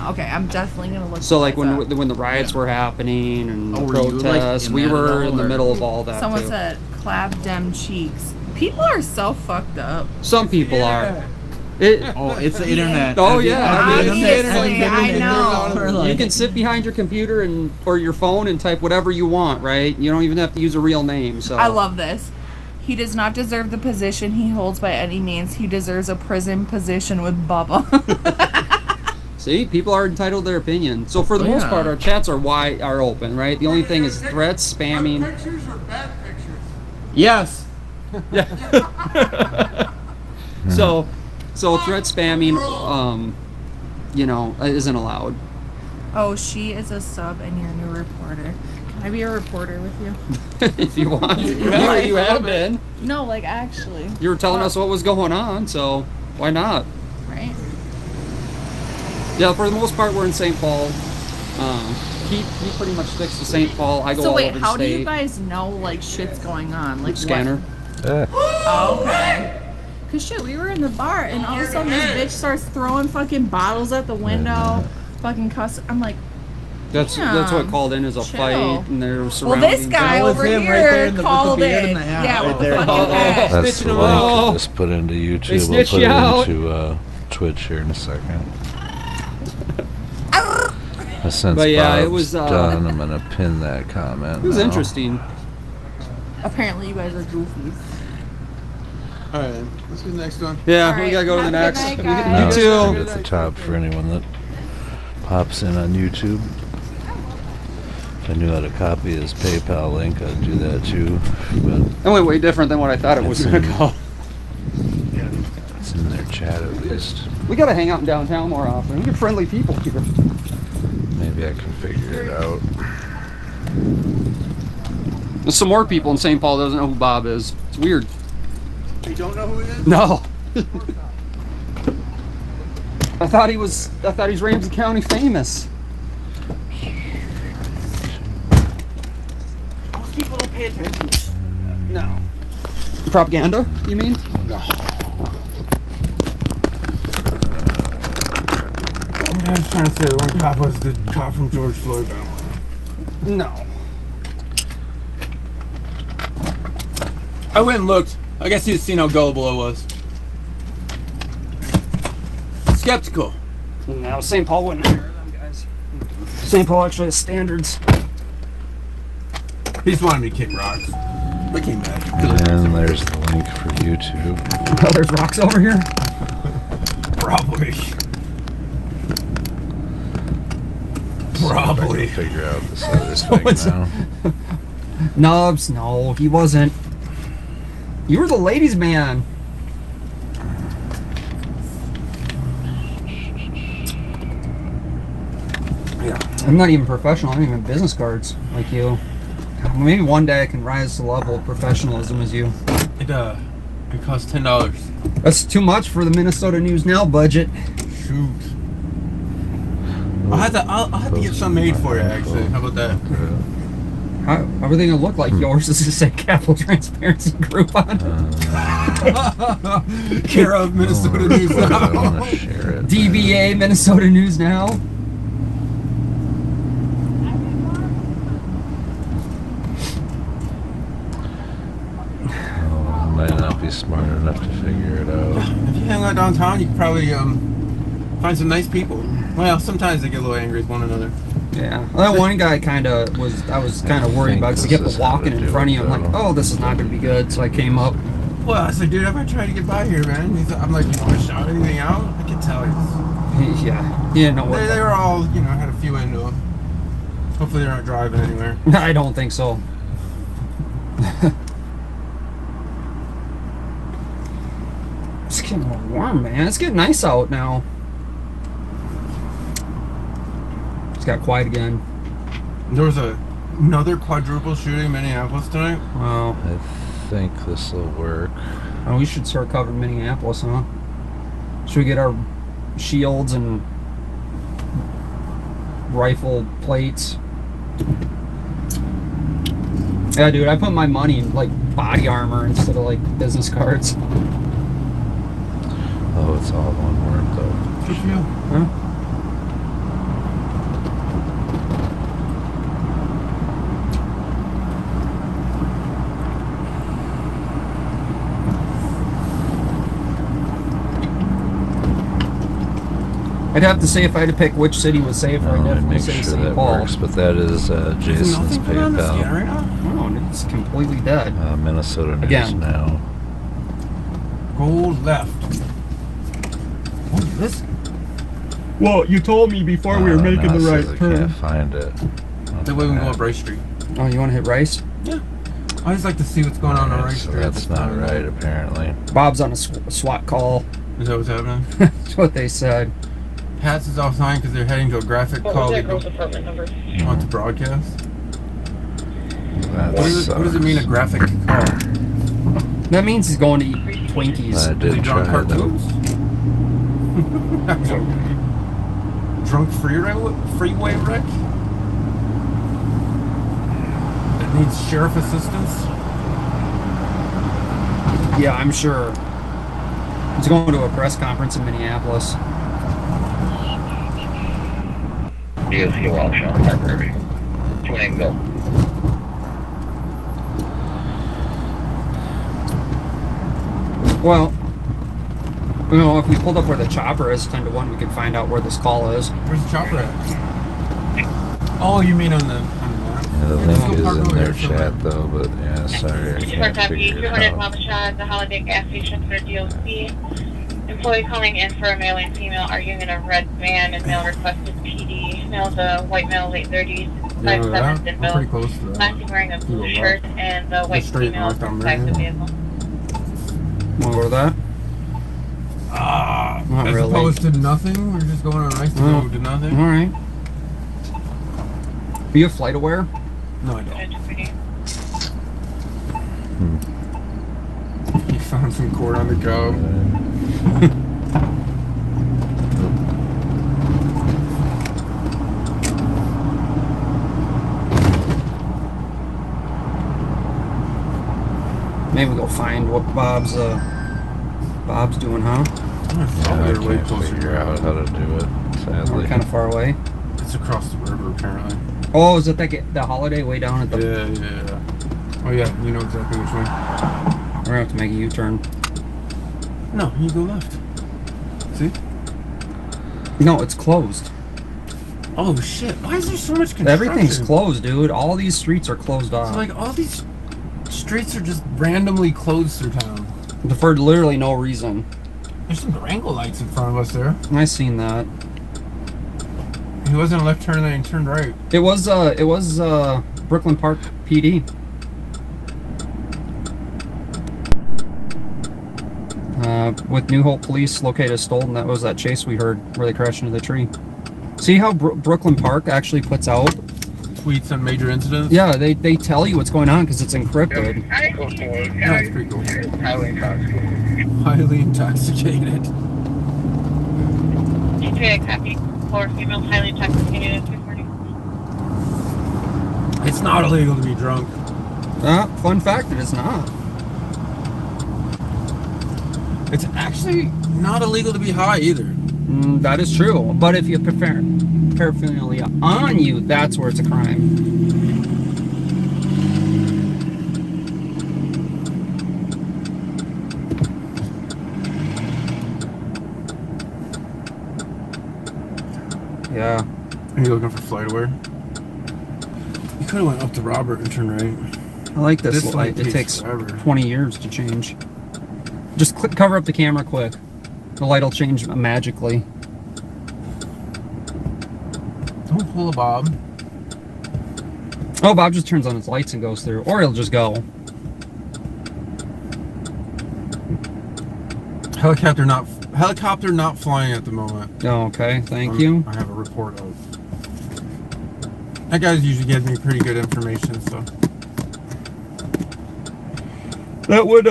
Okay, I'm definitely gonna look. So like when the riots were happening and protests, we were in the middle of all that. Someone too. said clap them cheeks. People are so fucked up. Some people are. It's the internet. Oh yeah, obviously, I know. You can sit behind your computer or your phone and type whatever you want, right? You don't even have to use a real name. So I love this. He does not deserve the position he holds by any means. He deserves a prison position with Bubba. See, people are entitled to their opinion. So for the most part, our chats are open, right? The only thing is threats, spamming. Good pictures or bad pictures? Yes. So threat spamming, isn't allowed. Oh, she is a sub and you're a new reporter. Can I be a reporter with you? If you want. You have been. No, like actually. You were telling us what was going on, so why not? Right. Yeah, for the most part, we're in St. Paul. He pretty much sticks to St. Paul. I go all over the state. So wait, how do you guys know like shit's going on? Like scanner. Oh, okay. Cause shit, we were in the bar and all of a sudden this bitch starts throwing fucking bottles at the window, fucking cuss. I'm like, that's what called in as a fight, and they're surrounding. Well, this guy over here called in. Yeah, with the fucking hat. That's the link. Just put into YouTube. We'll put it into Twitch here in a second. Since it was done, I'm gonna pin that comment. It was interesting. Apparently, you guys are goofies. All right, let's do the next one. Yeah, we gotta go to the next. Night, you too. At the top for anyone that pops in on YouTube. If I knew how to copy his PayPal link, I'd do that too. But that went way different than what I thought it was gonna go. It's in their chat at least. We gotta hang out in downtown more often. We get friendly people here. Maybe I can figure it out. There's some more people in St. Paul that doesn't know who Bob is. It's weird. You don't know who he is? No. I thought he's Ramsey County famous. Most people don't pay attention. No. Propaganda, you mean? No. I was trying to say the one cop was the cop from George Floyd. No. I went and looked. I guess he'd seen how gullible I was. Skeptical. No, St. Paul wouldn't hire them guys. St. Paul actually has standards. He just wanted me to kick rocks. I came back. And there's the link for YouTube. Oh, there's rocks over here? Probably. Probably. Figure out this other thing now. Nubs, no, he wasn't. You were the ladies' man. Yeah, I'm not even professional. I don't even have business cards like you. Maybe one day I can rise to the level of professionalism as you. It costs $10. That's too much for the Minnesota News Now budget. Shoot. I'll have to get some made for you, actually. How about that? How are they gonna look like yours? Does it say Capital Transparency Group on it? Care of Minnesota News Now. DBA Minnesota News Now. Might not be smart enough to figure it out. If you hang out downtown, you could probably find some nice people. Well, sometimes they get a little angry with one another. Yeah, well, that one guy I was kind of worried about because he kept walking in front of you. I'm like, oh, this is not going to be good. So I came up. Well, I said, dude, I'm going to try to get by here, man. I'm like, you want to shout anything out? I can tell you. Yeah. Yeah, no. They were all, had a few into them. Hopefully they're not driving anywhere. I don't think so. It's getting a little warm, man. It's getting nice out now. It's got quiet again. There was another quadruple shooting in Minneapolis tonight. Wow. I think this will work. Oh, we should start covering Minneapolis, huh? Should we get our shields and rifle plates? Yeah, dude, I put my money in like body armor instead of like business cards. Oh, it's all one word though. Good for you. Huh? I'd have to say if I had to pick which city was safer, I'd definitely make say sure St. that Paul. works, but that is Jason's PayPal. Right now? No, it's completely dead. Minnesota News Again. Now. Go left. What is this? Well, you told me before we were making the right I turn. can't find it. That way we can go up Rice Street. Oh, you want to hit Rice? Yeah. I just like to see what's going on Rice So Street. that's not right, apparently. Bob's on a SWAT call. Is that what's happening? That's what they said. Pat's is offline because they're heading to a graphic call. Want to broadcast? What does it mean, a graphic call? That means he's going to eat Twinkies. I Is he did drunk try that. cartoons? Drunk freeway wreck? That needs sheriff assistance? Yeah, I'm sure. He's going to a press conference in Minneapolis. DOC Walsh on Parker. 2 go. Well, if we pulled up where the chopper is, 10 to 1, we could find out where this call is. Where's the chopper at? Oh, you mean on the map? Yeah, the link is in their chat though, but yeah, sorry, I Report can't copy, figure it 200 out. Mama Shah at the Holiday gas station for DOC. Employee calling in for a male and female arguing in a red van and male requested PD. Male's a white male, late 30s, 5'7" thin build. Pretty close to that. Last he's wearing a blue shirt and the white straight female north on inside the Marion. vehicle. Want to go to that? Not As really. opposed to nothing? We're just going on Rice to go to nothing? Alright. Are you flight aware? No, I don't. He found some cord on the go. Maybe we'll go find what Bob's doing, huh? Yeah, I can't figure out how to do it, sadly. We're kind of far away. It's across the river, apparently. Oh, is it the holiday way down at the... Yeah. Oh, yeah, you know exactly which way. We're going to have to make a U-turn. No, you go left. See? No, it's closed. Oh, shit. Why is there so much construction? Everything's closed, dude. All these streets are closed off. So, like, all these streets are just randomly closed through town. For literally no reason. There's some Durango lights in front of us there. I seen that. He wasn't a left turn lane, he turned right. It was Brooklyn Park PD. With New Hope police located a stolen. That was that chase we heard where they crashed into the tree. See how Brooklyn Park actually puts out tweets on major incidents? Yeah, they tell you what's going on because it's encrypted. That's pretty cool. Highly intoxicated. GTA copy. 4 females highly intoxicated at 2:40. It's not illegal to be drunk. Fun fact, it is not. It's actually not illegal to be high either. That is true. But if you prefer paraphernalia on you, that's where it's a crime. Yeah. Are you looking for flight aware? You could have went up to Robert and turned right. I like this light. It takes forever. 20 years to change. Just cover up the camera quick. The light will change magically. Don't pull a Bob. Oh, Bob just turns on his lights and goes through, or he'll just go. Helicopter not flying at the moment. Oh, okay. Thank you. I have a report of. That guy's usually getting me pretty good information, so. That would,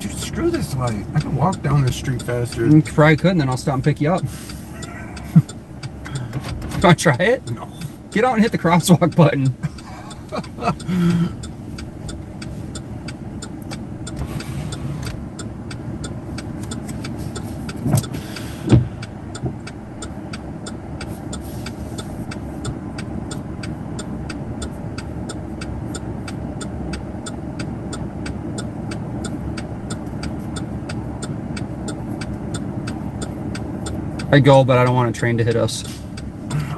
Dude, screw this light. I can walk down this street faster. You probably could, and then I'll stop and pick you up. Want to try it? No. Get out and hit the crosswalk button. I go, but I don't want a train to hit us.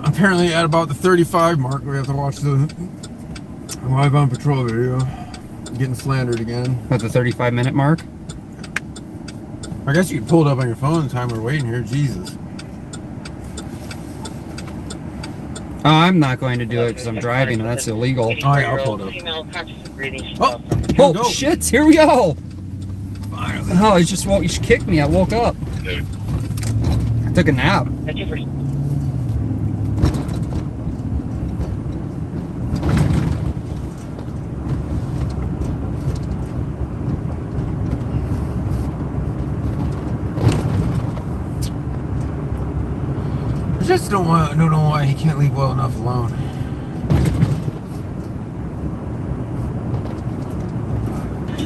Apparently, at about the 35 mark, we have to watch the Live on Patrol video. Getting slandered again. At the 35-minute mark? I guess you could pull it up on your phone the time we're waiting here. Jesus. I'm not going to do it because I'm driving and that's illegal. Oh, yeah, I'll pull it up. Oh, shit, here we go. Oh, you just kicked me. I woke up. I took a nap. I just don't know why he can't leave well enough alone. I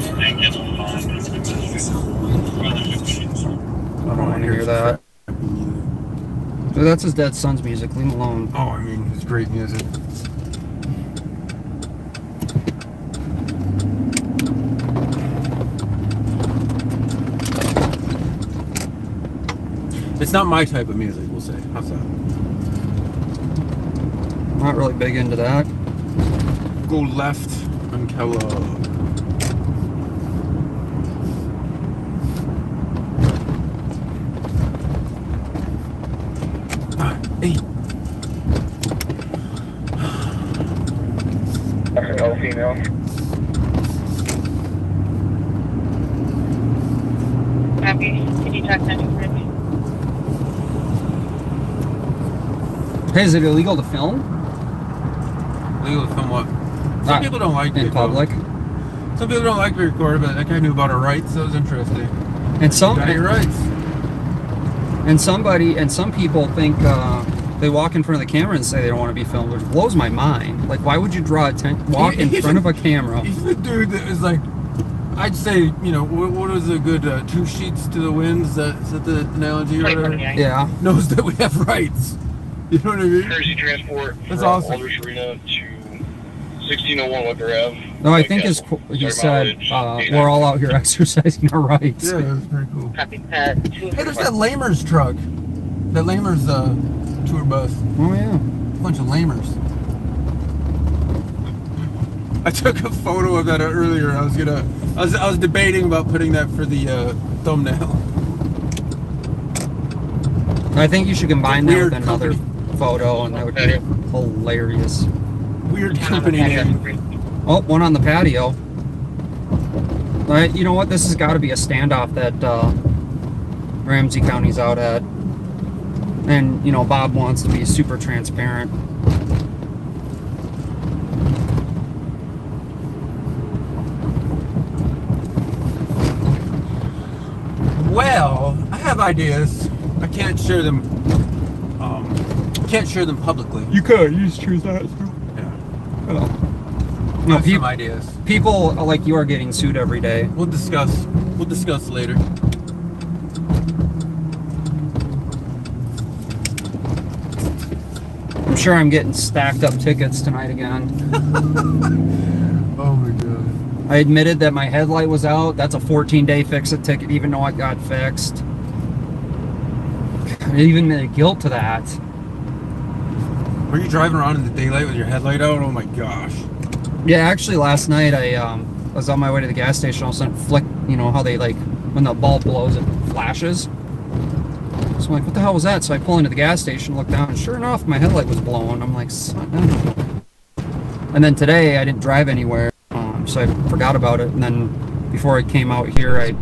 don't want to hear that. So that's his dead son's music. Leave him alone. Oh, I mean, it's great music. It's not my type of music, we'll say. How's that? Not really big into that. Go left on Kellogg. Hey. No female. Happy. Can you talk to me? Hey, is it illegal to film? Illegal to film what? Some people don't like in public. Some people don't like to record, but that guy knew about our rights, so it was interesting. And some got your rights. And some people think they walk in front of the camera and say they don't want to be filmed, which blows my mind. Like, why would you walk in front of a camera? He's the dude that is like, I'd say, you know, what is a good 2 sheets to the wind? Is that the analogy? Or whatever? Yeah. Knows that we have rights. You know what I mean? Courtesy transport That's from awesome. Aldrich Arena to 1601 Wicker Ave. No, I think he said we're all out here exercising our rights. Yeah, that's pretty cool. Copy. Hey, there's that Lamers truck. That Lamers tour bus. Oh yeah. Bunch of Lamers. I took a photo of that earlier. I was debating about putting that for the thumbnail. I think you should combine that with another photo, and that would be hilarious. Weird company name. Oh, one on the patio. All right, you know what? This has got to be a standoff that Ramsey County's out at. And, you know, Bob wants to be super transparent. Well, I have ideas. I can't share them. Can't share them publicly. You could. You just choose that. Yeah. Well, I have some ideas. People like you are getting sued every day. We'll discuss later. I'm sure I'm getting stacked up tickets tonight again. Oh my god. I admitted that my headlight was out. That's a 14-day fix-it ticket, even though it got fixed. I even made a guilt to that. Were you driving around in the daylight with your headlight out? Oh my gosh. Yeah, actually last night I was on my way to the gas station. All of a sudden, flick. You know how they like when the bulb blows, it flashes. So I'm like, what the hell was that? So I pull into the gas station, look down, and sure enough, my headlight was blown. I'm like, son. And then today, I didn't drive anywhere, so I forgot about it. And then before I came out here, I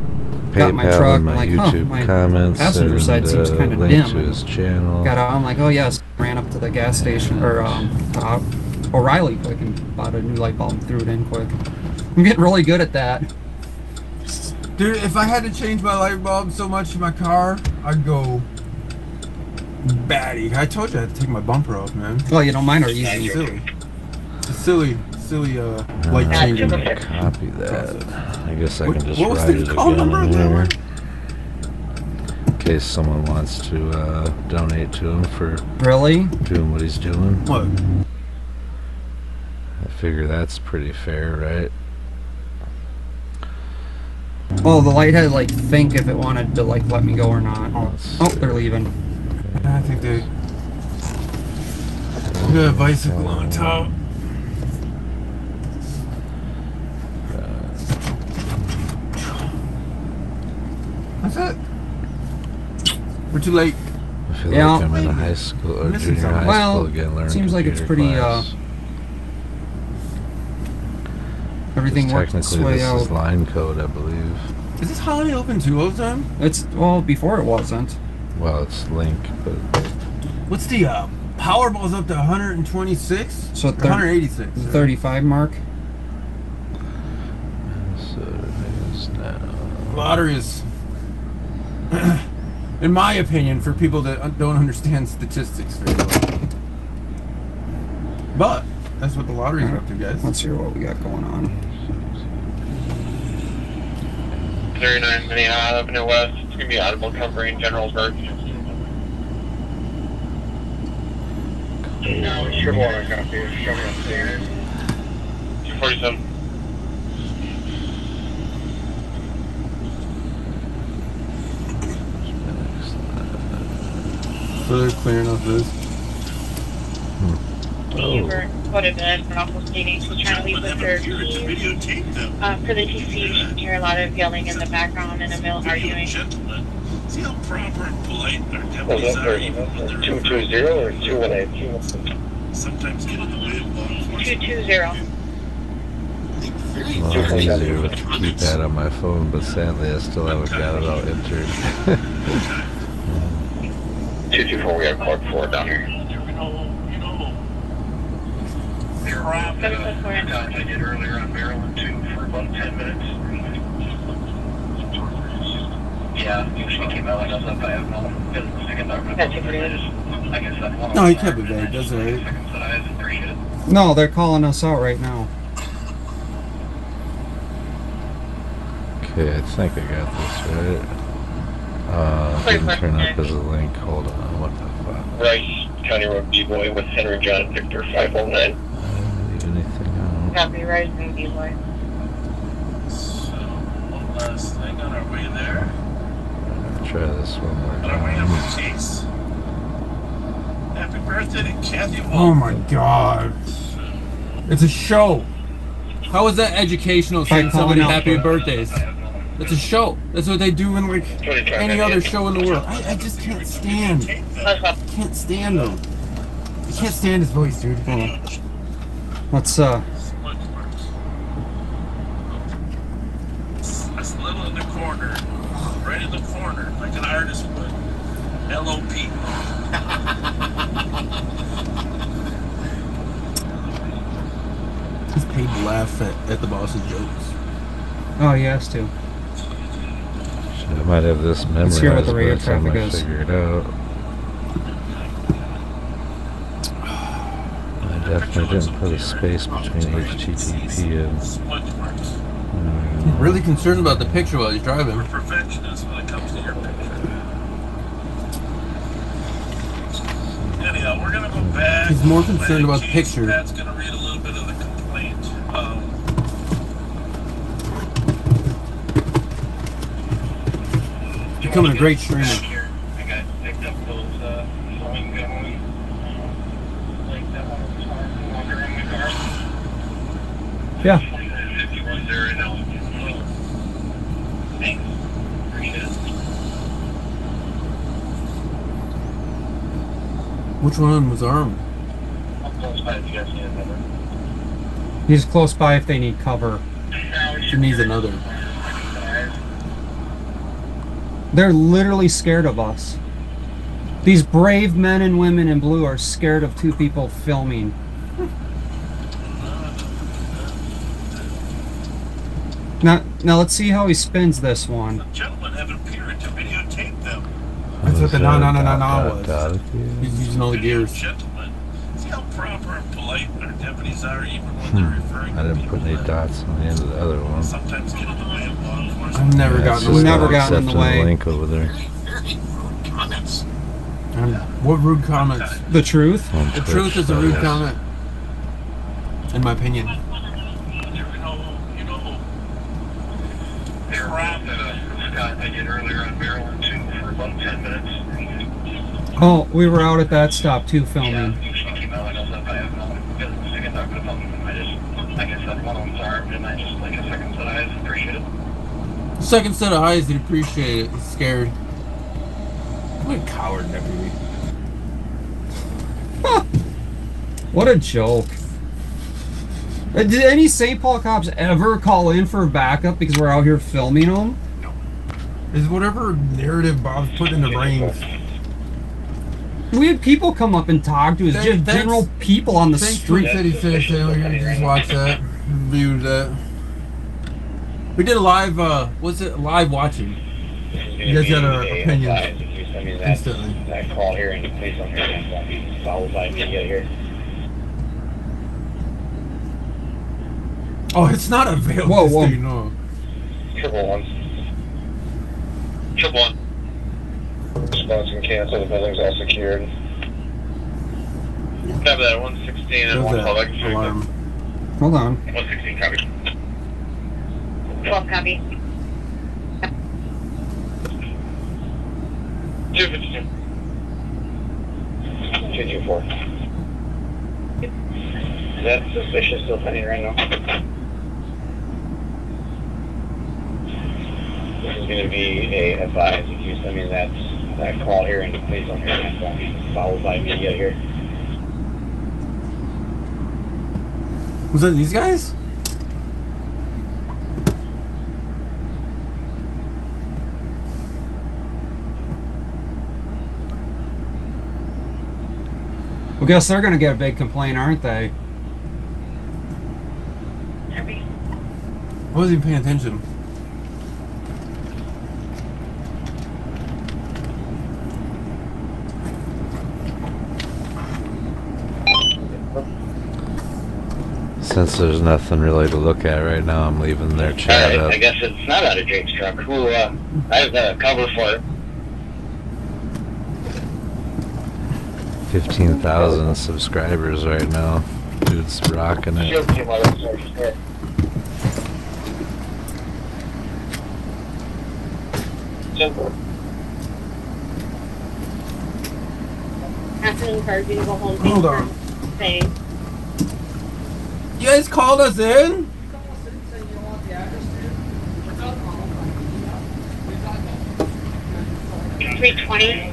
got my truck. My I'm like, YouTube my comments passenger side seems kind of link dim. to his channel. Got out. I'm like, oh yes. Ran up to the gas station or O'Reilly quick and bought a new light bulb and threw it in quick. I'm getting really good at that. Dude, if I had to change my light bulb so much in my car, I'd go batty. I told you I had to take my bumper off, man. Well, you don't mind our easy. Silly light changing. Copy that. I guess I can just what was write the it call again number in of that here. one? In case someone wants to donate to him for doing what he's doing. What? I figure that's pretty fair, right? Well, the light had to like think if it wanted to like let me go or not. Oh, they're leaving. I think they got a bicycle on top. That's it. We're too late. I feel like I'm in a high school or junior high school again learning. Seems like it's pretty everything works its way out. This is line code, I believe. Is this holiday open too all the time? It's before it wasn't. Well, it's Link, but what's the Powerball's up to 126? So 186. The 35 mark. So it is now. Lottery is, in my opinion, for people that don't understand statistics very well. But that's what the lottery's up to, guys. Let's hear what we got going on. 39 Minnehaha Avenue West. It's going to be audible covering Generalsburg. No, sure water copy. Show me upstairs. 247. So they're clearing up this. Quite a bit, but also stating she's trying to leave with her keys. For the TC, you should hear a lot of yelling in the background and a male arguing. See how proper and polite our Was deputies that are. 220 or 218? Sometimes get in the way of law enforcement. 220. Well, it's easier with the keypad on my phone, but sadly I still haven't got it all entered. 224, we got Clark 4 down here. I did earlier on Maryland too for about 10 minutes. Yeah, usually came out like I was up. I have no second I guess that one. No, he kept it vague. That's alright. No, they're calling us out right now. Okay, I think I got this right. Didn't turn up as a link. Hold on, what the fuck? Rice County Road B-Boy with Henry John Victor 509. Anything out? Copy, rising B-boy. So, one last thing on our way there. Try this one more On our way up time. to Chase. Happy birthday to Kathy Wolf. Oh my god. It's a show. How is that educational saying somebody happy birthdays? It's a show. That's what they do in like any other show in the world. I just can't stand. Can't stand him. I can't stand his voice, dude. Hold on. Let's That's a little in the corner. Right in the corner, like an artist would. L.O.P. He's paid to laugh at the boss's jokes. Oh, he has to. I might have this memorized, Let's hear what the but radio it's time traffic I is. figure it out. I definitely didn't put a space between HTTP and... He's really concerned about the picture while he's driving. Perfectionist when it comes to your picture. Anyhow, we're gonna go back. He's more concerned about the picture. Pat's gonna read a little bit of the complaint. Becoming a great streamer. I got picked up those flowing going. Like that one was water in the car. Yeah. 51 there right now. Thanks. Appreciate it. Which one was armed? I'm close by if you guys need another. He's close by if they need cover. She needs another. They're literally scared of us. These brave men and women in blue are scared of two people filming. Now let's see how he spins this one. Gentlemen have appeared to videotape them. That's what the no was. He's using all the gears. Gentlemen, see how proper and polite our deputies are, even when they're referring I didn't put any dots on the end of the other one. sometimes get in the way of law enforcement. I've never gotten in the way. Link over there. Comments. What rude comments? The truth? The truth is a rude comment. In my opinion. They were robbed at a Scott I did earlier on Maryland too for about 10 minutes. Oh, we were out at that stop too filming. She came out and I was like, I have no second talk with them. I just, like I said, one of them's armed and I just like a second set of eyes, appreciate it. Second set of eyes, he'd appreciate it. He's scared. What a coward deputy. What a joke. Did any St. Paul cops ever call in for backup because we're out here filming them? Is whatever narrative Bob's put in the brains. We had people come up and talk to us, just general people on the street. Thanks for City Sailor. Just watch that. Viewed that. We did a live, live watching. You guys got our opinions. Instantly. That call here and please don't hear that. Followed by media here. Oh, it's not available. Whoa. No. 111. 111. Response and cancel. The building's all secured. Copy that. 116 and 1 call. Alarm. Hold on. 116 copy. 12 copy. 252. 224. Is that suspicious still pending right now? This is going to be a advise. If you send me that call here and please don't hear that phone, followed by media here. Was that these guys? Well, guess they're gonna get a big complaint, aren't they? I wasn't even paying attention. Since there's nothing really to look at right now, I'm leaving their chat up. I guess it's not out of Jake's truck. Who, I have the cover for it. 15,000 subscribers right now. Dude's rocking it. Shield team, Hold on. You guys called us in? $320.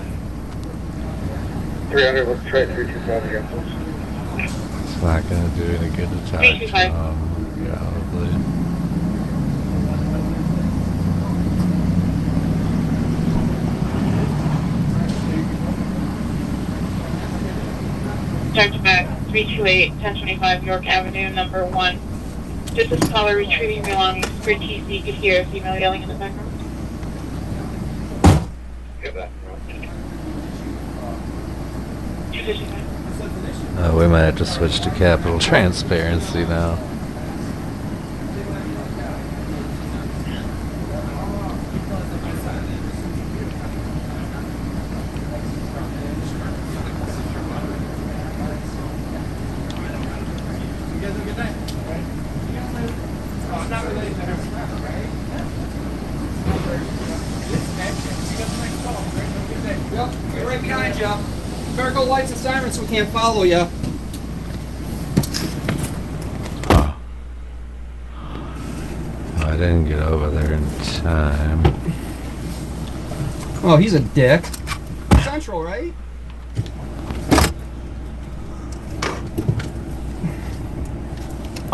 300, let's try 325 again. It's not gonna do any good to talk to him, probably. Start back 328 1025 York Avenue, number 1. This is caller retrieving belongings for TC. You could hear a female yelling in the background. Get that. We might have to switch to capital transparency now. We're right behind you. Better go lights and sirens so we can't follow you. Oh. I didn't get over there in time. Oh, he's a dick. Central, right?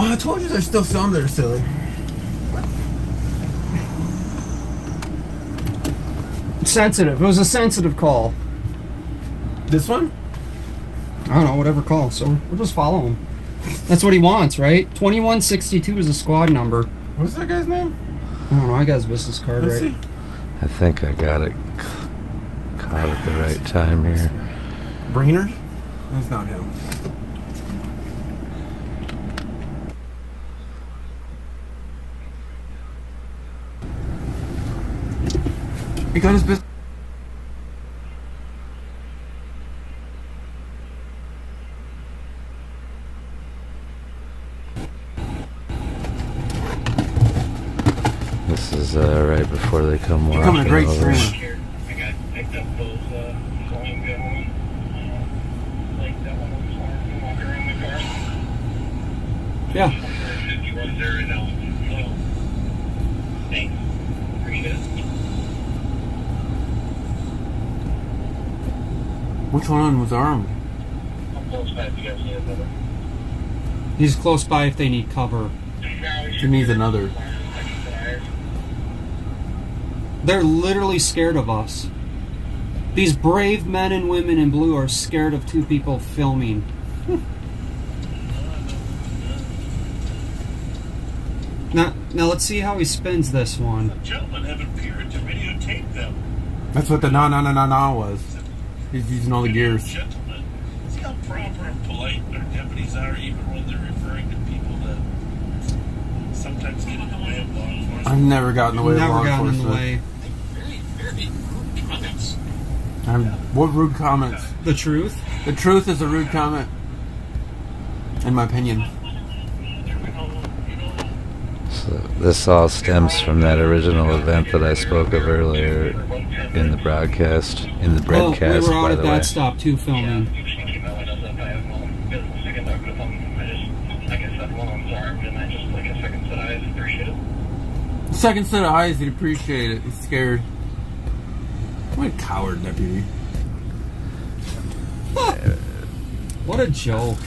Oh, I told you there's still some that are silly. Sensitive. It was a sensitive call. This one? I don't know, whatever call. So we'll just follow him. That's what he wants, right? 2162 is a squad number. What's that guy's name? I don't know. I got his business card Let's right. see. I think I got it caught at the right time here. Brainerd? That's not him. He got his business. This is right before they come walking Becoming a great over. streamer. I got picked up those going going like that one was walking around the car. Yeah. 51 there right now. So, thanks. Appreciate it. Which one was armed? I'm close by if you guys need another. He's close by if they need cover. He needs another. They're literally scared of us. These brave men and women in blue are scared of two people filming. Now let's see how he spins this one. Gentlemen have appeared to videotape them. That's what the no was. He's using all the gears. Gentlemen, see how proper and polite our deputies are, even when they're referring to people that sometimes get in the way of law enforcement. I've never gotten in the way of law Never gotten in the enforcement. way. Very rude comments. What rude comments? The truth? The truth is a rude comment. In my opinion. So this all stems from that original event that I spoke of earlier in the broadcast, in the broadcast, we were out by at the that way. stop too filming. Second set of eyes, he'd appreciate it. He's scared. What a coward, deputy. What a joke.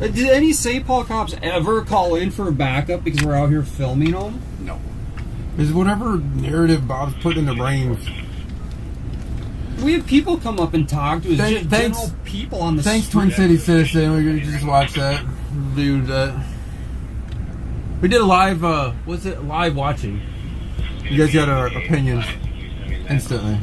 Did any St. Paul cops ever call in for backup because we're out here filming them? No. Is whatever narrative Bob's put in their brains. We have people come up and talk to us. Thanks, General people on the Thanks, street. Twin City Citizen. We're gonna just watch that. Reviewed that. We did a live, live watching. You guys got our opinions instantly.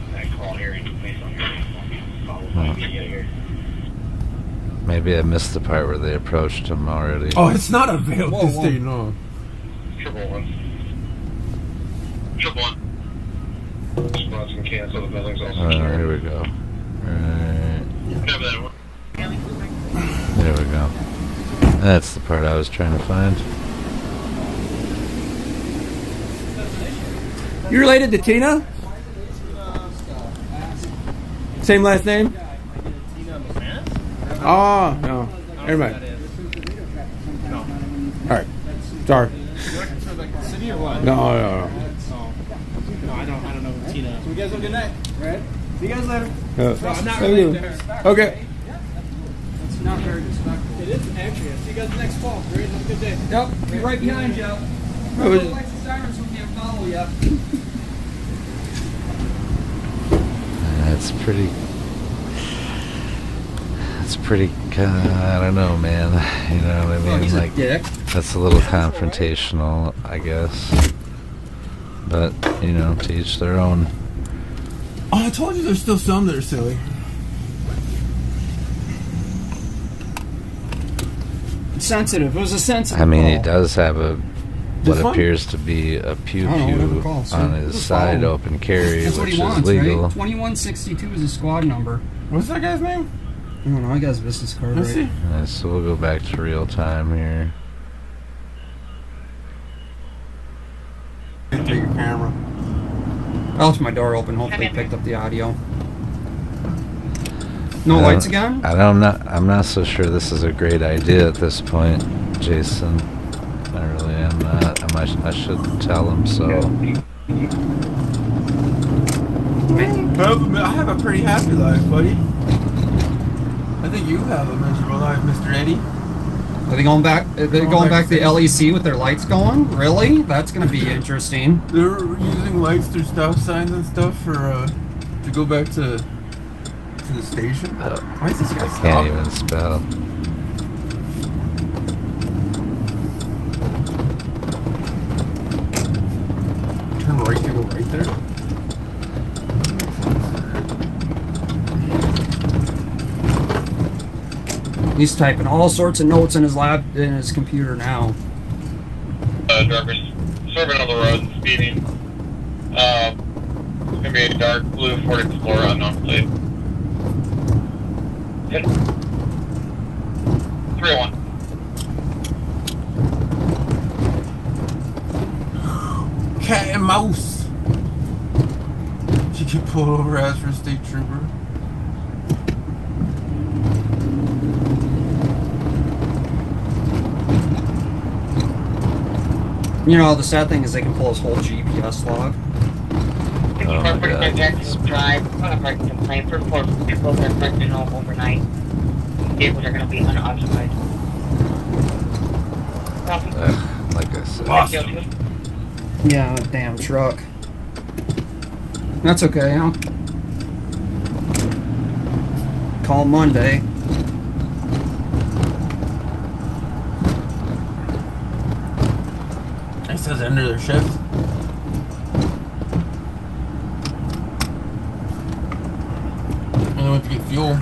Maybe I missed the part where they approached him already. Oh, it's not available to stay no. Triple one. Spots can cancel. The building's also Here we go. Right. There we go. That's the part I was trying to find. You related to Tina? Same last name? Oh, no. Never mind. Alright. Sorry. City or what? No. No, I don't know Tina. So you guys have a good night. Right? See you guys later. No, I'm not thank related you. to her. Okay. It's not very respectful. It is actually. See you guys next fall. Great. Have a good day. Yep. Be right behind you. was- Alexis Sirens who can't follow you. It's pretty. I don't know, man. You know what I mean? he's a Like, dick. that's a little confrontational, I guess. But you know, to each their own. Oh, I told you there's still some that are silly. Sensitive. It was a sensitive I mean, he call. does have what This one? appears to be a pew I don't know, whatever pew calls, on so his just side follow him. open carry, That's what which he wants, is legal. right? 2162 is a squad number. What's that guy's name? I don't know. I got his business card Let's see. right. So we'll go back to real time here. Take your camera. I left my door open. Hopefully, it picked up the audio. No lights again? I'm not so sure this is a great idea at this point, Jason. I really am not. I should tell him so. I have a pretty happy life, buddy. I think you have a miserable life, Mr. Eddie. Are they going back? Are they going back to the LEC with their lights going? Really? That's going to be interesting. They're using lights through stop signs and stuff for to go back to the station. Why is this guy I can't even spell. Turn right to go right there. He's typing all sorts of notes in his computer now. Drivers swerving on the road and speeding. It's gonna be a dark blue Ford Explorer unknown plate. 301. Cat and mouse. She get pulled over, ask for a state trooper. You know, the sad thing is they can pull his whole GPS log. Oh my God. Drive, complaint for 4 people that are parked in home overnight. Vehicles are going to be unoccupied. Like I said. Yeah, damn truck. That's okay, I'll call Monday. It says end of their shift. And they went to get fuel.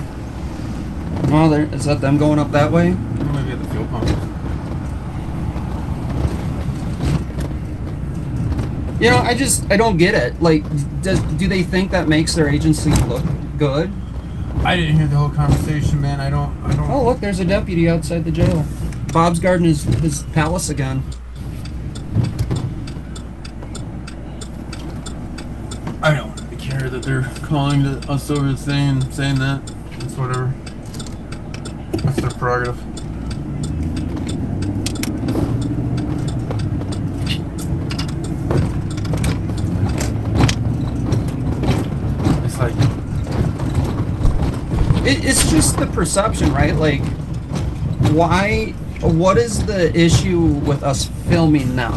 Well, is that them going up that way? Maybe at the fuel pump. You know, I don't get it. Like, do they think that makes their agency look good? I didn't hear the whole conversation, man. I don't. Oh, look, there's a deputy outside the jail. Bob's guarding his palace again. I don't really care that they're calling us over saying that. It's whatever. That's their prerogative. It's like it's just the perception, right? Like, why? What is the issue with us filming them?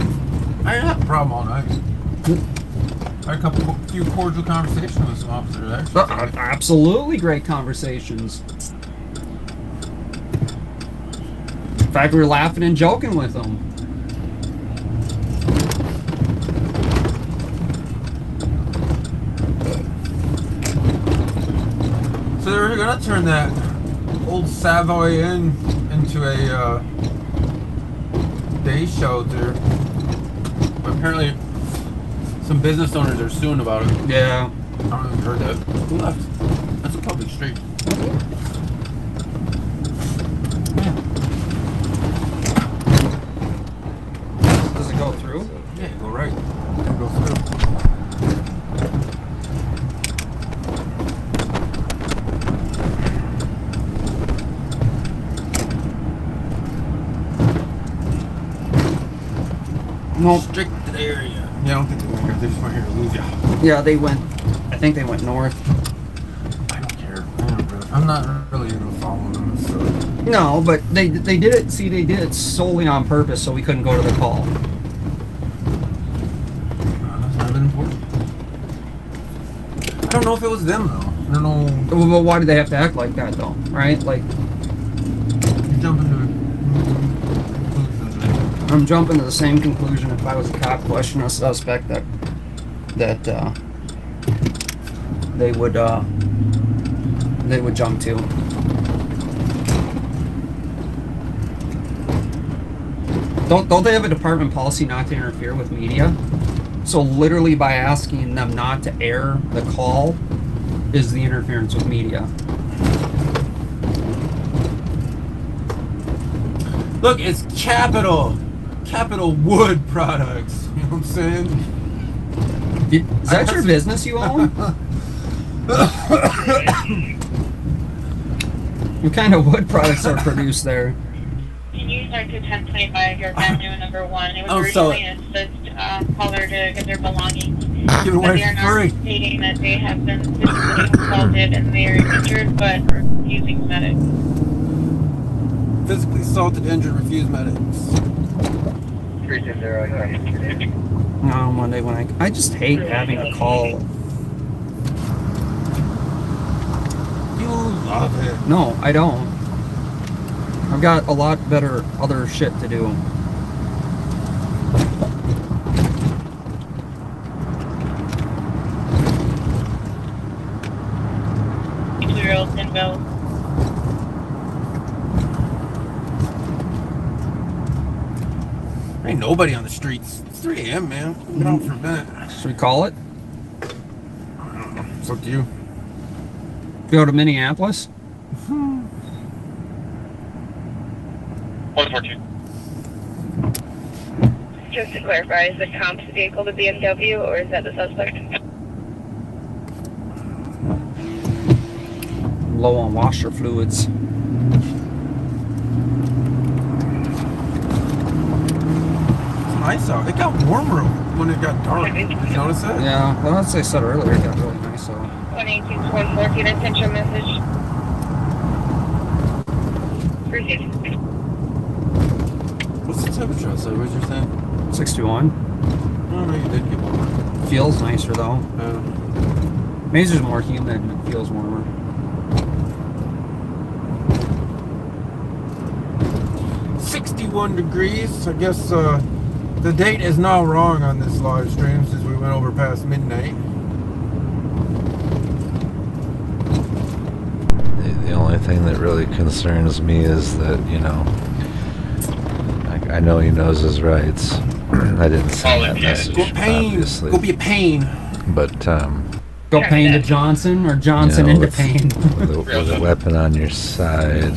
I didn't have a problem all night. I had a few cordial conversations with some officers, actually. Absolutely great conversations. In fact, we were laughing and joking with them. So they were gonna turn that old Savoy Inn into a day shelter. But apparently some business owners are suing about it. Yeah. I don't even heard that. Who left? That's a public street. Does it go through? Yeah, you go right. You go through. No. Restricted area. Yeah, I don't think they went here. They just went here to lose you. Yeah, they went. I think they went north. I don't care. I'm not really into following them. So. No, but they did it. See, they did it solely on purpose, so we couldn't go to the call. That's not even important. I don't know if it was them though. I don't know. Well, why do they have to act like that though? Right? Like, You jump into conclusions. I'm jumping to the same conclusion if I was a cop questioning a suspect that they would jump to. Don't they have a department policy not to interfere with media? So literally by asking them not to air the call is the interference with media. Look, it's Capital Wood Products. You know what I'm saying? Is that your business you own? What kind of wood products are produced there? Can you start to 1025 your avenue number 1? It was Oh, originally an assist caller to get their belongings. Give it But away they are for now free. stating that they have been physically assaulted and they are injured but are using medics. physically assaulted, injured, refused medics. 320. No, Monday when I just hate having to call. You love it. No, I don't. I've got a lot better other shit to do. Ain't nobody on the streets. It's 3 a.m., man. Get out for a minute. Should we call it? I don't know. It's up to you. Go to Minneapolis? 142. Just to clarify, is the comp's vehicle the BMW or is that the suspect? I'm low on washer fluids. It's nice out. It got warmer when it got dark. Did you notice that? Yeah, well, as I said earlier, it got really nice out. 182-114, I sent you a message. Proceed. What's the temperature outside? What did you say? 61. Oh, no, you did get warmer. Feels nicer though. Mazer's more humid and it feels warmer. $61. I guess the date is now wrong on this live stream since we went over past midnight. The only thing that really concerns me is that, you know, I know he knows his rights. I didn't send that message, obviously. Go be a pain. But, Go pain to Johnson or Johnson into pain. with a weapon on your side,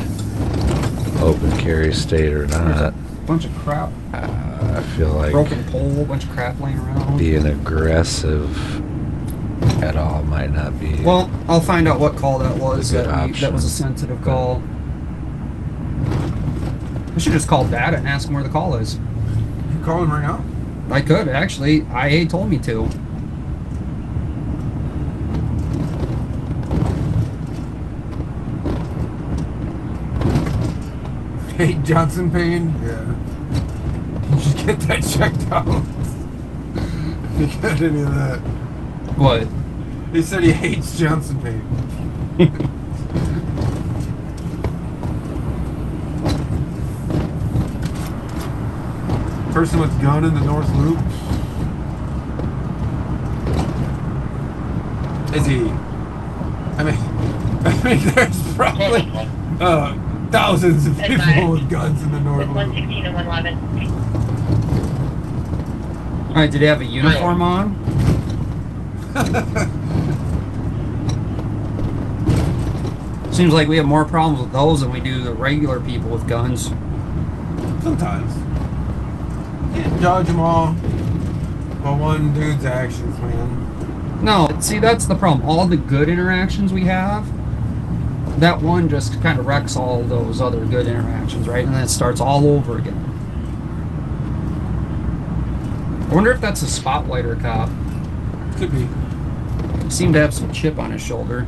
open carry state or not. Bunch of crap. I feel like broken pole, bunch of crap laying around. being aggressive at all might not be. Well, I'll find out what call that was. That was a sensitive call. I should just call Data and ask him where the call is. You call him right now? I could, actually. IA told me to. Hey, Johnson pain? Yeah. You should get that checked out. You got any of that? What? He said he hates Johnson pain. Person with gun in the North Loop. Is he? I mean, there's probably thousands of people with guns in the North Loop. 116 and 111. Alright, did he have a uniform on? Seems like we have more problems with those than we do the regular people with guns. Sometimes. Can't judge them all by one dude's actions, man. No, see, that's the problem. All the good interactions we have, that one just kind of wrecks all those other good interactions, right? And then it starts all over again. I wonder if that's a spotlighter cop. Could be. He seemed to have some chip on his shoulder.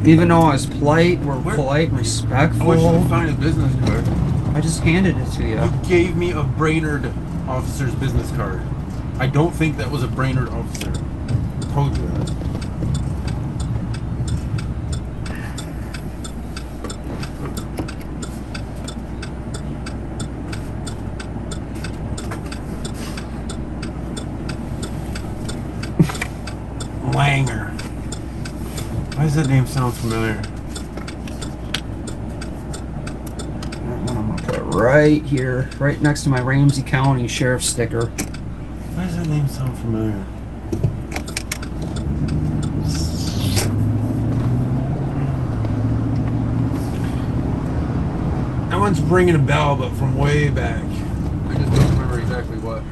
Even though I was polite, we're polite and respectful. I wish you could find a business card. I just handed it to you. You gave me a Brainerd officer's business card. I don't think that was a Brainerd officer. I told you that. Langer. Why does that name sound familiar? I'm gonna put it right here, right next to my Ramsey County Sheriff sticker. Why does that name sound familiar? That one's ringing a bell, but from way back. I just don't remember exactly what.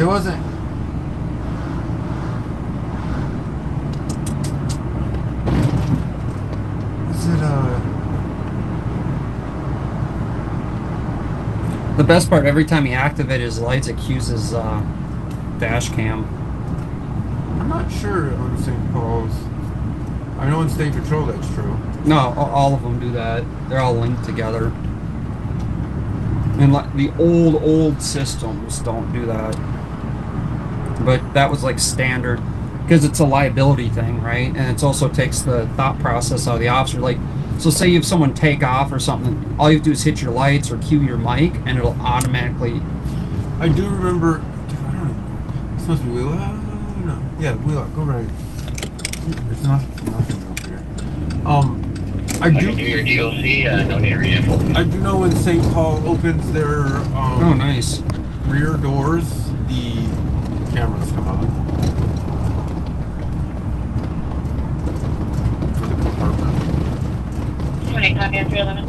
It wasn't. The best part, every time he activated his lights, it cues his dash cam. I'm not sure on St. Paul's. I know in State Patrol that's true. No, all of them do that. They're all linked together. And like the old systems don't do that. But that was like standard because it's a liability thing, right? And it also takes the thought process out of the officer. Like, so say you have someone take off or something, all you have to do is hit your lights or cue your mic, and it'll automatically. I do remember. I don't know. This must be Wheelock. No, yeah, Wheelock. Go right. There's nothing up here. I do. Do your DOC. No need to re-info. I do know when St. Paul opens their oh, nice. rear doors, the cameras come on. For the compartment. 20 copy after 11.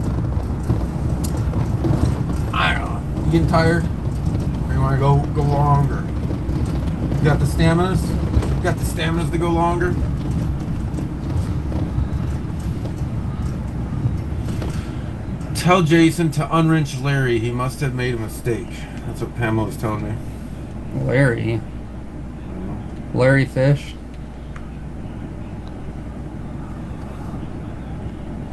I don't know. You getting tired? Or you want to go longer? You got the staminas? You got the staminas to go longer? Tell Jason to unwrench Larry. He must have made a mistake. That's what Pamela was telling me. Larry? Larry Fish?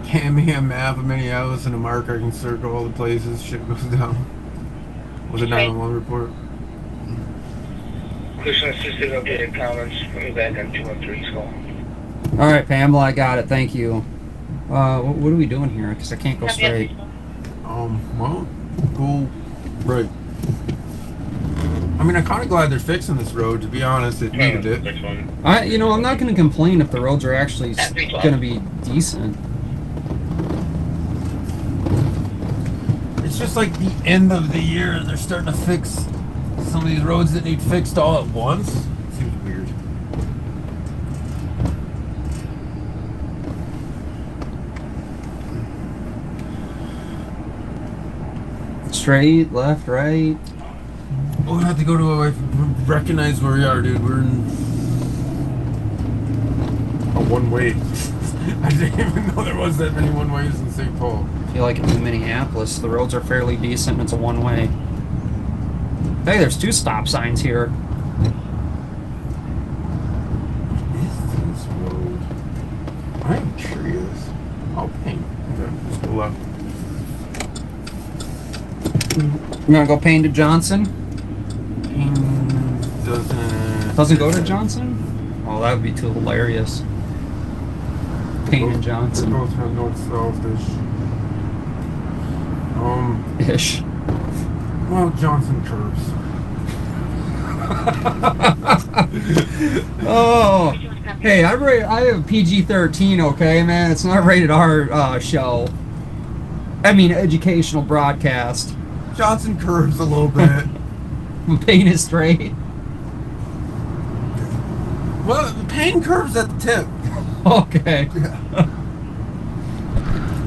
Hand me a map of Minneapolis and a marker. I can circle all the places shit goes down. With a 911 report. Christian assisted updated comments. Put me back on 213's call. Alright, Pamela, I got it. Thank you. What are we doing here? Because I can't go straight. Well, go right. I mean, I'm kind of glad they're fixing this road, to be honest. It needed it. I'm not going to complain if the roads are actually going to be decent. It's just like the end of the year, they're starting to fix some of these roads that need fixed all at once. Seems weird. Straight, left, right. We'll have to go to recognize where we are, dude. We're in a one-way. I didn't even know there was that many one-ways in St. Paul. I feel like in Minneapolis, the roads are fairly decent and it's a one-way. Hey, there's 2 stop signs here. Is this road? I'm curious. Oh, paint. Okay, let's go left. You want to go Payne to Johnson? Doesn't go to Johnson? Oh, that would be too hilarious. Payne and Johnson. Both have north-south-ish. Ish. Well, Johnson curves. Oh, hey, I have PG-13, okay, man? It's not rated R show. I mean, educational broadcast. Johnson curves a little bit. Payne is straight. Well, the Payne curves at the tip. Okay.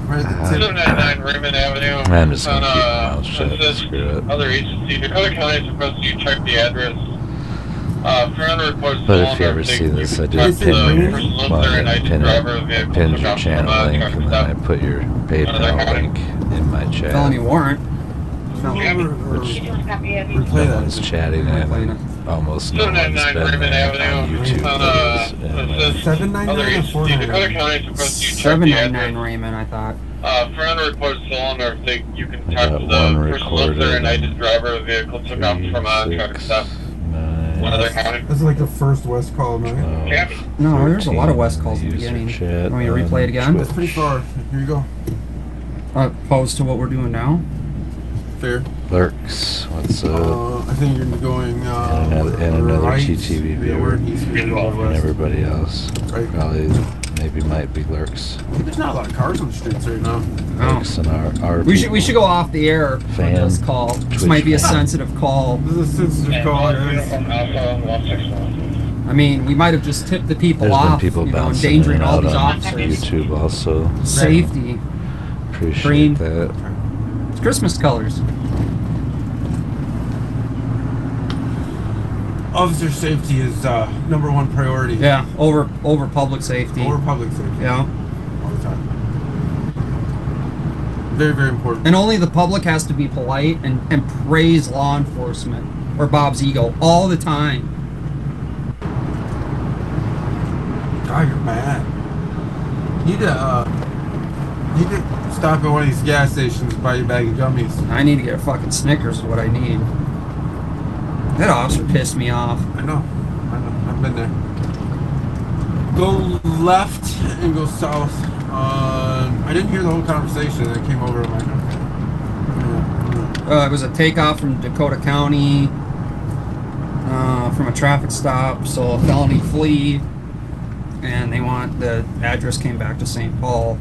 Right at the tip. 299 Raymond Avenue. I'm just going to keep my mouth shut. Screw it. Other agency. Dakota County is supposed to check the address. But if you ever see this, I do pin your channel link, and then I put your PayPal link in my chat. Felony warrant. Which everyone's chatting and almost no one's been there on YouTube. 799 or 499? 799 Raymond, I thought. For unreported stolen, or if you can talk to the person lives there, and I just driver of the vehicle took off from traffic stop. That's like the first West call of night. No, there's a lot of West calls at the beginning. Want me to replay it again? That's pretty far. Here you go. Opposed to what we're doing now? Fair. Lurks, what's up? I think you're going and another right. TTV viewer, and everybody else. Right. Probably, maybe might be Lurks. There's not a lot of cars on the streets right now. Lurks and our we should go off the air for this call. This might be a sensitive call. This is a sensitive call, guys. I mean, we might have just tipped the people off. There's been people bouncing endangering in all and these out on officers. YouTube also. Safety. Appreciate that. It's Christmas colors. Officer safety is #1 priority. Yeah, over public safety. Over public safety. Yeah. All the time. Very, very important. And only the public has to be polite and praise law enforcement or Bob's ego all the time. God, you're mad. You need to stop at one of these gas stations and buy you a bag of gummies. I need to get a fucking Snickers is what I need. That officer pissed me off. I know. I've been there. Go left and go south. I didn't hear the whole conversation. I came over and It was a takeoff from Dakota County from a traffic stop, so a felony flee, and the address came back to St. Paul,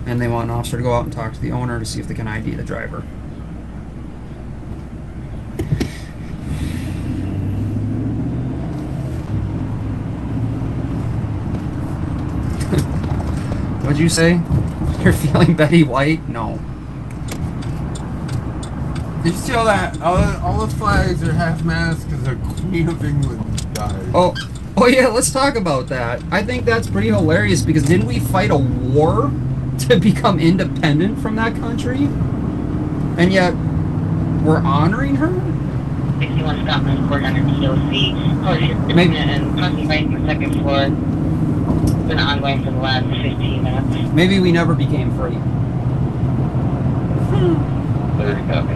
and they want an officer to go out and talk to the owner to see if they can ID the driver. What'd you say? You're feeling Betty White? No. Did you see all that? All the flags are half mast because the Queen of England died. Oh yeah, let's talk about that. I think that's pretty hilarious because didn't we fight a war to become independent from that country? And yet, we're honoring her? 61 Scotland Court under TOC. Maybe. And parking right in the second floor. It's been ongoing for the last 15 minutes. Maybe we never became free.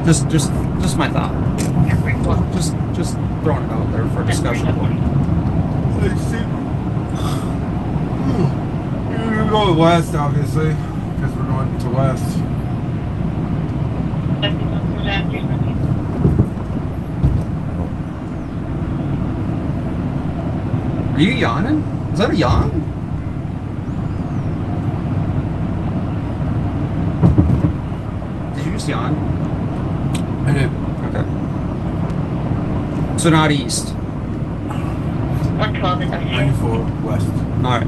Just my thought. Just throwing it out there for a discussion point. We're gonna go west, obviously, because we're going to west. Are you yawning? Is that a yawn? Did you just yawn? I did. Okay. So not east. 112 94 west. Alright.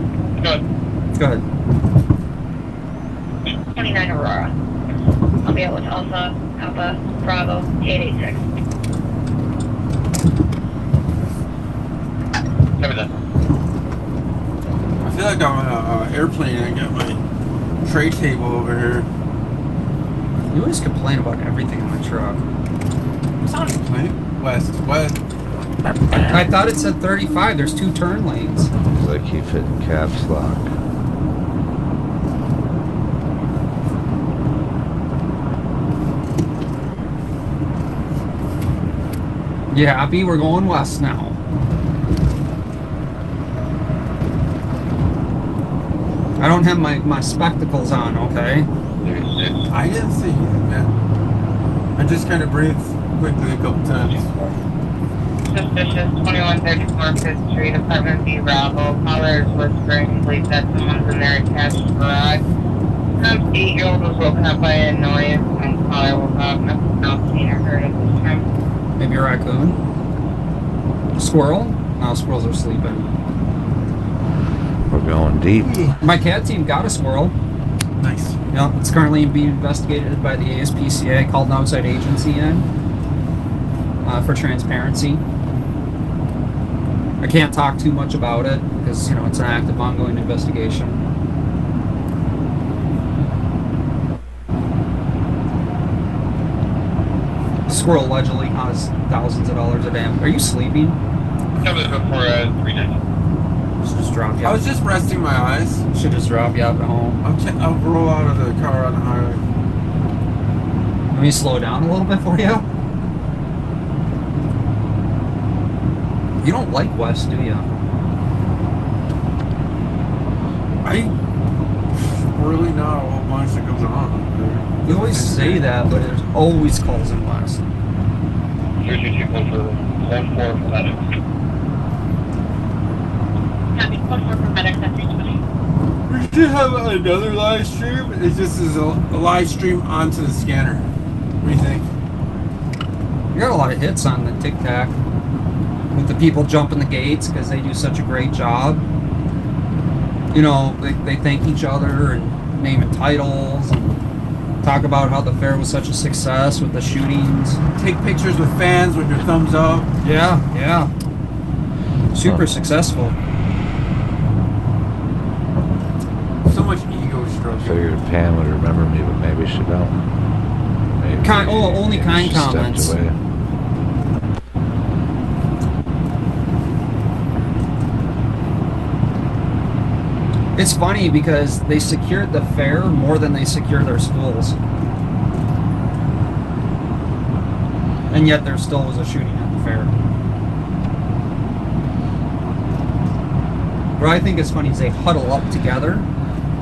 Go ahead. 29 Aurora. I'll be out with Alpha Bravo 886. I feel like I'm on an airplane and I got my tray table over here. You always complain about everything in my truck. It's not a complaint. West. I thought it said 35. There's 2 turn lanes. Because I keep hitting caps lock. You happy? We're going west now. I don't have my spectacles on, okay? I didn't see anything, man. I just kind of breathed quickly a couple times. Suspicious 2134 5th Street, Apartment B, Bravo. Caller is whispering, believe that someone's in their attached garage. Some 8-year-old was woken up by a noise, and caller woke up. Nothing else seen or heard at this time. Maybe a raccoon? Squirrel? No, squirrels are sleeping. We're going deep. My cat team got a squirrel. Nice. Yeah, it's currently being investigated by the ASPCA. Called an outside agency in for transparency. I can't talk too much about it because, you know, it's an active, ongoing investigation. Squirrel allegedly has thousands of dollars of damage. Are you sleeping? That was before 390. Should just drop you out. I was just resting my eyes. Should just drop you out at home. I'll roll out of the car on the highway. Let me slow down a little bit for you. You don't like West, do you? Really not a whole bunch that goes on. You always say that, but there's always calls in West. 322 for 1-4 for medics. Copy, 1-4 for medics at 320. We should have another live stream. It just is a live stream onto the scanner. What do you think? You got a lot of hits on the Tic Tac with the people jumping the gates because they do such a great job. You know, they thank each other and naming titles and talk about how the fair was such a success with the shootings. Take pictures with fans with your thumbs up. Yeah. Super successful. So much ego truck. Figured Pam would remember me, but maybe she don't. Maybe, Only maybe kind she stepped comments. away. It's funny because they secured the fair more than they secure their schools. And yet there still was a shooting at the fair. What I think is funny is they huddle up together.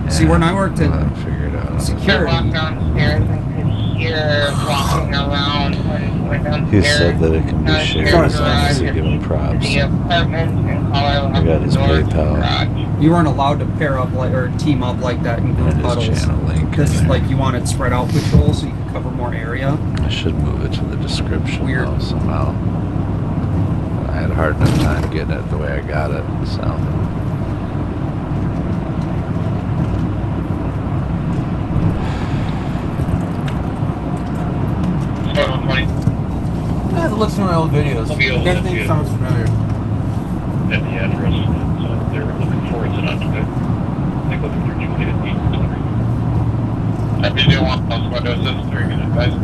Yeah, See, when I worked in figured out. security, walk downstairs and could hear walking around when we're downstairs. He said that it can be shared, so obviously give him props. The apartment and color I got his PayPal. you weren't allowed to pair up like or team up like that in group and his huddles. channel link. Because like you wanted spread out patrol so you could cover more area. I should move it to the description though, somehow. I had a hard enough time getting it the way I got it, so. I have to look through my old videos. That thing sounds familiar. At the address that they were looking for, it's not good. They go through their duplicate meeting. I really want those windows this 3 minutes, guys.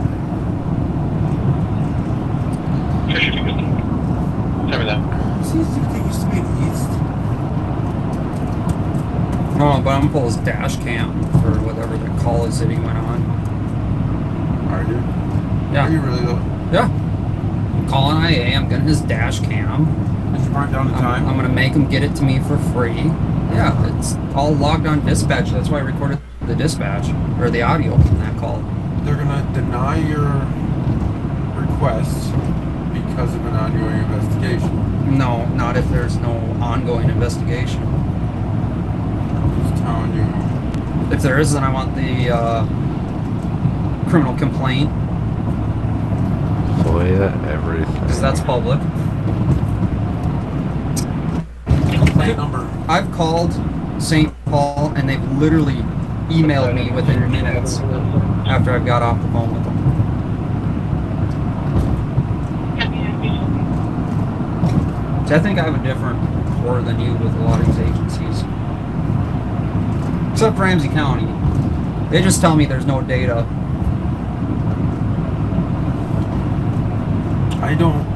Sure should be good. Tell me that. See, they used to be in the east. Oh, but I'm gonna pull his dash cam for whatever the call is that he went on. Are you? Yeah. Are you really though? Yeah. I'm calling IA, I'm getting his dash cam. Did you mark down the time? I'm gonna make him get it to me for free. Yeah, it's all logged on dispatch. That's why I recorded the dispatch, or the audio from that call. They're gonna deny your request because of an ongoing investigation. No, not if there's no ongoing investigation. I'm just telling you. If there is, then I want the criminal complaint. FOIA, everything. Because that's public. Complaint number. I've called St. Paul and they've literally emailed me within minutes after I've got off the phone with them. So I think I have a different rapport than you with a lot of these agencies. Except Ramsey County. They just tell me there's no data. I don't.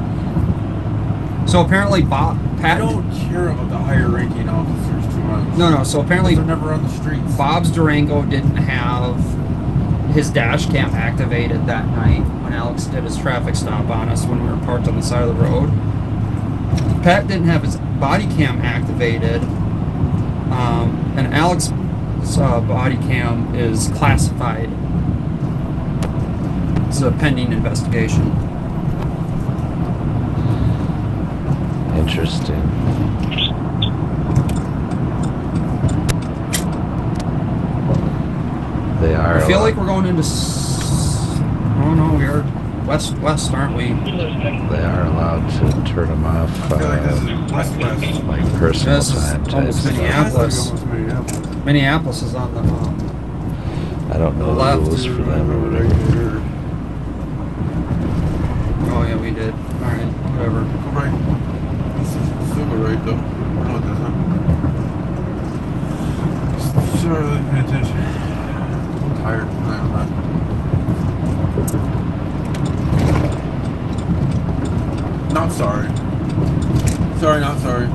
So apparently Pat I don't care about the higher ranking officers too much. No, so apparently they're never on the streets. Bob's Durango didn't have his dash cam activated that night when Alex did his traffic stop on us when we were parked on the side of the road. Pat didn't have his body cam activated, and Alex's body cam is classified. It's a pending investigation. Interesting. They are. I feel like we're going into. Oh no, we are west, aren't we? They are allowed to turn them off. Like personal This is time type almost stuff. Minneapolis. Minneapolis is on the. I don't know the left. rules for them or whatever. Oh yeah, we did. All right, whatever. Right. Still go right though. No, it doesn't. Should I really pay attention? I'm tired. I'm not. Not sorry. Sorry, not sorry.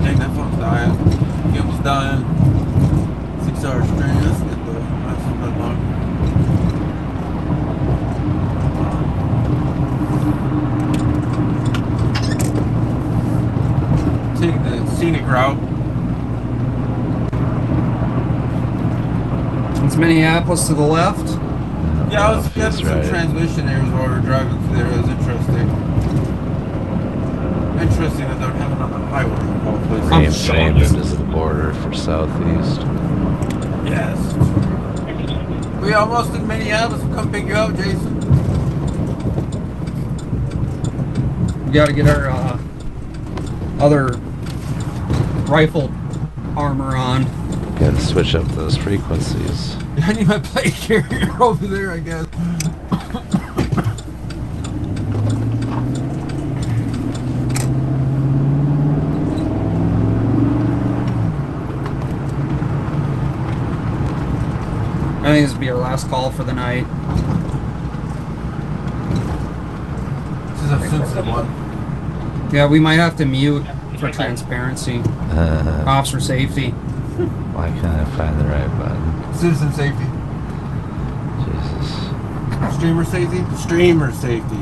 Dang, that phone's dying. Cable's dying. 6 hours straight. Let's get the last unlock. Take the scenic route. It's Minneapolis to the left. Yeah, I was getting some transmission areas while we were driving through there. It was interesting. Interesting that they're having on the highway of all places. Raymond is the border for southeast. Yes. We almost in Minneapolis. We'll come pick you up, Jason. We got to get our other rifle armor on. Got to switch up those frequencies. I need my plate carrier over there, I guess. be our last call for the night. This is a sensitive one. Yeah, we might have to mute for transparency. Officer safety. Why can't I find the right button? Citizen safety. Jesus. Streamer safety? Streamer safety.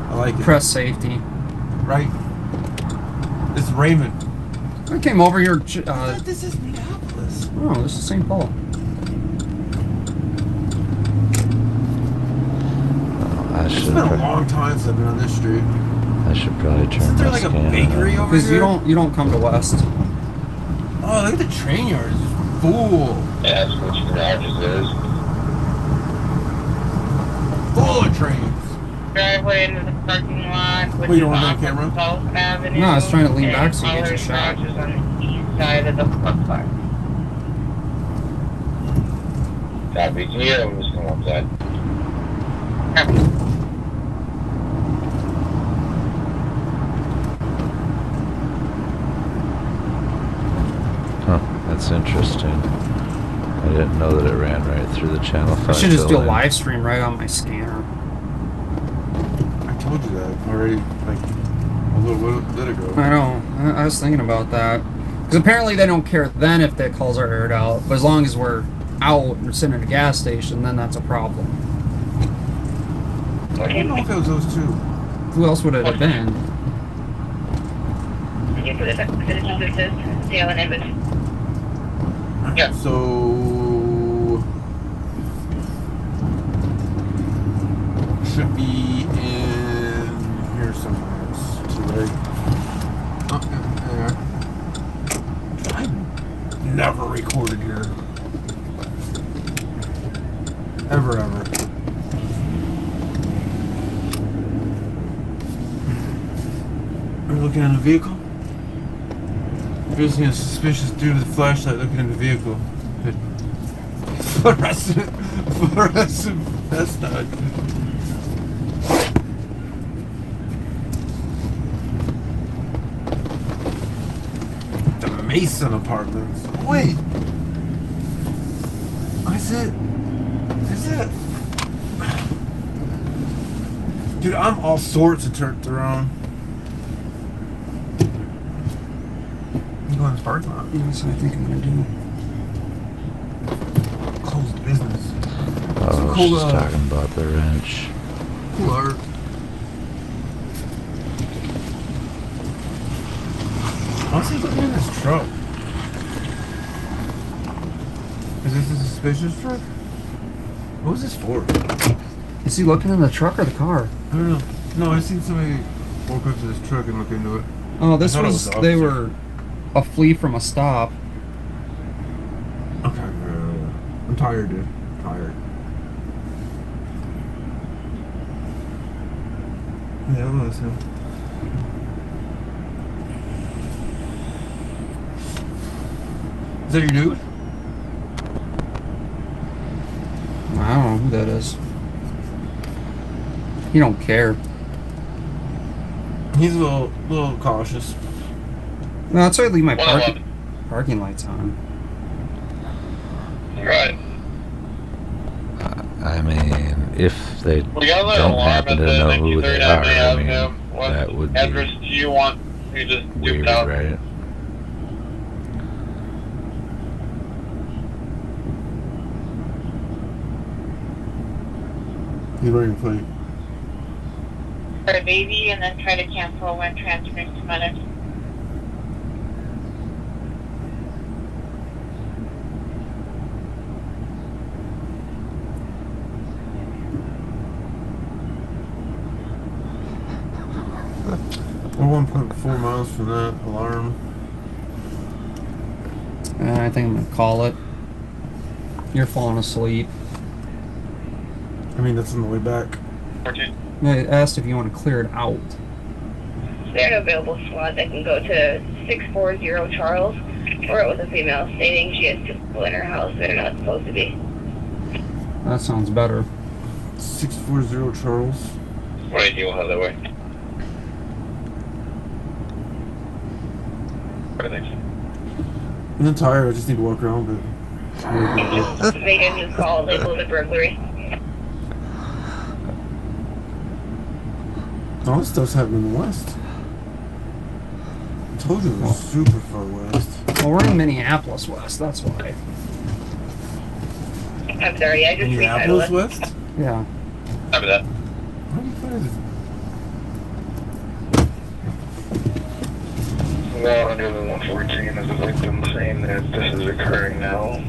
I like it. Press safety. Right. It's Raymond. I came over here. This is Minneapolis. Oh, this is St. Paul. It's been a long time since I've been on this street. I should probably turn Isn't there like a bakery over here? Because you don't come to West. Oh, look at the train yard. It's full. Yeah, that's what garages is. Full of trains. Driveway into the parking lot. Wait, you don't want that camera? South Avenue. No, I was trying to lean back so you get your shot. On the east side of the park. Copy. Can you hear them just come outside? Huh, that's interesting. I didn't know that it ran right through the Channel 5 I should just do a building. live stream right on my scanner. I told you that already, like a little bit ago. I know. I was thinking about that. Because apparently they don't care then if the calls are aired out. But as long as we're out and sitting at a gas station, then that's a problem. I don't know if it was those two. Who else would it have been? Did you put it back to citizen assist? See how the name is? Yeah. So should be in here somewhere. Right? Oh, yeah. I never recorded here. Ever. We're looking at a vehicle. Visiting a suspicious dude with a flashlight looking in the vehicle. Fluorescent vest on. The Mason Apartments. Wait. Is it? Dude, I'm all sorts of turned around. Go in this parking lot. That's what I think I'm gonna do. Closed business. Oh, Cool, she's talking about the wrench. Cool art. Honestly, looking in this truck. Is this a suspicious truck? What was this for? Is he looking in the truck or the car? I don't know. No, I seen somebody walk up to this truck and look into it. Oh, this I thought it was the they officer. were a flea from a stop. Okay, I'm tired, dude. Tired. Yeah, that was him. Is that your dude? I don't know who that is. He don't care. He's a little cautious. No, that's why I leave my parking lights on. Right. I mean, if they We got an don't alarm happen at to the know who they 1939 are, I mean, Avenue. What that would address be do you want? You just do weird, it out. right? He's wearing a plate. For a baby and then try to cancel when transferring to mother. We're 1.4 miles from that alarm. I think I'm gonna call it. You're falling asleep. I mean, that's on the way back. I asked if you want to clear it out. They're an available slot that can go to 640 Charles, or with a female stating she has two people in her house that are not supposed to be. That sounds better. 640 Charles. Right, you will have that way. I'm tired. I just need to walk around a bit. Made a new call labeled a burglary. All this stuff's happening in the west. I told you it was super far west. Well, we're in Minneapolis West, that's why. I'm sorry, I just Minneapolis retitled it. West? Yeah. Copy that. Well, under the 114 is a victim saying that this is occurring now.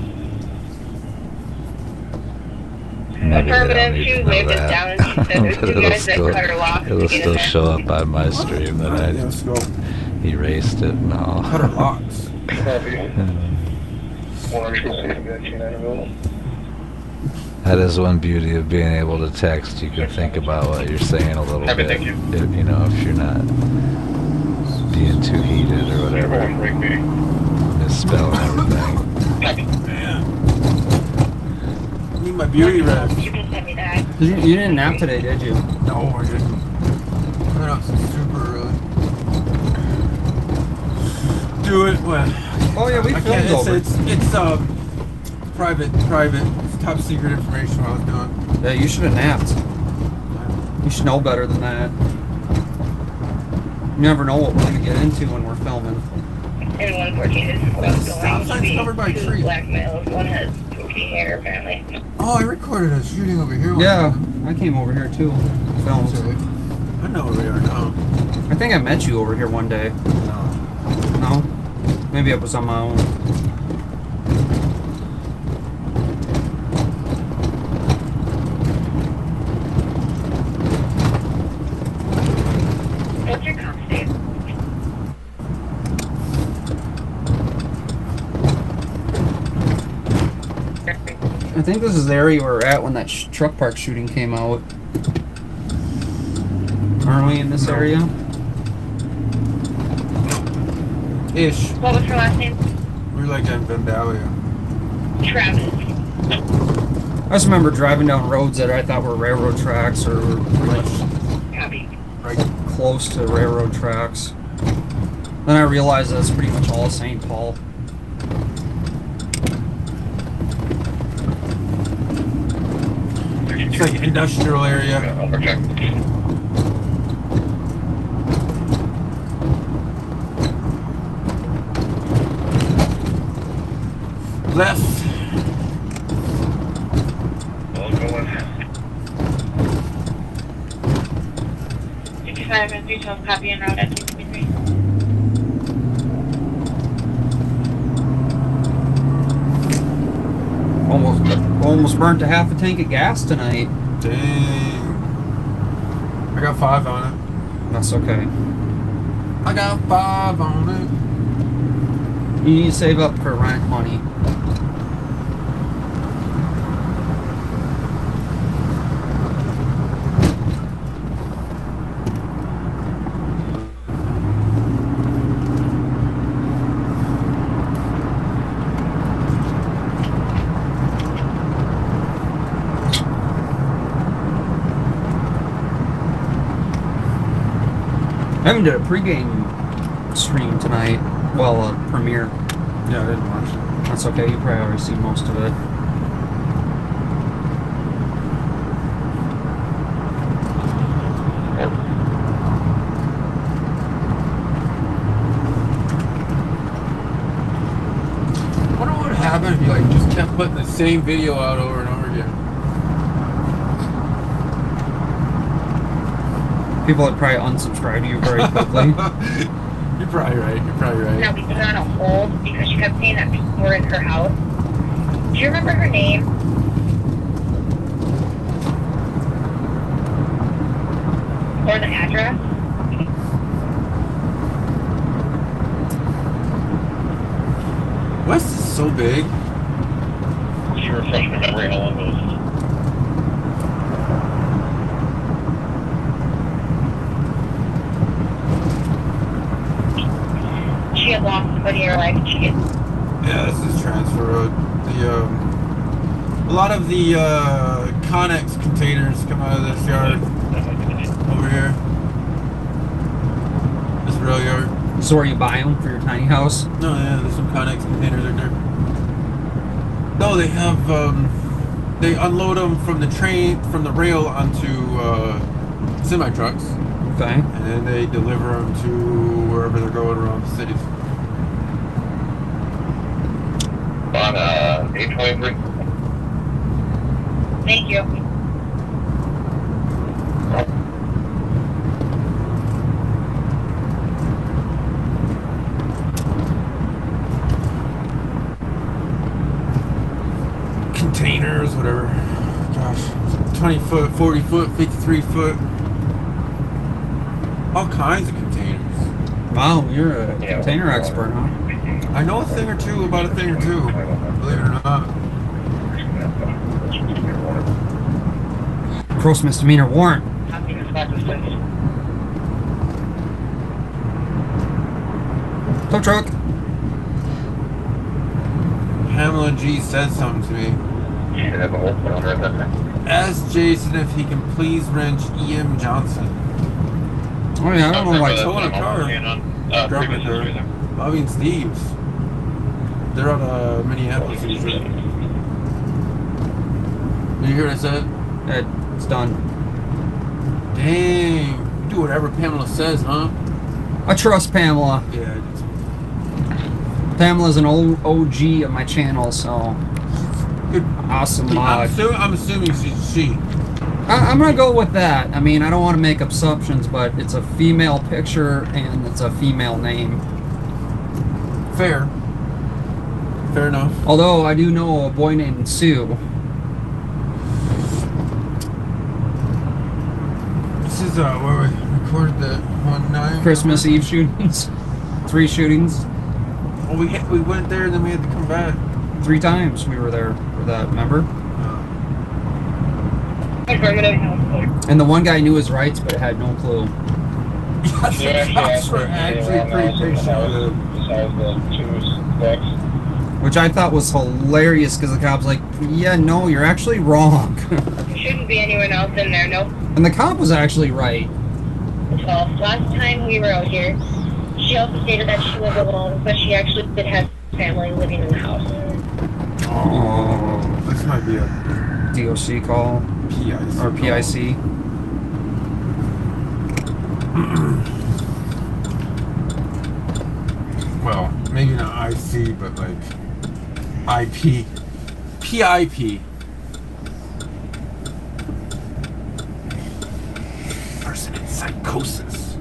Affirmative, she waved us down and she said there's two guys that cut her lock. It'll still show up on my stream that I erased it and all. Cut her locks. That is one beauty of being able to text. You can think about what you're saying a little bit. Thank you. If, you know, if you're not being too heated or whatever. Misspelling everything. I need my beauty rest. You can send me that. You didn't nap today, did you? No, I didn't. I went out super early. Do it when? Oh yeah, we I filmed can't. over. It's private. It's top secret information what I was doing. Yeah, you should have napped. You should know better than that. You never know what we're gonna get into when we're filming. And 114 is what's going to be covered by two trees. black males. One has poofy hair, apparently. Oh, I recorded us shooting over here. Yeah, I came over here too. Filmed. I know where we are now. I think I met you over here one day. No? Maybe it was on my own. What's your comp state? I think this is the area we were at when that truck park shooting came out. Aren't we in this area? Ish. What was her last name? We're like in Vandalia. Travis. I just remember driving down roads that I thought were railroad tracks or like Copy. right close to railroad tracks. Then I realized that's pretty much all St. Paul. It's like industrial area. Left. All going. 55 and 312, copy en route at 223. Almost burnt a half a tank of gas tonight. Dang. I got 5 on it. That's okay. I got 5 on it. You need to save up for rent money. I haven't did a pregame stream tonight. Well, premiere. Yeah, I didn't watch it. That's okay. You probably already seen most of it. I wonder what would happen if you like just kept putting the same video out over and over again. People would probably unsubscribe to you very quickly. You're probably right. Now we put her on a hold because she kept saying that people were in her house. Do you remember her name? Or the address? West is so big. She refreshed my memory how long ago. She had lost somebody in her life and she gets Yeah, this is Transfer Road. A lot of the Connex containers come out of this yard over here. This rail yard. So where you buy them for your tiny house? No, yeah, there's some Connex containers right there. No, they have, they unload them from the train, from the rail onto semi-trucks. Okay. And then they deliver them to wherever they're going around the cities. On 823. Thank you. Containers, whatever. Gosh, 20 foot, 40 foot, 53 foot. All kinds of containers. Wow, you're a container expert, huh? I know a thing or two about a thing or two, believe it or not. Gross misdemeanor warrant. Tow truck. Pamela G said something to me. Ask Jason if he can please wrench E.M. Johnson. Oh yeah, I don't know why. Towing a car. Dropping a car. Bobby and Steve's. They're out of Minneapolis. Did you hear what I said? It's done. Dang. You do whatever Pamela says, huh? I trust Pamela. Yeah. Pamela's an old OG of my channel, so good. Awesome mod. I'm assuming she's she. I'm gonna go with that. I mean, I don't want to make assumptions, but it's a female picture and it's a female name. Fair. Fair enough. Although I do know a boy named Sue. This is where we recorded the one night. Christmas Eve shootings. 3 shootings. Well, we went there and then we had to come back. 3 times we were there for that, remember? And the one guy knew his rights but had no clue. The cops were actually pretty patient. Which I thought was hilarious because the cop's like, yeah, no, you're actually wrong. Shouldn't be anyone else in there, nope. And the cop was actually right. Well, last time we were out here, she also stated that she was alone, but she actually did have family living in the house. Oh, this might be a DOC call. PIC. Or PIC. Well, maybe not IC, but like IP. PIP. Person in psychosis.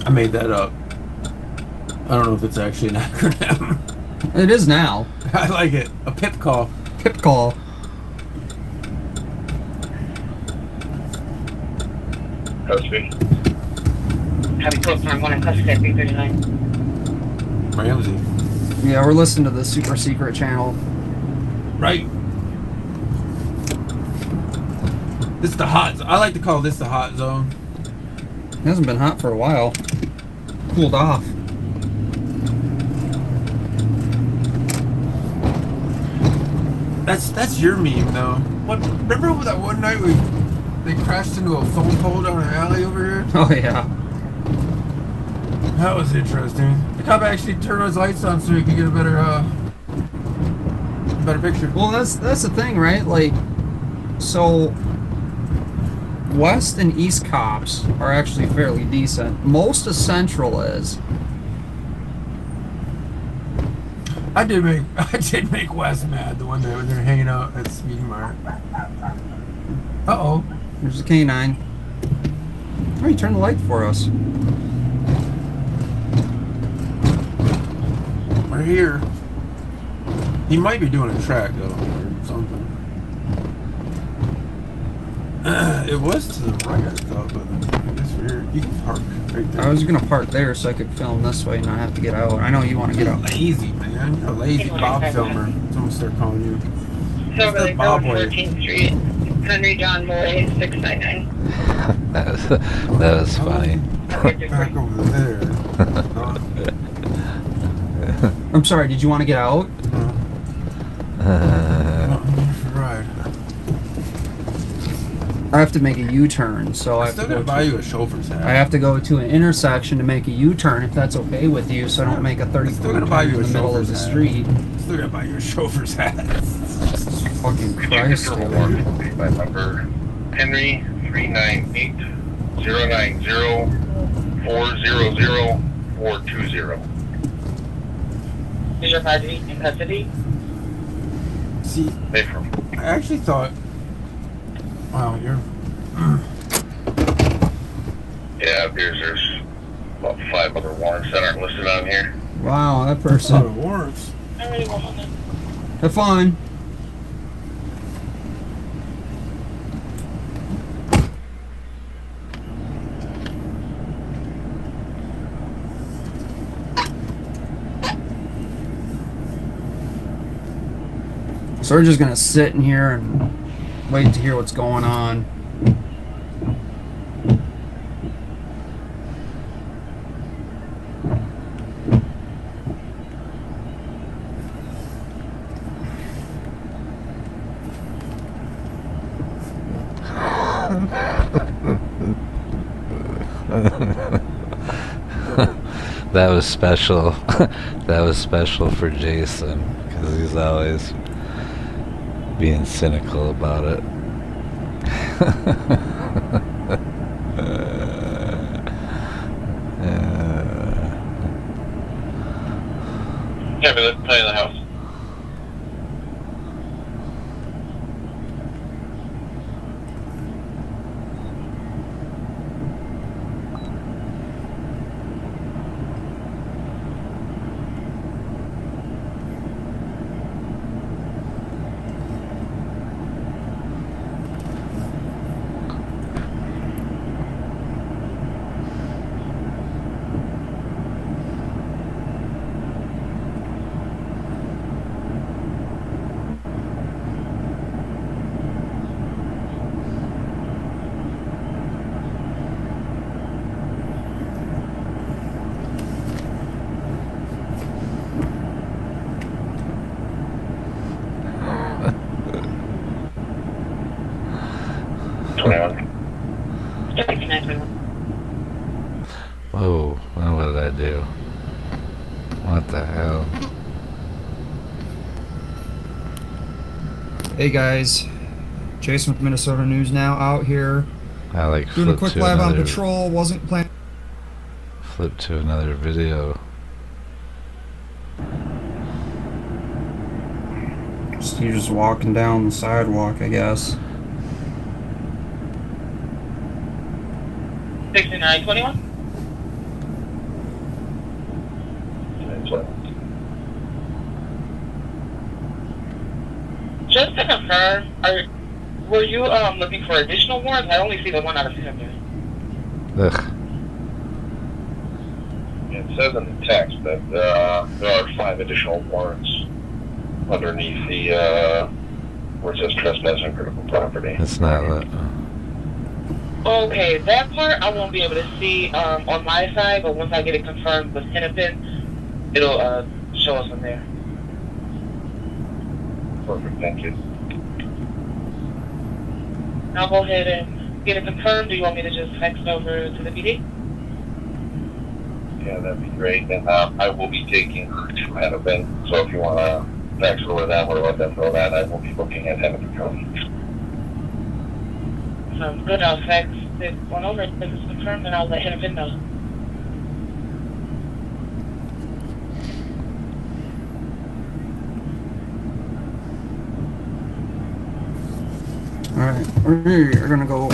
I made that up. I don't know if it's actually an acronym. It is now. I like it. A PIP call. PIP call. Happy close on 1 in custody at 339. Ramsey. Yeah, we're listening to the super secret channel. Right. This is the hot zone. I like to call this the hot zone. It hasn't been hot for a while. Cooled off. That's your meme though. What? Remember that one night they crashed into a phone pole down an alley over here? Oh yeah. That was interesting. The cop actually turned his lights on so he could get a better picture. Well, that's the thing, right? Like, so West and East cops are actually fairly decent. Most of Central is. I did make Wes mad the one day when they were hanging out at Speedy Mart. Uh-oh. There's a K9. Oh, you turned the light for us. We're here. He might be doing a track though, or something. It was to the right, I thought, but I guess weird. You can park right there. I was gonna park there so I could film this way and not have to get out. I know you want to get out. Lazy, man. You're a lazy Bob filmer. Someone start calling you. Silverlake Bob Road, Way. 14th Street, Henry John Boy, 699. that was funny. Back over there. I'm sorry, did you want to get out? Right. I have to make a U-turn, so I have to go buy you a chauffeur's hat. I have to go to an intersection to make a U-turn if that's okay with you, so I don't make a 30-foot turn in the middle of the street. Still gotta buy you a chauffeur's hat. Fucking Christ, dude. By number Henry 398-090-400-420. Is your party in custody? See, I actually thought, wow, you're... Yeah, there's about 5 other warrants that aren't listed on here. Wow, that person. warrants. Have fun. So we're just gonna sit in here and wait to hear what's going on. That was special. That was special for Jason because he's always being cynical about it. Yeah, but let's play in the house. Whoa, well, what did I do? What the hell? Hey guys, Jason with Minnesota News Now out here. I like doing a quick live on patrol. Wasn't planning. Flip to another video. You're just walking down the sidewalk, I guess. 6921. Just to confirm, were you looking for additional warrants? I only see the one out of 10 there. Ugh. It says in the text that there are 5 additional warrants underneath the where it says trespassing critical property. It's not that. Okay, that part I won't be able to see on my side, but once I get it confirmed with Hennepin, it'll show us from there. Perfect, thank you. I'll go ahead and get it confirmed. Do you want me to just text over to the PD? Yeah, that'd be great. And I will be taking her to Hennepin, so if you want to text over them or let them know that, I will be looking at Hennepin County. Sounds good. I'll text it one over. If it's confirmed, then I'll let Hennepin know. Alright, we're gonna go.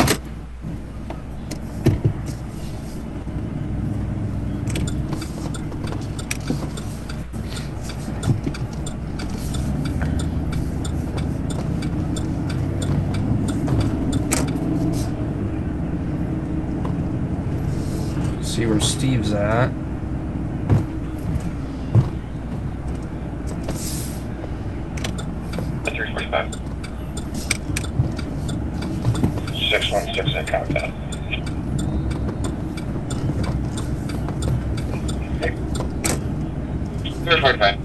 See where Steve's at. At 345. 616 at contact. Okay. 345.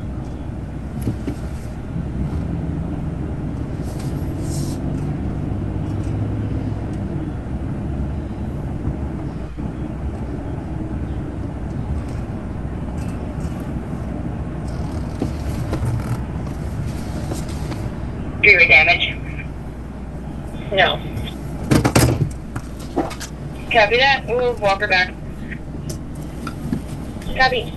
Streetway damage? No. Copy that. We'll walk her back. Copy.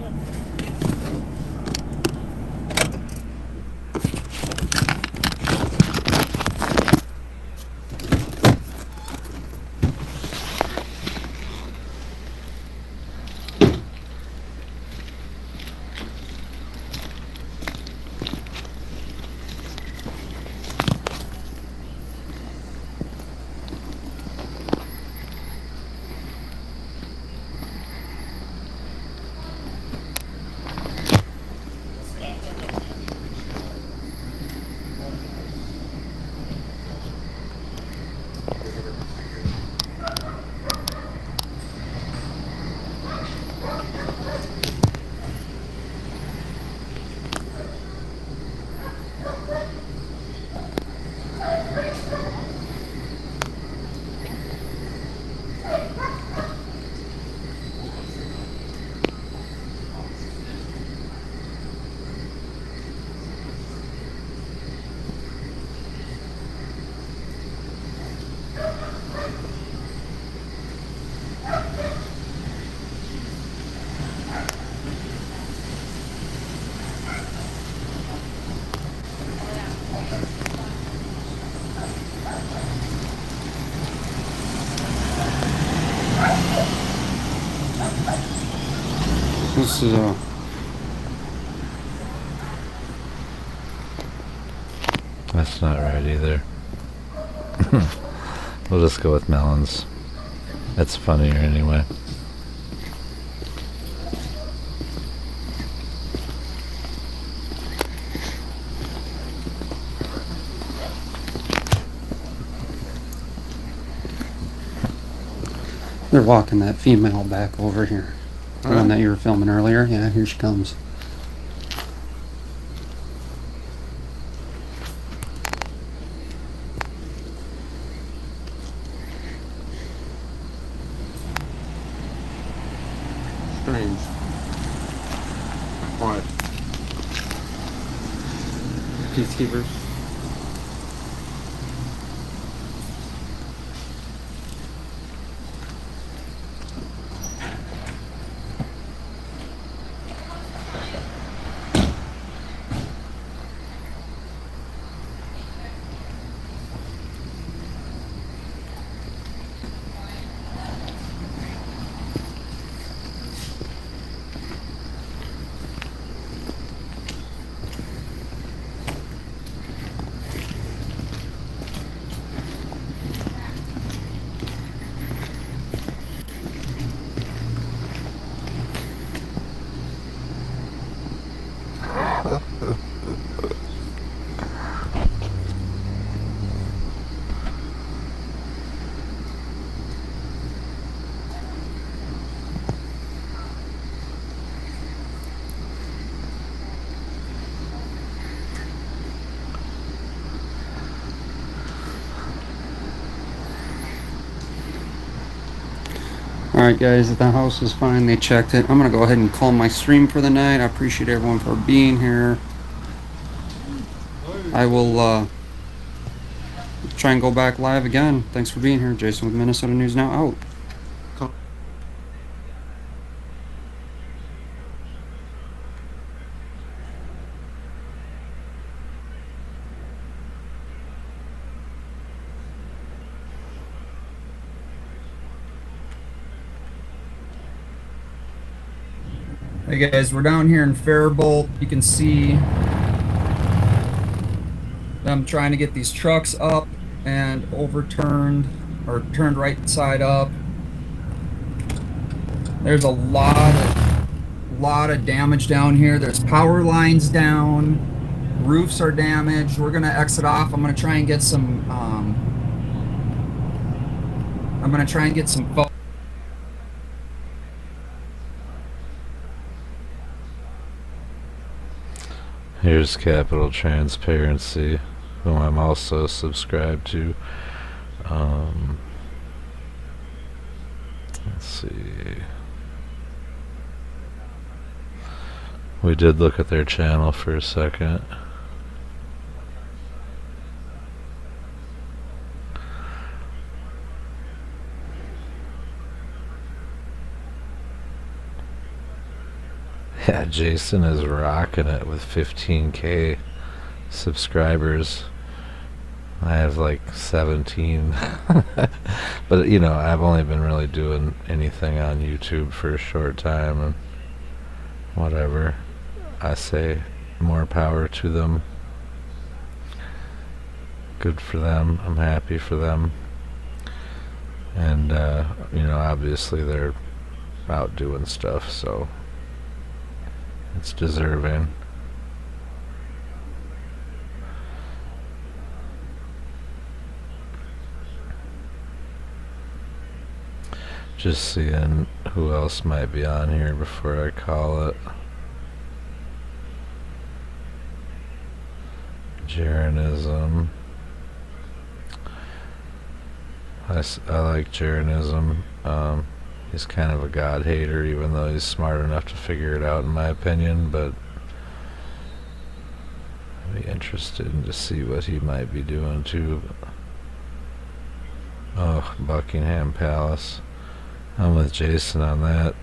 This is That's not right either. We'll just go with melons. That's funnier anyway. They're walking that female back over here. The one that you were filming earlier. Yeah, here she comes. Strange. What? Peacekeepers. Alright guys, the house is fine, they checked it. I'm gonna go ahead and call my stream for the night. I appreciate everyone for being here. I will try and go back live again. Thanks for being here. Jason with Minnesota News Now out. Hey guys, we're down here in Faribault. You can see them trying to get these trucks up and overturned or turned right side up. There's a lot of damage down here. There's power lines down, roofs are damaged. We're gonna exit off. I'm gonna try and get some Here's Capital Transparency, who I'm also subscribed to. Let's see. We did look at their channel for a second. Yeah, Jason is rocking it with 15K subscribers. I have like 17. But you know, I've only been really doing anything on YouTube for a short time, and whatever. I say more power to them. Good for them. I'm happy for them. And you know, obviously they're out doing stuff, so it's deserving. Just seeing who else might be on here before I call it. Jeranism. I like Jeranism. He's kind of a God hater, even though he's smart enough to figure it out, in my opinion. But I'd be interested to see what he might be doing too. Oh, Buckingham Palace. I'm with Jason on that.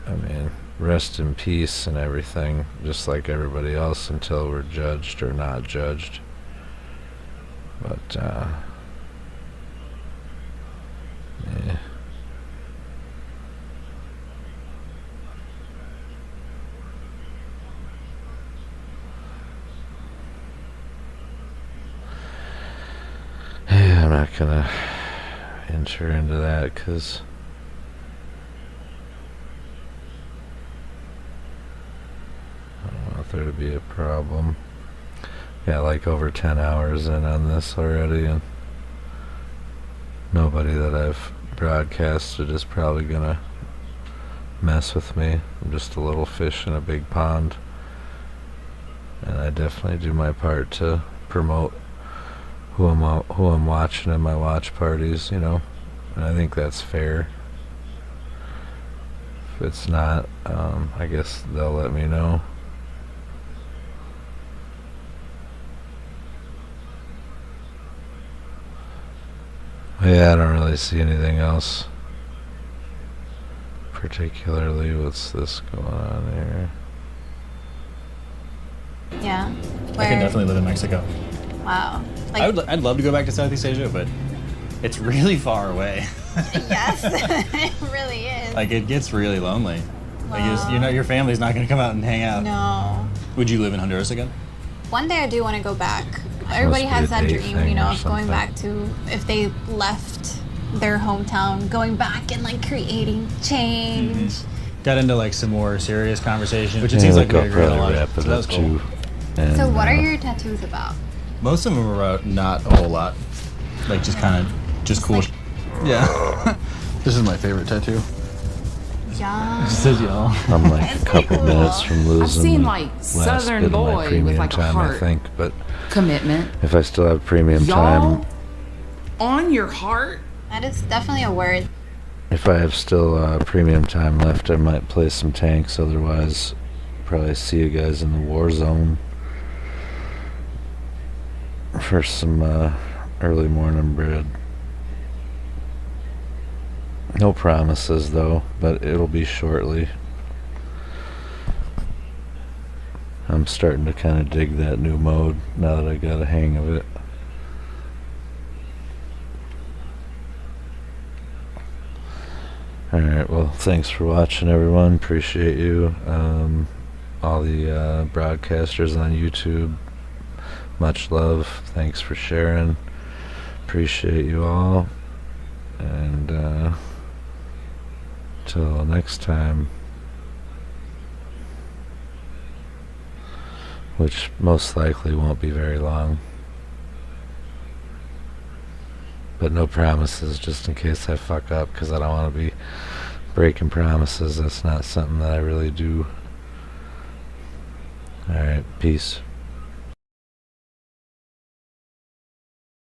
I mean, rest in peace and everything, just like everybody else, until we're judged or not judged. But, yeah. Yeah, I'm not gonna enter into that because I don't want there to be a problem. Got like over 10 hours in on this already, and nobody that I've broadcasted is probably gonna mess with me. I'm just a little fish in a big pond, and I definitely do my part to promote who I'm watching in my watch parties, you know, and I think that's fair. If it's not, I guess they'll let me know. Yeah, I don't really see anything else particularly. What's this going on here? Yeah. I can definitely live in Mexico. Wow. Like, I'd love to go back to Southeast Asia, but it's really far away. Yes, it really is. Like, it gets really lonely. Wow. Like, you know, your family's not going to come out and hang out. No. Would you live in Honduras again? One day I do want to go back. Everybody has that dream, you know, of going back to, if they left their hometown, going back and like creating change. Got into like some more serious conversation, which it seems like we agreed on a lot. So that was cool. So what are your tattoos about? Most of them are about not a whole lot. Like just kind of, just cool. Yeah. This is my favorite tattoo. Yeah. It says y'all. I'm like a couple minutes from losing I've seen like last Southern bit of my Boy premium with like a time, heart I think, but commitment. if I still have premium Y'all time, on your heart. That is definitely a word. if I have still premium time left, I might play some tanks. Otherwise, probably see you guys in the war zone for some early morning bread. No promises though, but it'll be shortly. I'm starting to kind of dig that new mode now that I got a hang of it. Alright, well, thanks for watching, everyone. Appreciate you. All the broadcasters on YouTube, much love. Thanks for sharing. Appreciate you all. And till next time, which most likely won't be very long, but no promises, just in case I fuck up, because I don't want to be breaking promises. That's not something that I really do. Alright, peace.